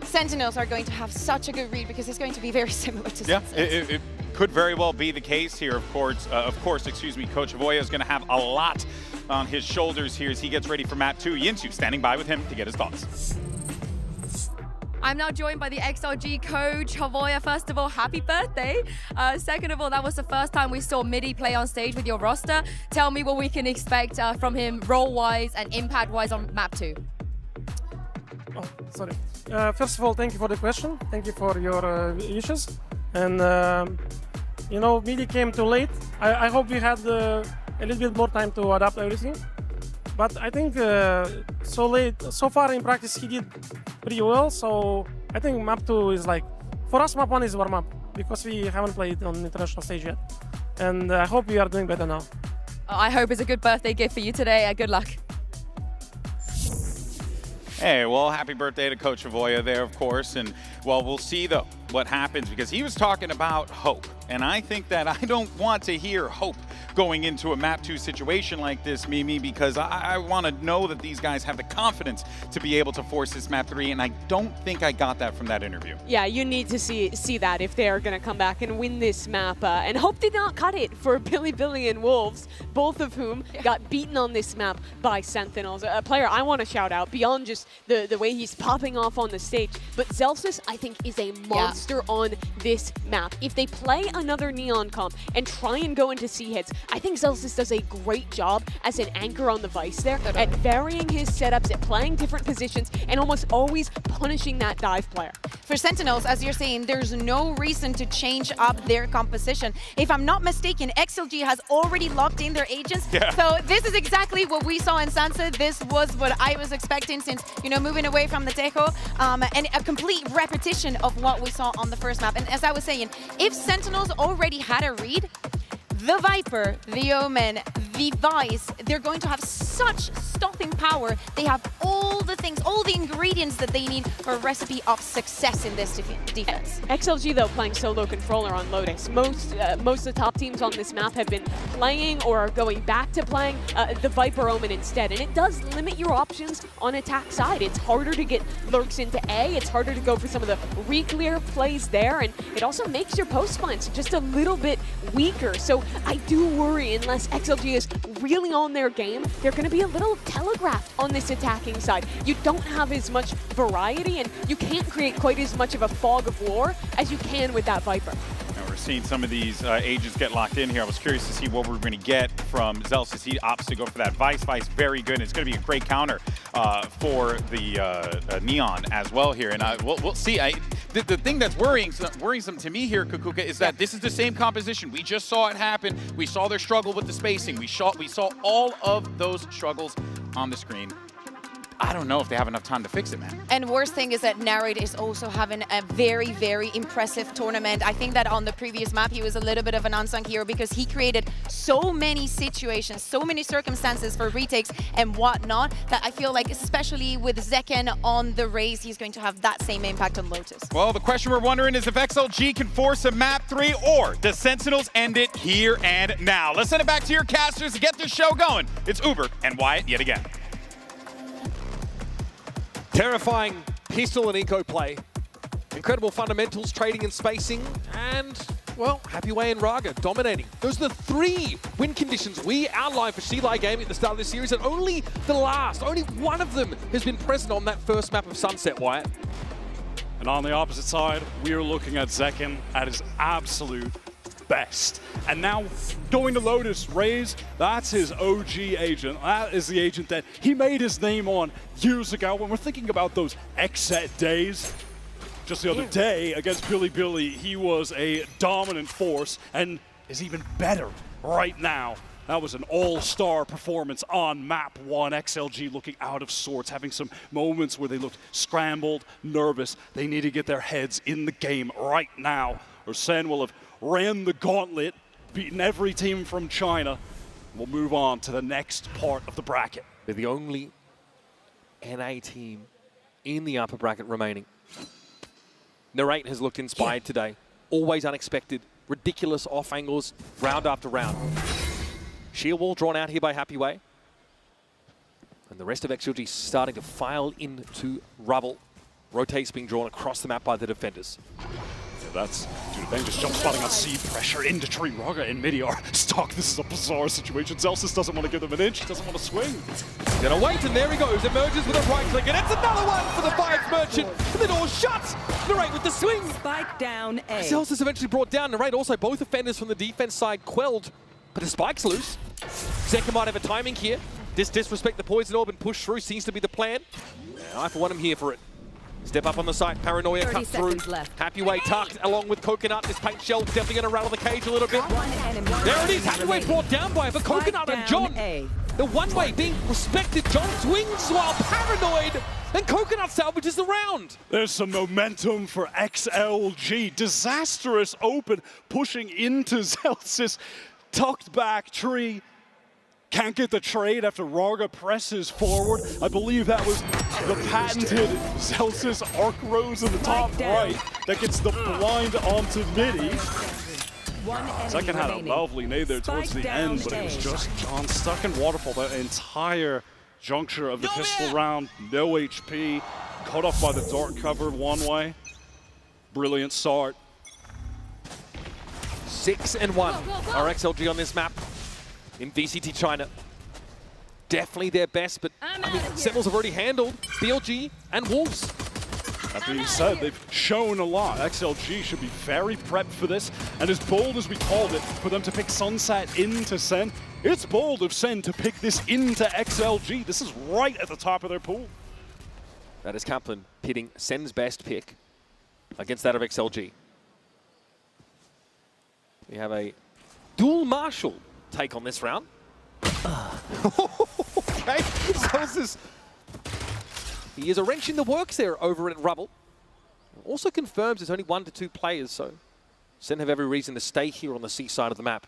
Speaker 10: Sentinels are going to have such a good read because it's going to be very similar to
Speaker 8: Sentinels. It could very well be the case here. Of course, Coach Avoya is going to have a lot on his shoulders here as he gets ready for map 2. Yinsu standing by with him to get his thoughts.
Speaker 7: I'm now joined by the XLG coach, Havoya. First of all, happy birthday. Second of all, that was the first time we saw Midi play on stage with your roster. Tell me what we can expect from him role-wise and impact-wise on map 2.
Speaker 19: Oh, sorry. First of all, thank you for the question. Thank you for your wishes. And, you know, Midi came too late. I hope we had a little bit more time to adapt everything. But I think so far in practice, he did pretty well. So I think map 2 is like, for us, map 1 is warm-up because we haven't played on international stage yet. And I hope we are doing better now.
Speaker 7: I hope it's a good birthday gift for you today. Good luck.
Speaker 8: Hey, well, happy birthday to Coach Avoya there, of course. And, well, we'll see, though, what happens, because he was talking about hope. And I think that I don't want to hear hope going into a map 2 situation like this, Mimi, because I want to know that these guys have the confidence to be able to force this map 3, and I don't think I got that from that interview.
Speaker 9: Yeah, you need to see that if they are going to come back and win this map, and hope they not cut it for Billy and Wolves, both of whom got beaten on this map by Sentinels. A player I want to shout out beyond just the way he's popping off on the stage, but Zelsis, I think, is a monster on this map. If they play another Neon comp and try and go into C-hits, I think Zelsis does a great job as an anchor on the Vice there, at varying his setups, at playing different positions, and almost always punishing that dive player.
Speaker 10: For Sentinels, as you're saying, there's no reason to change up their composition. If I'm not mistaken, XLG has already locked in their agents.
Speaker 8: Yeah.
Speaker 10: So this is exactly what we saw in Sansa. This was what I was expecting since, you know, moving away from the Tejo, and a complete repetition of what we saw on the first map. And as I was saying, if Sentinels already had a read, the Viper, the Omen, the Vice, they're going to have such stopping power. They have all the things, all the ingredients that they need for a recipe of success in this defense.
Speaker 9: XLG, though, playing solo controller on Lotus. Most of the top teams on this map have been playing or are going back to playing the Viper Omen instead, and it does limit your options on attack side. It's harder to get lurks into A, it's harder to go for some of the re-clear plays there, and it also makes your post plants just a little bit weaker. So I do worry, unless XLG is really on their game, they're going to be a little telegraphed on this attacking side. You don't have as much variety, and you can't create quite as much of a fog of war as you can with that Viper.
Speaker 8: We're seeing some of these agents get locked in here. I was curious to see what we're going to get from Zelsis. He opts to go for that Vice. Vice, very good. It's going to be a great counter for the Neon as well here. And we'll see. The thing that's worrisome to me here, Kukuka, is that this is the same composition. We just saw it happen. We saw their struggle with the spacing. We saw all of those struggles on the screen. I don't know if they have enough time to fix it, man.
Speaker 10: And worst thing is that Narrate is also having a very, very impressive tournament. I think that on the previous map, he was a little bit of an unsung hero because he created so many situations, so many circumstances for retakes and whatnot, that I feel like, especially with Zekken on the race, he's going to have that same impact on Lotus.
Speaker 8: Well, the question we're wondering is if XLG can force a map 3 or does Sentinels end it here and now? Let's send it back to your casters to get this show going. It's Uber and Wyatt yet again.
Speaker 6: Terrifying pistol and eco play. Incredible fundamentals, trading and spacing, and, well, Happyway and Raga dominating. Those are the 3 win conditions we outlined for Sheilai Gaming at the start of this series, and only one of them has been present on that first map of Sunset, Wyatt.
Speaker 14: And on the opposite side, we are looking at Zekken at his absolute best. And now going to Lotus, Raze, that's his OG agent. That is the agent that he made his name on years ago. When we're thinking about those Xset days, just the other day against Billy, he was a dominant force and is even better right now. That was an all-star performance on map 1. XLG looking out of sorts, having some moments where they looked scrambled, nervous. They need to get their heads in the game right now, or Sen will have ran the gauntlet, beaten every team from China. We'll move on to the next part of the bracket.
Speaker 15: They're the only NA team in the upper bracket remaining. Narrate has looked inspired today. Always unexpected, ridiculous off angles, round after round. Sheer wall drawn out here by Happyway. And the rest of XLG starting to file into rubble. Rotates being drawn across the map by the defenders.
Speaker 14: That's due to just jump spotting on C, pressure into tree. Raga in mid-AR stock. This is a bizarre situation. Zelsis doesn't want to give them an inch, doesn't want to swing.
Speaker 6: He's gonna wait, and there he goes. Emerges with a right click, and it's another one for the Vice Merchant. And the door shuts. Narrate with the swing.
Speaker 13: Spike down A.
Speaker 6: Zelsis eventually brought down. Narrate also both offenders from the defense side quelled, but the spike's loose. Zekken might have a timing here. Disrespect the poison orb and push through seems to be the plan. I for one am here for it. Step up on the site, Paranoia cut through. Happyway tucked along with Coconut. This paint shell definitely going to rattle the cage a little bit. There it is, Happyway brought down by it, but Coconut and John, the one-way being respected. John swings while Paranoid, and Coconut salvages the round.
Speaker 14: There's some momentum for XLG. Disastrous open, pushing into Zelsis. Tucked back tree. Can't get the trade after Raga presses forward. I believe that was the patented Zelsis Arc Rose in the top right that gets the blind onto Midi. Second had a lovely nade there towards the end, but it was just John stuck in waterfall the entire juncture of the pistol round. No HP, cut off by the dark cover one way. Brilliant start.
Speaker 15: 6-1 are XLG on this map in VCT China. Definitely their best, but I mean, Sentinels have already handled BLG and Wolves.
Speaker 14: That being said, they've shown a lot. XLG should be very prepped for this, and as bold as we called it, for them to pick Sunset into Sen, it's bold of Sen to pick this into XLG. This is right at the top of their pool.
Speaker 15: That is Kaplan pitting Sen's best pick against that of XLG. We have a dual Marshall take on this round. Okay, Celsius. He is a wrench in the works there over at Rubble. Also confirms there's only 1 to 2 players, so Sen have every reason to stay here on the seaside of the map.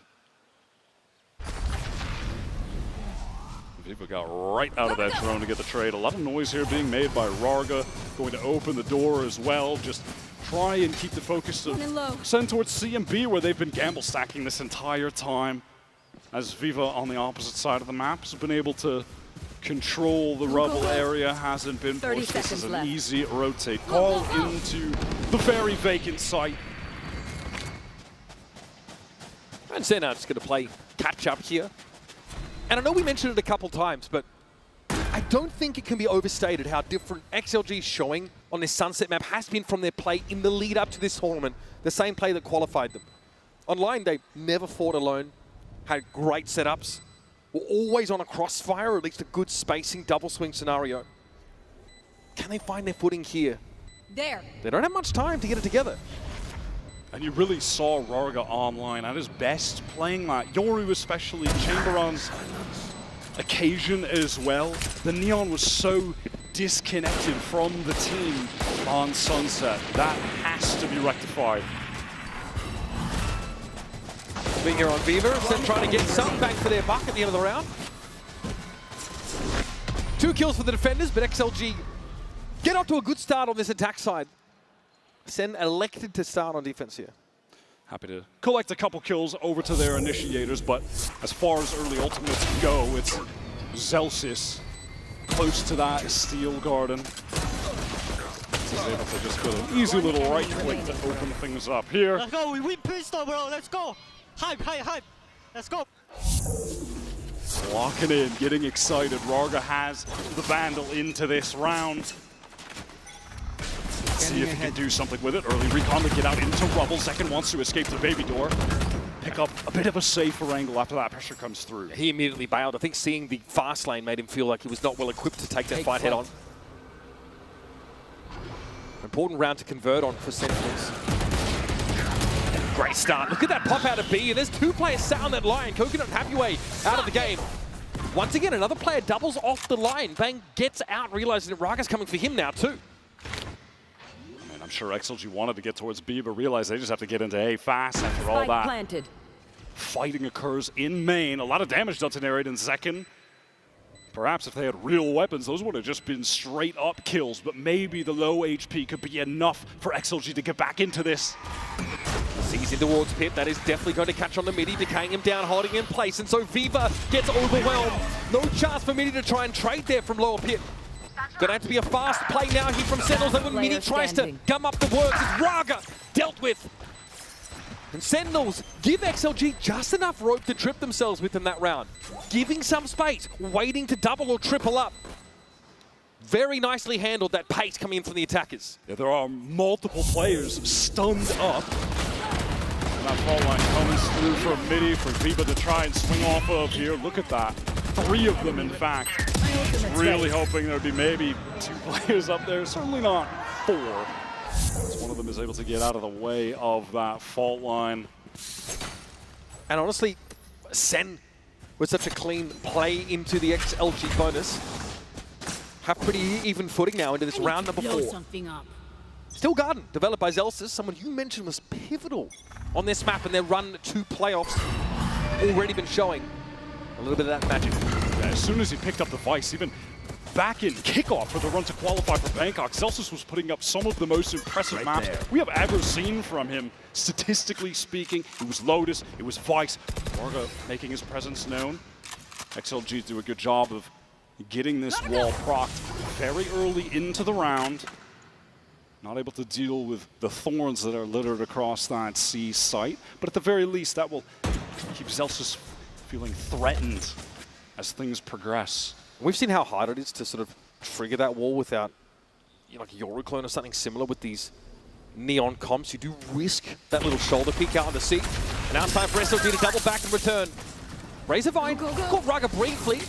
Speaker 14: People got right out of that drone to get the trade. A lot of noise here being made by Rarga. Going to open the door as well. Just try and keep the focus of Sen towards C and B, where they've been gamble stacking this entire time. As Viva on the opposite side of the map has been able to control the rubble area, hasn't been pushed. This is an easy rotate call into the very vacant site.
Speaker 15: And Sen are just going to play catch up here. And I know we mentioned it a couple times, but I don't think it can be overstated how different XLG's showing on this Sunset map has been from their play in the lead up to this tournament, the same play that qualified them. Online, they never fought alone, had great setups, were always on a crossfire, or at least a good spacing double swing scenario. Can they find their footing here?
Speaker 3: There.
Speaker 15: They don't have much time to get it together.
Speaker 14: And you really saw Rarga online at his best playing that. Yoru especially, Chamberon's occasion as well. The Neon was so disconnected from the team on Sunset. That has to be rectified.
Speaker 15: Being here on Viva, Sen trying to get some bang for their buck at the end of the round. 2 kills for the defenders, but XLG get off to a good start on this attack side. Sen elected to start on defense here.
Speaker 14: Happy to collect a couple kills over to their initiators, but as far as early ultimates go, it's Zelsis close to that Steel Garden. He's able to just get an easy little right click to open things up here.
Speaker 17: Let's go, we win pistol, bro, let's go. Hype, hype, hype. Let's go.
Speaker 14: Locking in, getting excited. Rarga has the Vandal into this round. See if he can do something with it. Early recon to get out into Rubble. Second wants to escape the baby door. Pick up a bit of a safer angle after that pressure comes through.
Speaker 15: He immediately bailed. I think seeing the fast lane made him feel like he was not well equipped to take that fight head on. Important round to convert on for Sentinels. Great start. Look at that pop out of B, and there's 2 players sat on that line. Coconut and Happyway out of the game. Once again, another player doubles off the line. Bang gets out, realizing that Raga's coming for him now too.
Speaker 14: I'm sure XLG wanted to get towards B, but realized they just have to get into A fast after all that.
Speaker 13: Planted.
Speaker 14: Fighting occurs in main. A lot of damage done to Narrate in second. Perhaps if they had real weapons, those would have just been straight up kills, but maybe the low HP could be enough for XLG to get back into this.
Speaker 15: Sees in towards Pip. That is definitely going to catch on the midi, decaying him down, holding him in place, and so Viva gets overwhelmed. No chance for midi to try and trade there from lower Pip. Gonna have to be a fast play now here from Sentinels, and when Mini tries to gum up the works, it's Rarga dealt with. And Sentinels give XLG just enough rope to trip themselves with in that round. Giving some space, waiting to double or triple up. Very nicely handled, that pace coming in from the attackers.
Speaker 14: Yeah, there are multiple players stunned up. And that fault line comes through from Midi for Viva to try and swing off of here. Look at that. 3 of them, in fact. Really hoping there would be maybe 2 players up there. Certainly not 4. As one of them is able to get out of the way of that fault line.
Speaker 15: And honestly, Sen with such a clean play into the XLG bonus. Have pretty even footing now into this round number 4. Still Garden, developed by Zelsis, someone you mentioned was pivotal on this map and their run to playoffs. Already been showing a little bit of that magic.
Speaker 14: Yeah, as soon as he picked up the Vice, even back-end kickoff for the run to qualify for Bangkok, Celsius was putting up some of the most impressive maps we have ever seen from him. Statistically speaking, it was Lotus, it was Vice, Varga making his presence known. XLG do a good job of getting this wall procced very early into the round. Not able to deal with the thorns that are littered across that C site, but at the very least that will keep Celsius feeling threatened as things progress.
Speaker 15: We've seen how hard it is to sort of trigger that wall without, you know, like a Euroclone or something similar with these neon comps. You do risk that little shoulder peek out on the C. And now it's time for SLG to double back and return. Razorvine caught Raga briefly.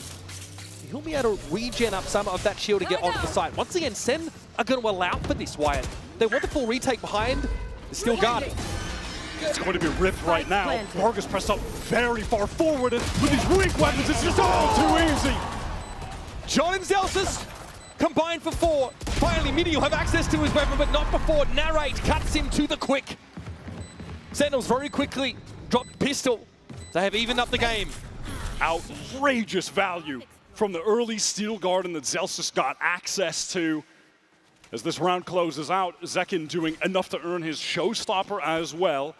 Speaker 15: He'll be able to regen up some of that shield to get onto the side. Once again, Sen are going to allow for this, Wyatt. They want the full retake behind the steel guard.
Speaker 14: It's going to be ripped right now. Varga's pressed up very far forward, and with these weak weapons, it's just all too easy.
Speaker 15: John and Celsius combined for 4. Finally, Midi will have access to his weapon, but not before Narrate cuts him to the quick. Sentinels very quickly dropped pistol. They have evened up the game.
Speaker 14: Outrageous value from the early Steel Garden that Celsius got access to. As this round closes out, Zekin doing enough to earn his showstopper as well.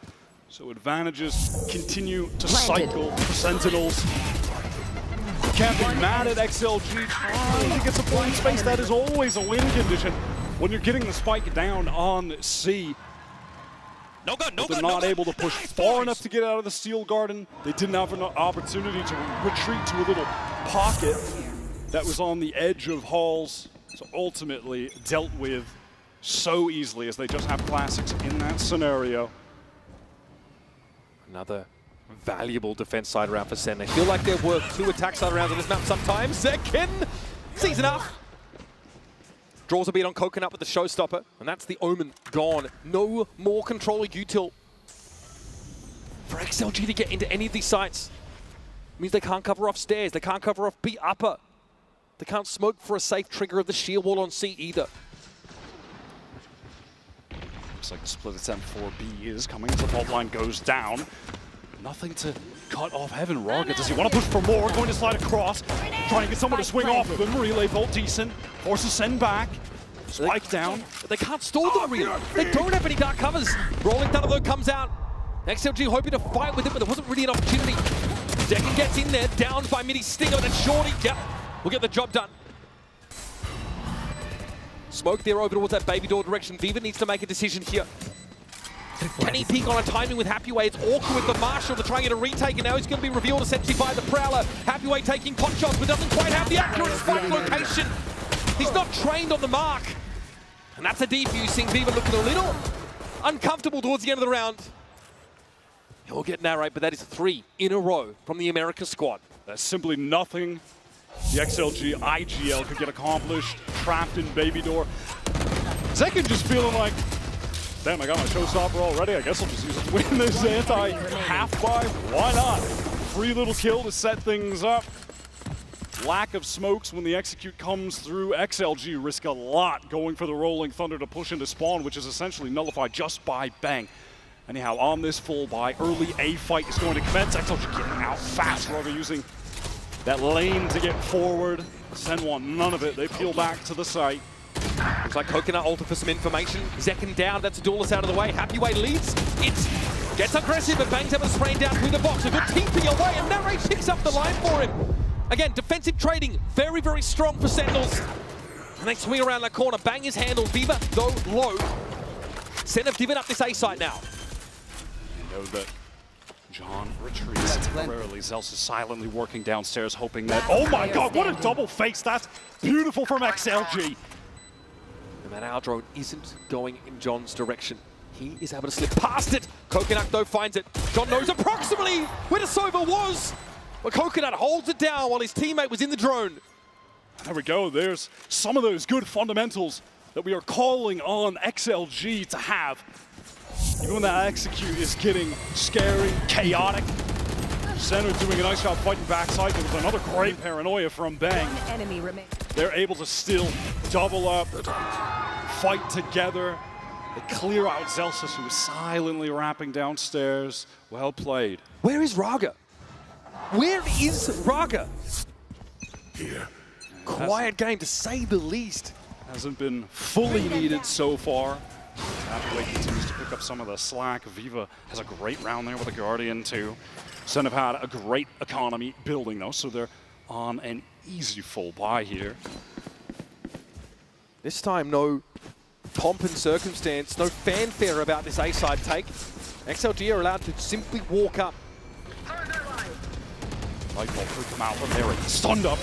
Speaker 14: So advantages continue to cycle for Sentinels. Can't be mad at XLG trying to get some blind space. That is always a win condition when you're getting the spike down on C.
Speaker 8: No good, no
Speaker 14: they're
Speaker 8: good,
Speaker 14: not able to push far enough to get out of the Steel Garden. They didn't have an opportunity to retreat to a little pocket that was on the edge of halls. So ultimately dealt with so easily as they just have classics in that scenario.
Speaker 15: Another valuable defense side round for Sen. They feel like they've worked 2 attack side rounds on this map sometimes. Zekin sees enough. Draws a beat on Coconut with the showstopper, and that's the Omen gone. No more control util for XLG to get into any of these sites. It means they can't cover off stairs, they can't cover off B upper. They can't smoke for a safe trigger of the sheer wall on C either.
Speaker 14: Looks like the split attempt for B is coming as the fault line goes down. Nothing to cut off Heaven. Raga, does he want to push for more? Going to slide across, trying to get someone to swing off of him. Relay Bolt decent, forces Sen back. Spike down.
Speaker 15: They can't stall the relay. They don't have any dark covers. Rolling Thunder though comes out. XLG hoping to fight with it, but there wasn't really an opportunity. Zekin gets in there, downed by Midi Stinger, and Shorty, yep, will get the job done. Smoke there over towards that baby door direction. Viva needs to make a decision here. Can he peek on a timing with Happyway? It's awkward with the Marshall to try and get a retake, and now he's going to be revealed essentially by the Prowler. Happyway taking pot shots, but doesn't quite have the accurate spike location. He's not trained on the mark. And that's a defuse, seeing Viva looking a little uncomfortable towards the end of the round. He'll get Narrate, but that is 3 in a row from the America squad.
Speaker 14: That's simply nothing the XLG IGL could get accomplished. Trapped in baby door. Zekin just feeling like, damn, I got my showstopper already. I guess I'll just use it to win this anti-half-buy. Why not? Free little kill to set things up. Lack of smokes when the execute comes through. XLG risk a lot going for the Rolling Thunder to push into spawn, which is essentially nullified just by Bang. Anyhow, on this full buy, early A fight is going to commence. XLG getting out fast. Raga using that lane to get forward. Sen want none of it. They peel back to the site.
Speaker 15: Looks like Coconut ulted for some information. Zekin down, that's a duelist out of the way. Happyway leads. It gets aggressive, but Bang's able to spray down through the box. A good TP away, and Narrate picks up the line for him. Again, defensive trading, very, very strong for Sentinels. And they swing around that corner. Bang is handled. Viva, though, low. Sen have given up this A site now.
Speaker 14: You know that John retreats temporarily. Zels is silently working downstairs, hoping that... Oh my god, what a double face! That's beautiful from XLG.
Speaker 15: And that our drone isn't going in John's direction. He is able to slip past it. Coconut, though, finds it. John knows approximately where the Sova was. But Coconut holds it down while his teammate was in the drone.
Speaker 14: There we go. There's some of those good fundamentals that we are calling on XLG to have. Even when that execute is getting scary, chaotic. Center doing a nice job fighting backside. There was another great paranoia from Bang.
Speaker 3: Enemy remains.
Speaker 14: They're able to still double up, fight together. They clear out Zelsis, who is silently rapping downstairs. Well played.
Speaker 15: Where is Raga? Where is Raga?
Speaker 14: Here.
Speaker 15: quiet game, to say the least.
Speaker 14: Hasn't been fully needed so far. Hathaway continues to pick up some of the slack. Viva has a great round there with a Guardian too. Sen have had a great economy building though, so they're on an easy full buy here.
Speaker 15: This time, no pomp and circumstance, no fanfare about this A-side take. XLG are allowed to simply walk up.
Speaker 14: Lightball could come out, but they're stunned up.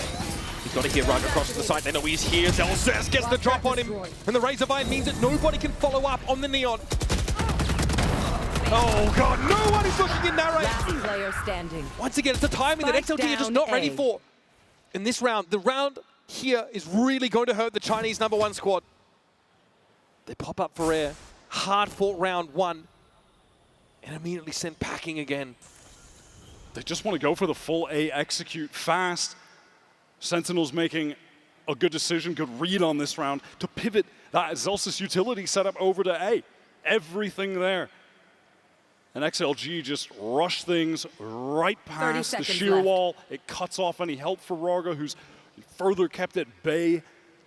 Speaker 15: He's got to hit right across to the side. They know he's here. Zelzes gets the drop on him. And the Razorvine means that nobody can follow up on the Neon. Oh, God. No one is looking in narrate.
Speaker 20: Last player standing.
Speaker 15: Once again, it's the timing that XLG are just not ready for. In this round, the round here is really going to hurt the Chinese #1 squad. They pop up for air. Hard-fought round 1. And immediately sent packing again.
Speaker 14: They just want to go for the full A, execute fast. Sentinel's making a good decision, good read on this round to pivot that Zelsis utility setup over to A. Everything there. And XLG just rush things right past the sheer
Speaker 20: left.
Speaker 14: wall. It cuts off any help for Raga, who's further kept at bay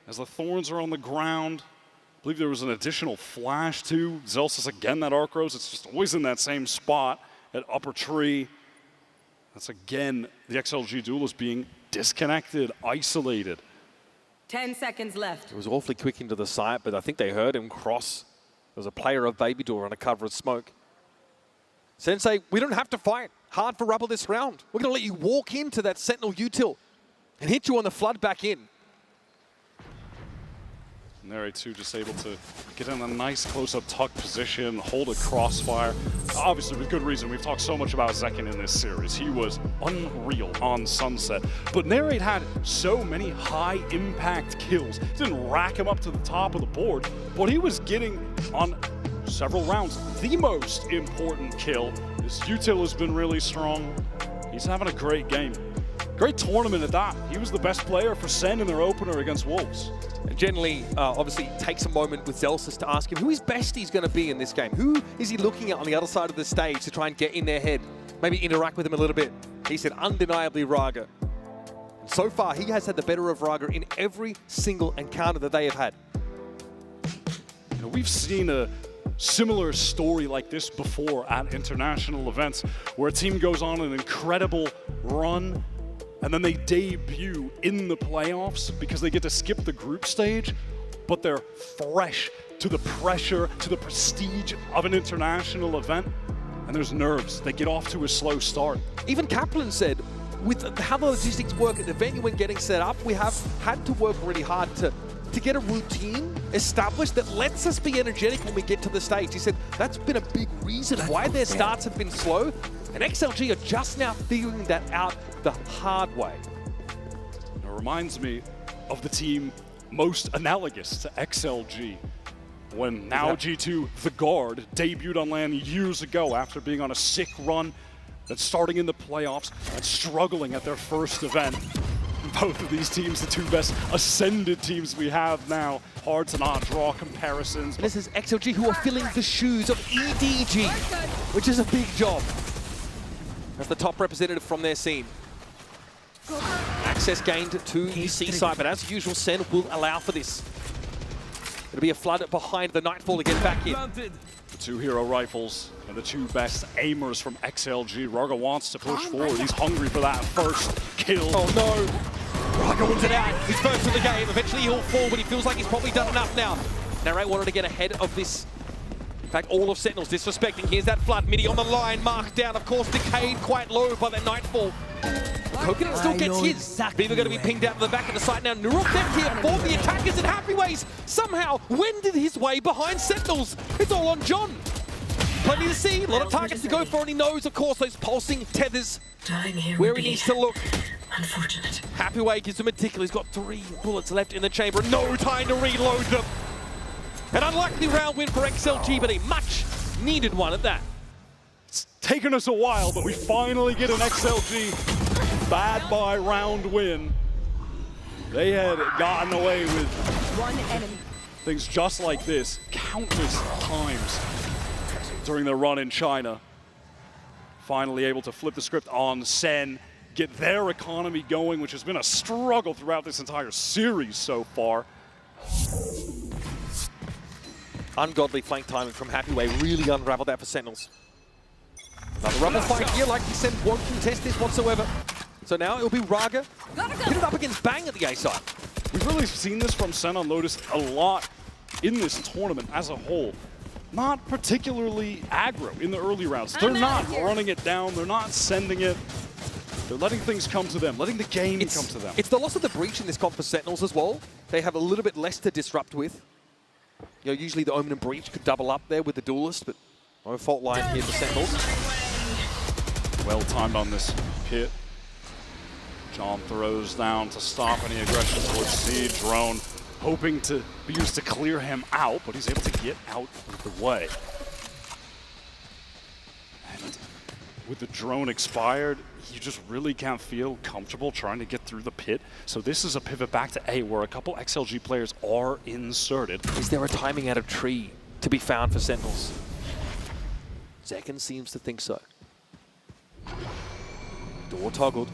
Speaker 14: as the Thorns are on the ground. I believe there was an additional flash too. Zelsis again, that Arc Rose. It's just always in that same spot at upper tree. That's again the XLG duelist being disconnected, isolated.
Speaker 20: 10 seconds left.
Speaker 15: It was awfully quick into the site, but I think they heard him cross. There was a player of Baby Door under cover of smoke. Sensei, we don't have to fight hard for rubble this round. We're going to let you walk into that Sentinel util and hit you on the flood back in.
Speaker 14: Nere too just able to get in a nice close-up tuck position, hold a crossfire. Obviously with good reason, we've talked so much about Zekin in this series. He was unreal on Sunset. But Nere had so many high-impact kills. Didn't rack him up to the top of the board, but he was getting on several rounds the most important kill. His util has been really strong. He's having a great game. Great tournament at that. He was the best player for Sen in their opener against Wolves.
Speaker 15: And generally, obviously, takes a moment with Zelsis to ask him who his bestie is going to be in this game. Who is he looking at on the other side of the stage to try and get in their head? Maybe interact with him a little bit. He said undeniably Raga. And so far, he has had the better of Raga in every single encounter that they have had.
Speaker 14: You know, we've seen a similar story like this before at international events where a team goes on an incredible run and then they debut in the playoffs because they get to skip the group stage, but they're fresh to the pressure, to the prestige of an international event, and there's nerves. They get off to a slow start.
Speaker 15: Even Kaplan said, with how the logistics work at the venue when getting set up, we have had to work really hard to get a routine established that lets us be energetic when we get to the stage. He said that's been a big reason why their starts have been slow, and XLG are just now figuring that out the hard way.
Speaker 14: It reminds me of the team most analogous to XLG when now G2, the Guard, debuted on LAN years ago after being on a sick run that's starting in the playoffs and struggling at their first event. Both of these teams, the two best ascended teams we have now. Hard to not draw comparisons.
Speaker 15: And this is XLG who are filling the shoes of EDG, which is a big job. That's the top representative from their scene. Access gained to the C side, but as usual, Sen will allow for this. It'll be a flood behind the Nightfall to get back in.
Speaker 14: The two hero rifles and the two best aimers from XLG. Raga wants to push forward. He's hungry for that first kill.
Speaker 15: Oh no! Raga wins it out. He's first in the game. Eventually he'll fall, but he feels like he's probably done enough now. Narrate wanted to get ahead of this. In fact, all of Sentinels disrespecting. Here's that flood. Midi on the line, marked down. Of course, decayed quite low by that Nightfall. Coconut still gets his. Viva going to be pinged out to the back of the site now. Nuruk left here for the attackers, and Happyways somehow wended his way behind Sentinels. It's all on John. Plenty to see, a lot of targets to go for, and he knows, of course, those pulsing tethers where he needs to look.
Speaker 20: Unfortunate.
Speaker 15: Happyway gives him a tickle. He's got 3 bullets left in the chamber, and no time to reload them. An unlikely round win for XLG, but a much needed one at that.
Speaker 14: It's taken us a while, but we finally get an XLG bad bye round win. They had gotten away with
Speaker 20: one enemy.
Speaker 14: Things just like this countless times during their run in China. Finally able to flip the script on Sen get their economy going, which has been a struggle throughout this entire series so far.
Speaker 15: Ungodly flank timing from Happyway really unraveled that for Sentinels. Another rubble fight here, like he said, won't contest this whatsoever. So now it'll be Raga hit it up against Bang at the A side.
Speaker 14: We've really seen this from Sen on Lotus a lot in this tournament as a whole. Not particularly aggro in the early rounds. They're not running it down. They're not sending it. They're letting things come to them, letting the game come to them.
Speaker 15: It's the loss of the breach in this comp for Sentinels as well. They have a little bit less to disrupt with. You know, usually the Omen and Breach could double up there with the Duelist, but no fault line here for Sentinels.
Speaker 14: Well timed on this pit. John throws down to stop any aggression towards C. Drone hoping to be used to clear him out, but he's able to get out of the way. And with the drone expired, you just really can't feel comfortable trying to get through the pit. So this is a pivot back to A where a couple XLG players are inserted.
Speaker 15: Is there a timing out of tree to be found for Sentinels? Zekken seems to think so. Door toggled.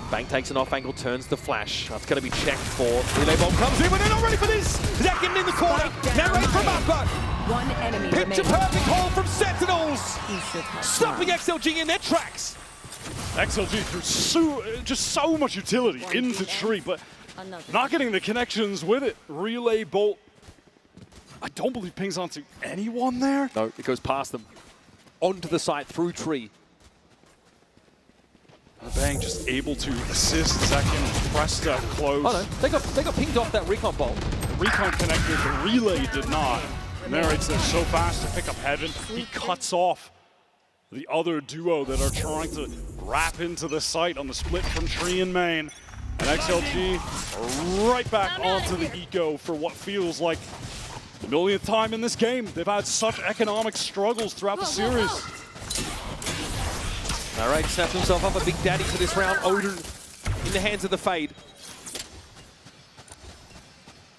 Speaker 15: Bang takes an off angle, turns the flash. That's going to be checked for. Relay bomb comes in, but they're not ready for this! Zekken in the corner. Narrate from Upper.
Speaker 20: One enemy
Speaker 15: Picture
Speaker 20: remaining.
Speaker 15: perfect haul from Sentinels! Stopping XLG in their tracks.
Speaker 14: XLG threw just so much utility into tree, but not getting the connections with it. Relay bolt. I don't believe pings onto anyone there.
Speaker 15: No, it goes past them. Onto the site through tree.
Speaker 14: Bang just able to assist Zekken, pressed up close.
Speaker 15: Oh no, they got pinged off that recon bolt.
Speaker 14: Recon connected, the relay did not. Narrates there so fast to pick up Heaven. He cuts off the other duo that are trying to wrap into the site on the split from tree and main. And XLG right back onto the eco for what feels like the millionth time in this game. They've had such economic struggles throughout the series.
Speaker 15: All right, snaps himself up a big daddy for this round. Odin in the hands of the Fade.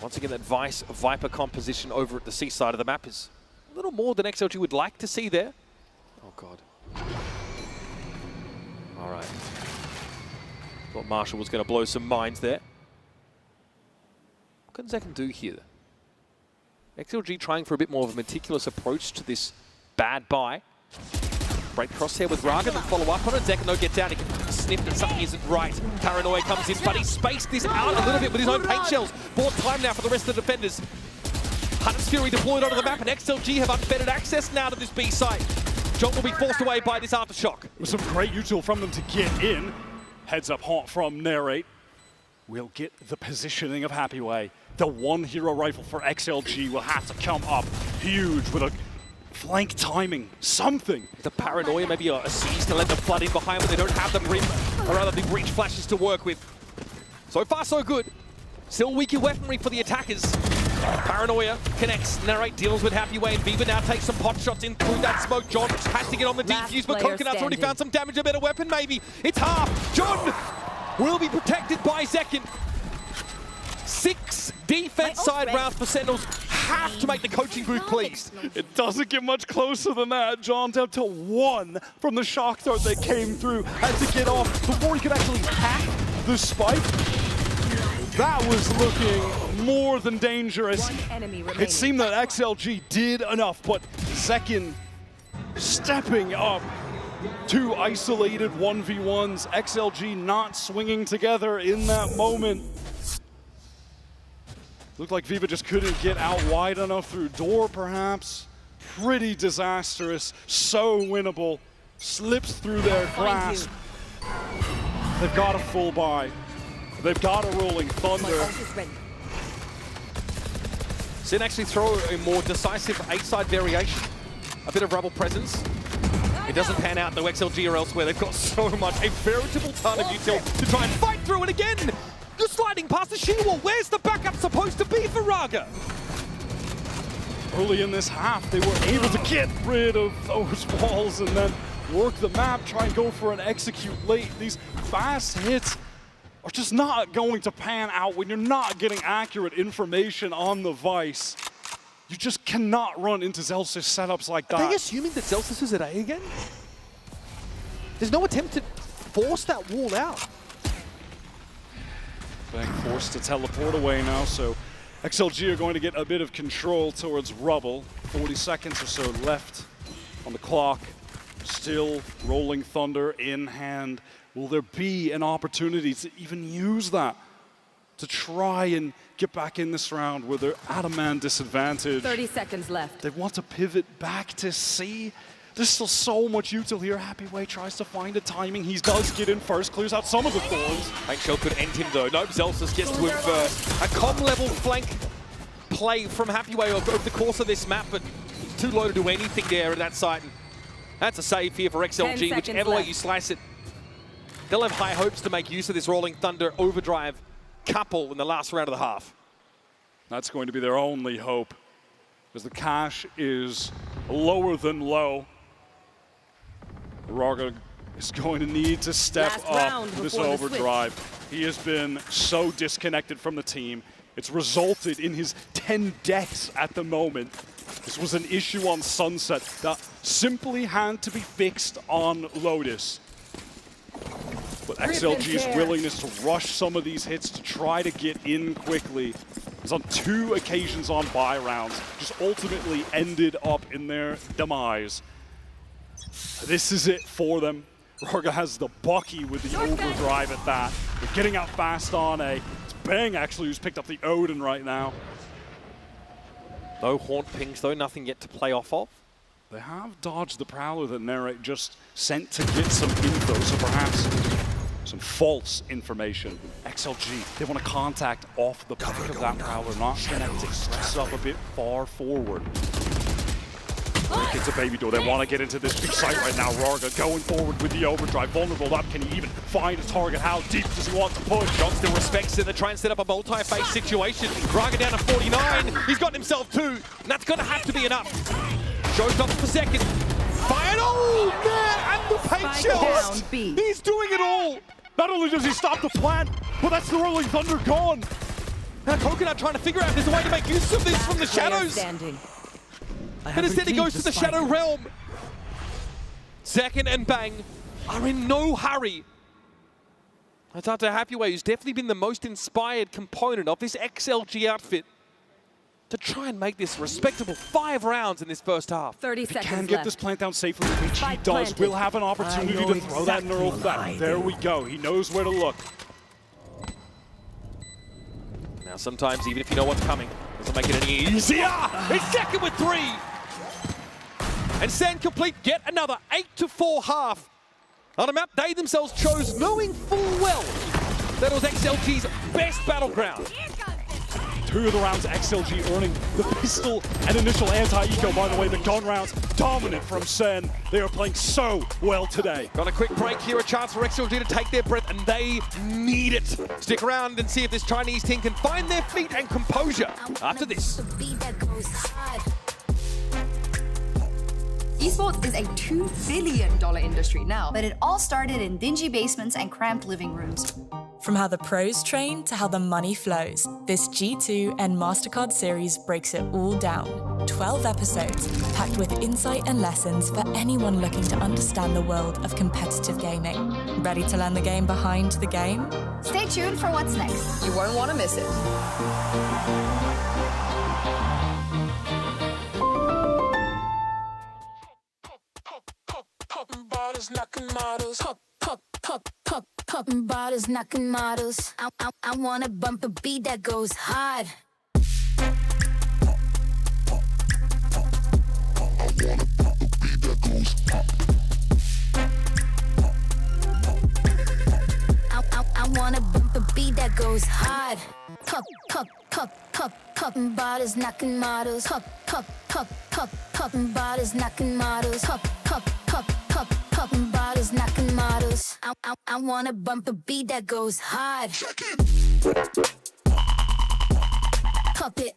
Speaker 15: Once again, that Vice Viper composition over at the C side of the map is a little more than XLG would like to see there. Oh, God. All right. Thought Marshall was going to blow some minds there. What can Zekken do here? XLG trying for a bit more of a meticulous approach to this bad buy. Break crosshair with Raga, then follow up on it. Zekken, though, gets out. He can sniff that something isn't right. Paranoia comes in, but he spaced this out a little bit with his own paint shells. Bought time now for the rest of the defenders. Hunter's Fury deployed onto the map, and XLG have unfettered access now to this B site. John will be forced away by this aftershock.
Speaker 14: With some great util from them to get in. Heads up haunt from Narrate. We'll get the positioning of Happyway. The one hero rifle for XLG will have to come up huge with a flank timing, something.
Speaker 15: The Paranoia, maybe a seize to let them flood in behind when they don't have the Rim, or rather the breach flashes to work with. So far, so good. Still weaker weaponry for the attackers. Paranoia connects. Narrate deals with Happyway, and Viva now takes some pot shots in through that smoke. John has to get on the defuse, but Coconut's already found some damage, a better weapon maybe. It's half. John will be protected by Zekken. 6 defense side rounds for Sentinels. Have to make the coaching booth pleased.
Speaker 14: It doesn't get much closer than that. John's up to 1 from the shock dart that came through. Had to get off before he could actually hack the spike. That was looking more than dangerous. It seemed that XLG did enough, but Zekken stepping up. 2 isolated 1v1s. XLG not swinging together in that moment. Looked like Viva just couldn't get out wide enough through door, perhaps. Pretty disastrous, so winnable. Slips through their grasp. They've got a full buy. They've got a rolling thunder.
Speaker 15: Sin actually throw a more decisive A-side variation. A bit of rubble presence. It doesn't pan out, though, XLG or elsewhere. They've got so much, a veritable ton of util to try and fight through it again. You're sliding past the sheer wall. Where's the backup supposed to be for Raga?
Speaker 14: Early in this half, they were able to get rid of those walls and then work the map, try and go for an execute late. These fast hits are just not going to pan out when you're not getting accurate information on the Vice. You just cannot run into Zelsys setups like that.
Speaker 15: Are they assuming that Zelsys is at A again? There's no attempt to
Speaker 6: force that wall out.
Speaker 14: Being forced to teleport away now, so XLG are going to get a bit of control towards Rubble. 40 seconds or so left on the clock. Still Rolling Thunder in hand. Will there be an opportunity to even use that to try and get back in this round where they're at a man disadvantage?
Speaker 20: 30 seconds left.
Speaker 14: They want to pivot back to C. There's still so much util here. Happyway tries to find a timing. He does get in first, clears out some of the thorns.
Speaker 15: Hank Shell could end him though. Nope, Zelsus gets to him first. A com level flank play from Happyway over the course of this map, but too low to do anything there at that site. And that's a save here for XLG, whichever way you slice it. They'll have high hopes to make use of this Rolling Thunder overdrive couple in the last round of the half.
Speaker 14: That's going to be their only hope, as the cash is lower than low. Raga is going to need to step up this overdrive. He has been so disconnected from the team. It's resulted in his 10 deaths at the moment. This was an issue on Sunset that simply had to be fixed on Lotus. But XLG's willingness to rush some of these hits to try to get in quickly is on 2 occasions on buy rounds, just ultimately ended up in their demise. This is it for them. Raga has the Bucky with the overdrive at that. They're getting out fast on A. It's Bang actually who's picked up the Odin right now.
Speaker 15: No haunt pings though, nothing yet to play off of.
Speaker 14: They have dodged the Prowler that Narrate just sent to get some info, so perhaps some false information. XLG, they want to contact off the back of that Prowler, not connecting. Press up a bit far forward. It's a baby door. They want to get into this big site right now. Raga going forward with the overdrive. Vulnerable up. Can he even find a target? How deep does he want to push?
Speaker 15: Johnston respects it. They're trying to set up a multi-phase situation. Raga down to 49. He's got himself 2. And that's going to have to be enough. Shows up for second. Fire! Oh, man! And the paint shells! He's doing it all!
Speaker 14: Not only does he stop the plant, but that's the Rolling Thunder gone.
Speaker 15: Now Coconut trying to figure out if there's a way to make use of this from the shadows. And instead he goes to the Shadow Realm. Second and Bang are in no hurry. That's out to Happyway, who's definitely been the most inspired component of this XLG outfit to try and make this respectable 5 rounds in this first half.
Speaker 20: 30 seconds
Speaker 14: Can get this plant down safely, which he does. Will have an opportunity to throw that neural theft. There we go. He knows where to look.
Speaker 15: Now sometimes even if you know what's coming, doesn't make it any easier. He's second with 3. And Sand Complete get another 8-4 half on a map they themselves chose, knowing full well that it was XLG's best battleground.
Speaker 14: 2 of the rounds, XLG earning the pistol and initial anti-eco. By the way, the gun rounds dominant from Sen. They are playing so well today.
Speaker 15: Got a quick break here, a chance for XLG to take their breath, and they need it. Stick around and see if this Chinese team can find their feet and composure after this.
Speaker 18: Esports is a $2 billion industry now, but it all started in dingy basements and cramped living rooms.
Speaker 21: From how the pros train to how the money flows, this G2 and MasterCard series breaks it all down. 12 episodes, packed with insight and lessons for anyone looking to understand the world of competitive gaming. Ready to learn the game behind the game?
Speaker 18: Stay tuned for what's next. You won't want to miss it.
Speaker 2: Bottles knocking models, popping bottles knocking models. I wanna bump a beat that goes hard. I wanna bump a beat that goes hard. Popping bottles knocking models. Popping bottles knocking models. Popping bottles, knocking models. I wanna bump a beat that goes hard. Pop it.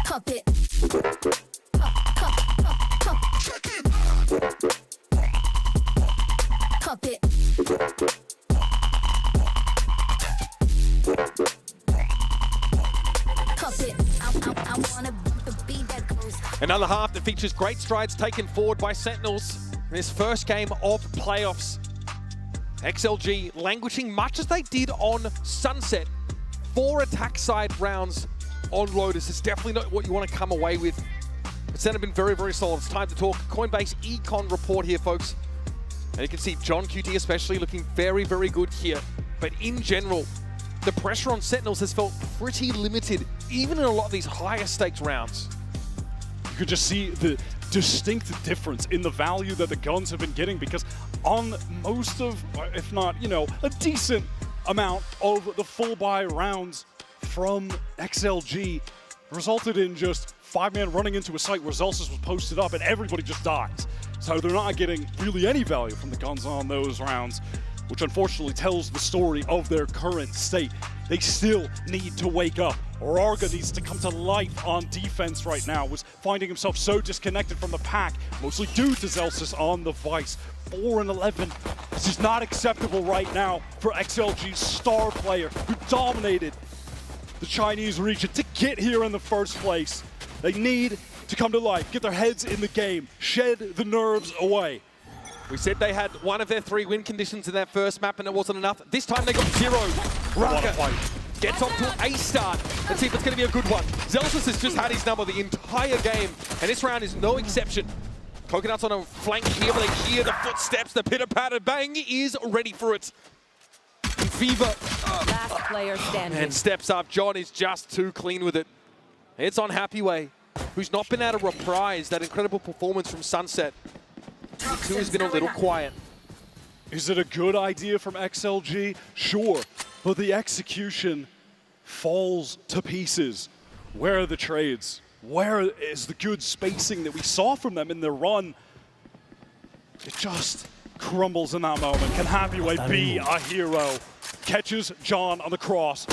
Speaker 2: Pop it. Pop it.
Speaker 15: Another half that features great strides taken forward by Sentinels in this first game of playoffs. XLG languishing much as they did on Sunset. 4 attack side rounds on Lotus is definitely not what you want to come away with. But Sen have been very, very solid. It's time to talk Coinbase Econ report here, folks. And you can see John QT especially looking very, very good here. But in general, the pressure on Sentinels has felt pretty limited, even in a lot of these higher stakes rounds.
Speaker 14: You could just see the distinct difference in the value that the guns have been getting, because on most of, if not, you know, a decent amount of the full buy rounds from XLG resulted in just 5-man running into a site where Zelsis was posted up and everybody just dies. So they're not getting really any value from the guns on those rounds, which unfortunately tells the story of their current state. They still need to wake up. Rarga needs to come to life on defense right now, was finding himself so disconnected from the pack, mostly due to Zelsis on the Vice. 4-11. This is not acceptable right now for XLG's star player who dominated the Chinese region to get here in the first place. They need to come to life, get their heads in the game, shed the nerves away.
Speaker 15: We said they had one of their 3 win conditions in that first map and it wasn't enough. This time they got 0. Rarga gets off to a start. Let's see if it's going to be a good one. Zelsis has just had his number the entire game, and this round is no exception. Coconut's on a flank here, but they hear the footsteps, the pitter-patter. Bang is ready for it. And Fever
Speaker 20: Last player standing.
Speaker 15: and steps up. John is just too clean with it. It's on Happy Way, who's not been able to reprise that incredible performance from Sunset. G2 has been a little quiet.
Speaker 14: Is it a good idea from XLG? Sure, but the execution falls to pieces. Where are the trades? Where is the good spacing that we saw from them in their run? It just crumbles in that moment. Can Happyway be a hero? Catches John on the cross.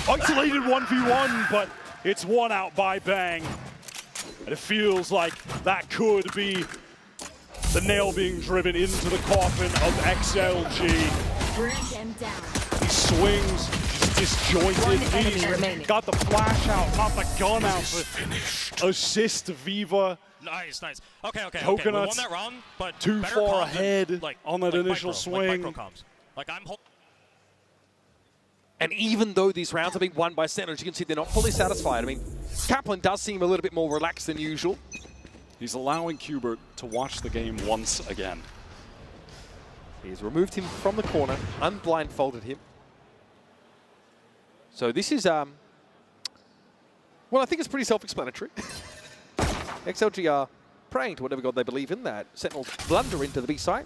Speaker 14: Isolated 1v1, but it's won out by Bang. And it feels like that could be the nail being driven into the coffin of XLG.
Speaker 3: Bring them down.
Speaker 14: He swings, he's disjointed. He's got the flash out, not the gun out. But assist Viva.
Speaker 16: Nice, nice. Okay.
Speaker 14: Coconuts
Speaker 16: We won that round, but
Speaker 14: too
Speaker 16: better
Speaker 14: far
Speaker 16: comms than,
Speaker 14: ahead
Speaker 16: like,
Speaker 14: on that initial swing.
Speaker 16: Like micro comms. Like I'm.
Speaker 15: And even though these rounds have been won by Sentinels, you can see they're not fully satisfied. I mean, Kaplan does seem a little bit more relaxed than usual.
Speaker 14: He's allowing Qbert to watch the game once again.
Speaker 15: He's removed him from the corner, unblindfolded him. So this is, well, I think it's pretty self-explanatory. XLG are praying to whatever god they believe in, that Sentinels blunder into the B site.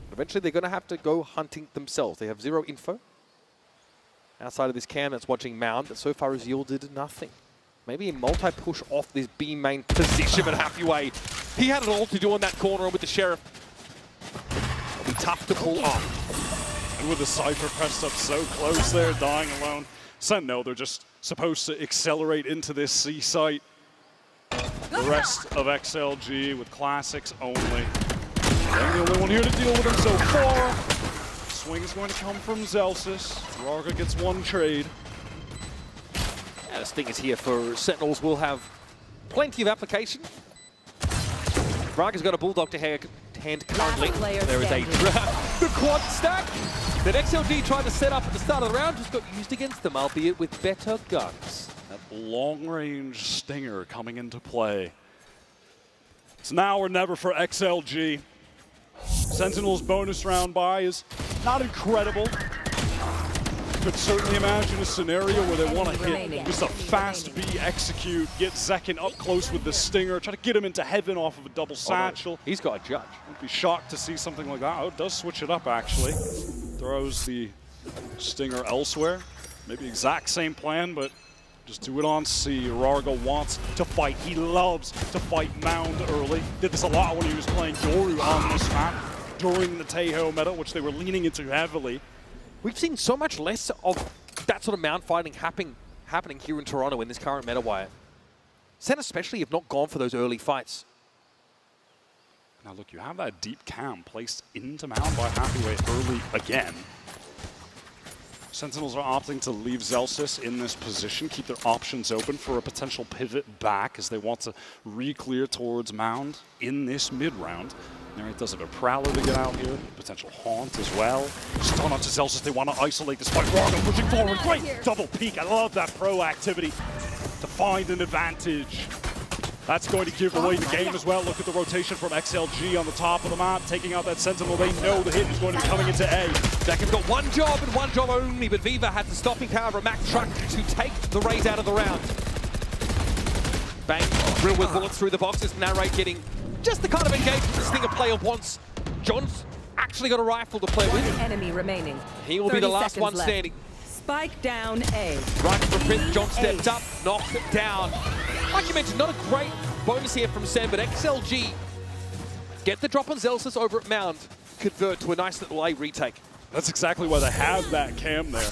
Speaker 15: But eventually they're going to have to go hunting themselves. They have 0 info. Outside of this cam that's watching Mound, that so far has yielded nothing. Maybe a multi-push off this B main position, but Happy Way. He had it all to do on that corner with the Sheriff. It'll be tough to pull off.
Speaker 14: And with the Cypher pressed up so close there, dying alone. Sentinel, they're just supposed to accelerate into this C site. The rest of XLG with classics only. And the only one here to deal with him so far. Swing is going to come from Zelsis. Rarga gets 1 trade.
Speaker 15: Yeah, this thing is here for Sentinels. Will have plenty of application. Rarga's got a Bulldog to hand currently. There is a the quad stack that XLG tried to set up at the start of the round, just got used against them, albeit with better guns.
Speaker 14: That long-range stinger coming into play. It's now or never for XLG. Sentinel's bonus round buy is not incredible. Could certainly imagine a scenario where they want to hit just a fast B execute, get Zekin up close with the stinger, try to get him into heaven off of a double satchel.
Speaker 15: He's got a judge.
Speaker 14: I'd be shocked to see something like that. Oh, it does switch it up actually. Throws the stinger elsewhere. Maybe exact same plan, but just do it on C. Rarga wants to fight. He loves to fight Mound early. Did this a lot when he was playing Yoru on this map during the Taeho meta, which they were leaning into heavily.
Speaker 15: We've seen so much less of that sort of Mound fighting happening here in Toronto in this current meta wire. Sen especially have not gone for those early fights.
Speaker 14: Now look, you have that deep cam placed into Mound by Happyway early again. Sentinels are opting to leave Zelsis in this position, keep their options open for a potential pivot back as they want to re-clear towards Mound in this mid-round. Narrate does have a Prowler to get out here, potential Haunt as well. Stun onto Zelsis, they want to isolate despite Raga pushing forward. Great double peek, I love that proactivity to find an advantage. That's going to give away the game as well. Look at the rotation from XLG on the top of the map, taking out that Sentinel. They know the hit is going to be coming into A.
Speaker 6: Zekin's got one job and one job only, but Viva had the stopping power of a Mack truck to take the Rays out of the round. Bang, drill with bullets through the boxes. Narrate getting just the kind of engagement this thing a player wants. John's actually got a rifle to play with.
Speaker 20: Enemy remaining.
Speaker 6: He will be the last one standing.
Speaker 20: Spike down A.
Speaker 6: Right for Prince, John stepped up, knocked it down. Like you mentioned, not a great bonus here from Sen, but XLG get the drop on Zelsis over at Mound, convert to a nice little A retake.
Speaker 14: That's exactly why they have that cam there.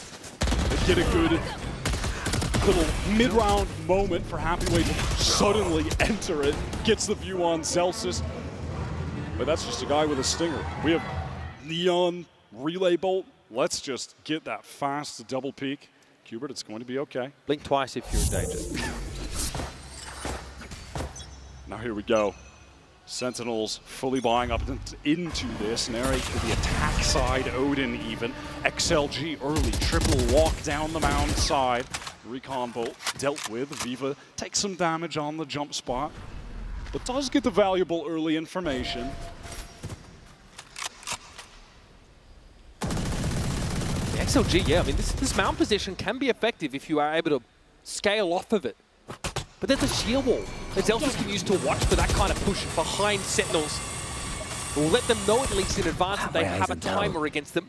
Speaker 14: They get a good little mid-round moment for Happyway to suddenly enter it, gets the view on Zelsis. But that's just a guy with a stinger. We have Neon, Relay Bolt. Let's just get that fast double peek. Hubert, it's going to be okay.
Speaker 15: Blink twice if you're in danger.
Speaker 14: Now here we go. Sentinels fully buying up into this. Narrate to the attack side, Odin even. XLG early, triple walk down the Mound side. Recon Bolt dealt with. Viva takes some damage on the jump spot, but does get the valuable early information.
Speaker 15: XLG, yeah, I mean, this Mound position can be effective if you are able to scale off of it. But there's a sheer wall that Zelsis can use to watch for that kind of push behind Sentinels. It will let them know at least in advance that they have a timer against them.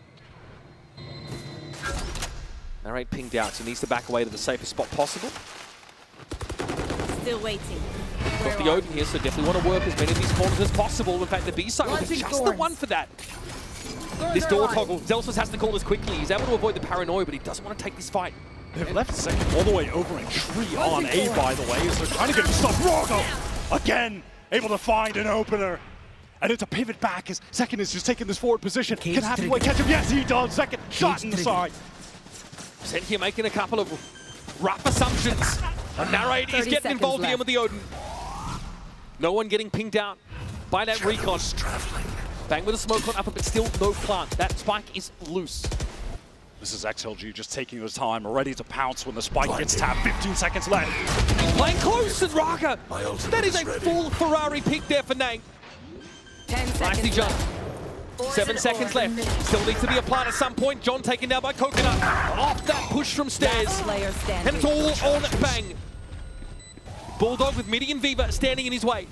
Speaker 15: Narrate pinged out, so he needs to back away to the safest spot possible.
Speaker 20: Still waiting.
Speaker 15: Got the Odin here, so definitely want to work as many of these corners as possible. In fact, the B side was just the one for that. This door toggle, Zelsis has to call this quickly. He's able to avoid the paranoia, but he doesn't want to take this fight.
Speaker 14: They've left Second all the way over a tree on A, by the way, as they're trying to get him stuff. Raga, again, able to find an opener. And it's a pivot back as Second is just taking this forward position. Can Happyway catch him? Yes, he does. Second shot in the side.
Speaker 15: Sen here making a couple of rough assumptions. And Narrate is getting involved here with the Odin. No one getting pinged out by that recon. Bang with a smoke on upper, but still no plant. That spike is loose.
Speaker 14: This is XLG just taking his time, ready to pounce when the spike gets tapped. 15 seconds left.
Speaker 15: Playing close, and Raga. That is a full Ferrari pick there for Nang.
Speaker 20: 10 seconds
Speaker 15: Nicely jumped.
Speaker 20: left.
Speaker 15: 7 seconds left. Still needs to be a plant at some point. John taken down by Coconut. Off that push from stairs. And it's all on Bang. Bulldog with Midi and Viva standing in his way.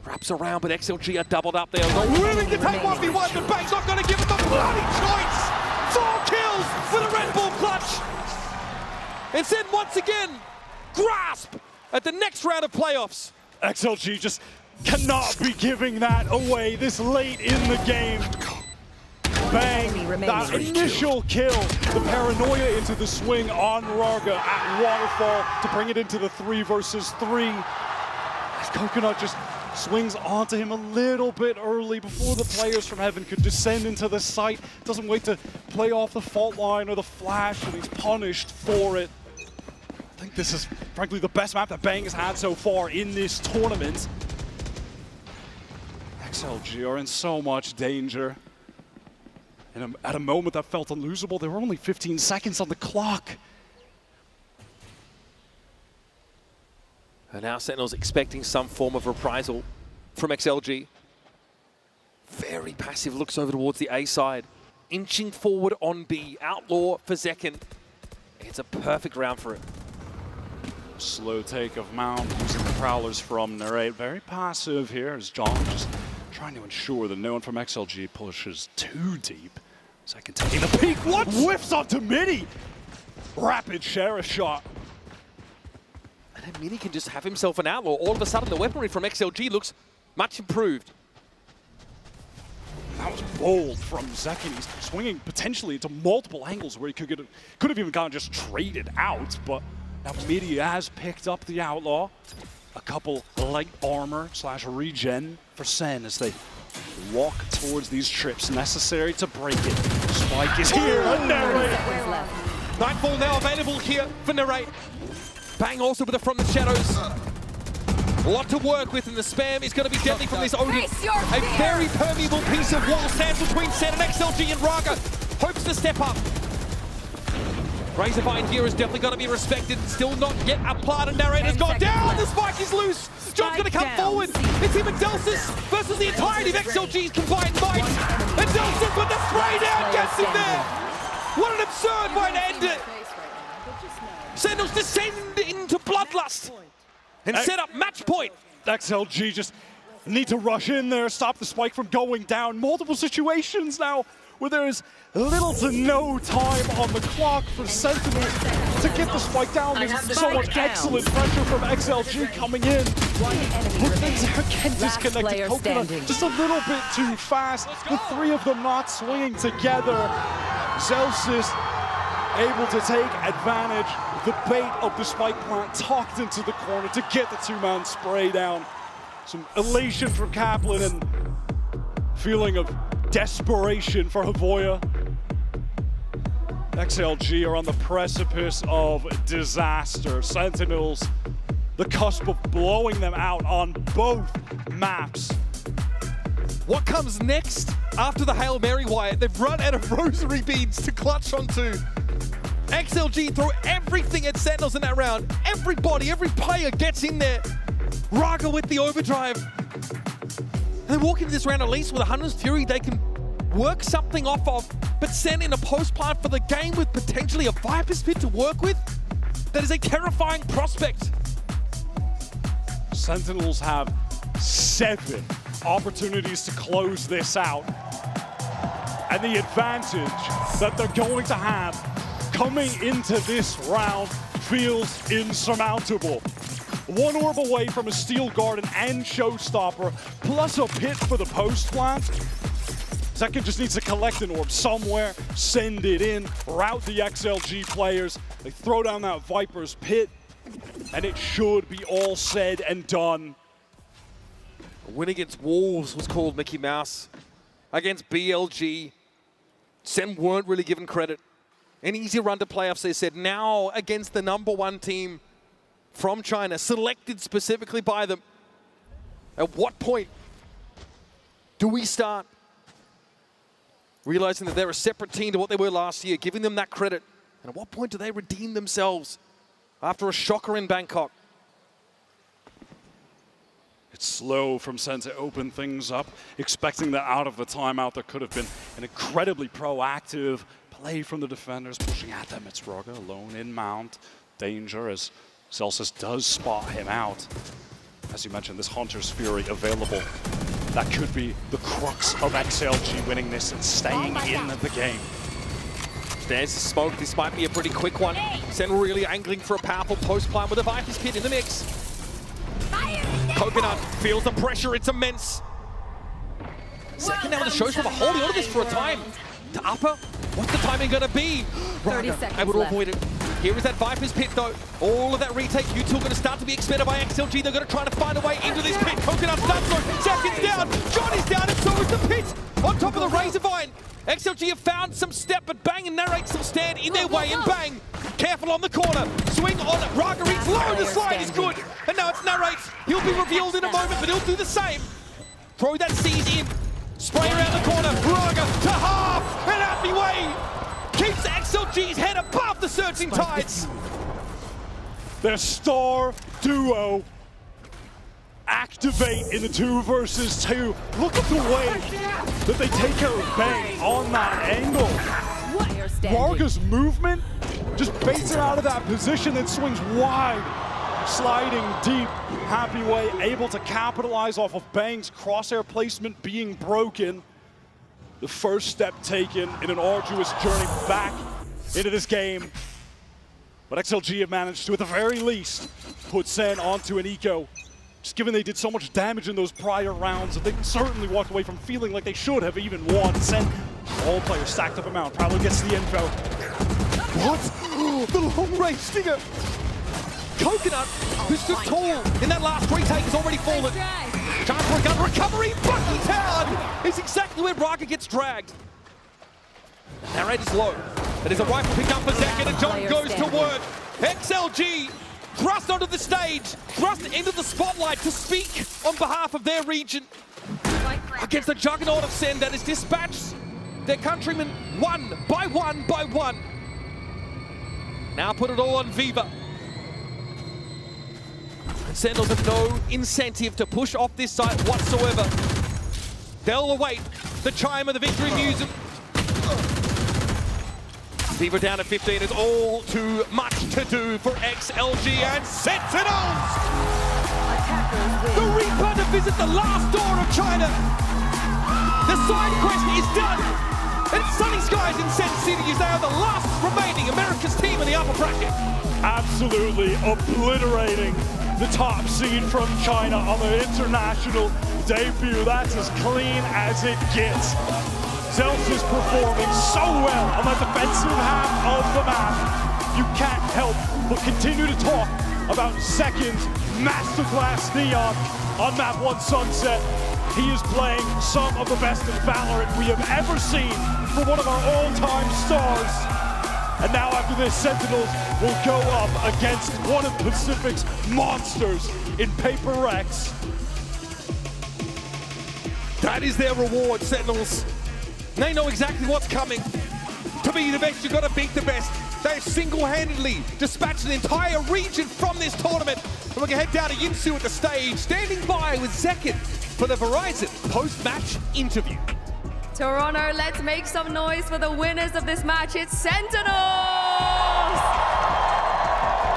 Speaker 15: Wraps around, but XLG are doubled up there. Not willing to take 1v1, but Bang's not going to give him the bloody choice. 4 kills with a Red Bull clutch. And then once again, grasp at the next round of playoffs.
Speaker 14: XLG just cannot be giving that away this late in the game. Bang, that initial kill, the paranoia into the swing on Raga at Waterfall to bring it into the 3 versus 3. As Coconut just swings onto him a little bit early before the players from Heaven could descend into the site. Doesn't wait to play off the fault line or the flash, and he's punished for it. I think this is, frankly, the best map that Bang has had so far in this tournament. XLG are in so much danger. And at a moment that felt unlosable, there were only 15 seconds on the clock.
Speaker 15: And now Sentinel's expecting some form of reprisal from XLG. Very passive, looks over towards the A side. Inching forward on B, Outlaw for Zekin. It's a perfect round for it.
Speaker 14: Slow take of Mound using the Prowlers from Narrate. Very passive here as John just trying to ensure that no one from XLG pushes too deep. Second taking the peek. What? Whiffs onto Midi. Rapid Sheriff shot.
Speaker 15: And then Midi can just have himself an Outlaw. All of a sudden, the weaponry from XLG looks much improved.
Speaker 14: That was bold from Zekin. He's swinging potentially into multiple angles where he could have even gotten just traded out, but now Midi has picked up the Outlaw. A couple light armor / regen for Sen as they walk towards these trips necessary to break it. Spike is here, and Narrate.
Speaker 6: Nightfall now available here for Narrate. Bang also with it from the shadows. A lot to work with, and the spam is going to be deadly from this Odin. A very permeable piece of wall stands between Sen and XLG, and Raga hopes to step up. Razorvine here is definitely going to be respected. Still not yet applied, and Narrator's gone down. The spike is loose. John's going to come forward. It's him and Delsis versus the entirety of XLG's combined might. And Delsis with the spray down gets him there. What an absurd way to end it. Sentinels descend into bloodlust and set up match point.
Speaker 14: XLG just need to rush in there, stop the spike from going down. Multiple situations now where there is little to no time on the clock for Sentinel to get the spike down. There's so much excellent pressure from XLG coming in. But things are again disconnected. Coconut just a little bit too fast. The three of them not swinging together. Zelsis able to take advantage. The bait of the spike plant tucked into the corner to get the two-man spray down. Some elation for Kaplan and feeling of desperation for Havoya. XLG are on the precipice of disaster. Sentinels, the cusp of blowing them out on both maps.
Speaker 6: What comes next after the Hail Mary, Wyatt? They've run out of rosary beads to clutch onto. XLG throw everything at Sentinels in that round. Everybody, every player gets in there. Raga with the overdrive. And they walk into this round at least with a Hunter's Fury they can work something off of, but send in a post plant for the game with potentially a Viper's Pit to work with. That is a terrifying prospect.
Speaker 14: Sentinels have 7 opportunities to close this out. And the advantage that they're going to have coming into this round feels insurmountable. 1 orb away from a Steel Garden and Showstopper, plus a pit for the post plant. Second just needs to collect an orb somewhere, send it in, route the XLG players. They throw down that Viper's Pit, and it should be all said and done.
Speaker 6: A win against Wolves was called Mickey Mouse. Against BLG, Sen weren't really given credit. An easier run to playoffs, they said. Now against the #1 team from China, selected specifically by them. At what point do we start realizing that they're a separate team to what they were last year, giving them that credit? And at what point do they redeem themselves after a shocker in Bangkok?
Speaker 14: It's slow from Sen to open things up, expecting that out of the timeout there could have been an incredibly proactive play from the defenders, pushing at them. It's Raga alone in mount. Danger as Celsius does spot him out. As you mentioned, this Hunter's Fury available. That could be the crux of XLG winning this and staying in the game.
Speaker 6: There's the smoke. This might be a pretty quick one. Sen really angling for a powerful post plant with a Viper's Pit in the mix. Coconut feels the pressure. It's immense. Second now with the shows from holding on to this for a time. To upper. What's the timing going to be?
Speaker 20: 30 seconds
Speaker 6: able to
Speaker 20: left.
Speaker 6: avoid it. Here is that Viper's Pit though. All of that retake, you two are going to start to be expended by XLG. They're going to try to find a way into this pit. Coconut starts low. Seconds down. John is down and so is the pit. On top of the Razorvine. XLG have found some step, but Bang and Narrate still stand in their way, and Bang, careful on the corner. Swing on it. Raga reads low, the slide is good. And now it's Narrate. He'll be revealed in a moment, but he'll do the same. Throw that Siege in. Spray around the corner. Raga to half, and out the way. Keeps XLG's head above the surging tides.
Speaker 14: Their star duo activate in the 2 versus 2. Look at the way that they take care of Bang on that angle. Raga's movement just baits it out of that position and swings wide. Sliding deep, Happy Way able to capitalize off of Bang's crosshair placement being broken. The first step taken in an arduous journey back into this game. But XLG have managed to, at the very least, put Sen onto an eco. Just given they did so much damage in those prior rounds, they certainly walked away from feeling like they should have even won. Sen, all players stacked up amount, probably gets the info.
Speaker 6: What? The long range stinger. Coconut, who stood tall in that last retake, has already fallen. Chance for a gun recovery. Bucky Town is exactly where Raga gets dragged. Narrator's low. It is a rifle pick up for Zekken, and John goes to work. XLG thrust onto the stage, thrust into the spotlight to speak on behalf of their region against the juggernaut of Sen that is dispatched their countrymen one by one by one. Now put it all on Viva. And Sentinels have no incentive to push off this site whatsoever. They'll await the chime of the victory music. Viva down at 15 is all too much to do for XLG and Sentinels! The Reaper to visit the last door of China. The side quest is done. And it's sunny skies in Sen City as they are the last remaining America's team in the upper bracket.
Speaker 14: Absolutely obliterating the top seed from China on their international debut. That's as clean as it gets. Zels is performing so well on the defensive half of the map. You can't help but continue to talk about Zekken's masterclass Neon on map 1 Sunset. He is playing some of the best in VALORANT we have ever seen from one of our all-time stars. And now after this, Sentinels will go up against one of Pacific's monsters in Paper Rex.
Speaker 6: That is their reward, Sentinels. They know exactly what's coming. To be the best, you've got to beat the best. They have single-handedly dispatched an entire region from this tournament. And we're going to head down to Yinsu at the stage, standing by with Zekken for the Verizon post-match interview.
Speaker 7: Toronto, let's make some noise for the winners of this match. It's Sentinels!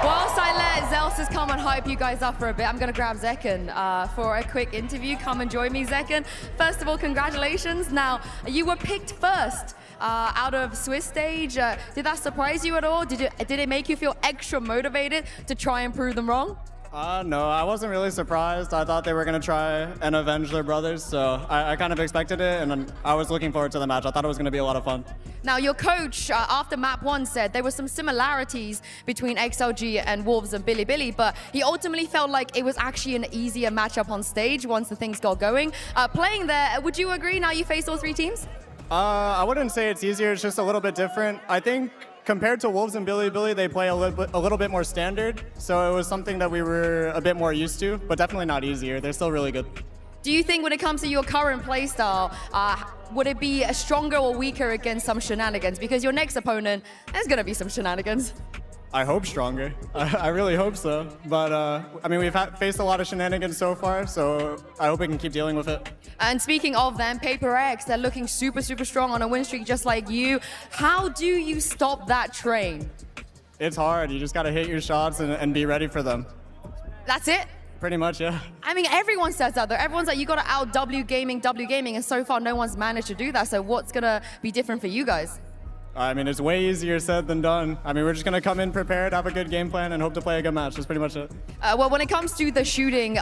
Speaker 7: Whilst I let Zels come and hype you guys up for a bit, I'm going to grab Zekken for a quick interview. Come and join me, Zekken. First of all, congratulations. Now, you were picked first out of Swiss stage. Did that surprise you at all? Did it make you feel extra motivated to try and prove them wrong?
Speaker 4: No, I wasn't really surprised. I thought they were going to try and avenge their brothers, so I kind of expected it, and I was looking forward to the match. I thought it was going to be a lot of fun.
Speaker 7: Now, your coach, after map 1, said there were some similarities between XLG and Wolves and Billy, but he ultimately felt like it was actually an easier matchup on stage once the things got going. Playing there, would you agree now you faced all 3 teams?
Speaker 4: I wouldn't say it's easier, it's just a little bit different. I think compared to Wolves and Billy, they play a little bit more standard, so it was something that we were a bit more used to, but definitely not easier. They're still really good.
Speaker 7: Do you think when it comes to your current playstyle, would it be stronger or weaker against some shenanigans? Because your next opponent, there's going to be some shenanigans.
Speaker 4: I hope stronger. I really hope so. But, I mean, we've faced a lot of shenanigans so far, so I hope we can keep dealing with it.
Speaker 7: And speaking of them, Paper X, they're looking super, super strong on a win streak just like you. How do you stop that train?
Speaker 4: It's hard. You just got to hit your shots and be ready for them.
Speaker 7: That's it?
Speaker 4: Pretty much, yeah.
Speaker 7: I mean, everyone says that, though. Everyone's like, you got to out W gaming, and so far no one's managed to do that. So what's going to be different for you guys?
Speaker 4: I mean, it's way easier said than done. I mean, we're just going to come in prepared, have a good game plan, and hope to play a good match. That's pretty much it.
Speaker 7: Well, when it comes to the shooting,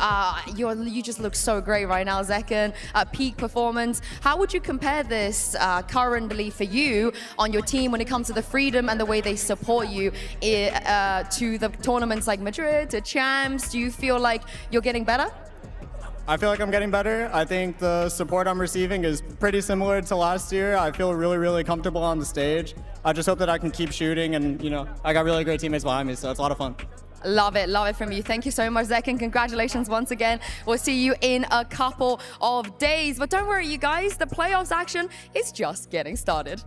Speaker 7: you just look so great right now, Zekken. Peak performance. How would you compare this currently for you on your team when it comes to the freedom and the way they support you to the tournaments like Madrid, to Champs? Do you feel like you're getting better?
Speaker 4: I feel like I'm getting better. I think the support I'm receiving is pretty similar to last year. I feel really, really comfortable on the stage. I just hope that I can keep shooting, and you know, I got really great teammates behind me, so it's a lot of fun.
Speaker 7: Love it from you. Thank you so much, Zekken. Congratulations once again. We'll see you in a couple of days. But don't worry, you guys, the playoffs action is just getting started.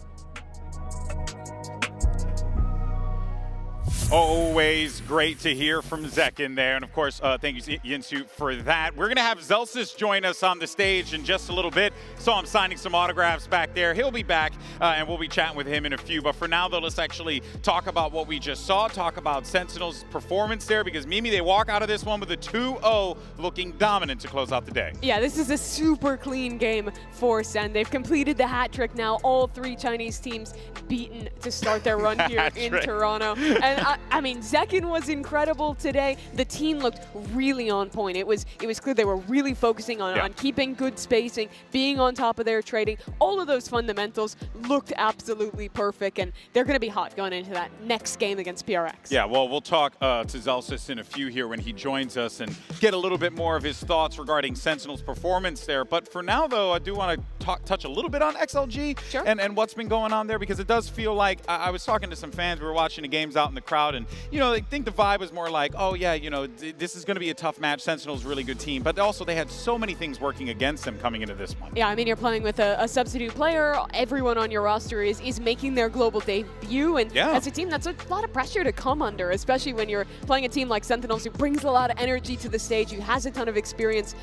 Speaker 8: Always great to hear from Zekken there. And of course, thank you, Yinsu, for that. We're going to have Zelsis join us on the stage in just a little bit. Saw him signing some autographs back there. He'll be back, and we'll be chatting with him in a few. But for now, though, let's actually talk about what we just saw, talk about Sentinel's performance there, because Mimi, they walk out of this one with a 2-0, looking dominant to close out the day.
Speaker 9: Yeah, this is a super clean game for Sen. They've completed the hat trick now. All 3 Chinese teams beaten to start their run here in Toronto. And I mean, Zekin was incredible today. The team looked really on point. It was clear they were really focusing on keeping good spacing, being on top of their trading. All of those fundamentals looked absolutely perfect, and they're going to be hot going into that next game against PRX.
Speaker 8: Yeah, well, we'll talk to Zelsis in a few here when he joins us and get a little bit more of his thoughts regarding Sentinel's performance there. But for now, though, I do want to touch a little bit on XLG and what's been going on there, because it does feel like I was talking to some fans. We were watching the games out in the crowd, and, you know, I think the vibe was more like, oh, yeah, you know, this is going to be a tough match. Sentinel's a really good team. But also they had so many things working against them coming into this one.
Speaker 9: Yeah, I mean, you're playing with a substitute player. Everyone on your roster is making their global debut. And as a team, that's a lot of pressure to come under, especially when you're playing a team like Sentinels who brings a lot of energy to the stage, who has a ton of experience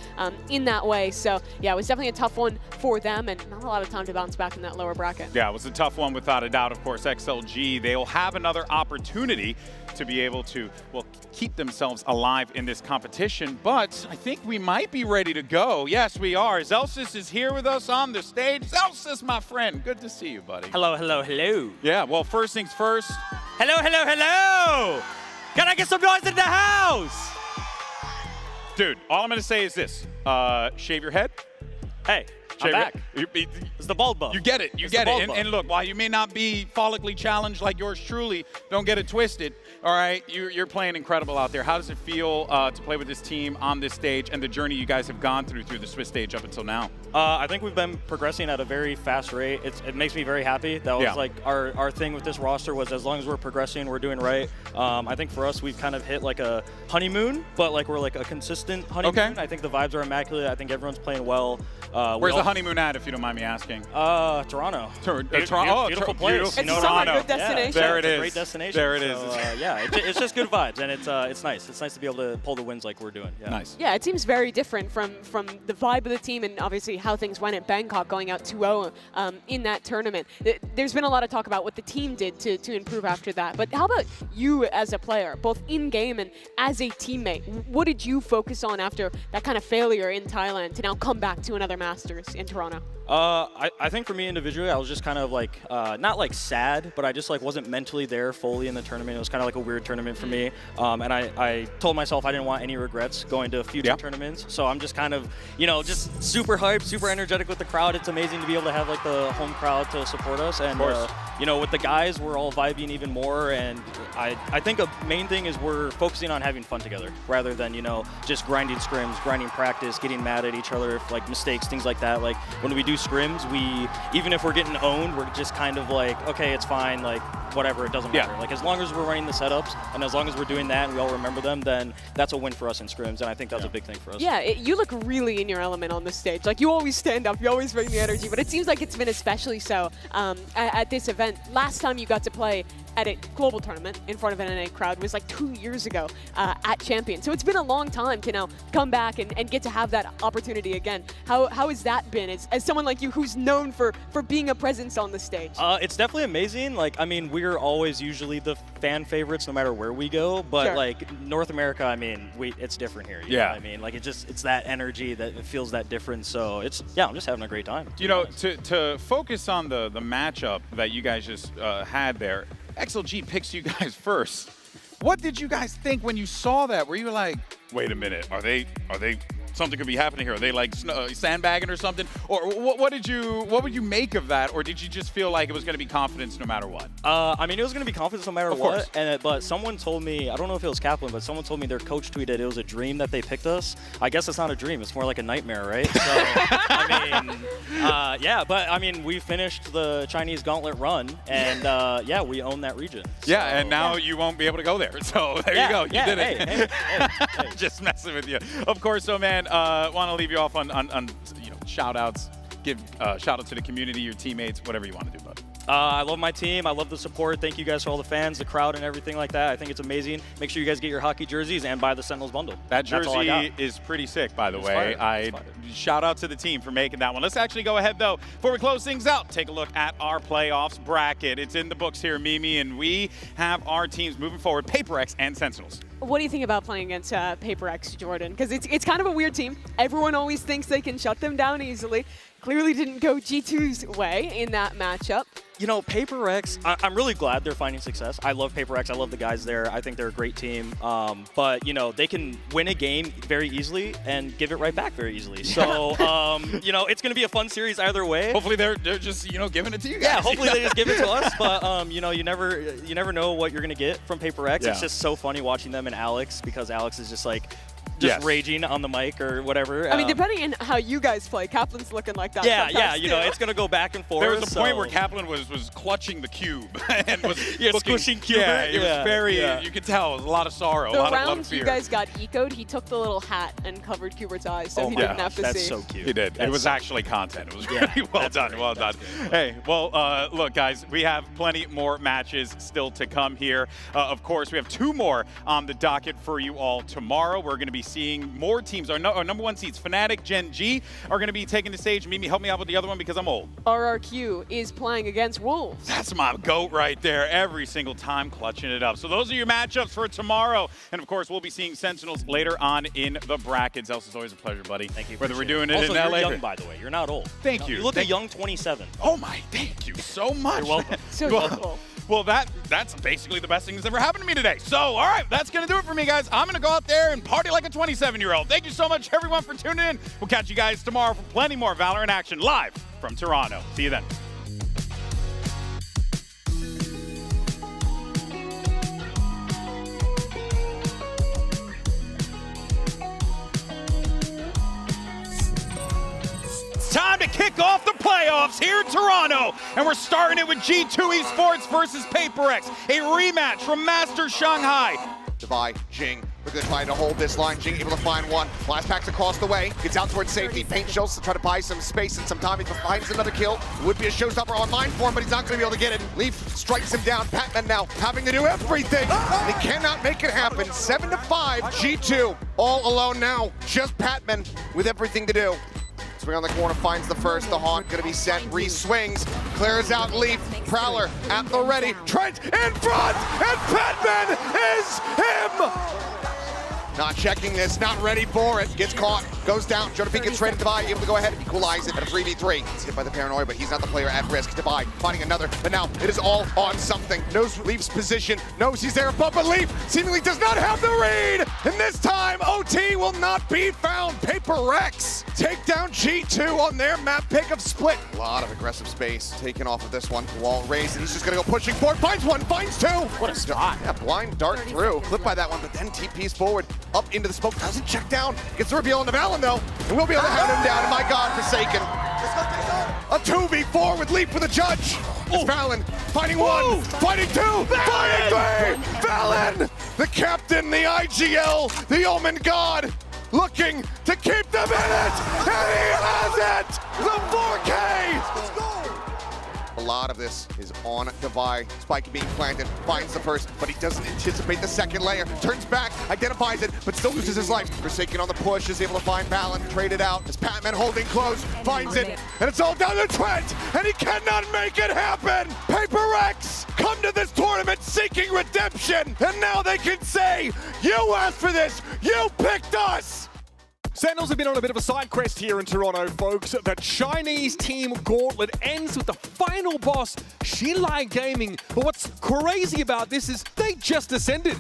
Speaker 9: in that way. So, yeah, it was definitely a tough one for them, and not a lot of time to bounce back in that lower bracket.
Speaker 8: Yeah, it was a tough one without a doubt. Of course, XLG, they'll have another opportunity to be able to, well, keep themselves alive in this competition, but I think we might be ready to go. Yes, we are. Zelsis is here with us on the stage. Zelsis, my friend, good to see you, buddy.
Speaker 16: Hello, hello, hello.
Speaker 8: Yeah, well, first things first.
Speaker 16: Hello, hello, hello! Can I get some noise in the house?
Speaker 8: Dude, all I'm going to say is this. Shave your head.
Speaker 16: Hey, I'm back. It's the bald buff.
Speaker 8: You get it. You get it. And look, while you may not be follically challenged like yours truly, don't get it twisted. All right, you're playing incredible out there. How does it feel to play with this team on this stage and the journey you guys have gone through the Swiss stage up until now?
Speaker 16: I think we've been progressing at a very fast rate. It makes me very happy. That was like our thing with this roster was as long as we're progressing, we're doing right. I think for us, we've kind of hit like a honeymoon, but like we're like a consistent honeymoon.
Speaker 8: Okay.
Speaker 16: I think the vibes are immaculate. I think everyone's playing well.
Speaker 8: Where's the honeymoon at, if you don't mind me asking?
Speaker 16: Toronto. Beautiful place.
Speaker 9: It's a good destination.
Speaker 8: There it is.
Speaker 16: It's a great destination.
Speaker 8: There it is.
Speaker 16: Yeah, it's just good vibes, and it's nice. It's nice to be able to pull the wins like we're doing. Yeah.
Speaker 8: Nice.
Speaker 9: Yeah, it seems very different from the vibe of the team, and obviously how things went at Bangkok, going out 2-0 in that tournament. There's been a lot of talk about what the team did to improve after that. But how about you as a player, both in-game and as a teammate? What did you focus on after that kind of failure in Thailand to now come back to another Masters in Toronto?
Speaker 16: I think for me individually, I was just kind of like, not like sad, but I just like wasn't mentally there fully in the tournament. It was kind of like a weird tournament for me. And I told myself I didn't want any regrets going to future tournaments. So I'm just kind of, you know, just super hyped, super energetic with the crowd. It's amazing to be able to have like the home crowd to support us. And, you know, with the guys, we're all vibing even more. And I think a main thing is we're focusing on having fun together rather than, you know, just grinding scrims, grinding practice, getting mad at each other, like mistakes, things like that. Like when we do scrims, even if we're getting owned, we're just kind of like, okay, it's fine, like whatever, it doesn't matter. Like as long as we're running the setups and as long as we're doing that and we all remember them, then that's a win for us in scrims, and I think that's a big thing for us.
Speaker 9: Yeah, you look really in your element on the stage. Like you always stand up, you always bring the energy, but it seems like it's been especially so at this event. Last time you got to play at a global tournament in front of an NA crowd was like 2 years ago at Champion. So it's been a long time to now come back and get to have that opportunity again. How has that been as someone like you who's known for being a presence on the stage?
Speaker 16: It's definitely amazing. Like, I mean, we're always usually the fan favorites no matter where we go, but like North America, I mean, it's different here. You know what I mean? Like it's that energy that it feels that different. So I'm just having a great time.
Speaker 8: You know, to focus on the matchup that you guys just had there, XLG picks you guys first. What did you guys think when you saw that? Were you like, wait a minute, are they something could be happening here? Are they like sandbagging or something? Or what would you make of that? Or did you just feel like it was going to be confidence no matter what?
Speaker 16: I mean, it was going to be confidence no matter what. But someone told me, I don't know if it was Kaplan, but someone told me their coach tweeted it was a dream that they picked us. I guess it's not a dream. It's more like a nightmare, right? So, I mean, but I mean, we finished the Chinese gauntlet run, and we own that region. So,
Speaker 8: and now you won't be able to go there. So there you go. You did it.
Speaker 16: Hey.
Speaker 8: Just messing with you. Of course, so man, want to leave you off on shout outs. Give shout out to the community, your teammates, whatever you want to do, bud.
Speaker 16: I love my team. I love the support. Thank you guys for all the fans, the crowd, and everything like that. I think it's amazing. Make sure you guys get your hockey jerseys and buy the Sentinels bundle.
Speaker 8: That jersey is pretty sick, by the way. Shout out to the team for making that one. Let's actually go ahead, though, before we close things out, take a look at our playoffs bracket. It's in the books here, Mimi, and we have our teams moving forward, PaperX and Sentinels.
Speaker 9: What do you think about playing against PaperX, Jordan? Because it's kind of a weird team. Everyone always thinks they can shut them down easily. clearly didn't go G2's way in that matchup.
Speaker 16: You know, Paper X, I'm really glad they're finding success. I love Paper X. I love the guys there. I think they're a great team. But, you know, they can win a game very easily and give it right back very easily. So, you know, it's going to be a fun series either way.
Speaker 8: Hopefully they're just, you know, giving it to you guys.
Speaker 16: Yeah, hopefully they just give it to us. But, you know, you never know what you're going to get from Paper X.
Speaker 8: Yeah.
Speaker 16: It's just so funny watching them and Alex, because Alex is just like,
Speaker 8: Yes.
Speaker 16: raging on the mic or whatever.
Speaker 9: I mean, depending on how you guys play, Kaplan's looking like that.
Speaker 16: Yeah,
Speaker 9: sometimes
Speaker 16: yeah, you know,
Speaker 9: too.
Speaker 16: it's going to go back and forth.
Speaker 8: There was a point
Speaker 16: so-
Speaker 8: where Kaplan was clutching the cube and was
Speaker 16: Yeah,
Speaker 8: looking,
Speaker 16: squishing cube.
Speaker 8: Yeah, it was very,
Speaker 16: yeah.
Speaker 8: you could tell, it was a lot of sorrow,
Speaker 9: The
Speaker 8: a lot of
Speaker 9: rounds
Speaker 8: fear.
Speaker 9: you guys got eco'd, he took the little hat and covered Kubert's eyes, so
Speaker 16: Oh
Speaker 9: he
Speaker 16: my
Speaker 9: didn't
Speaker 16: gosh,
Speaker 9: have to
Speaker 16: that's
Speaker 9: see.
Speaker 16: so cute.
Speaker 8: He did.
Speaker 16: That's
Speaker 8: It was
Speaker 16: so
Speaker 8: actually content. It was
Speaker 16: Yeah,
Speaker 8: really well done. Well done. Hey, well, look, guys, we have plenty more matches still to come here. Of course, we have 2 more on the docket for you all tomorrow. We're going to be seeing more teams. Our number 1 seeds, Fnatic, Gen G, are going to be taking the stage. Mimi, help me out with the other one because I'm old.
Speaker 9: RRQ is playing against Wolves.
Speaker 8: That's my GOAT right there, every single time clutching it up. So those are your matchups for tomorrow. And of course, we'll be seeing Sentinels later on in the brackets. Else, it's always a pleasure, buddy.
Speaker 16: Thank you.
Speaker 8: Whether we're doing it
Speaker 16: also,
Speaker 8: in LA.
Speaker 16: you're young, by the way. You're not old.
Speaker 8: Thank you.
Speaker 16: You look
Speaker 8: Thank
Speaker 16: a young 27.
Speaker 8: Oh my, thank you so much.
Speaker 16: You're welcome.
Speaker 9: So
Speaker 8: well,
Speaker 9: helpful.
Speaker 8: well, that's basically the best thing that's ever happened to me today. So, all right, that's going to do it for me, guys. I'm going to go out there and party like a 27-year-old. Thank you so much, everyone, for tuning in. We'll catch you guys tomorrow for plenty more Valorant action live from Toronto. See you then. Time to kick off the playoffs here in Toronto. And we're starting it with G2 Esports versus PaperX, a rematch from Master Shanghai.
Speaker 1: Divide, Jing, looking to try to hold this line. Jing able to find one. Blast packs across the way. Gets out towards safety. Paint shells to try to buy some space and some time. He finds another kill. Would be a showstopper online for him, but he's not going to be able to get it. Leaf strikes him down. Patman now having to do everything. He cannot make it happen. 7-5. G2 all alone now. Just Patman with everything to do. Swing on the corner, finds the first. The Haunt gonna be sent. Re-swings, clears out Leaf. Prowler at the ready. Trent in front, and Patman is him! Not checking this, not ready for it. Gets caught, goes down. Jonapi gets ready to Divide, able to go ahead and equalize it at a 3v3. He's hit by the paranoia, but he's not the player at risk. Divide finding another, but now it is all on something. Knows Leaf's position, knows he's there above, but Leaf seemingly does not have the read. And this time, OT will not be found. PaperX take down G2 on their map pick of Split. A lot of aggressive space taken off of this one. Wall raised, and he's just gonna go pushing forward. Finds one, finds 2. What a spot. Yeah, blind dart through. Clipped by that one, but then TP's forward. Up into the smoke, doesn't check down. Gets the reveal on the Valen though, and we'll be able to hound him down. And my God, Forsaken. A 2v4 with Leap for the judge. It's Valen finding 1, fighting 2, fighting 3. Valen, the captain, the IGL, the Omen God, looking to keep them in it, and he has it. The 4K. Let's go. A lot of this is on Divide. Spike being planted, finds the first, but he doesn't anticipate the second layer. Turns back, identifies it, but still loses his life. Forsaken on the push, is able to find Valen, traded out. As Patman holding close, finds it, and it's all down to Trent, and he cannot make it happen. PaperX come to this tournament seeking redemption, and now they can say, you asked for this, you picked us.
Speaker 11: Sentinels have been on a bit of a side quest here in Toronto, folks. The Chinese team gauntlet ends with the final boss, Xinlai Gaming. But what's crazy about this is they just ascended.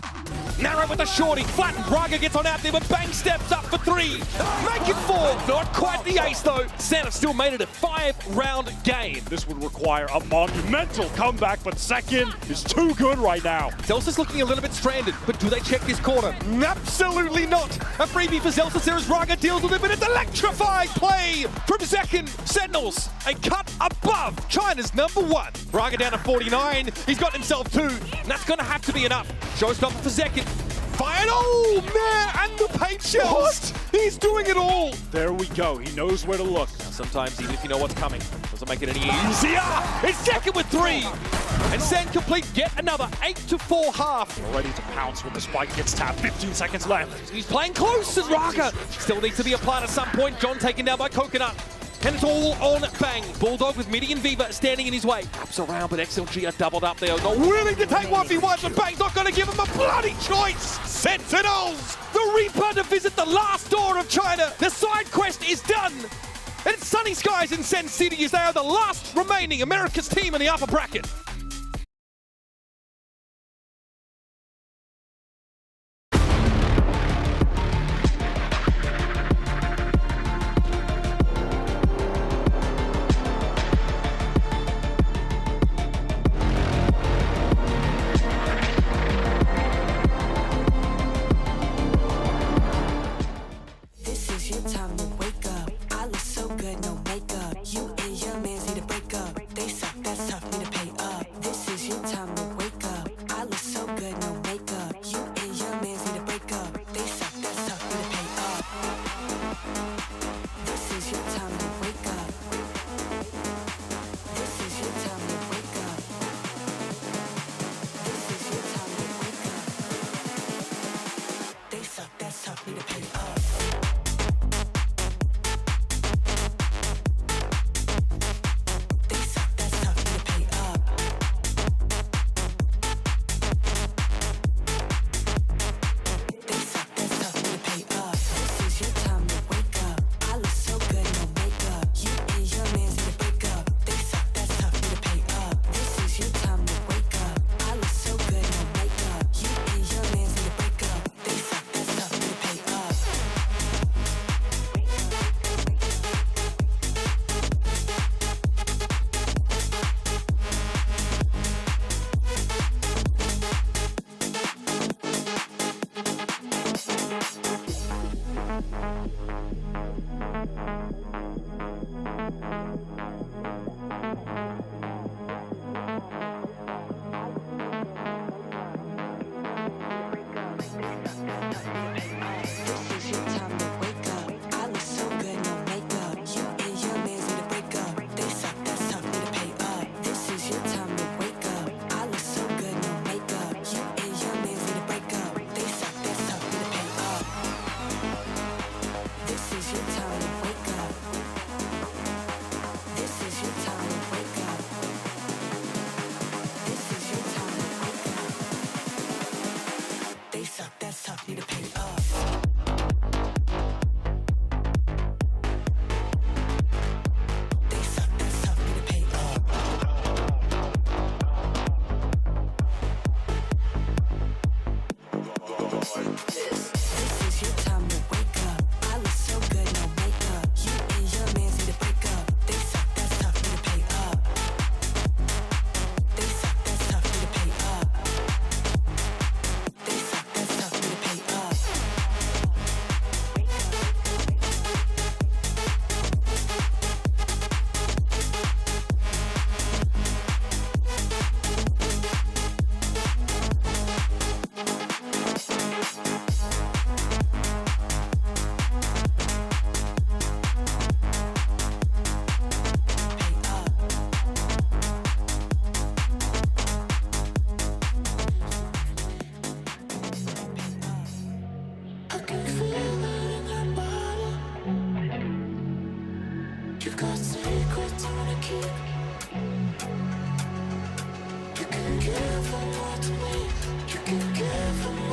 Speaker 11: Narrow with the shorty, flattened. Braga gets on out there, but Bang steps up for 3. Make it 4. Not quite the ace, though. Santa still made it a 5-round game.
Speaker 14: This would require a monumental comeback, but second is too good right now.
Speaker 11: Zelsa's looking a little bit stranded, but do they check this corner? Absolutely not. A freebie for Zelsa. There is Braga deals with it, but it's electrified play from Zekin. Sentinels, a cut above China's #1. Braga down to 49. He's got himself 2, and that's going to have to be enough. Showstopper for Zekin. Fire! Oh, man! And the paint shells! He's doing it all!
Speaker 14: There we go. He knows where to look.
Speaker 11: Sometimes, even if you know what's coming, doesn't make it any easier. It's Zekin with 3. And Sen complete yet another 8-4 half.
Speaker 14: Ready to pounce when the spike gets tapped. 15 seconds left.
Speaker 11: He's playing close, and Raga still needs to be applied at some point. John taken down by Coconut. And it's all on Bang. Bulldog with Midi and Viva standing in his way. Wraps around, but XLG are doubled up. They are not willing to take 1v1, but Bang's not going to give him a bloody choice. Sentinels, the Reaper to visit the last door of China. The side quest is done. And it's Sunny Skies in Sen City as they are the last remaining America's team in the upper bracket.
Speaker 2: This is your time to wake up. I look so good, no makeup. You and your mans need to break up. They suck, that's tough, need to pay up. This is your time to wake up. I look so good, no makeup. You and your mans need to break up. They suck, that's tough, need to pay up. This is your time to wake up. This is your time to wake up. This is your time to wake up. They suck, that's tough, need to pay up. You can give them all to me. You can give them